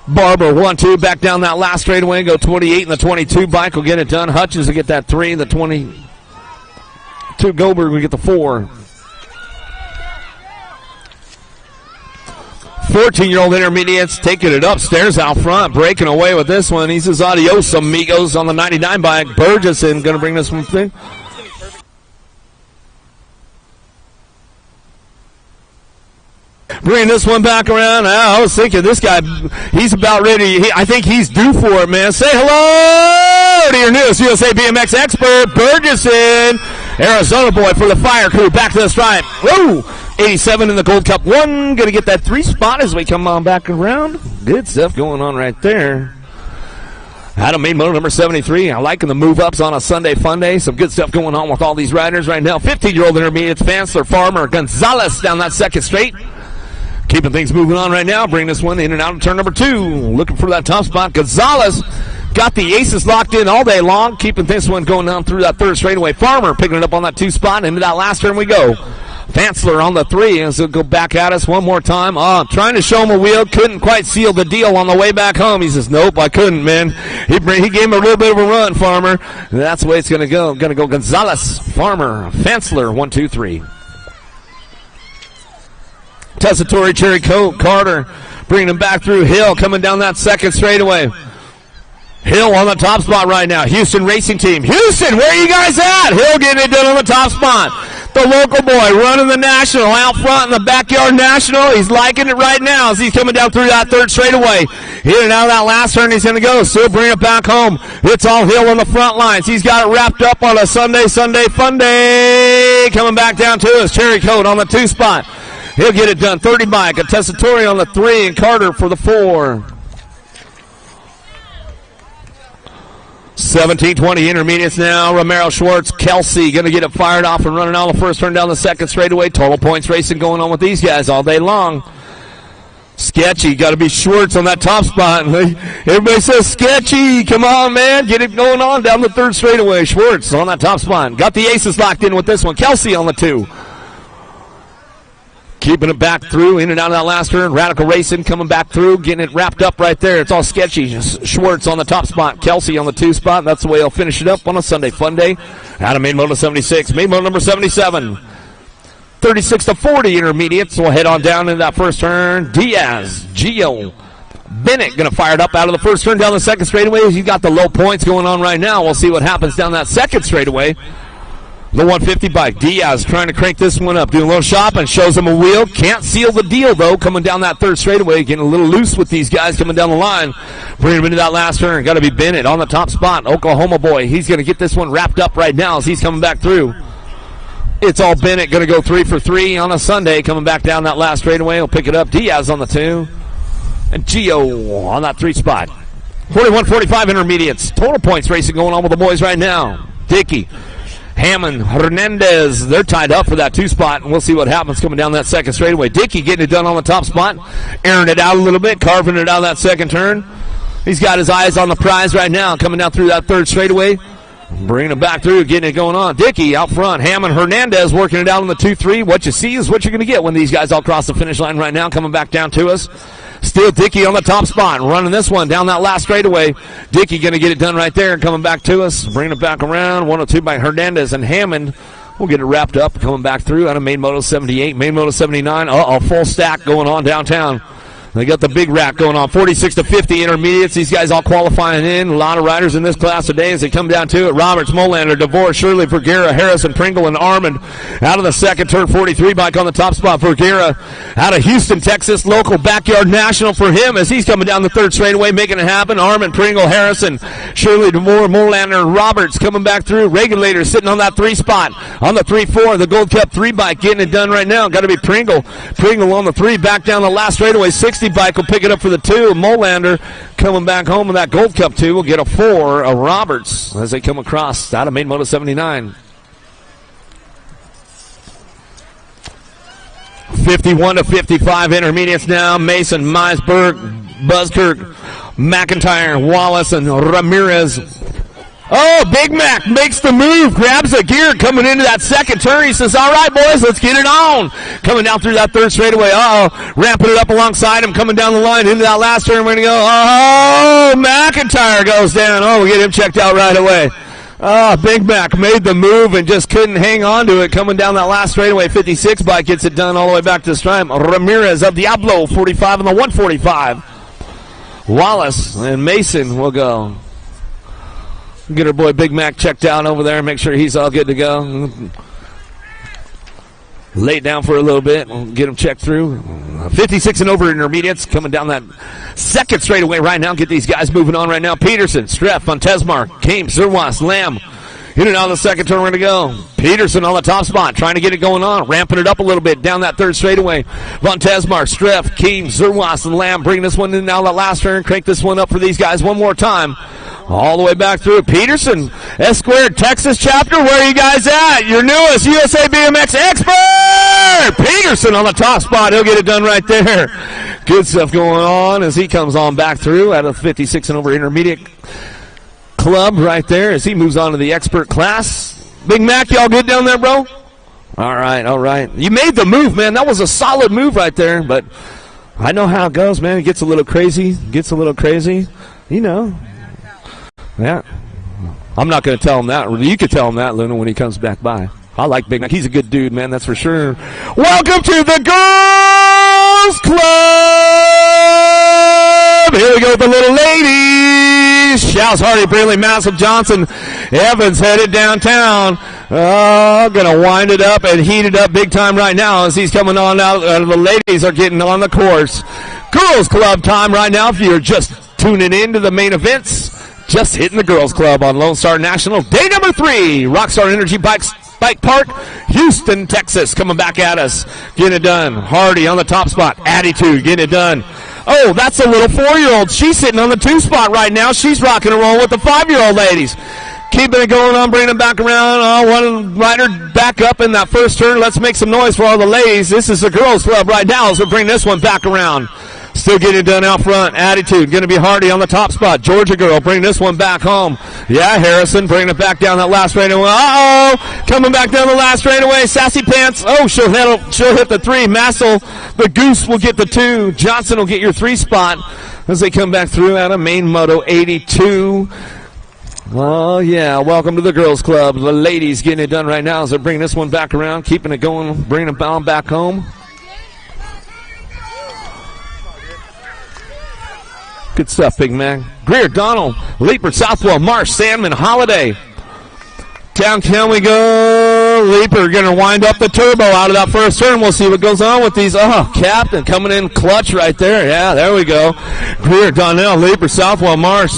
Barber, 1-2, back down that last straightaway. Go 28 and the 22 bike will get it done. Hutchins will get that 3. The 22 Goldberg will get the 4. 14-year-old intermediates taking it upstairs out front, breaking away with this one. He says adios, amigos, on the 99 bike. Burgesson going to bring this one through. Bring this one back around. I was thinking this guy, he's about ready. I think he's due for it, man. Say hello to your newest USA BMX expert, Burgesson, Arizona boy for the Fire Crew. Back to the stripe. Woo! 87 in the Gold Cup 1. Going to get that 3 spot as we come on back around. Good stuff going on right there. Adam Main Motor number 73. I liking the move-ups on a Sunday Fun Day. Some good stuff going on with all these riders right now. 15-year-old intermediates, Fansler, Farmer, Gonzalez down that second straight. Keeping things moving on right now. Bring this one in and out of turn number 2. Looking for that top spot. Gonzalez got the aces locked in all day long, keeping this one going down through that third straightaway. Farmer picking it up on that 2 spot. Into that last turn we go. Fansler on the 3 as he'll go back at us one more time. Trying to show him a wheel. Couldn't quite seal the deal on the way back home. He says, nope, I couldn't, man. He gave him a little bit of a run, Farmer. And that's the way it's going to go. Going to go Gonzalez, Farmer, Fansler, 1, 2, 3. Tessitore, Cherry Coat, Carter bringing him back through. Hill coming down that second straightaway. Hill on the top spot right now. Houston Racing Team. Houston, where are you guys at? Hill getting it done on the top spot. The local boy running the National out front in the Backyard National. He's liking it right now as he's coming down through that third straightaway. In and out of that last turn, he's going to go. Still bring it back home. It's all Hill on the front lines. He's got it wrapped up on a Sunday fun day. Coming back down to us. Cherry Coat on the 2 spot. He'll get it done. 30 bike. A Tessitore on the 3 and Carter for the 4. 17-20 intermediates now. Romero, Schwartz, Kelsey going to get it fired off and running on the first turn down the second straightaway. Total points racing going on with these guys all day long. Sketchy, got to be Schwartz on that top spot. Everybody says Sketchy. Come on, man. Get it going on down the third straightaway. Schwartz on that top spot. Got the aces locked in with this one. Kelsey on the 2. Keeping it back through, in and out of that last turn. Radical Racing coming back through, getting it wrapped up right there. It's all Sketchy. Schwartz on the top spot, Kelsey on the 2 spot. That's the way he'll finish it up on a Sunday fun day. Out of main moto 76, main moto number 77. 36-40 intermediates. We'll head on down into that first turn. Diaz, Gio, Bennett going to fire it up out of the first turn down the second straightaway. He's got the low points going on right now. We'll see what happens down that second straightaway. The 150 bike. Diaz trying to crank this one up. Doing a little shopping. Shows him a wheel. Can't seal the deal, though. Coming down that third straightaway. Getting a little loose with these guys coming down the line. Bringing him into that last turn. Got to be Bennett on the top spot. Oklahoma boy. He's going to get this one wrapped up right now as he's coming back through. It's all Bennett. Going to go 3 for 3 on a Sunday. Coming back down that last straightaway. He'll pick it up. Diaz on the 2. And Gio on that 3 spot. 41-45 intermediates. Total points racing going on with the boys right now. Dickey, Hammond, Hernandez, they're tied up for that 2 spot, and we'll see what happens coming down that second straightaway. Dickey getting it done on the top spot, airing it out a little bit, carving it out of that second turn. He's got his eyes on the prize right now, coming down through that third straightaway, bringing it back through, getting it going on. Dickey out front, Hammond, Hernandez working it out on the 2-3. What you see is what you're going to get when these guys all cross the finish line right now, coming back down to us. Still Dickey on the top spot, running this one down that last straightaway. Dickey going to get it done right there and coming back to us. Bringing it back around. 102 by Hernandez and Hammond. We'll get it wrapped up, coming back through out of main moto 78, main moto 79. Full stack going on downtown. They got the big rack going on. 46-50 intermediates. These guys all qualifying in. A lot of riders in this class today as they come down to it. Roberts, Molander, DeVore, Shirley, Vergara, Harrison, Pringle, and Armand. Out of the second turn, 43 bike on the top spot. Vergara out of Houston, Texas, local Backyard National for him as he's coming down the third straightaway, making it happen. Armand, Pringle, Harrison, Shirley, DeVore, Molander, Roberts coming back through. Regulator sitting on that 3 spot. On the 3-4, the Gold Cup 3 bike getting it done right now. Got to be Pringle. Pringle on the 3, back down the last straightaway. 60 bike will pick it up for the 2. Molander coming back home with that Gold Cup 2 will get a 4 of Roberts as they come across out of main moto 79. 51-55 intermediates now. Mason, Meisberg, Buzzkirk, McIntyre, Wallace, and Ramirez. Oh, Big Mac makes the move, grabs a gear coming into that second turn. He says, all right, boys, let's get it on. Coming down through that third straightaway. Ramping it up alongside him, coming down the line into that last turn. We're going to go, McIntyre goes down. We get him checked out right away. Big Mac made the move and just couldn't hang on to it. Coming down that last straightaway, 56 bike gets it done all the way back to the stripe. Ramirez of Diablo, 45 on the 145. Wallace and Mason will go. Get our boy Big Mac checked out over there, make sure he's all good to go. Lay it down for a little bit. We'll get him checked through. 56 and over intermediates coming down that second straightaway right now. Get these guys moving on right now. Peterson, Streff, Fontesmar, Kame, Zerwas, Lamb. In and out of the second turn, we're going to go. Peterson on the top spot, trying to get it going on, ramping it up a little bit down that third straightaway. Fontesmar, Streff, Kame, Zerwas, and Lamb bringing this one in now the last turn. Crank this one up for these guys one more time. All the way back through. Peterson, S-Squared, Texas chapter. Where are you guys at? Your newest USA BMX expert! Peterson on the top spot. He'll get it done right there. Good stuff going on as he comes on back through out of 56 and over intermediate. Club right there as he moves on to the expert class. Big Mac, y'all good down there, bro? All right, all right. You made the move, man. That was a solid move right there, but I know how it goes, man. It gets a little crazy, you know. Yeah. I'm not going to tell him that. You could tell him that, Luna, when he comes back by. I like Big Mac. He's a good dude, man, that's for sure. Welcome to the Girls Club! Here we go with the little ladies. Shouts Hardy, Braley, Massive, Johnson, Evans headed downtown. Oh, gonna wind it up and heat it up big time right now as he's coming on out. The ladies are getting on the course. Girls Club time right now. If you're just tuning in to the main events, just hitting the Girls Club on Lone Star National. Day number 3, Rockstar Energy Bike Park, Houston, Texas, coming back at us. Getting it done. Hardy on the top spot. Attitude, getting it done. Oh, that's a little 4-year-old. She's sitting on the 2 spot right now. She's rocking and rolling with the 5-year-old ladies. Keeping it going on, bringing it back around. Oh, one rider back up in that first turn. Let's make some noise for all the ladies. This is the Girls Club right now as we bring this one back around. Still getting it done out front. Attitude going to be Hardy on the top spot. Georgia girl bring this one back home. Yeah, Harrison bringing it back down that last straightaway. Uh-oh, coming back down the last straightaway. Sassy Pants. Oh, she'll hit the 3. Massel, the Goose will get the 2. Johnson will get your 3 spot as they come back through out of main moto 82. Oh, yeah, welcome to the Girls Club. The ladies getting it done right now as they're bringing this one back around, keeping it going, bringing it on back home. Good stuff, Big Man. Greer, Donald, Leaper, Southwell, Marsh, Sandman, Holiday. Downtown we go. Leaper going to wind up the turbo out of that first turn. We'll see what goes on with these. Oh, Captain coming in clutch right there. Yeah, there we go. Greer, Donnell, Leaper, Southwell, Marsh,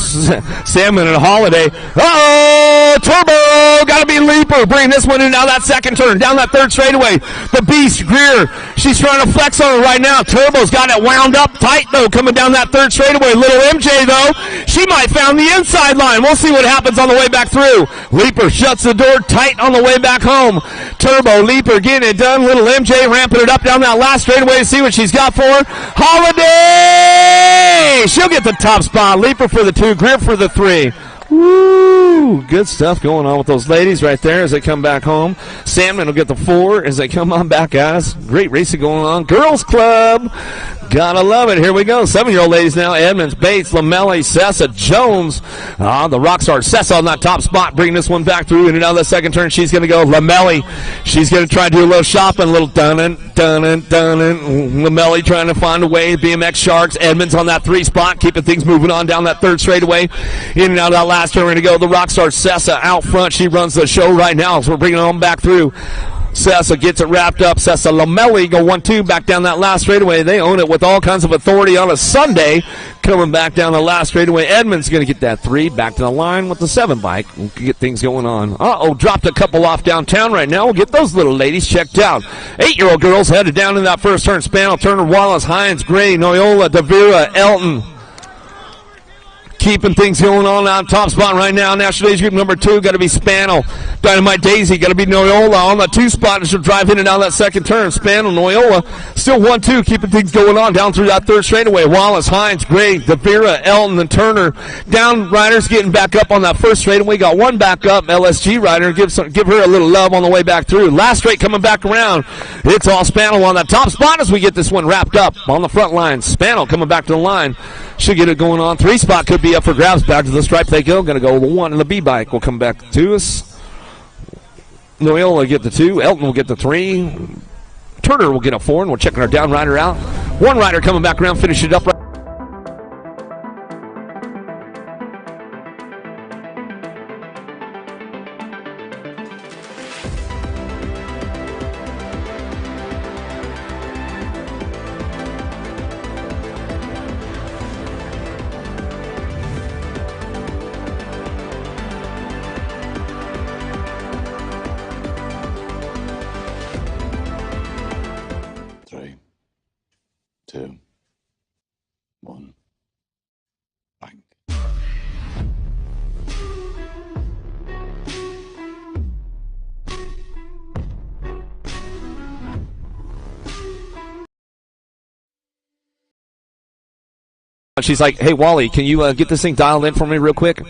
Sandman, and Holiday. Uh-oh, turbo. Got to be Leaper. Bring this one in now that second turn. Down that third straightaway. The Beast, Greer. She's trying to flex on it right now. Turbo's got it wound up tight, though, coming down that third straightaway. Little MJ, though, she might found the inside line. We'll see what happens on the way back through. Leaper shuts the door tight on the way back home. Turbo, Leaper getting it done. Little MJ ramping it up down that last straightaway to see what she's got for her. Holiday! She'll get the top spot. Leaper for the 2, Greer for the 3. Woo! Good stuff going on with those ladies right there as they come back home. Salmon will get the 4 as they come on back, guys. Great racing going on. Girls Club. Gotta love it. Here we go. 7-year-old ladies now. Edmonds, Bates, Lamelli, Sessa, Jones. The Rockstar Sessa on that top spot. Bringing this one back through. And now the second turn, she's going to go. Lamelli. She's going to try to do a little shopping. A little dunnin'. Lamelli trying to find a way. BMX Sharks. Edmonds on that 3 spot. Keeping things moving on down that third straightaway. In and out of that last turn. We're going to go. The Rockstar Sessa out front. She runs the show right now. So we're bringing it on back through. Sessa gets it wrapped up. Sessa Lamelli go 1-2 back down that last straightaway. They own it with all kinds of authority on a Sunday. Coming back down the last straightaway. Edmonds going to get that 3 back to the line with the 7 bike. We'll get things going on. Uh-oh, dropped a couple off downtown right now. We'll get those little ladies checked out. 8-year-old girls headed down in that first turn. Spaniel, Turner, Wallace, Hines, Gray, Noyola, Davira, Elton. Keeping things going on out top spot right now. National Age Group number 2 got to be Spaniel. Dynamite Daisy got to be Noyola on the 2 spot. She'll drive in and out that second turn. Spaniel, Noyola still 1-2, keeping things going on down through that third straightaway. Wallace, Hines, Gray, Davira, Elton, and Turner. Down riders getting back up on that first straightaway. Got one back up. LSG rider give her a little love on the way back through. Last straight coming back around. It's all Spaniel on that top spot as we get this one wrapped up on the front line. Spaniel coming back to the line. Should get it going on. 3 spot could be up for grabs. Back to the stripe they go. Going to go the 1 and the B bike will come back to us. Noel will get the 2. Elton will get the 3. Turner will get a 4, and we're checking our down rider out. 1 rider coming back around, finish it up right. She's like, hey, Wally, can you get this thing dialed in for me real quick?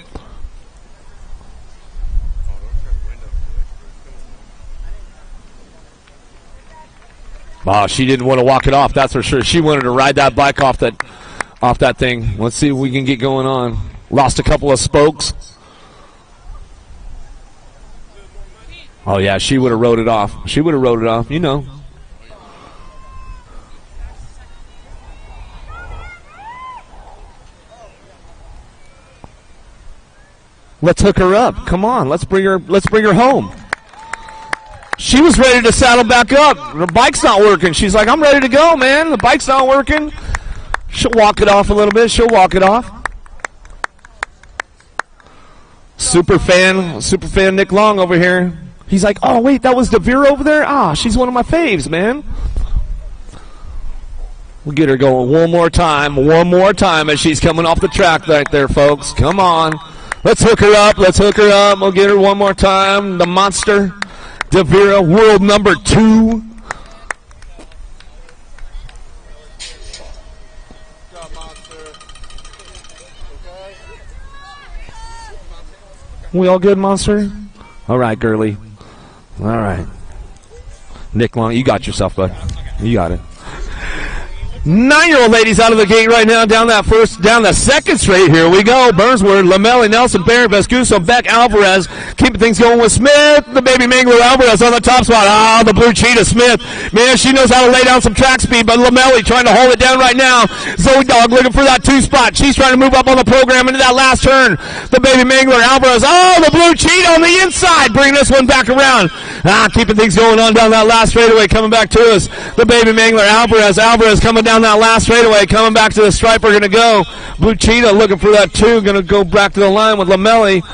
Oh, she didn't want to walk it off, that's for sure. She wanted to ride that bike off that thing. Let's see if we can get going on. Lost a couple of spokes. Oh, yeah, she would have rode it off. She would have rode it off, you know. Let's hook her up. Come on, let's bring her home. She was ready to saddle back up. Her bike's not working. She's like, I'm ready to go, man. The bike's not working. She'll walk it off a little bit. She'll walk it off. Super fan Nick Long over here. He's like, oh, wait, that was DeVere over there? Ah, she's one of my faves, man. We'll get her going one more time as she's coming off the track right there, folks. Come on. Let's hook her up. We'll get her one more time. The monster, DeVere, world number 2. We all good, Monster? All right, girly. All right. Nick Long, you got yourself, bud. You got it. 9-year-old ladies out of the gate right now, down the second straight. Here we go. Burnsword, Lamelli, Nelson, Barrett, Vescuso, Beck, Alvarez. Keeping things going with Smith. The baby Mangler Alvarez on the top spot. Ah, the blue cheetah Smith. Man, she knows how to lay down some track speed, but Lamelli trying to hold it down right now. Zoe Dog looking for that 2 spot. She's trying to move up on the program into that last turn. The baby Mangler Alvarez. Oh, the blue cheetah on the inside. Bring this one back around. Keeping things going on down that last straightaway. Coming back to us. The baby Mangler Alvarez. Alvarez coming down that last straightaway, coming back to the stripe. We're going to go. Blue Cheetah looking for that 2. Going to go back to the line with Lamelli.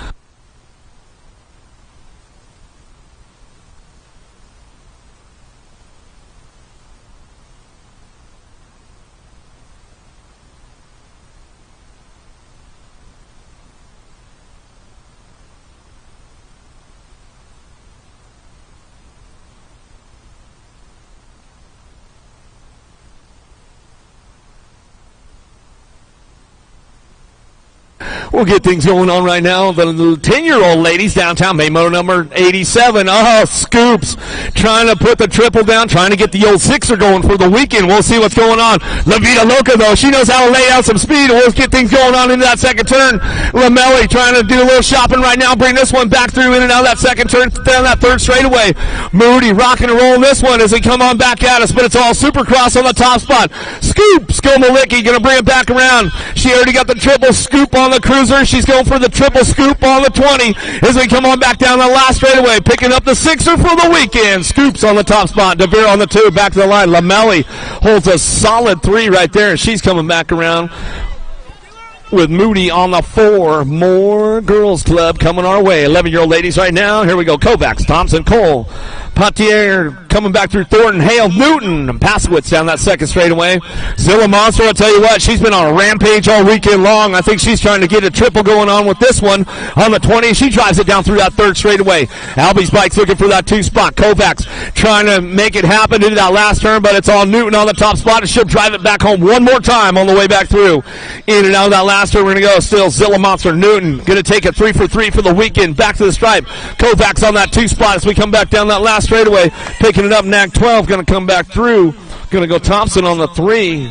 We'll get things going on right now. The 10-year-old ladies downtown, Maymoto number 87. Oh, Scoops trying to put the triple down, trying to get the old 6er going for the weekend. We'll see what's going on. La Vida Loca, though, she knows how to lay out some speed. We'll get things going on into that second turn. Lamelli trying to do a little shopping right now. Bring this one back through in and out of that second turn, down that third straightaway. Moody rocking and rolling this one as they come on back at us, but it's all Supercross on the top spot. Scoop, Skomalicki going to bring it back around. She already got the triple scoop on the cruiser. She's going for the triple scoop on the 20 as we come on back down the last straightaway, picking up the 6er for the weekend. Scoops on the top spot. DeVere on the 2, back to the line. Lamelli holds a solid 3 right there, and she's coming back around with Moody on the 4. More girls club coming our way. 11-year-old ladies right now. Here we go. Kovacs, Thompson, Cole, Patier coming back through Thornton, Hale, Newton, and Paskowitz down that second straightaway. Zilla Monster, I'll tell you what, she's been on a rampage all weekend long. I think she's trying to get a triple going on with this one on the 20. She drives it down through that third straightaway. Albie's bike's looking for that 2 spot. Kovacs trying to make it happen into that last turn, but it's all Newton on the top spot, and she'll drive it back home one more time on the way back through. In and out of that last turn, we're going to go. Still Zilla Monster, Newton going to take it 3 for 3 for the weekend. Back to the stripe. Kovacs on that 2 spot as we come back down that last straightaway. Picking it up, Nag 12 going to come back through. Going to go Thompson on the 3.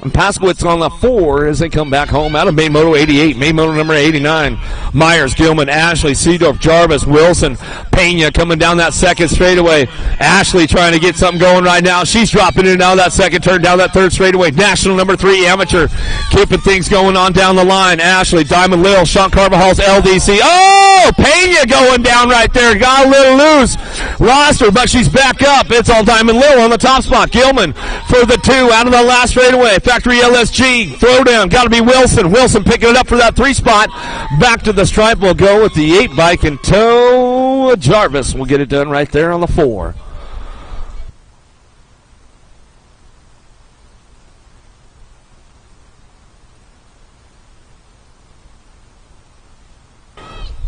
And Paskowitz on the 4 as they come back home out of Maymoto 88. Maymoto number 89. Myers, Gilman, Ashley, Seedorf, Jarvis, Wilson, Pena coming down that second straightaway. Ashley trying to get something going right now. She's dropping in now that second turn, down that third straightaway. National number 3, Amateur, keeping things going on down the line. Ashley, Diamond Lil, Sean Carvajal's LDC. Oh, Pena going down right there. Got a little loose. Lost her, but she's back up. It's all Diamond Lil on the top spot. Gilman for the 2 out of the last straightaway. Factory LSG, throwdown, got to be Wilson. Wilson picking it up for that 3 spot. Back to the stripe, we'll go with the 8 bike in tow. Jarvis will get it done right there on the 4.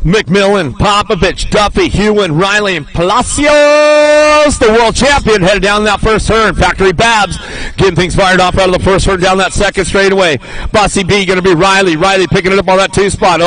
McMillan, Popovich, Duffy, Hewen, Riley, and Palacios, the world champion, headed down that first turn. Factory Babs getting things fired off out of the first turn down that second straightaway. Bossy B going to be Riley. Riley picking it up on that 2 spot.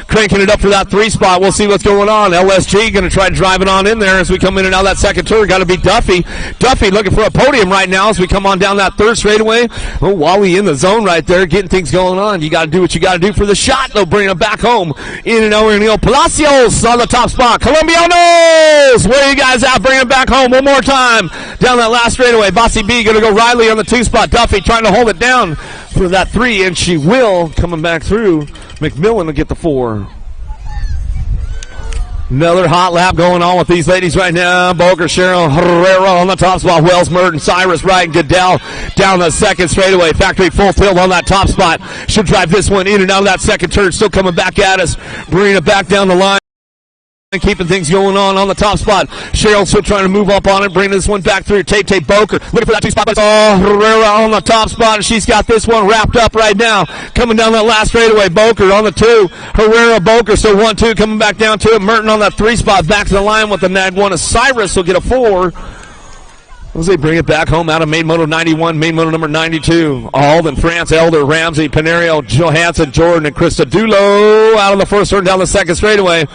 Cranking it up for that 3 spot. We'll see what's going on. LSG going to try to drive it on in there as we come in and out that second turn. Got to be Duffy. Duffy looking for a podium right now as we come on down that third straightaway. Wally in the zone right there, getting things going on. You got to do what you got to do for the shot. They'll bring it back home. In and over. Palacios on the top spot. Colombianos! Where are you guys at? Bring it back home one more time. Down that last straightaway. Bossy B going to go Riley on the 2 spot. Duffy trying to hold it down for that 3, and she will. Coming back through. McMillan will get the 4. Another hot lap going on with these ladies right now. Boker, Cheryl, Herrera on the top spot. Wells, Merton, Cyrus, Wright, and Goodell down the second straightaway. Factory full tilt on that top spot. Should drive this one in and out of that second turn. Still coming back at us. Bringing it back down the line. And keeping things going on the top spot. Cheryl still trying to move up on it, bringing this one back through. Tate Boker looking for that 2 spot. Herrera on the top spot, and she's got this one wrapped up right now. Coming down that last straightaway. Boker on the 2. Herrera, Boker, so 1-2 coming back down to it. Merton on that 3 spot, back to the line with the nag 1. Cyrus will get a 4. As they bring it back home out of main moto 91, main moto number 92. Alden, France, Elder, Ramsey, Panerio, Johansson, Jordan, and Krista Dulo out of the first turn down the second straightaway.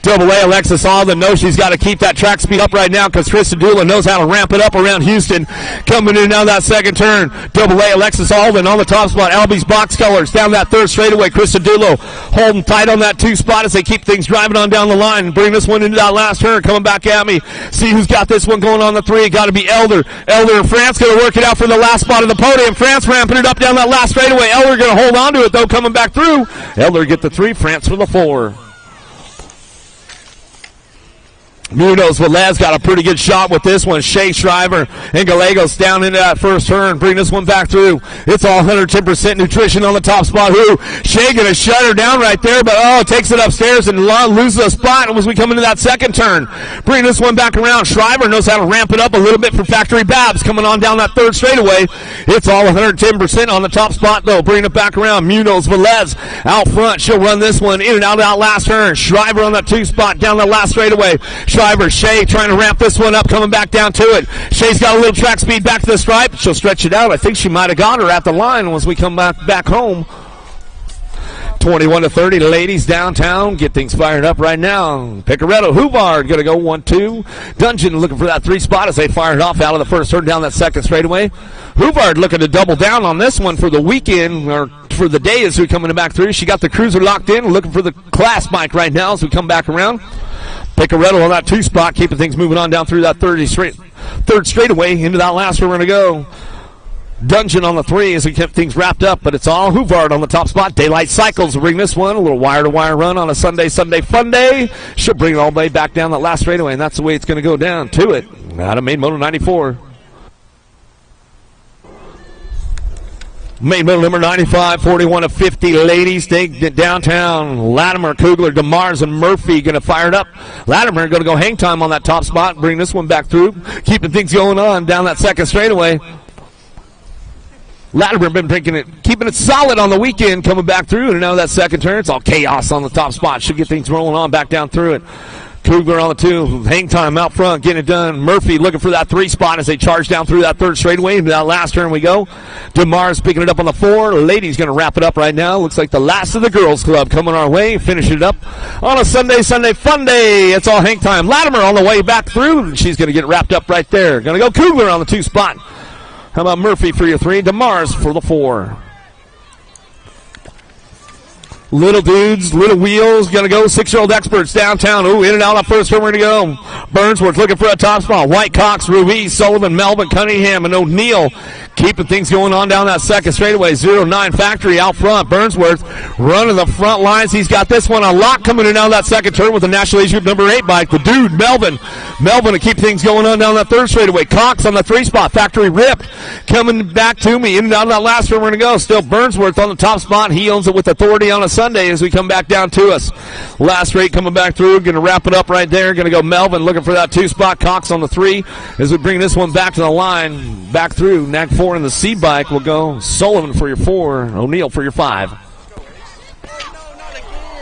Double A, Alexis Alden knows she's got to keep that track speed up right now because Krista Dulo knows how to ramp it up around Houston. Coming in down that second turn. Double A, Alexis Alden on the top spot. Albie's box colors down that third straightaway. Krista Dulo holding tight on that 2 spot as they keep things driving on down the line and bring this one into that last turn. Coming back at me. See who's got this one going on the 3. Got to be Elder and France going to work it out for the last spot of the podium. France ramping it up down that last straightaway. Elder going to hold on to it, though, coming back through. Elder get the 3, France for the 4. Munoz Velez got a pretty good shot with this one. Shea Shriver and Gallegos down into that first turn. Bring this one back through. It's all 110% nutrition on the top spot. Shea going to shut her down right there, but takes it upstairs and loses a spot as we come into that second turn. Bring this one back around. Shriver knows how to ramp it up a little bit for Factory Babs coming on down that third straightaway. It's all 110% on the top spot, though. Bring it back around. Munoz Velez out front. She'll run this one in and out of that last turn. Shriver on that 2 spot down the last straightaway. Shriver, Shea trying to ramp this one up, coming back down to it. Shea's got a little track speed back to the stripe. She'll stretch it out. I think she might have got her at the line once we come back home. 21-30, the ladies downtown get things fired up right now. Picaretto, Huvard going to go 1-2. Dungeon looking for that 3 spot as they fire it off out of the first turn down that second straightaway. Huvard looking to double down on this one for the weekend, or for the day as we coming back through. She got the cruiser locked in, looking for the class bike right now as we come back around. Picaretto on that 2 spot, keeping things moving on down through that third straightaway into that last one we're going to go. Dungeon on the 3 as we kept things wrapped up, but it's all Huvard on the top spot. Daylight Cycles will bring this one. A little wire-to-wire run on a Sunday fun day. She'll bring it all the way back down that last straightaway, and that's the way it's going to go down to it. Out of main moto 94. Main moto number 95, 41-50, ladies take it downtown. Latimer, Kugler, DeMars, and Murphy going to fire it up. Latimer going to go hang time on that top spot, bring this one back through, keeping things going on down that second straightaway. Latimer been keeping it solid on the weekend, coming back through, and now that second turn, it's all chaos on the top spot. Should get things rolling on back down through it. Kugler on the 2, hang time out front, getting it done. Murphy looking for that 3 spot as they charge down through that third straightaway. Into that last turn we go. DeMars picking it up on the 4. Ladies going to wrap it up right now. Looks like the last of the girls club coming our way. Finish it up on a Sunday fun day. It's all hang time. Latimer on the way back through, and she's going to get wrapped up right there. Going to go Kugler on the 2 spot. How about Murphy for your 3? DeMars for the 4. Little dudes, little wheels, going to go 6-year-old experts downtown. Ooh, in and out of first turn, we're going to go. Burnsworth looking for a top spot. White, Cox, Ruiz, Sullivan, Melvin, Cunningham, and O'Neill keeping things going on down that second straightaway. 09 Factory out front. Burnsworth running the front lines. He's got this one on lock coming in down that second turn with the National Age Group number 8 bike. The dude, Melvin to keep things going on down that third straightaway. Cox on the 3 spot. Factory ripped. Coming back to me. In and out of that last turn, we're going to go. Still Burnsworth on the top spot. He owns it with authority on a Sunday as we come back down to us. Last rate coming back through. Going to wrap it up right there. Going to go Melvin looking for that 2 spot. Cox on the 3 as we bring this one back to the line. Back through. Nag 4 in the C bike will go Sullivan for your 4. O'Neill for your 5.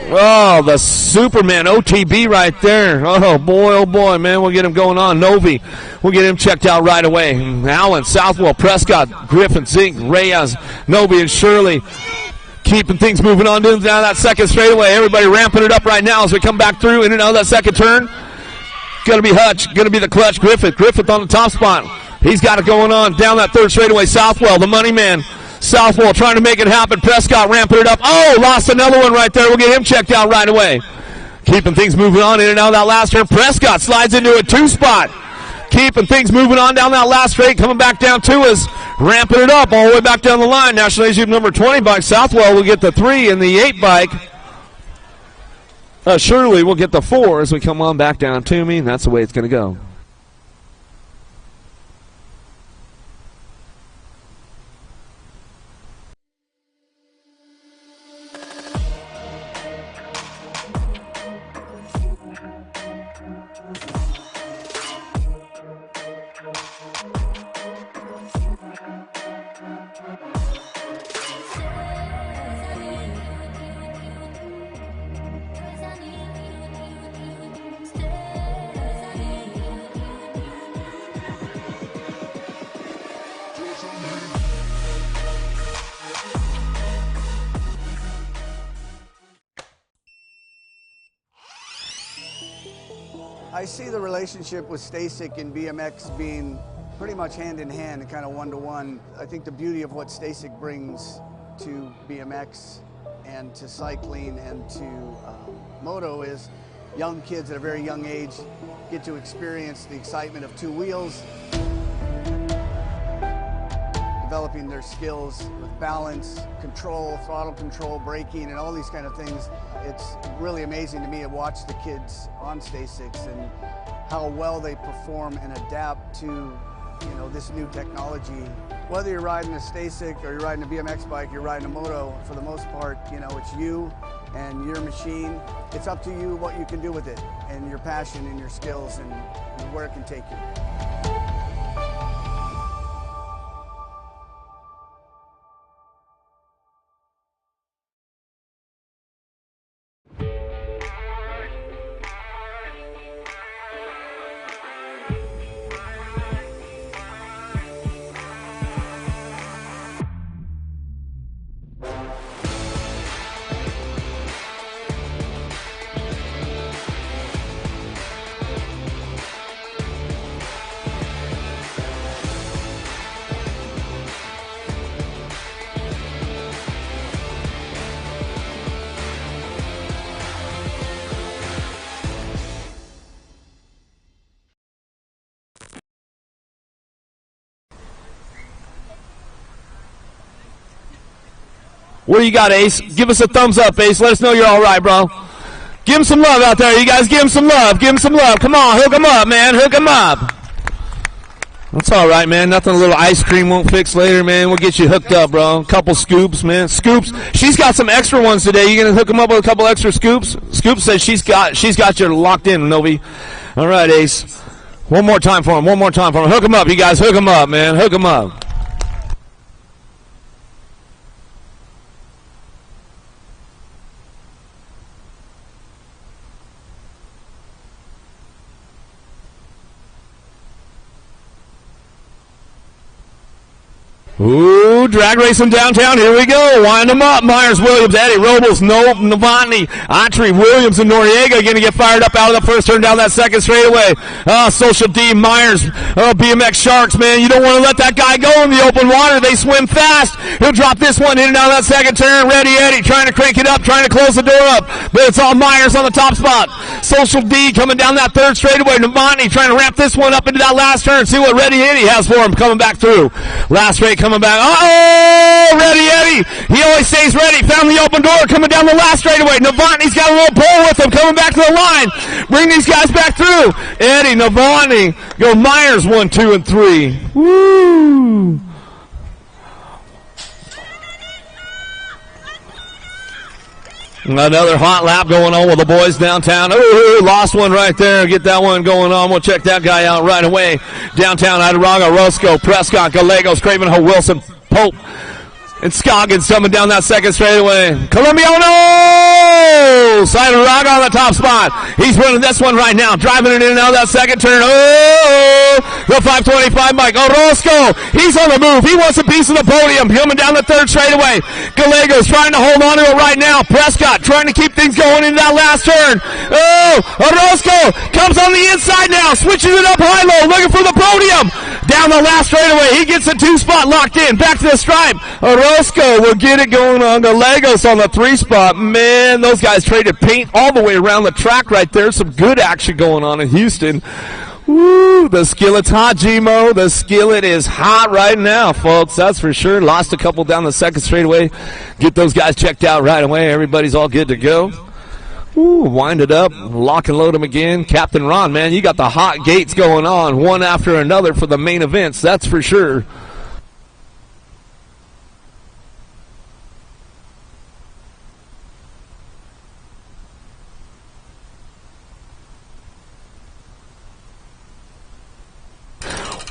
Oh, the Superman OTB right there. Oh boy, man, we'll get him going on. Novi, we'll get him checked out right away. Allen, Southwell, Prescott, Griffin, Zink, Reyes, Novi, and Shirley keeping things moving on down that second straightaway. Everybody ramping it up right now as we come back through in and out of that second turn. Going to be Hutch, going to be the clutch. Griffith on the top spot. He's got it going on down that third straightaway. Southwell, the money man. Southwell trying to make it happen. Prescott ramping it up. Oh, lost another one right there. We'll get him checked out right away. Keeping things moving on in and out of that last turn. Prescott slides into a two spot. Keeping things moving on down that last straight. Coming back down to us. Ramping it up all the way back down the line. National Age Group number 20 bike. Southwell will get the 3 and the 8 bike. Shirley will get the 4 as we come on back down to me, and that's the way it's going to go. I see the relationship with Stasic and BMX being pretty much hand in hand and kind of one-to-one. I think the beauty of what Stasic brings to BMX and to cycling and to moto is young kids at a very young age get to experience the excitement of two wheels, developing their skills with balance, control, throttle control, braking, and all these kind of things. It's really amazing to me to watch the kids on Stasics and how well they perform and adapt to, this new technology. Whether you're riding a Stasic or you're riding a BMX bike, you're riding a moto, for the most part, it's you and your machine. It's up to you what you can do with it and your passion and your skills and where it can take you. What do you got, Ace? Give us a thumbs up, Ace. Let us know you're all right, bro. Give him some love out there, you guys. Give him some love. Give him some love. Come on, hook him up, man. Hook him up. That's all right, man. Nothing a little ice cream won't fix later, man. We'll get you hooked up, bro. A couple scoops, man. Scoops. She's got some extra ones today. You gonna hook him up with a couple extra scoops? Scoop says she's got you locked in, Novi. All right, Ace. One more time for him. One more time for him. Hook him up, you guys. Hook him up, man. Hook him up. Ooh, drag racing downtown. Here we go. Wind them up. Myers, Williams, Eddie, Robles, Novotny, Autry, Williams, and Noriega going to get fired up out of the first turn down that second straightaway. Social D, Myers, BMX Sharks, man. You don't want to let that guy go in the open water. They swim fast. He'll drop this one in and out of that second turn. Ready Eddie trying to crank it up, trying to close the door up. But it's all Myers on the top spot. Social D coming down that third straightaway. Novotny trying to ramp this one up into that last turn. See what Ready Eddie has for him coming back through. Last straight coming back. Uh-oh! Ready Eddie. He always stays ready. Found the open door coming down the last straightaway. Novotny's got a little pole with him coming back to the line. Bring these guys back through. Eddie, Novotny. Go Myers 1, 2, and 3. Woo! Another hot lap going on with the boys downtown. Ooh, lost one right there. Get that one going on. We'll check that guy out right away. Downtown, Idaraga, Roscoe, Prescott, Gallegos, Cravenhill, Wilson, Pope, and Scoggins coming down that second straightaway. Colombiano! Oh, Silent Rock on the top spot. He's winning this one right now. Driving it in and out of that second turn. Oh, the 525 Mike Orozco. He's on the move. He wants a piece of the podium. Coming down the third straightaway. Gallegos trying to hold on to it right now. Prescott trying to keep things going in that last turn. Oh, Orozco comes on the inside now. Switching it up high-low. Looking for the podium. Down the last straightaway. He gets a 2-spot locked in. Back to the stripe. Orozco will get it going on. Gallegos on the 3-spot. Man, those guys traded paint all the way around the track right there. Some good action going on in Houston. Woo, the skillet's hot, G-Mo. The skillet is hot right now, folks. That's for sure. Lost a couple down the second straightaway. Get those guys checked out right away. Everybody's all good to go. Ooh, wind it up, lock and load them again. Captain Ron, man, you got the hot gates going on, one after another for the main events, that's for sure.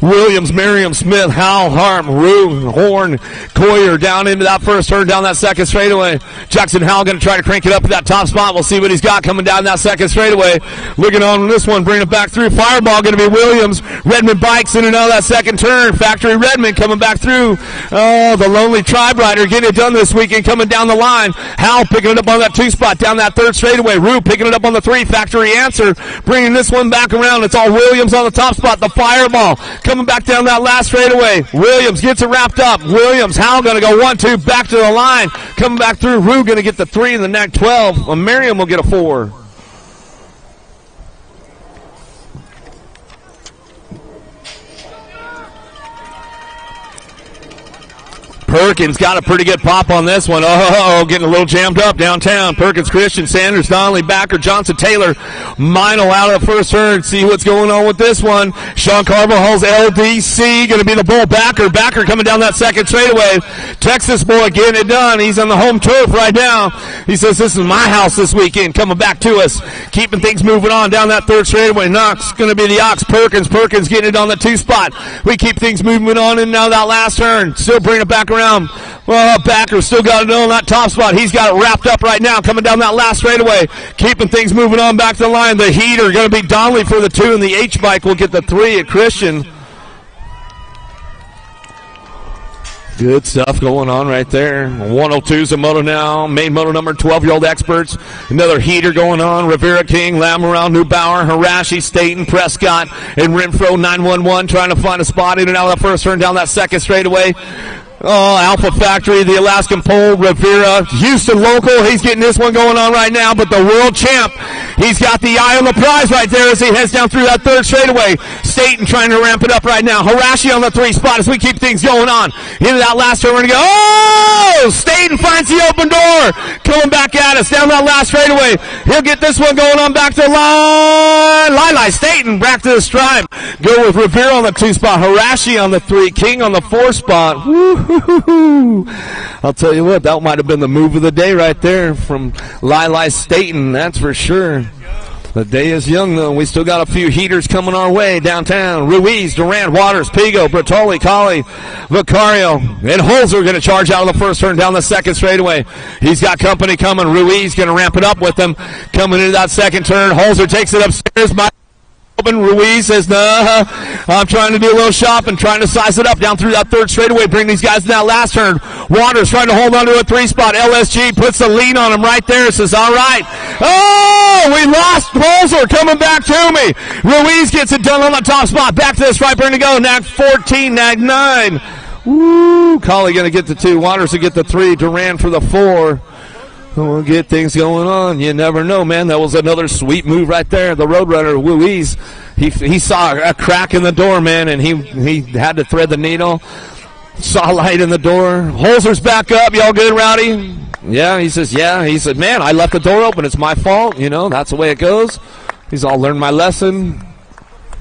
Williams, Merriam, Smith, Howell, Harm, Rue, Horn, Coyer down into that first turn, down that second straightaway. Jackson Howell going to try to crank it up to that top spot. We'll see what he's got coming down that second straightaway. Looking on this one, bringing it back through. Fireball going to be Williams. Redmond bikes in and out of that second turn. Factory Redmond coming back through. Oh, the Lonely Tribe Rider getting it done this weekend, coming down the line. Howell picking it up on that 2 spot, down that third straightaway. Rue picking it up on the 3. Factory Answer bringing this one back around. It's all Williams on the top spot. The Fireball coming back down that last straightaway. Williams gets it wrapped up. Williams, Howell going to go 1-2 back to the line. Coming back through. Rue going to get the 3 in the neck 12. Merriam will get a 4. Perkins got a pretty good pop on this one. Oh, getting a little jammed up downtown. Perkins, Christian, Sanders, Donnelly, Backer, Johnson, Taylor. Meinl out of the first turn. See what's going on with this one. Sean Carvajal's LDC going to be the bull. Backer coming down that second straightaway. Texas boy getting it done. He's on the home turf right now. He says, this is my house this weekend. Coming back to us. Keeping things moving on down that third straightaway. Knox going to be the Ox. Perkins getting it on the 2 spot. We keep things moving on in now that last turn. Still bringing it back around. Well, Backer still got it on that top spot. He's got it wrapped up right now, coming down that last straightaway, keeping things moving on back to the line. The heater going to be Donnelly for the 2, and the H-Bike will get the 3 at Christian. Good stuff going on right there. 102's a moto now. Main moto number 12-year-old experts. Another heater going on. Rivera King, Lamoureux, Neubauer, Harashi, Staten, Prescott, and Renfro 911 trying to find a spot in and out of the first turn down that second straightaway. Oh, Alpha Factory, the Alaskan Pole, Rivera, Houston local. He's getting this one going on right now, but the world champ, he's got the eye on the prize right there as he heads down through that third straightaway. Staten trying to ramp it up right now. Harashi on the 3 spot as we keep things going on. Into that last turn, we're going to go. Oh! Staten finds the open door. Coming back at us down that last straightaway. He'll get this one going on back to the line. Lili Staten back to the stripe. Go with Rivera on the 2 spot. Harashi on the 3. King on the 4 spot. Woo-hoo. I'll tell you what, that might have been the move of the day right there from Lili Staten, that's for sure. The day is young, though. We still got a few heaters coming our way downtown. Ruiz, Durant, Waters, Pigo, Bertoli, Colley, Vicario, and Holzer going to charge out of the first turn down the second straightaway. He's got company coming. Ruiz going to ramp it up with him. Coming into that second turn. Holzer takes it upstairs. Ruiz says, nah, I'm trying to do a little shopping, trying to size it up down through that third straightaway, bring these guys to that last turn. Waters trying to hold on to a 3 spot. LSG puts the lead on him right there, says, all right. Oh, we lost Holzer coming back to me. Ruiz gets it done on the top spot. Back to the striper to go. Nag 14, Nag 9. Woo, Colley going to get the 2. Waters will get the 3. Duran for the 4. We'll get things going on. You never know, man. That was another sweet move right there. The Roadrunner, Ruiz, he saw a crack in the door, man, and he had to thread the needle. Saw light in the door. Holzer's back up. Y'all good, Rowdy? Yeah, he says, yeah. He said, man, I left the door open. It's my fault. You know, that's the way it goes. He's all learned my lesson.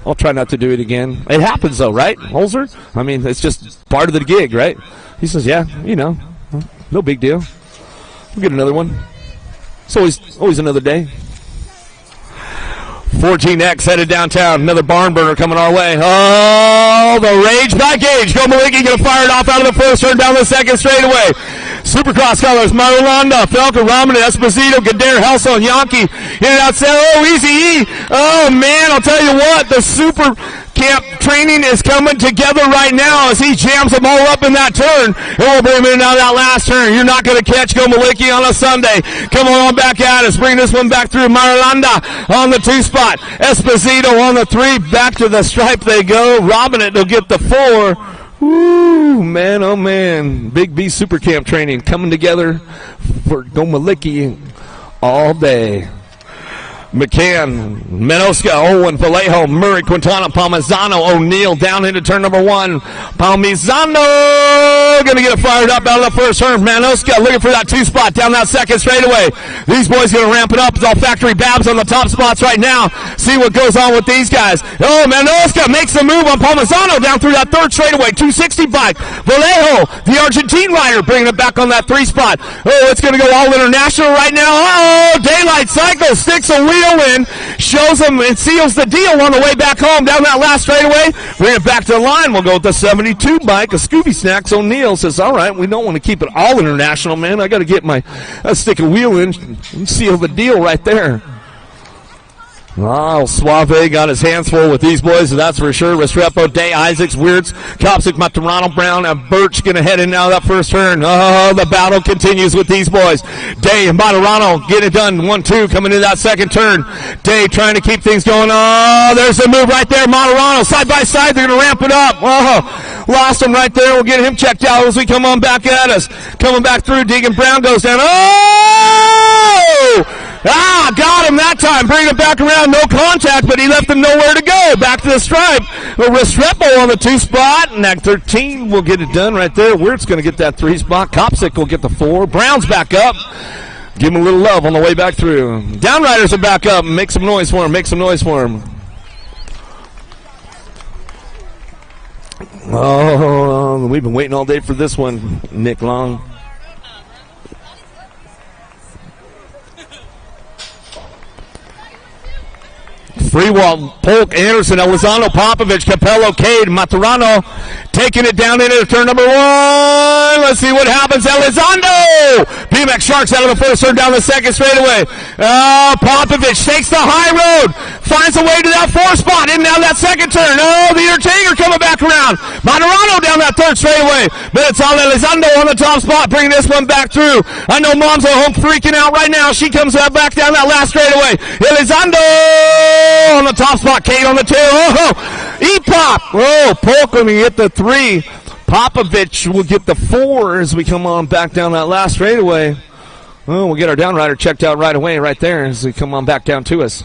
I'll try not to do it again. It happens, though, right, Holzer? I mean, it's just part of the gig, right? He says, yeah, you know, no big deal. We'll get another one. It's always another day. 14X headed downtown. Another barn burner coming our way. Oh, the rage by Gage. Go Malicki going to fire it off out of the first turn down the second straightaway. Supercross colors, Marulanda, Falco, Ramen, Esposito, Gadare, Helso, and Yankee. In and out, Easy E. Oh, man, I'll tell you what, the Super Camp training is coming together right now as he jams them all up in that turn. And we'll bring him in and out of that last turn. You're not going to catch Go Maliki on a Sunday. Come on back at us. Bring this one back through. Marulanda on the 2 spot. Esposito on the 3. Back to the stripe they go. Robbing it. They'll get the 4. Woo, man, oh man. Big B Super Camp training coming together for Go Maliki all day. McCann, Menosca, Owen, Vallejo, Murray, Quintana, Palmisano, O'Neill down into turn number 1. Palmisano going to get it fired up out of the first turn. Menosca looking for that 2 spot down that second straightaway. These boys going to ramp it up. It's all factory Babs on the top spots right now. See what goes on with these guys. Oh, Menosca makes the move on Palmisano down through that third straightaway. 260 bike. Vallejo, the Argentine rider, bringing it back on that 3 spot. Oh, it's going to go all international right now. Oh, Daylight Cycle sticks a wheel in, shows them and seals the deal on the way back home down that last straightaway. Bring it back to the line. We'll go with the 72 bike. A Scooby Snacks. O'Neill says, all right, we don't want to keep it all international, man. I got to get my stick a wheel in and seal the deal right there. Oh, Suave got his hands full with these boys, so that's for sure. Restrepo, Day, Isaacs, Weirds, Kopsik, Matarano, Brown, and Birch going to head in now that first turn. Oh, the battle continues with these boys. Day and Matarano get it done. 1-2 coming into that second turn. Day trying to keep things going. Oh, there's the move right there. Matarano side by side. They're going to ramp it up. Oh, lost him right there. We'll get him checked out as we come on back at us. Coming back through. Deegan Brown goes down. Oh! Got him that time. Bring it back around. No contact, but he left him nowhere to go. Back to the stripe. Restrepo on the 2 spot. And that 13 will get it done right there. Wirt's going to get that 3 spot. Kopsik will get the 4. Brown's back up. Give him a little love on the way back through. Downriders are back up. Make some noise for him. Make some noise for him. Oh, we've been waiting all day for this one, Nick Long. Freewall, Polk, Anderson, Elizondo, Popovich, Capello, Cade, Maturano taking it down into turn number 1. Let's see what happens. Elizondo! BMX Sharks out of the first turn down the second straightaway. Popovich takes the high road. Finds a way to that 4 spot. In now that second turn. Oh, the Entertainer coming back around. Maturano down that third straightaway. But it's all Elizondo on the top spot, bringing this one back through. I know Mom's at home freaking out right now. She comes back down that last straightaway. Elizondo on the top spot. Kate on the 2. Oh, E-Pop. Oh, Polk going to get the 3. Popovich will get the 4 as we come on back down that last straightaway. Oh, we'll get our downrider checked out right away right there as we come on back down to us.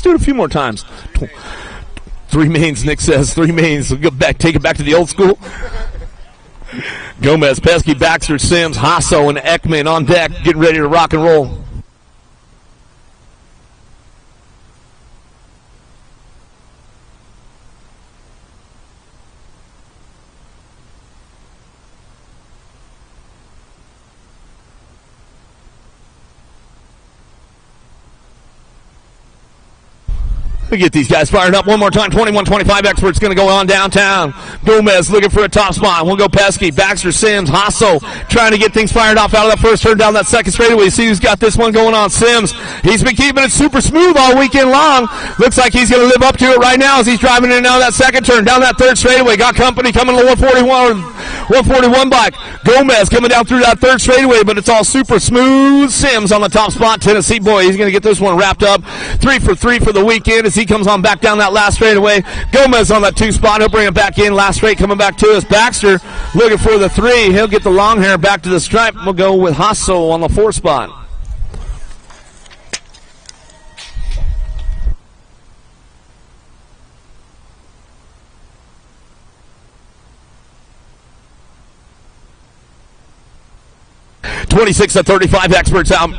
Do it a few more times. 3 mains, Nick says. 3 mains. We'll go back, take it back to the old school. Gomez, Pesky, Baxter, Sims, Hasso, and Ekman on deck, getting ready to rock and roll. We get these guys fired up one more time. 21-25 experts going to go on downtown. Gomez looking for a top spot. We'll go Pesky, Baxter, Sims, Hasso trying to get things fired off out of that first turn down that second straightaway. See who's got this one going on. Sims, he's been keeping it super smooth all weekend long. Looks like he's going to live up to it right now as he's driving in and out of that second turn down that third straightaway. Got company coming to 141 bike. Gomez coming down through that third straightaway, but it's all super smooth. Sims on the top spot. Tennessee boy, he's going to get this one wrapped up. 3 for 3 for the weekend as he He comes on back down that last straightaway. Gomez on that 2 spot. He'll bring it back in. Last straight coming back to us. Baxter looking for the 3. He'll get the long hair back to the stripe. We'll go with Hasso on the 4 spot. (26-35) experts out.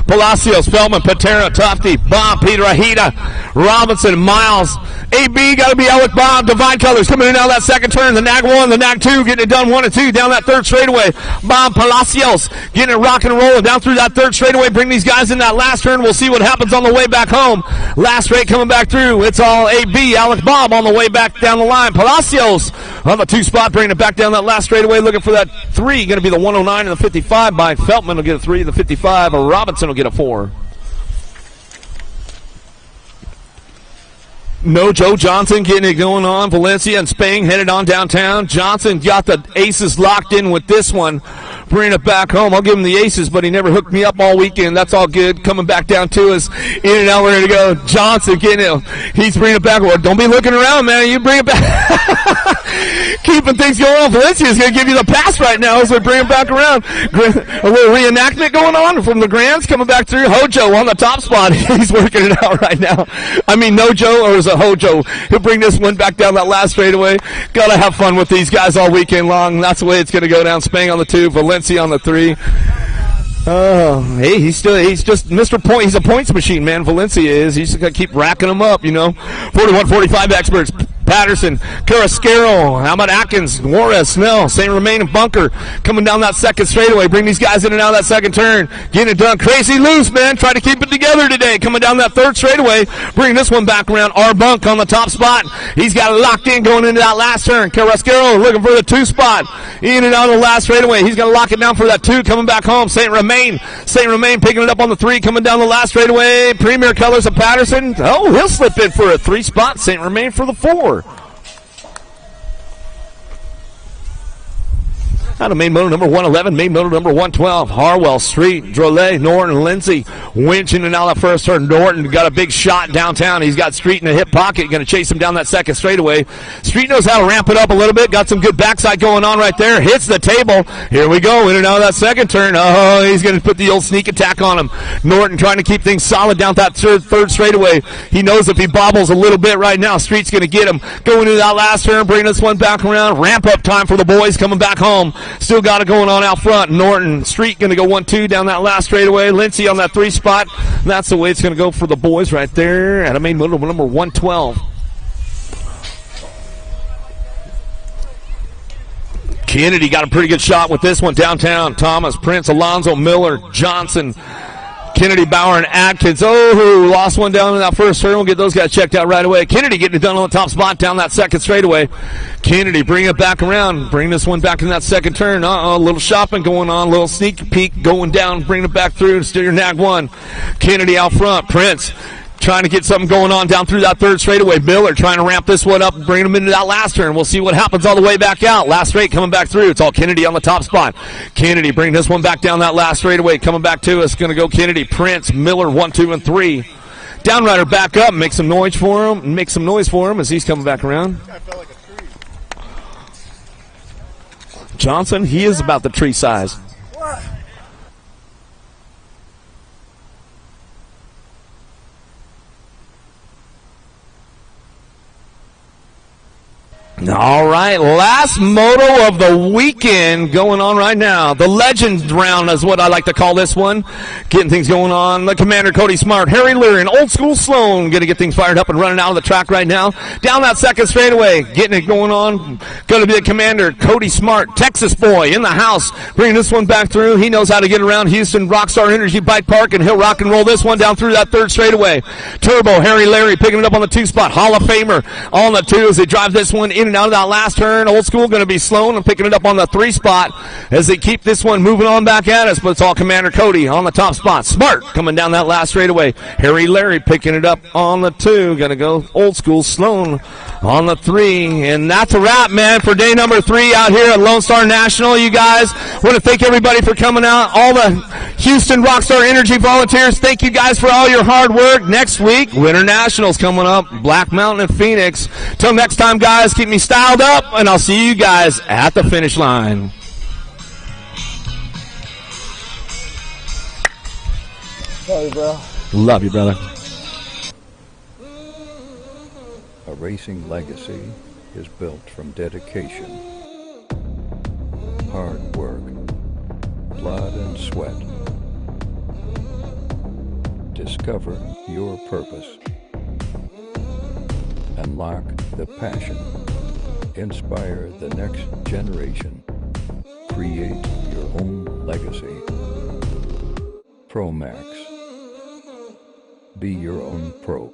Palacios, Feldman, Patera, Tufty, Bob, Peter, Ahita, Robinson, Miles. AB got to be Alec Bob. Divine Colors coming in out of that second turn. The nag 1, the nag 2, getting it done 1 and 2 down that third straightaway. Bob Palacios getting it rocking and rolling down through that third straightaway. Bring these guys in that last turn. We'll see what happens on the way back home. Last straight coming back through. It's all AB, Alec Bob on the way back down the line. Palacios on the 2 spot, bringing it back down that last straightaway, looking for that 3. Going to be the 109 and the 55 by Feltman will get a 3, the 55, or Robinson will get a 4. No Joe Johnson getting it going on. Valencia and Spain headed on downtown. Johnson got the aces locked in with this one. Bringing it back home. I'll give him the aces, but he never hooked me up all weekend. That's all good. Coming back down to us. In and out, ready to go. Johnson getting it. He's bringing it back. Well, don't be looking around, man. You bring it back. Keeping things going on. Valencia's going to give you the pass right now as we bring it back around. A little reenactment going on from the Grands coming back through. Hojo on the top spot. He's working it out right now. I mean, no Joe, or is it Hojo? He'll bring this one back down that last straightaway. Got to have fun with these guys all weekend long. That's the way it's going to go down. Spang on the 2, Valencia on the 3. Oh, hey, he's just Mr. Point. He's a points machine, man. Valencia is. He's just got to keep racking them up, you know. 41-45 experts. Patterson, Carrasquero, how about Atkins, Juarez, Snell, St. Romain, and Bunker coming down that second straightaway. Bring these guys in and out of that second turn. Getting it done. Crazy loose, man. Try to keep it together today. Coming down that third straightaway. Bring this one back around. Bunk on the top spot. He's got it locked in going into that last turn. Carrasquero looking for the 2 spot. In and out of the last straightaway. He's got to lock it down for that 2 coming back home. St. Romain picking it up on the 3 coming down the last straightaway. Premier Colors of Patterson. Oh, he'll slip in for a 3 spot. St. Romain for the 4. Out of main motor number 111, main motor number 112, Harwell, Street, Drolet, Norton, Lindsay, winching and out of first turn. Norton got a big shot downtown. He's got Street in the hip pocket, going to chase him down that second straightaway. Street knows how to ramp it up a little bit, got some good backside going on right there, hits the table. Here we go, in and out of that second turn. Oh, he's going to put the old sneak attack on him. Norton trying to keep things solid down that third straightaway. He knows if he bobbles a little bit right now, Street's going to get him. Going into that last turn, bringing this one back around. Ramp up time for the boys coming back home. Still got it going on out front. Norton, Street going to go 1-2 down that last straightaway. Lindsay on that 3 spot. That's the way it's going to go for the boys right there at a main motor number 112. Kennedy got a pretty good shot with this one downtown. Thomas, Prince, Alonzo, Miller, Johnson, Kennedy, Bauer, and Atkins. Oh, lost one down in that first turn. We'll get those guys checked out right away. Kennedy getting it done on the top spot down that second straightaway. Kennedy bring it back around. Bring this one back in that second turn. A little shopping going on. A little sneak peek going down. Bring it back through. Still your nag 1. Kennedy out front. Prince trying to get something going on down through that third straightaway. Miller trying to ramp this one up and bring him into that last turn. We'll see what happens all the way back out. Last straight coming back through. It's all Kennedy on the top spot. Kennedy bring this one back down that last straightaway. Coming back to us. Going to go Kennedy, Prince, Miller, 1, 2, and 3. Downrider back up. Make some noise for him. Make some noise for him as he's coming back around. Johnson, he is about the tree size. All right, last moto of the weekend going on right now. The Legend round is what I like to call this one. Getting things going on. The Commander, Cody Smart, Harry Leary, and Old School Sloan going to get things fired up and running out of the track right now. Down that second straightaway, getting it going on. Going to be the Commander, Cody Smart, Texas boy in the house. Bringing this one back through. He knows how to get around Houston Rockstar Energy Bike Park, and he'll rock and roll this one down through that third straightaway. Turbo, Harry Leary picking it up on the 2 spot. Hall of Famer on the 2 as they drive this one in coming down to that last turn. Old School going to be slow and picking it up on the 3 spot as they keep this one moving on back at us, but it's all Commander Cody on the top spot. Smart coming down that last straightaway. Harry Larry picking it up on the 2. Going to go Old School. Sloan on the 3. And that's a wrap, man, for day number 3 out here at Lone Star National. You guys, want to thank everybody for coming out. All the Houston Rockstar Energy volunteers, thank you guys for all your hard work. Next week, Winter Nationals coming up, Black Mountain and Phoenix. Till next time, guys, keep me styled up, and I'll see you guys at the finish line. Sorry, bro. Love you, brother. A racing legacy is built from dedication, hard work, blood and sweat. Discover your purpose. Unlock the passion. Inspire the next generation. Create your own legacy. ProMax. Be your own pro.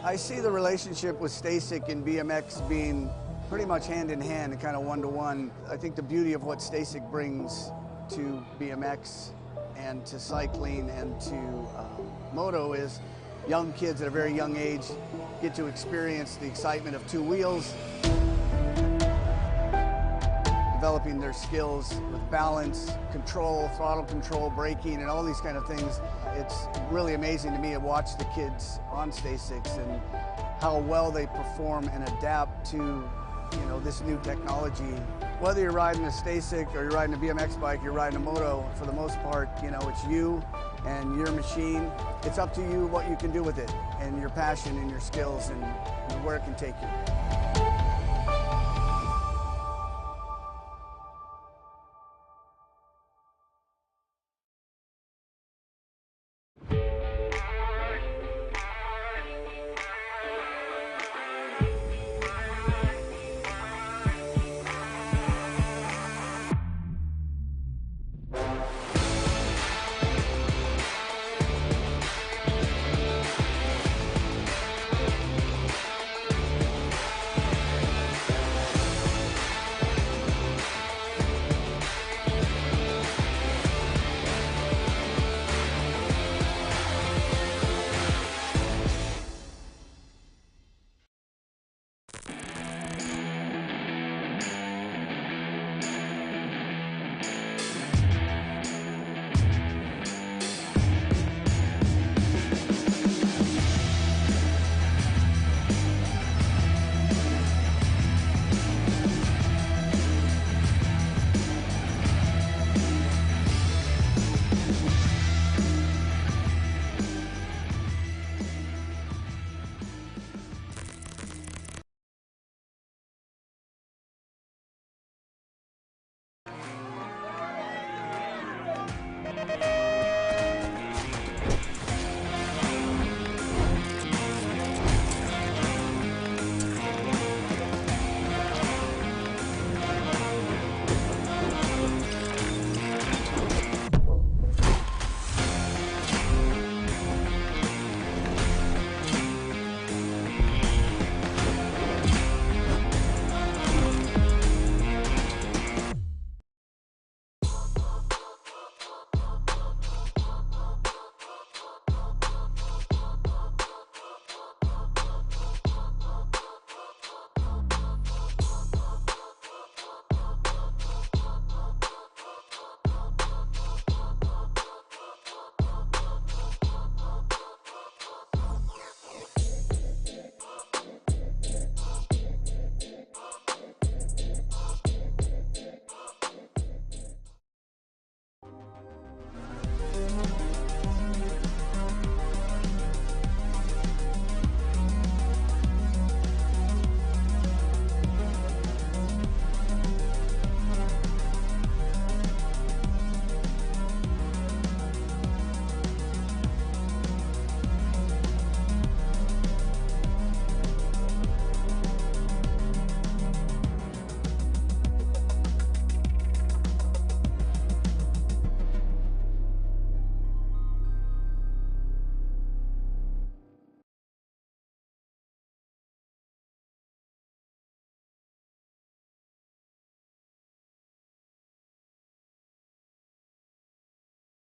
I see the relationship with STACYC and BMX being pretty much hand in hand and kind of one-to-one. I think the beauty of what STACYC brings to BMX and to cycling and to moto is young kids at a very young age get to experience the excitement of 2 wheels, developing their skills with balance, control, throttle control, braking, and all these kind of things. It's really amazing to me to watch the kids on STACYCs and how well they perform and adapt to, this new technology. Whether you're riding a STACYC or you're riding a BMX bike, you're riding a moto, for the most part, it's you and your machine. It's up to you what you can do with it and your passion and your skills and where it can take you.